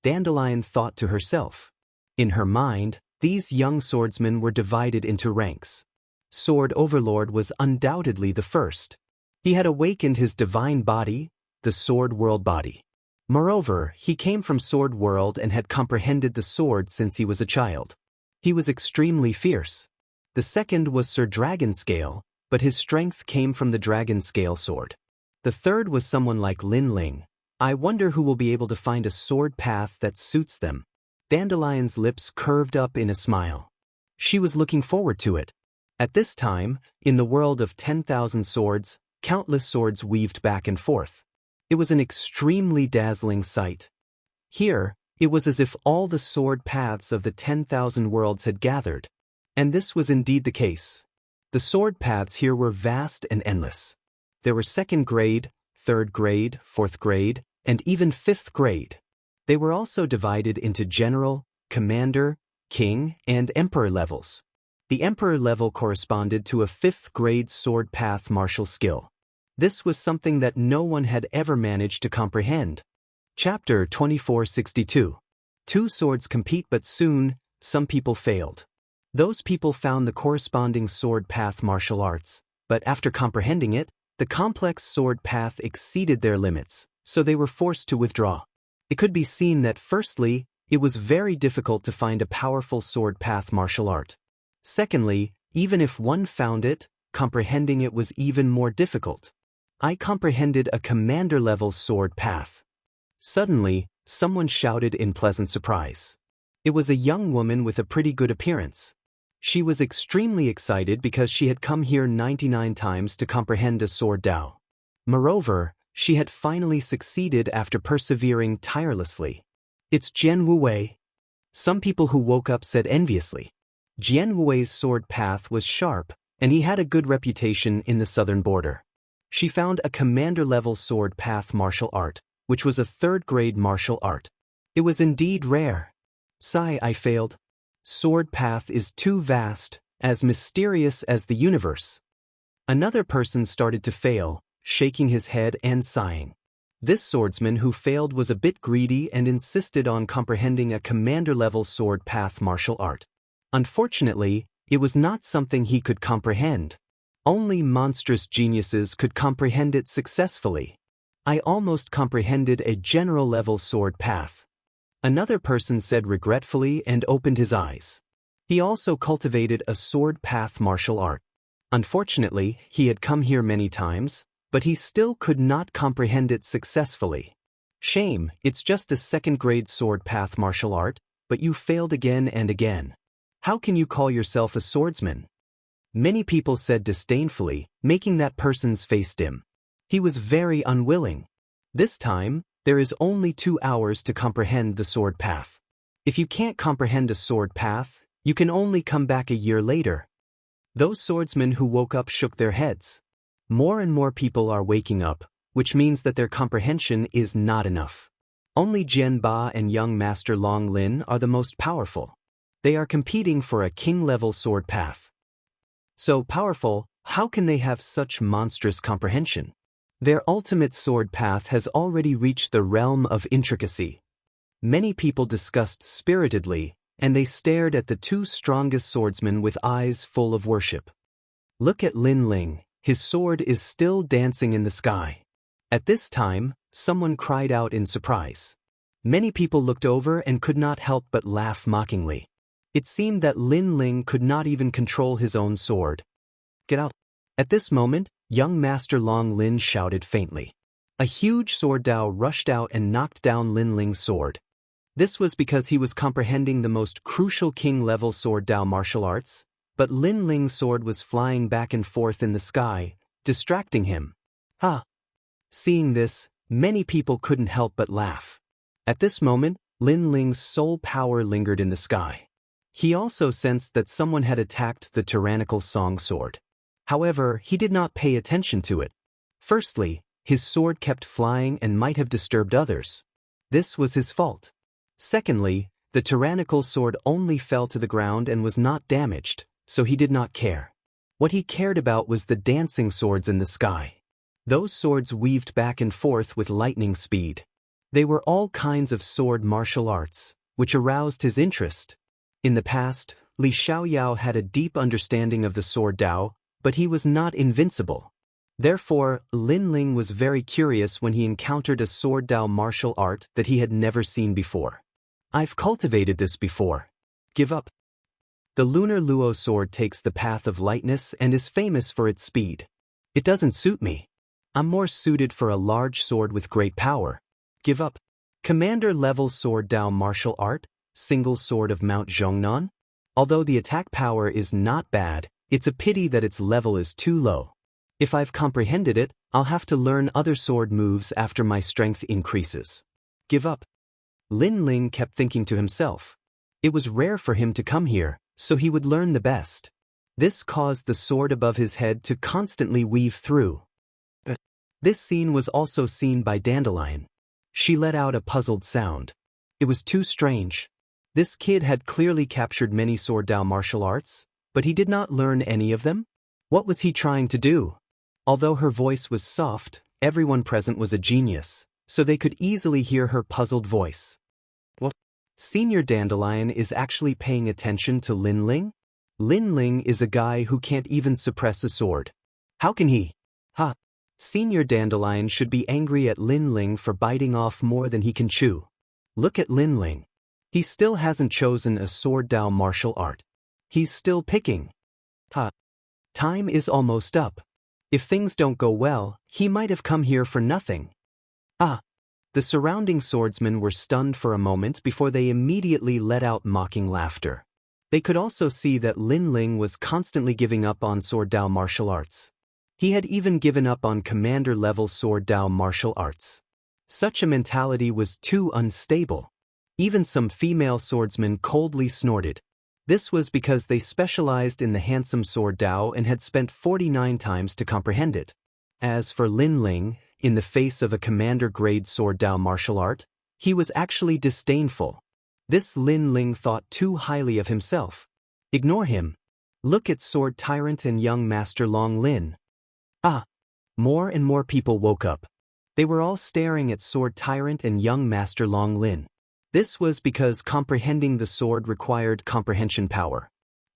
Dandelion thought to herself. In her mind, these young swordsmen were divided into ranks. Sword Overlord was undoubtedly the first. He had awakened his divine body, the Sword World body. Moreover, he came from Sword World and had comprehended the sword since he was a child. He was extremely fierce. The second was Sir Dragon Scale, but his strength came from the Dragon Scale sword. The third was someone like Lin Ling. I wonder who will be able to find a sword path that suits them. Dandelion's lips curved up in a smile. She was looking forward to it. At this time, in the world of 10,000 swords, countless swords weaved back and forth. It was an extremely dazzling sight. Here, it was as if all the sword paths of the 10,000 worlds had gathered. And this was indeed the case. The sword paths here were vast and endless. There were 2nd grade, 3rd grade, 4th grade, and even 5th grade. They were also divided into general, commander, king, and emperor levels. The emperor level corresponded to a 5th grade sword path martial skill. This was something that no one had ever managed to comprehend. Chapter 2462. Two swords compete, but soon, some people failed. Those people found the corresponding sword path martial arts, but after comprehending it, the complex sword path exceeded their limits, so they were forced to withdraw. It could be seen that firstly, it was very difficult to find a powerful sword path martial art. Secondly, even if one found it, comprehending it was even more difficult. I comprehended a commander-level sword path. Suddenly, someone shouted in pleasant surprise. It was a young woman with a pretty good appearance. She was extremely excited because she had come here 99 times to comprehend a sword Dao. Moreover, she had finally succeeded after persevering tirelessly. It's Jianwu Wei. Some people who woke up said enviously. Jianwu Wei's sword path was sharp, and he had a good reputation in the southern border. She found a commander-level sword path martial art, which was a 3rd grade martial art. It was indeed rare. Sigh, I failed. Sword path is too vast, as mysterious as the universe. Another person started to fail, shaking his head and sighing. This swordsman who failed was a bit greedy and insisted on comprehending a commander-level sword path martial art. Unfortunately, It was not something he could comprehend. Only monstrous geniuses could comprehend it successfully. I almost comprehended a general-level sword path. Another person said regretfully and opened his eyes. He also cultivated a sword path martial art. Unfortunately, he had come here many times, but he still could not comprehend it successfully. Shame, it's just a second-grade sword path martial art, but you failed again and again. How can you call yourself a swordsman? Many people said disdainfully, making that person's face dim. He was very unwilling. This time, there is only 2 hours to comprehend the sword path. If you can't comprehend a sword path, you can only come back a year later. Those swordsmen who woke up shook their heads. More and more people are waking up, which means that their comprehension is not enough. Only Jian Ba and young Master Long Lin are the most powerful. They are competing for a king-level sword path. So powerful, how can they have such monstrous comprehension? Their ultimate sword path has already reached the realm of intricacy. Many people discussed spiritedly, and they stared at the 2 strongest swordsmen with eyes full of worship. Look at Lin Ling, his sword is still dancing in the sky. At this time, someone cried out in surprise. Many people looked over and could not help but laugh mockingly. It seemed that Lin Ling could not even control his own sword. Get out. At this moment, young Master Long Lin shouted faintly. A huge sword Dao rushed out and knocked down Lin Ling's sword. This was because he was comprehending the most crucial king-level sword Dao martial arts, but Lin Ling's sword was flying back and forth in the sky, distracting him. Ha! Seeing this, many people couldn't help but laugh. At this moment, Lin Ling's soul power lingered in the sky. He also sensed that someone had attacked the tyrannical song sword. However, he did not pay attention to it. Firstly, his sword kept flying and might have disturbed others. This was his fault. Secondly, the tyrannical sword only fell to the ground and was not damaged, so he did not care. What he cared about was the dancing swords in the sky. Those swords weaved back and forth with lightning speed. They were all kinds of sword martial arts, which aroused his interest. In the past, Li Xiaoyao had a deep understanding of the sword Dao, but he was not invincible. Therefore, Lin Ling was very curious when he encountered a sword Dao martial art that he had never seen before. I've cultivated this before. Give up. The Lunar Luo sword takes the path of lightness and is famous for its speed. It doesn't suit me. I'm more suited for a large sword with great power. Give up. Commander-level sword Dao martial art, single sword of Mount Zhongnan? Although the attack power is not bad, it's a pity that its level is too low. If I've comprehended it, I'll have to learn other sword moves after my strength increases. Give up. Lin Ling kept thinking to himself. It was rare for him to come here, so he would learn the best. This caused the sword above his head to constantly weave through. This scene was also seen by Dandelion. She let out a puzzled sound. It was too strange. This kid had clearly captured many sword Dao martial arts, but he did not learn any of them? What was he trying to do? Although her voice was soft, everyone present was a genius, so they could easily hear her puzzled voice. What? Senior Dandelion is actually paying attention to Lin Ling? Lin Ling is a guy who can't even suppress a sword. How can he? Ha! Senior Dandelion should be angry at Lin Ling for biting off more than he can chew. Look at Lin Ling. He still hasn't chosen a sword Dao martial art. He's still picking. Ha! Time is almost up. If things don't go well, he might have come here for nothing. Ah! The surrounding swordsmen were stunned for a moment before they immediately let out mocking laughter. They could also see that Lin Ling was constantly giving up on sword Dao martial arts. He had even given up on commander-level sword Dao martial arts. Such a mentality was too unstable. Even some female swordsmen coldly snorted. This was because they specialized in the handsome sword Dao and had spent 49 times to comprehend it. As for Lin Ling, in the face of a commander-grade sword Dao martial art, he was actually disdainful. This Lin Ling thought too highly of himself. Ignore him. Look at Sword Tyrant and young Master Long Lin. Ah! More and more people woke up. They were all staring at Sword Tyrant and young Master Long Lin. This was because comprehending the sword required comprehension power.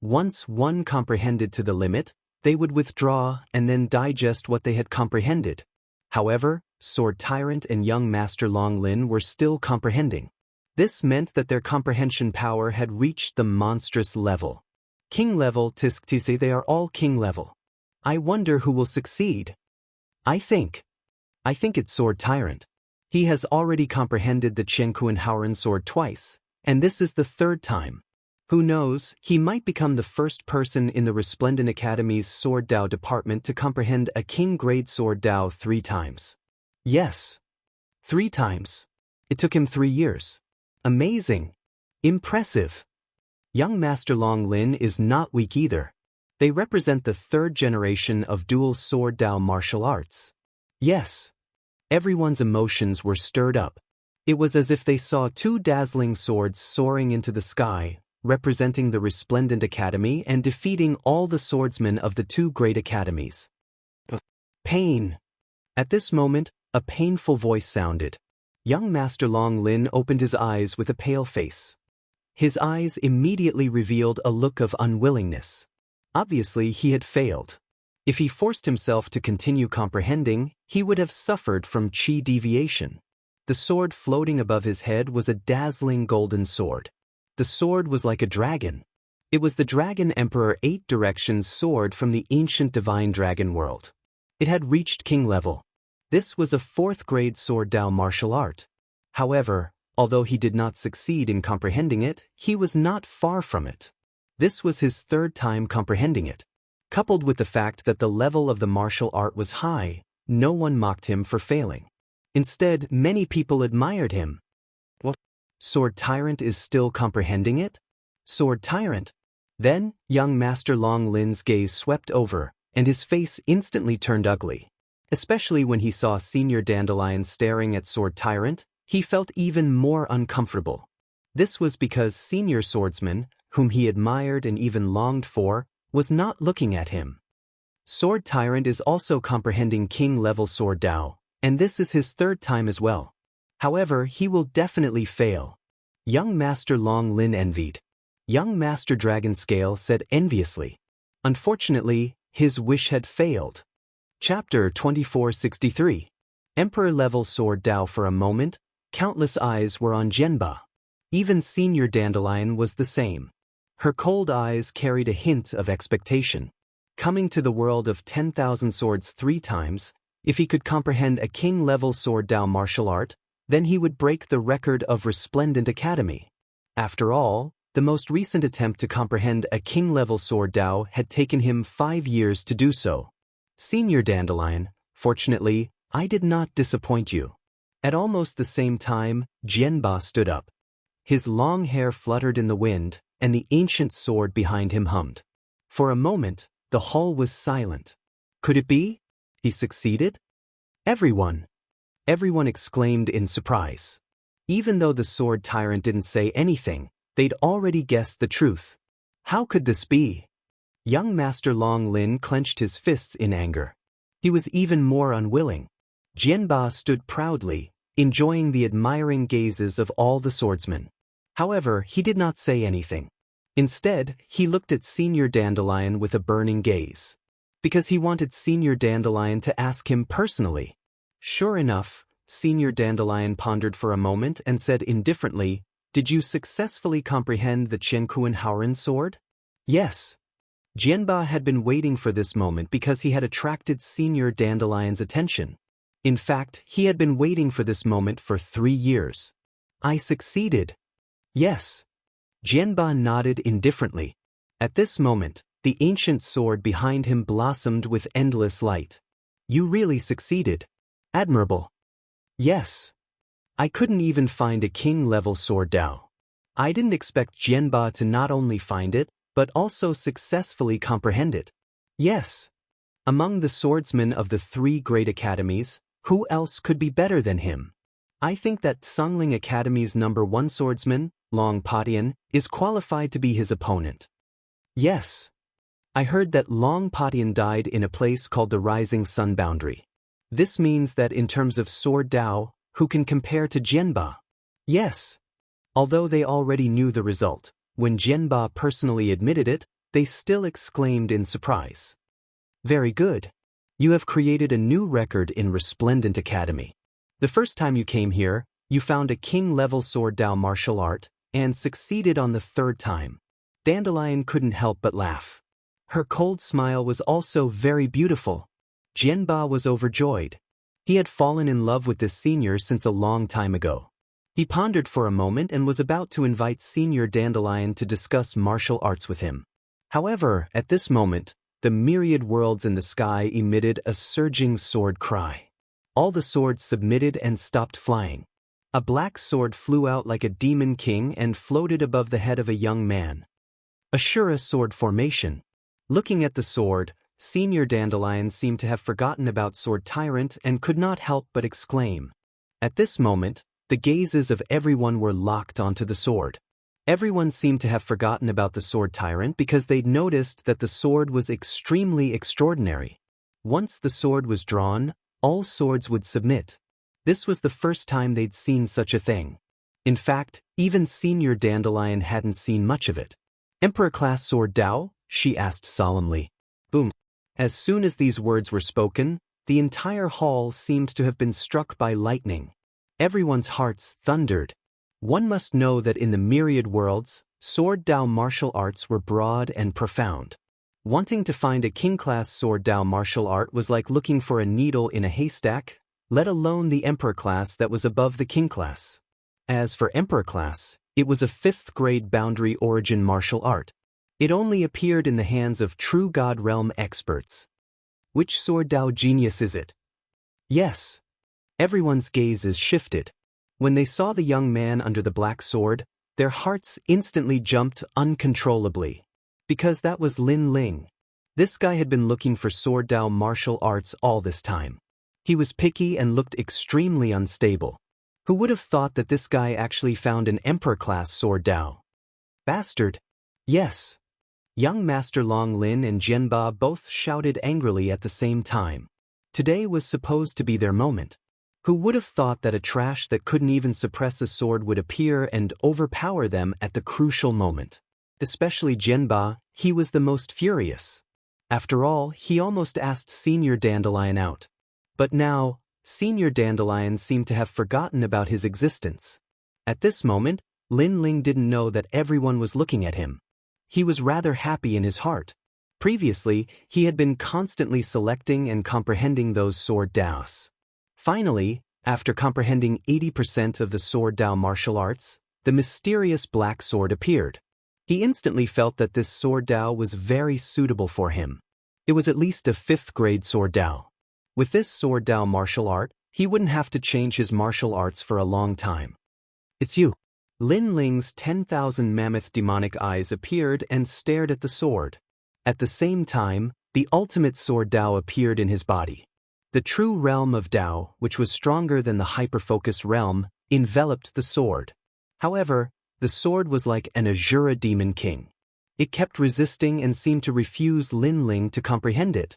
Once one comprehended to the limit, they would withdraw and then digest what they had comprehended. However, Sword Tyrant and young Master Long Lin were still comprehending. This meant that their comprehension power had reached the monstrous level. King level, Tisktise, they are all king level. I wonder who will succeed. I think it's Sword Tyrant. He has already comprehended the Qianquan Haoren sword twice, and this is the third time. Who knows, he might become the first person in the Resplendent Academy's Sword Dao department to comprehend a king-grade Sword Dao 3 times. Yes. 3 times. It took him 3 years. Amazing. Impressive. Young Master Long Lin is not weak either. They represent the 3rd generation of dual Sword Dao martial arts. Yes. Everyone's emotions were stirred up. It was as if they saw 2 dazzling swords soaring into the sky, representing the Resplendent Academy and defeating all the swordsmen of the 2 great academies. Pain. At this moment, a painful voice sounded. Young Master Long Lin opened his eyes with a pale face. His eyes immediately revealed a look of unwillingness. Obviously, he had failed. If he forced himself to continue comprehending, he would have suffered from qi deviation. The sword floating above his head was a dazzling golden sword. The sword was like a dragon. It was the Dragon Emperor 8 Directions sword from the ancient divine dragon world. It had reached king level. This was a 4th grade Sword Dao martial art. However, although he did not succeed in comprehending it, he was not far from it. This was his 3rd time comprehending it. Coupled with the fact that the level of the martial art was high, no one mocked him for failing. Instead, many people admired him. What? Sword Tyrant is still comprehending it? Sword Tyrant? Then, young Master Long Lin's gaze swept over, and his face instantly turned ugly. Especially when he saw Senior Dandelion staring at Sword Tyrant, he felt even more uncomfortable. This was because Senior Swordsman, whom he admired and even longed for, was not looking at him. Sword Tyrant is also comprehending king-level Sword Dao, and this is his 3rd time as well. However, he will definitely fail. Young Master Long Lin envied. Young Master Dragon Scale said enviously. Unfortunately, his wish had failed. Chapter 2463. Emperor-level Sword Dao. For a moment, countless eyes were on Jianba. Even Senior Dandelion was the same. Her cold eyes carried a hint of expectation. Coming to the world of 10,000 swords 3 times, if he could comprehend a king-level Sword Dao martial art, then he would break the record of Resplendent Academy. After all, the most recent attempt to comprehend a king-level Sword Dao had taken him 5 years to do so. Senior Dandelion, fortunately, I did not disappoint you. At almost the same time, Jianba stood up. His long hair fluttered in the wind, and the ancient sword behind him hummed. For a moment, the hall was silent. Could it be? He succeeded? Everyone exclaimed in surprise. Even though the Sword Tyrant didn't say anything, they'd already guessed the truth. How could this be? Young Master Long Lin clenched his fists in anger. He was even more unwilling. Jianba stood proudly, enjoying the admiring gazes of all the swordsmen. However, he did not say anything. Instead, he looked at Senior Dandelion with a burning gaze. Because he wanted Senior Dandelion to ask him personally. Sure enough, Senior Dandelion pondered for a moment and said indifferently, "Did you successfully comprehend the Qianquan Haoren sword?" Yes. Jianba had been waiting for this moment because he had attracted Senior Dandelion's attention. In fact, he had been waiting for this moment for 3 years. I succeeded. Yes. Jianba nodded indifferently. At this moment, the ancient sword behind him blossomed with endless light. You really succeeded. Admirable. Yes. I couldn't even find a king-level Sword Dao. I didn't expect Jianba to not only find it, but also successfully comprehend it. Yes. Among the swordsmen of the 3 great academies, who else could be better than him? I think that Songling Academy's #1 swordsman, Long Patian, is qualified to be his opponent. Yes. I heard that Long Patian died in a place called the Rising Sun Boundary. This means that in terms of Sword Dao, who can compare to Jianba? Yes. Although they already knew the result, when Jianba personally admitted it, they still exclaimed in surprise. Very good. You have created a new record in Resplendent Academy. The first time you came here, you found a king-level sword Dao martial art, and succeeded on the third time. Dandelion couldn't help but laugh. Her cold smile was also very beautiful. Jianba was overjoyed. He had fallen in love with this senior since a long time ago. He pondered for a moment and was about to invite Senior Dandelion to discuss martial arts with him. However, at this moment, the myriad worlds in the sky emitted a surging sword cry. All the swords submitted and stopped flying. A black sword flew out like a demon king and floated above the head of a young man. Ashura sword formation. Looking at the sword, Senior Dandelion seemed to have forgotten about Sword Tyrant and could not help but exclaim. At this moment, the gazes of everyone were locked onto the sword. Everyone seemed to have forgotten about the Sword Tyrant because they'd noticed that the sword was extremely extraordinary. Once the sword was drawn, all swords would submit. This was the first time they'd seen such a thing. In fact, even Senior Dandelion hadn't seen much of it. Emperor-class sword Dao? She asked solemnly. Boom. As soon as these words were spoken, the entire hall seemed to have been struck by lightning. Everyone's hearts thundered. One must know that in the myriad worlds, sword Dao martial arts were broad and profound. Wanting to find a king-class sword Dao martial art was like looking for a needle in a haystack, let alone the emperor class that was above the king class. As for emperor class, it was a 5th grade boundary origin martial art. It only appeared in the hands of true God realm experts. Which sword Dao genius is it? Yes. Everyone's gazes shifted. When they saw the young man under the black sword, their hearts instantly jumped uncontrollably. Because that was Lin Ling. This guy had been looking for sword Dao martial arts all this time. He was picky and looked extremely unstable. Who would have thought that this guy actually found an emperor-class sword Dao? Bastard. Yes. Young Master Long Lin and Jianba both shouted angrily at the same time. Today was supposed to be their moment. Who would have thought that a trash that couldn't even suppress a sword would appear and overpower them at the crucial moment? Especially Jianba, he was the most furious. After all, he almost asked Senior Dandelion out. But now, Senior Dandelion seemed to have forgotten about his existence. At this moment, Lin Ling didn't know that everyone was looking at him. He was rather happy in his heart. Previously, he had been constantly selecting and comprehending those sword Daos. Finally, after comprehending 80% of the sword Dao martial arts, the mysterious black sword appeared. He instantly felt that this sword Dao was very suitable for him. It was at least a 5th grade sword Dao. With this sword Dao martial art, he wouldn't have to change his martial arts for a long time. It's you. Lin Ling's 10,000 mammoth demonic eyes appeared and stared at the sword. At the same time, the ultimate sword Dao appeared in his body. The true realm of Dao, which was stronger than the hyperfocus realm, enveloped the sword. However, the sword was like an Azura demon king. It kept resisting and seemed to refuse Lin Ling to comprehend it.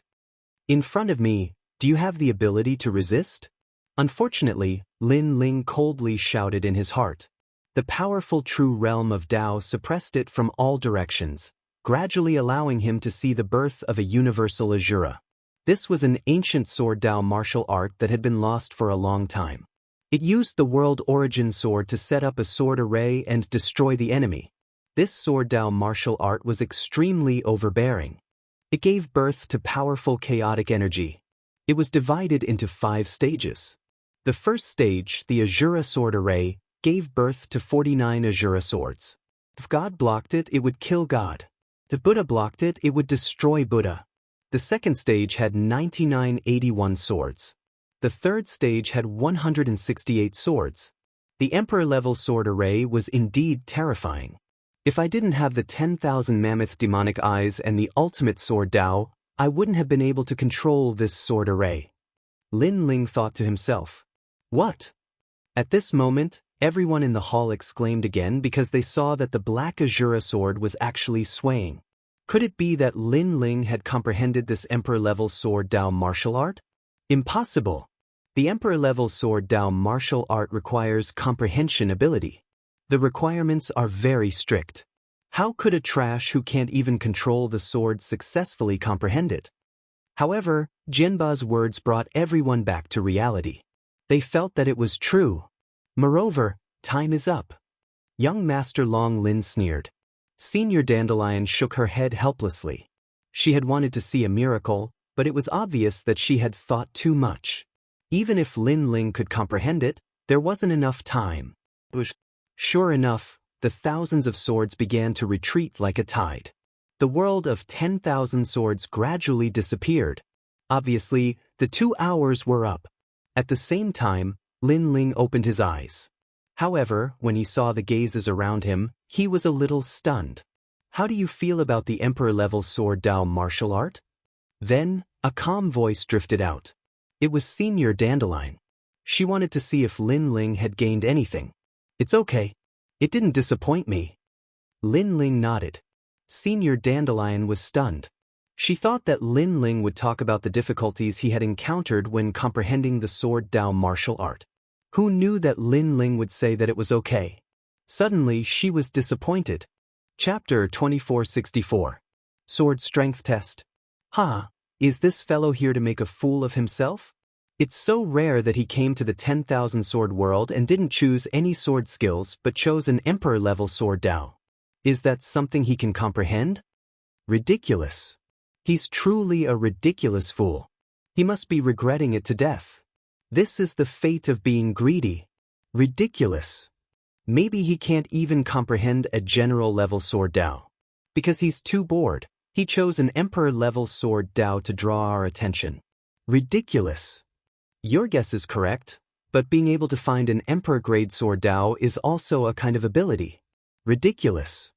In front of me, do you have the ability to resist? Unfortunately, Lin Ling coldly shouted in his heart. The powerful true realm of Dao suppressed it from all directions, gradually allowing him to see the birth of a universal Azura. This was an ancient sword Dao martial art that had been lost for a long time. It used the world origin sword to set up a sword array and destroy the enemy. This sword Dao martial art was extremely overbearing. It gave birth to powerful chaotic energy. It was divided into 5 stages. The first stage, the Azura sword array, gave birth to 49 Azura swords. If God blocked it, it would kill God. If Buddha blocked it, it would destroy Buddha. The second stage had 9981 swords. The third stage had 168 swords. The Emperor-level sword array was indeed terrifying. If I didn't have the 10,000 mammoth demonic eyes and the ultimate sword Dao, I wouldn't have been able to control this sword array. Lin Ling thought to himself. What? At this moment, everyone in the hall exclaimed again because they saw that the black Azura sword was actually swaying. Could it be that Lin Ling had comprehended this Emperor-level sword Dao martial art? Impossible. The Emperor-level sword Dao martial art requires comprehension ability. The requirements are very strict. How could a trash who can't even control the sword successfully comprehend it? However, Jianba's words brought everyone back to reality. They felt that it was true. Moreover, time is up. Young Master Long Lin sneered. Senior Dandelion shook her head helplessly. She had wanted to see a miracle, but it was obvious that she had thought too much. Even if Lin Ling could comprehend it, there wasn't enough time. Sure enough, the thousands of swords began to retreat like a tide. The world of 10,000 swords gradually disappeared. Obviously, the 2 hours were up. At the same time, Lin Ling opened his eyes. However, when he saw the gazes around him, he was a little stunned. How do you feel about the Emperor-level sword Dao martial art? Then, a calm voice drifted out. It was Senior Dandelion. She wanted to see if Lin Ling had gained anything. It's okay. It didn't disappoint me. Lin Ling nodded. Senior Dandelion was stunned. She thought that Lin Ling would talk about the difficulties he had encountered when comprehending the sword Dao martial art. Who knew that Lin Ling would say that it was okay? Suddenly, she was disappointed. Chapter 2464. Sword Strength Test. Is this fellow here to make a fool of himself? It's so rare that he came to the 10,000 sword world and didn't choose any sword skills but chose an Emperor-level sword Dao. Is that something he can comprehend? Ridiculous. He's truly a ridiculous fool. He must be regretting it to death. This is the fate of being greedy. Ridiculous. Maybe he can't even comprehend a general-level sword Dao. Because he's too bored, he chose an Emperor-level sword Dao to draw our attention. Ridiculous. Your guess is correct, but being able to find an Emperor-grade sword Dao is also a kind of ability. Ridiculous.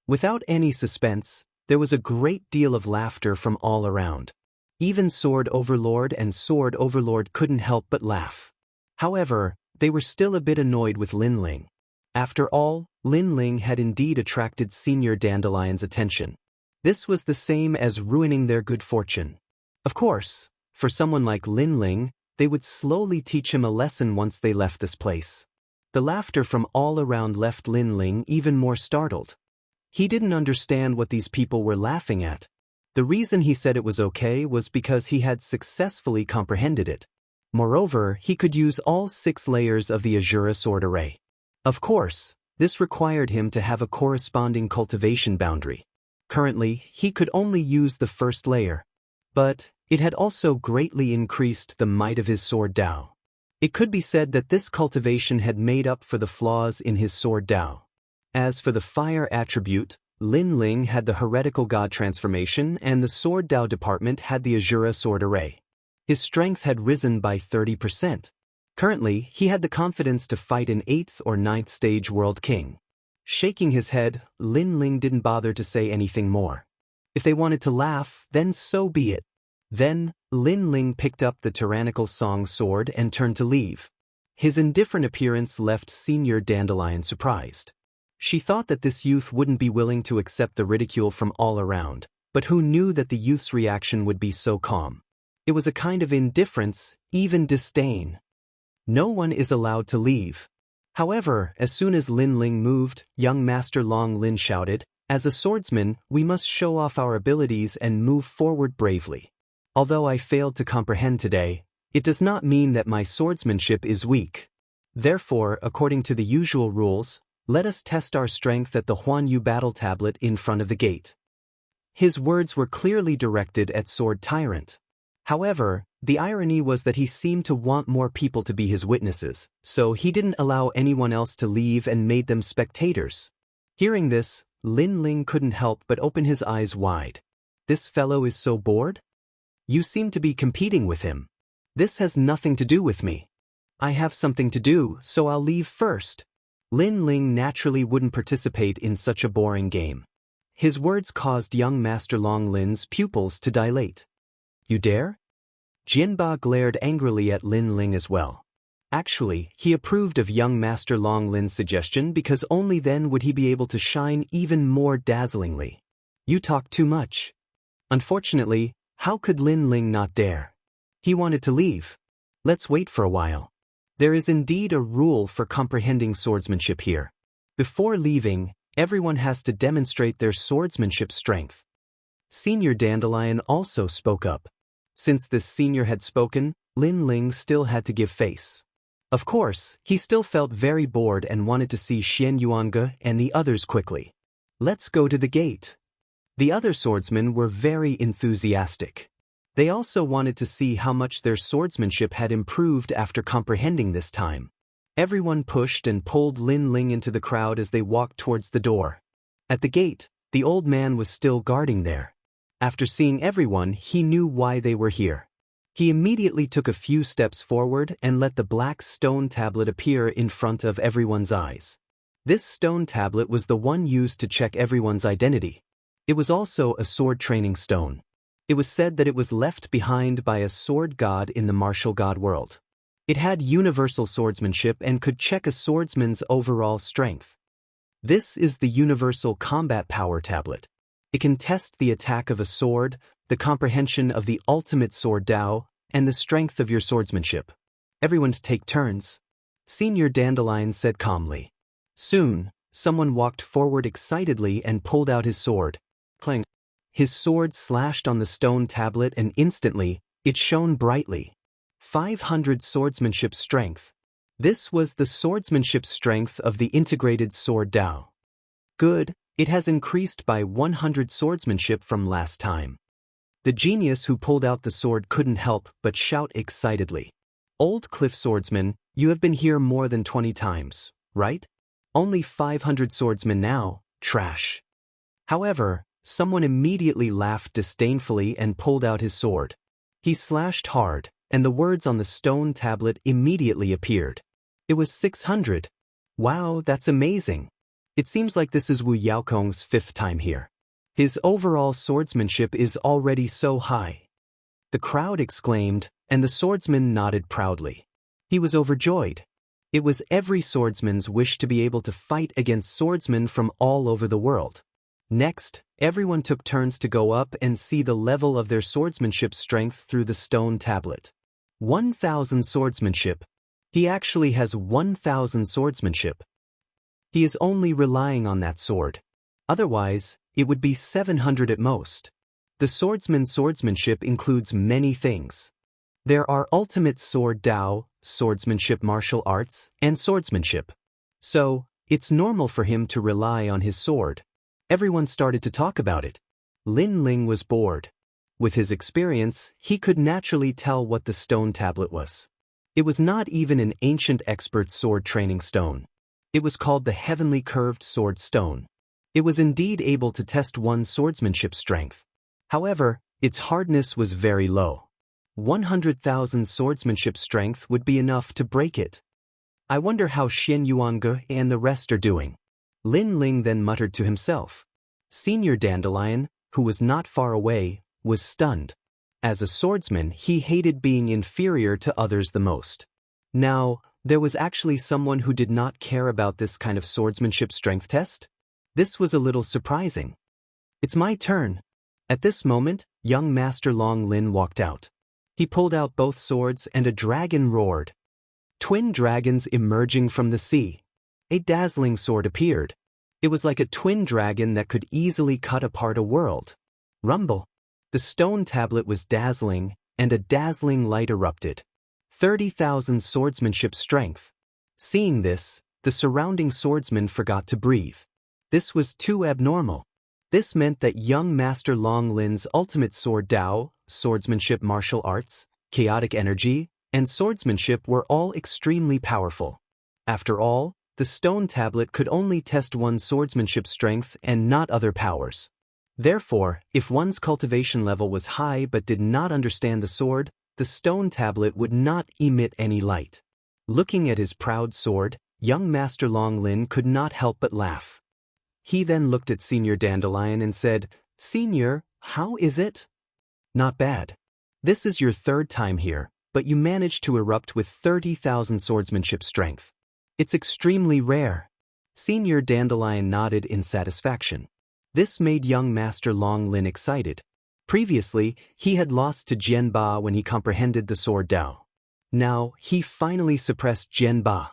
Without any suspense, there was a great deal of laughter from all around. Even Sword Overlord and Sword Overlord couldn't help but laugh. However, they were still a bit annoyed with Lin Ling. After all, Lin Ling had indeed attracted Senior Dandelion's attention. This was the same as ruining their good fortune. Of course, for someone like Lin Ling, they would slowly teach him a lesson once they left this place. The laughter from all around left Lin Ling even more startled. He didn't understand what these people were laughing at. The reason he said it was okay was because he had successfully comprehended it. Moreover, he could use all 6 layers of the Azura sword array. Of course, this required him to have a corresponding cultivation boundary. Currently, he could only use the first layer. But it had also greatly increased the might of his sword Dao. It could be said that this cultivation had made up for the flaws in his sword Dao. As for the fire attribute, Lin Ling had the heretical god transformation and the sword Dao department had the Azura sword array. His strength had risen by 30%. Currently, he had the confidence to fight an 8th or 9th stage world king. Shaking his head, Lin Ling didn't bother to say anything more. If they wanted to laugh, then so be it. Then, Lin Ling picked up the tyrannical song sword and turned to leave. His indifferent appearance left Senior Dandelion surprised. She thought that this youth wouldn't be willing to accept the ridicule from all around, but who knew that the youth's reaction would be so calm? It was a kind of indifference, even disdain. No one is allowed to leave. However, as soon as Lin Ling moved, young Master Long Lin shouted, "As a swordsman, we must show off our abilities and move forward bravely. Although I failed to comprehend today, it does not mean that my swordsmanship is weak. Therefore, according to the usual rules, let us test our strength at the Huanyu battle tablet in front of the gate." His words were clearly directed at Sword Tyrant. However, the irony was that he seemed to want more people to be his witnesses, so he didn't allow anyone else to leave and made them spectators. Hearing this, Lin Ling couldn't help but open his eyes wide. This fellow is so bored? You seem to be competing with him. This has nothing to do with me. I have something to do, so I'll leave first. Lin Ling naturally wouldn't participate in such a boring game. His words caused young Master Long Lin's pupils to dilate. You dare? Jianba glared angrily at Lin Ling as well. Actually, he approved of young Master Long Lin's suggestion because only then would he be able to shine even more dazzlingly. You talk too much. Unfortunately, how could Lin Ling not dare? He wanted to leave. Let's wait for a while. There is indeed a rule for comprehending swordsmanship here. Before leaving, Everyone has to demonstrate their swordsmanship strength. Senior Dandelion also spoke up. Since this senior had spoken, Lin Ling still had to give face. Of course, he still felt very bored and wanted to see Xian Yuange and the others quickly. Let's go to the gate. The other swordsmen were very enthusiastic. They also wanted to see how much their swordsmanship had improved after comprehending this time. Everyone pushed and pulled Lin Ling into the crowd as they walked towards the door. At the gate, the old man was still guarding there. After seeing everyone, he knew why they were here. He immediately took a few steps forward and let the black stone tablet appear in front of everyone's eyes. This stone tablet was the one used to check everyone's identity. It was also a sword training stone. It was said that it was left behind by a sword god in the martial god world. It had universal swordsmanship and could check a swordsman's overall strength. This is the Universal Combat Power Tablet. It can test the attack of a sword, the comprehension of the ultimate sword Dao, and the strength of your swordsmanship. Everyone to take turns. Senior Dandelion said calmly. Soon, someone walked forward excitedly and pulled out his sword. Clang. His sword slashed on the stone tablet and instantly, it shone brightly. 500 swordsmanship strength. This was the swordsmanship strength of the integrated sword Dao. Good, it has increased by 100 swordsmanship from last time. The genius who pulled out the sword couldn't help but shout excitedly. Old Cliff Swordsman, you have been here more than 20 times, right? Only 500 swordsmen now, trash. However, someone immediately laughed disdainfully and pulled out his sword. He slashed hard, and the words on the stone tablet immediately appeared. It was 600. Wow, that's amazing. It seems like this is Wu Yaokong's 5th time here. His overall swordsmanship is already so high. The crowd exclaimed, and the swordsman nodded proudly. He was overjoyed. It was every swordsman's wish to be able to fight against swordsmen from all over the world. Next, everyone took turns to go up and see the level of their swordsmanship strength through the stone tablet. 1,000 swordsmanship. He actually has 1,000 swordsmanship. He is only relying on that sword. Otherwise, it would be 700 at most. The swordsman's swordsmanship includes many things. There are ultimate sword Dao, swordsmanship martial arts, and swordsmanship. So, it's normal for him to rely on his sword. Everyone started to talk about it. Lin Ling was bored. With his experience, he could naturally tell what the stone tablet was. It was not even an ancient expert sword training stone. It was called the Heavenly Curved Sword Stone. It was indeed able to test one's swordsmanship strength. However, its hardness was very low. 100,000 swordsmanship strength would be enough to break it. I wonder how Xian Yuange and the rest are doing. Lin Ling then muttered to himself. Senior Dandelion, who was not far away, was stunned. As a swordsman, he hated being inferior to others the most. Now, there was actually someone who did not care about this kind of swordsmanship strength test? This was a little surprising. It's my turn. At this moment, young Master Long Lin walked out. He pulled out both swords and a dragon roared. Twin dragons emerging from the sea. A dazzling sword appeared. It was like a twin dragon that could easily cut apart a world. Rumble. The stone tablet was dazzling, and a dazzling light erupted. 30,000 swordsmanship strength. Seeing this, the surrounding swordsmen forgot to breathe. This was too abnormal. This meant that young Master Long Lin's ultimate sword Dao, swordsmanship martial arts, chaotic energy, and swordsmanship were all extremely powerful. After all, the stone tablet could only test one's swordsmanship strength and not other powers. Therefore, if one's cultivation level was high but did not understand the sword, the stone tablet would not emit any light. Looking at his proud sword, young Master Long Lin could not help but laugh. He then looked at Senior Dandelion and said, Senior, how is it? Not bad. This is your 3rd time here, but you managed to erupt with 30,000 swordsmanship strength. It's extremely rare. Senior Dandelion nodded in satisfaction. This made young Master Long Lin excited. Previously, he had lost to Jian Ba when he comprehended the sword Dao. Now, he finally suppressed Jian Ba.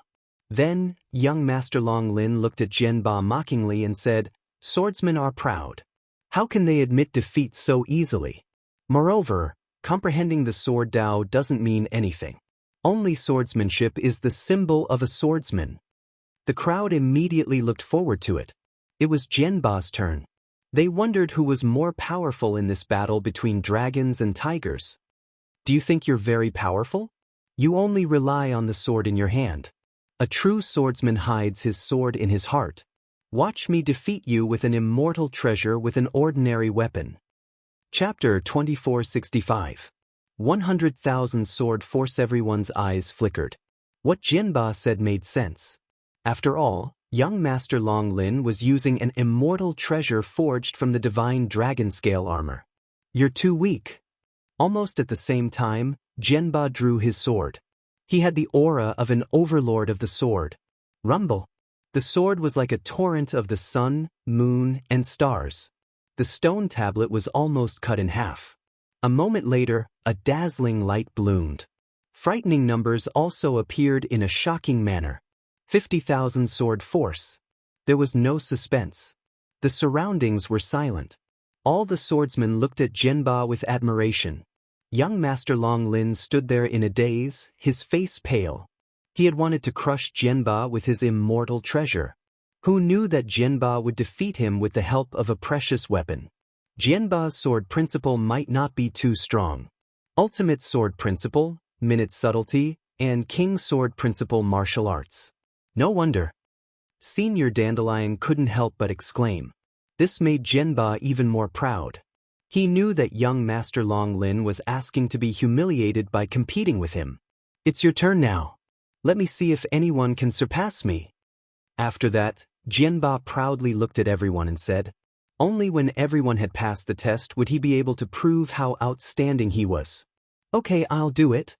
Then, young Master Long Lin looked at Jianba mockingly and said, "Swordsmen are proud. How can they admit defeat so easily? Moreover, comprehending the sword Dao doesn't mean anything. Only swordsmanship is the symbol of a swordsman." The crowd immediately looked forward to it. It was Jianba's turn. They wondered who was more powerful in this battle between dragons and tigers. "Do you think you're very powerful? You only rely on the sword in your hand. A true swordsman hides his sword in his heart. Watch me defeat you with an immortal treasure with an ordinary weapon." Chapter 2465. 100,000 sword force. Everyone's eyes flickered. What Jianba said made sense. After all, young Master Long Lin was using an immortal treasure forged from the divine dragon scale armor. "You're too weak." Almost at the same time, Jianba drew his sword. He had the aura of an overlord of the sword. Rumble. The sword was like a torrent of the sun, moon, and stars. The stone tablet was almost cut in half. A moment later, a dazzling light bloomed. Frightening numbers also appeared in a shocking manner. 50,000 sword force. There was no suspense. The surroundings were silent. All the swordsmen looked at Jianba with admiration. Young Master Long Lin stood there in a daze, his face pale. He had wanted to crush Jianba with his immortal treasure. Who knew that Jianba would defeat him with the help of a precious weapon? Jianba's sword principle might not be too strong. Ultimate sword principle, minute subtlety, and king sword principle martial arts. No wonder. Senior Dandelion couldn't help but exclaim. This made Jianba even more proud. He knew that young Master Long Lin was asking to be humiliated by competing with him. "It's your turn now. Let me see if anyone can surpass me." After that, Jianba proudly looked at everyone and said, only when everyone had passed the test would he be able to prove how outstanding he was. "Okay, I'll do it."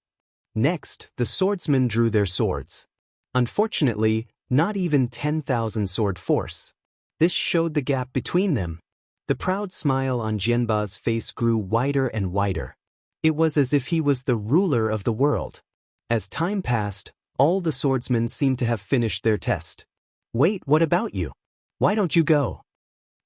Next, the swordsmen drew their swords. Unfortunately, not even 10,000 sword force. This showed the gap between them. The proud smile on Jianba's face grew wider and wider. It was as if he was the ruler of the world. As time passed, all the swordsmen seemed to have finished their test. "Wait, what about you? Why don't you go?"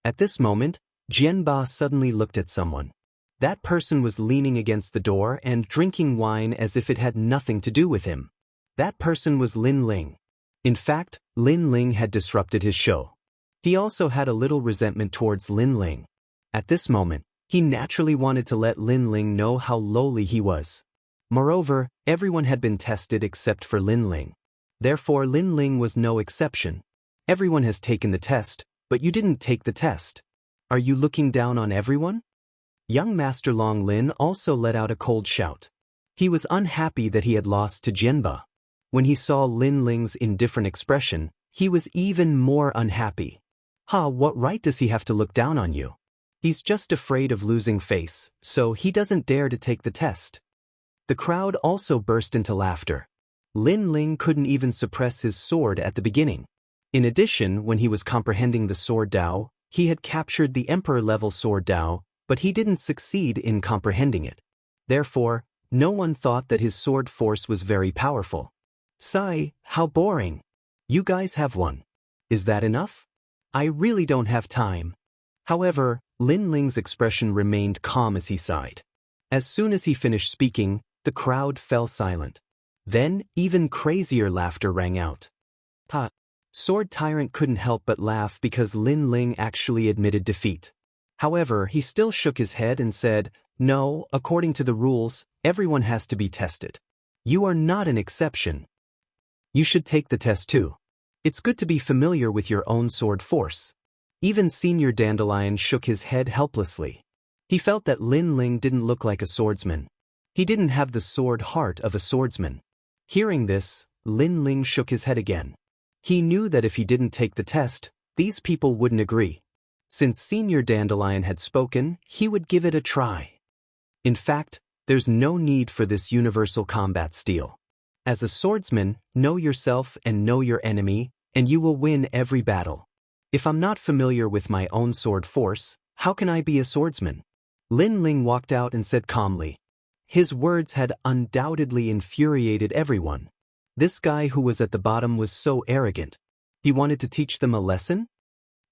At this moment, Jianba suddenly looked at someone. That person was leaning against the door and drinking wine as if it had nothing to do with him. That person was Lin Ling. In fact, Lin Ling had disrupted his show. He also had a little resentment towards Lin Ling. At this moment, he naturally wanted to let Lin Ling know how lowly he was. Moreover, everyone had been tested except for Lin Ling. Therefore, Lin Ling was no exception. Everyone has taken the test, but you didn't take the test. Are you looking down on everyone? Young Master Long Lin also let out a cold shout. He was unhappy that he had lost to Jianba. When he saw Lin Ling's indifferent expression, he was even more unhappy. What right does he have to look down on you? He's just afraid of losing face, so he doesn't dare to take the test. The crowd also burst into laughter. Lin Ling couldn't even suppress his sword at the beginning. In addition, when he was comprehending the sword Dao, he had captured the Emperor-level sword Dao, but he didn't succeed in comprehending it. Therefore, no one thought that his sword force was very powerful. Sigh, how boring. You guys have one. Is that enough? I really don't have time. However, Lin Ling's expression remained calm as he sighed. As soon as he finished speaking, the crowd fell silent. Then, even crazier laughter rang out. Sword Tyrant couldn't help but laugh because Lin Ling actually admitted defeat. However, he still shook his head and said, "No, according to the rules, everyone has to be tested. You are not an exception. You should take the test too. It's good to be familiar with your own sword force." Even Senior Dandelion shook his head helplessly. He felt that Lin Ling didn't look like a swordsman. He didn't have the sword heart of a swordsman. Hearing this, Lin Ling shook his head again. He knew that if he didn't take the test, these people wouldn't agree. Since Senior Dandelion had spoken, he would give it a try. In fact, there's no need for this universal combat steel. As a swordsman, know yourself and know your enemy, and you will win every battle. If I'm not familiar with my own sword force, how can I be a swordsman? Lin Ling walked out and said calmly. His words had undoubtedly infuriated everyone. This guy who was at the bottom was so arrogant. He wanted to teach them a lesson?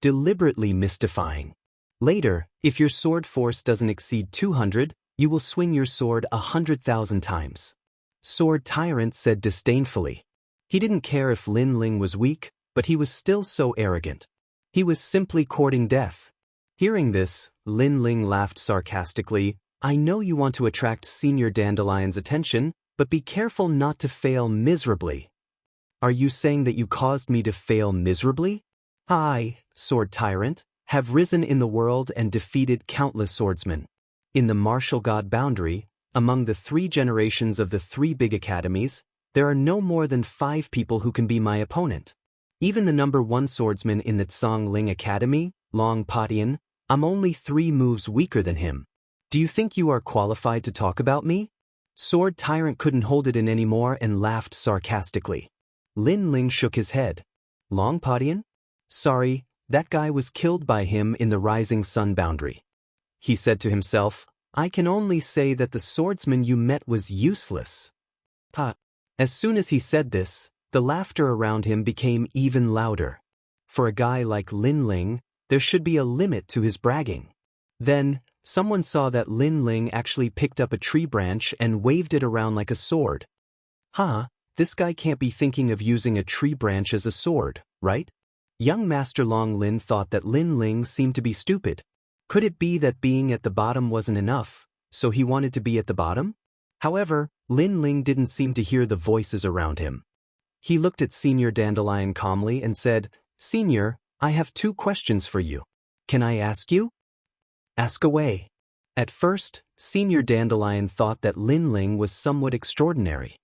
Deliberately mystifying. Later, if your sword force doesn't exceed 200, you will swing your sword 100,000 times. Sword Tyrant said disdainfully. He didn't care if Lin Ling was weak, but he was still so arrogant. He was simply courting death. Hearing this, Lin Ling laughed sarcastically. I know you want to attract Senior Dandelion's attention, but be careful not to fail miserably. Are you saying that you caused me to fail miserably? I, Sword Tyrant, have risen in the world and defeated countless swordsmen. In the martial god boundary, among the 3 generations of the 3 big academies, there are no more than 5 people who can be my opponent. Even the number 1 swordsman in the Tsang Ling Academy, Long Padian, I'm only 3 moves weaker than him. Do you think you are qualified to talk about me? Sword Tyrant couldn't hold it in anymore and laughed sarcastically. Lin Ling shook his head. Long Padian? Sorry, that guy was killed by him in the Rising Sun boundary. He said to himself, I can only say that the swordsman you met was useless. As soon as he said this, the laughter around him became even louder. For a guy like Lin Ling, there should be a limit to his bragging. Then, someone saw that Lin Ling actually picked up a tree branch and waved it around like a sword. This guy can't be thinking of using a tree branch as a sword, right? Young Master Long Lin thought that Lin Ling seemed to be stupid. Could it be that being at the bottom wasn't enough, so he wanted to be at the bottom? However, Lin Ling didn't seem to hear the voices around him. He looked at Senior Dandelion calmly and said, Senior, I have 2 questions for you. Can I ask you? Ask away. At first, Senior Dandelion thought that Lin Ling was somewhat extraordinary.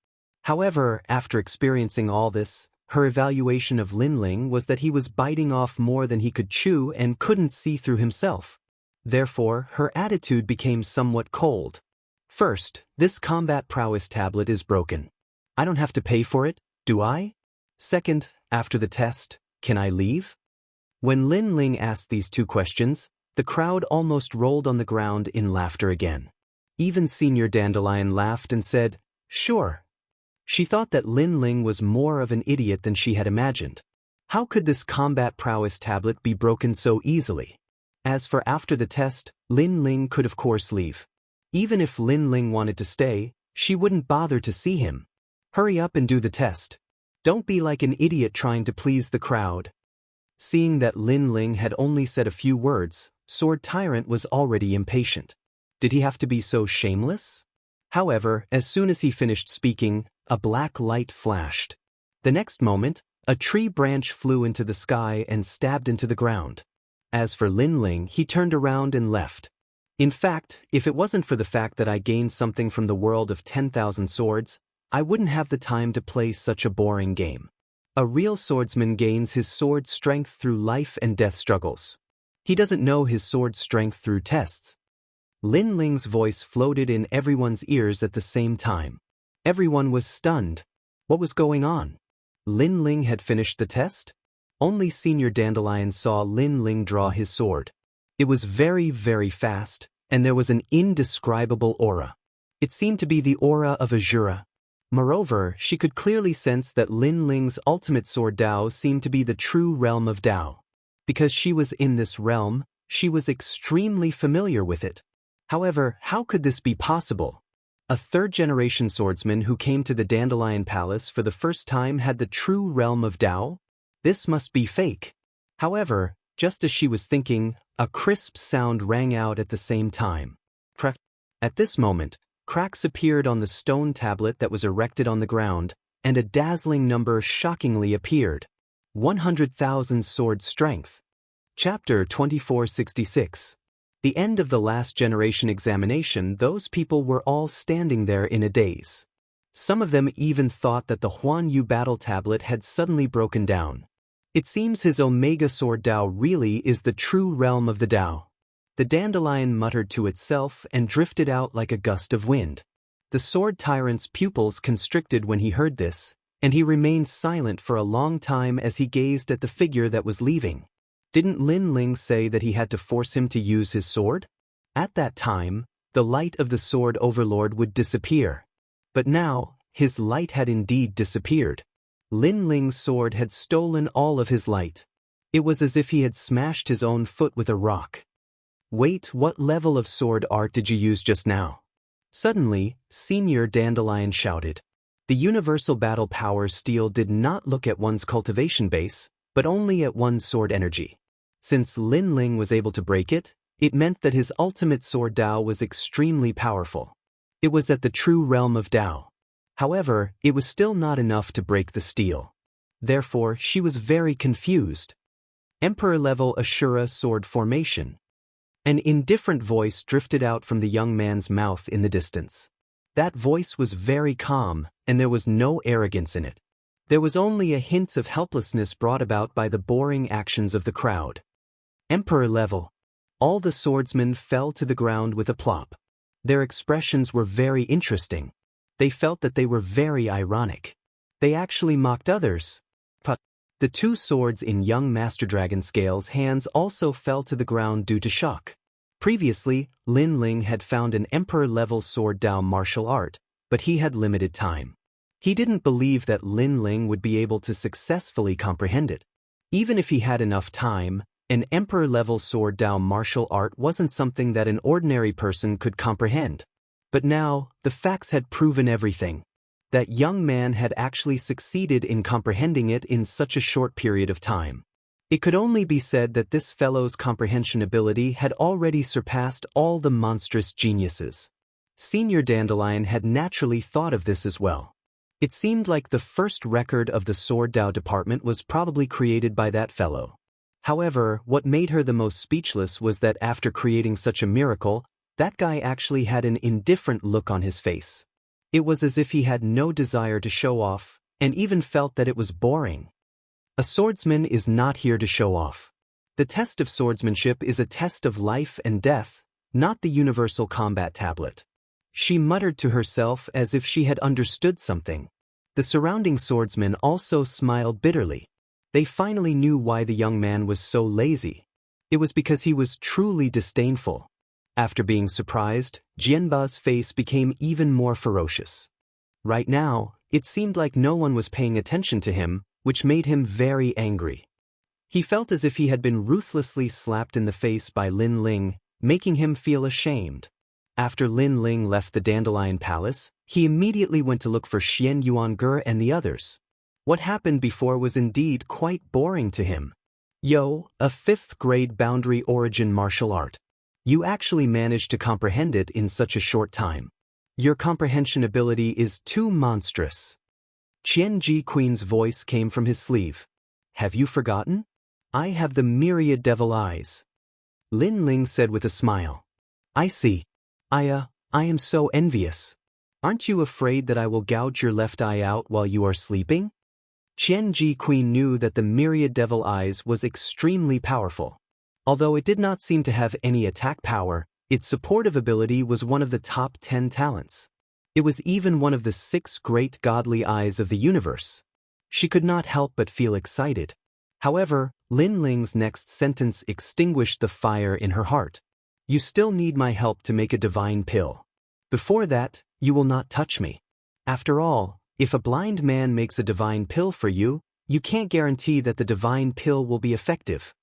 However, after experiencing all this, her evaluation of Lin Ling was that he was biting off more than he could chew and couldn't see through himself. Therefore, her attitude became somewhat cold. First, this combat prowess tablet is broken. I don't have to pay for it, do I? Second, after the test, can I leave? When Lin Ling asked these 2 questions, the crowd almost rolled on the ground in laughter again. Even Senior Dandelion laughed and said, Sure. She thought that Lin Ling was more of an idiot than she had imagined. How could this combat prowess tablet be broken so easily? As for after the test, Lin Ling could of course leave. Even if Lin Ling wanted to stay, she wouldn't bother to see him. Hurry up and do the test. Don't be like an idiot trying to please the crowd. Seeing that Lin Ling had only said a few words, Sword Tyrant was already impatient. Did he have to be so shameless? However, as soon as he finished speaking, a black light flashed. The next moment, a tree branch flew into the sky and stabbed into the ground. As for Lin Ling, he turned around and left. In fact, if it wasn't for the fact that I gained something from the world of 10,000 swords, I wouldn't have the time to play such a boring game. A real swordsman gains his sword strength through life and death struggles. He doesn't know his sword strength through tests. Lin Ling's voice floated in everyone's ears at the same time. Everyone was stunned. What was going on? Lin Ling had finished the test? Only Senior Dandelion saw Lin Ling draw his sword. It was very, very fast, and there was an indescribable aura. It seemed to be the aura of Azura. Moreover, she could clearly sense that Lin Ling's ultimate sword Dao seemed to be the true realm of Dao. Because she was in this realm, she was extremely familiar with it. However, how could this be possible? A 3rd-generation swordsman who came to the Dandelion Palace for the first time had the true realm of Dao? This must be fake. However, just as she was thinking, a crisp sound rang out at the same time. Crack. At this moment, cracks appeared on the stone tablet that was erected on the ground, and a dazzling number shockingly appeared. 100,000 sword strength. Chapter 2466. The end of the last generation examination, those people were all standing there in a daze. Some of them even thought that the Huan Yu battle tablet had suddenly broken down. It seems his Omega Sword Dao really is the true realm of the Dao. The dandelion muttered to itself and drifted out like a gust of wind. The Sword Tyrant's pupils constricted when he heard this, and he remained silent for a long time as he gazed at the figure that was leaving. Didn't Lin Ling say that he had to force him to use his sword? At that time, the light of the Sword Overlord would disappear. But now, his light had indeed disappeared. Lin Ling's sword had stolen all of his light. It was as if he had smashed his own foot with a rock. Wait, what level of sword art did you use just now? Suddenly, Senior Dandelion shouted. The universal battle power steel did not look at one's cultivation base, but only at one's sword energy. Since Lin Ling was able to break it, it meant that his ultimate sword Dao was extremely powerful. It was at the true realm of Dao. However, it was still not enough to break the steel. Therefore, she was very confused. Emperor-level Ashura sword formation. An indifferent voice drifted out from the young man's mouth in the distance. That voice was very calm, and there was no arrogance in it. There was only a hint of helplessness brought about by the boring actions of the crowd. Emperor-level. All the swordsmen fell to the ground with a plop. Their expressions were very interesting. They felt that they were very ironic. They actually mocked others. But the two swords in young Master Dragon Scale's hands also fell to the ground due to shock. Previously, Lin Ling had found an Emperor-level sword Dao martial art, but he had limited time. He didn't believe that Lin Ling would be able to successfully comprehend it. Even if he had enough time, an Emperor-level sword Dao martial art wasn't something that an ordinary person could comprehend. But now, the facts had proven everything. That young man had actually succeeded in comprehending it in such a short period of time. It could only be said that this fellow's comprehension ability had already surpassed all the monstrous geniuses. Senior Dandelion had naturally thought of this as well. It seemed like the first record of the Sword Dao department was probably created by that fellow. However, what made her the most speechless was that after creating such a miracle, that guy actually had an indifferent look on his face. It was as if he had no desire to show off, and even felt that it was boring. A swordsman is not here to show off. The test of swordsmanship is a test of life and death, not the universal combat tablet. She muttered to herself as if she had understood something. The surrounding swordsmen also smiled bitterly. They finally knew why the young man was so lazy. It was because he was truly disdainful. After being surprised, Jianba's face became even more ferocious. Right now, it seemed like no one was paying attention to him, which made him very angry. He felt as if he had been ruthlessly slapped in the face by Lin Ling, making him feel ashamed. After Lin Ling left the Dandelion Palace, he immediately went to look for Xian Yuange and the others. What happened before was indeed quite boring to him. Yo, a 5th grade boundary origin martial art. You actually managed to comprehend it in such a short time. Your comprehension ability is too monstrous. Qianji Queen's voice came from his sleeve. Have you forgotten? I have the myriad devil eyes. Lin Ling said with a smile. I see. I am so envious. Aren't you afraid that I will gouge your left eye out while you are sleeping? Qianji Queen knew that the myriad devil eyes was extremely powerful. Although it did not seem to have any attack power, its supportive ability was one of the top 10 talents. It was even one of the 6 great godly eyes of the universe. She could not help but feel excited. However, Lin Ling's next sentence extinguished the fire in her heart. You still need my help to make a divine pill. Before that, you will not touch me. After all, if a blind man makes a divine pill for you, you can't guarantee that the divine pill will be effective.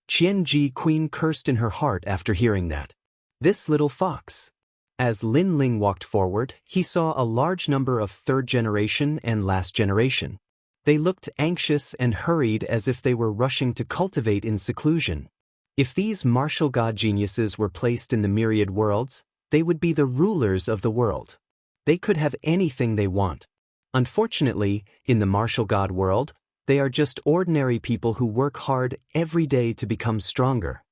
Qianji Queen cursed in her heart after hearing that. This little fox. As Lin Ling walked forward, he saw a large number of 3rd generation and last generation. They looked anxious and hurried as if they were rushing to cultivate in seclusion. If these martial god geniuses were placed in the myriad worlds, they would be the rulers of the world. They could have anything they want. Unfortunately, in the martial god world, they are just ordinary people who work hard every day to become stronger.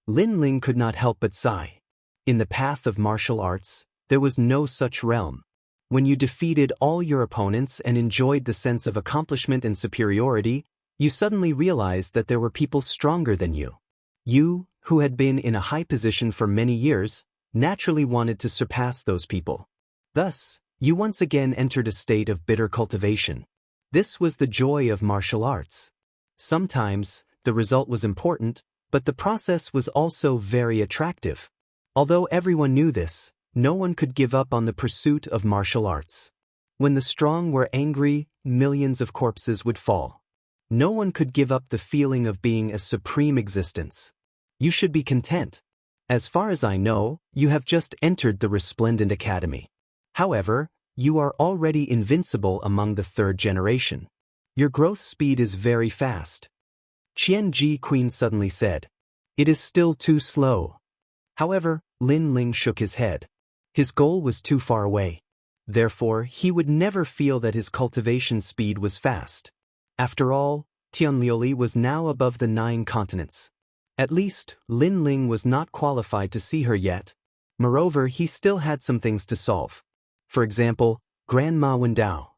Lin Ling could not help but sigh. In the path of martial arts, there was no such realm. When you defeated all your opponents and enjoyed the sense of accomplishment and superiority, you suddenly realized that there were people stronger than you. You, who had been in a high position for many years, naturally wanted to surpass those people. Thus, you once again entered a state of bitter cultivation. This was the joy of martial arts. Sometimes, the result was important, but the process was also very attractive. Although everyone knew this, no one could give up on the pursuit of martial arts. When the strong were angry, millions of corpses would fall. No one could give up the feeling of being a supreme existence. You should be content. As far as I know, you have just entered the resplendent academy. However, you are already invincible among the third generation. Your growth speed is very fast. Qianji Queen suddenly said. It is still too slow. However, Lin Ling shook his head. His goal was too far away. Therefore, he would never feel that his cultivation speed was fast. After all, Tianliuli was now above the 9 continents. At least, Lin Ling was not qualified to see her yet. Moreover, he still had some things to solve. For example, Grandma Wendao.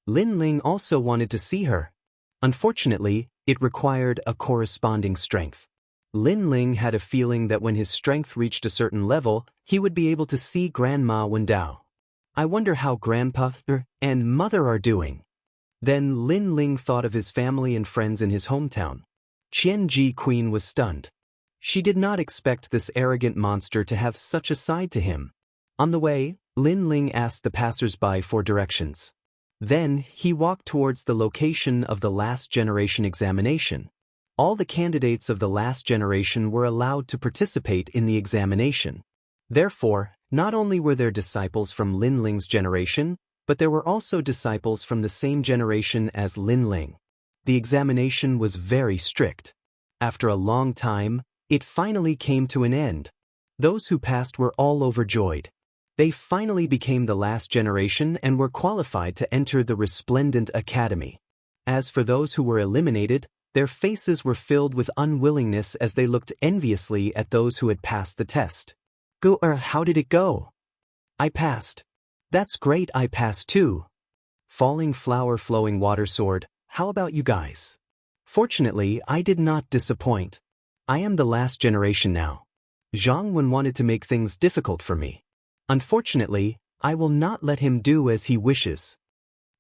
Lin Ling also wanted to see her. Unfortunately, it required a corresponding strength. Lin Ling had a feeling that when his strength reached a certain level, he would be able to see Grandma Wendao. I wonder how Grandpa and Mother are doing. Then Lin Ling thought of his family and friends in his hometown. Qianji Queen was stunned. She did not expect this arrogant monster to have such a side to him. On the way, Lin Ling asked the passers-by for directions. Then, he walked towards the location of the last generation examination. All the candidates of the last generation were allowed to participate in the examination. Therefore, not only were there disciples from Lin Ling's generation, but there were also disciples from the same generation as Lin Ling. The examination was very strict. After a long time, it finally came to an end. Those who passed were all overjoyed. They finally became the last generation and were qualified to enter the resplendent academy. As for those who were eliminated, their faces were filled with unwillingness as they looked enviously at those who had passed the test. How did it go? I passed. That's great, I passed too. Falling flower flowing water sword, how about you guys? Fortunately, I did not disappoint. I am the last generation now. Zhang Wen wanted to make things difficult for me. Unfortunately, I will not let him do as he wishes.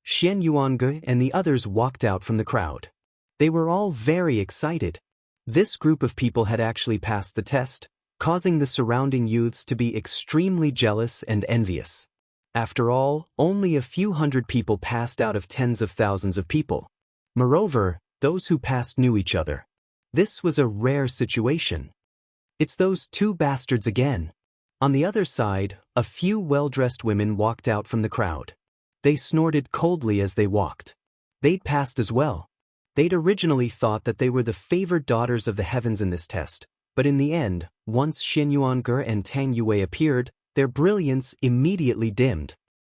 Xian Yuange and the others walked out from the crowd. They were all very excited. This group of people had actually passed the test, causing the surrounding youths to be extremely jealous and envious. After all, only a few hundred people passed out of tens of thousands of people. Moreover, those who passed knew each other. This was a rare situation. It's those 2 bastards again. On the other side, a few well-dressed women walked out from the crowd. They snorted coldly as they walked. They'd passed as well. They'd originally thought that they were the favored daughters of the heavens in this test, but in the end, once Xin Yuange and Tang Yue appeared, their brilliance immediately dimmed.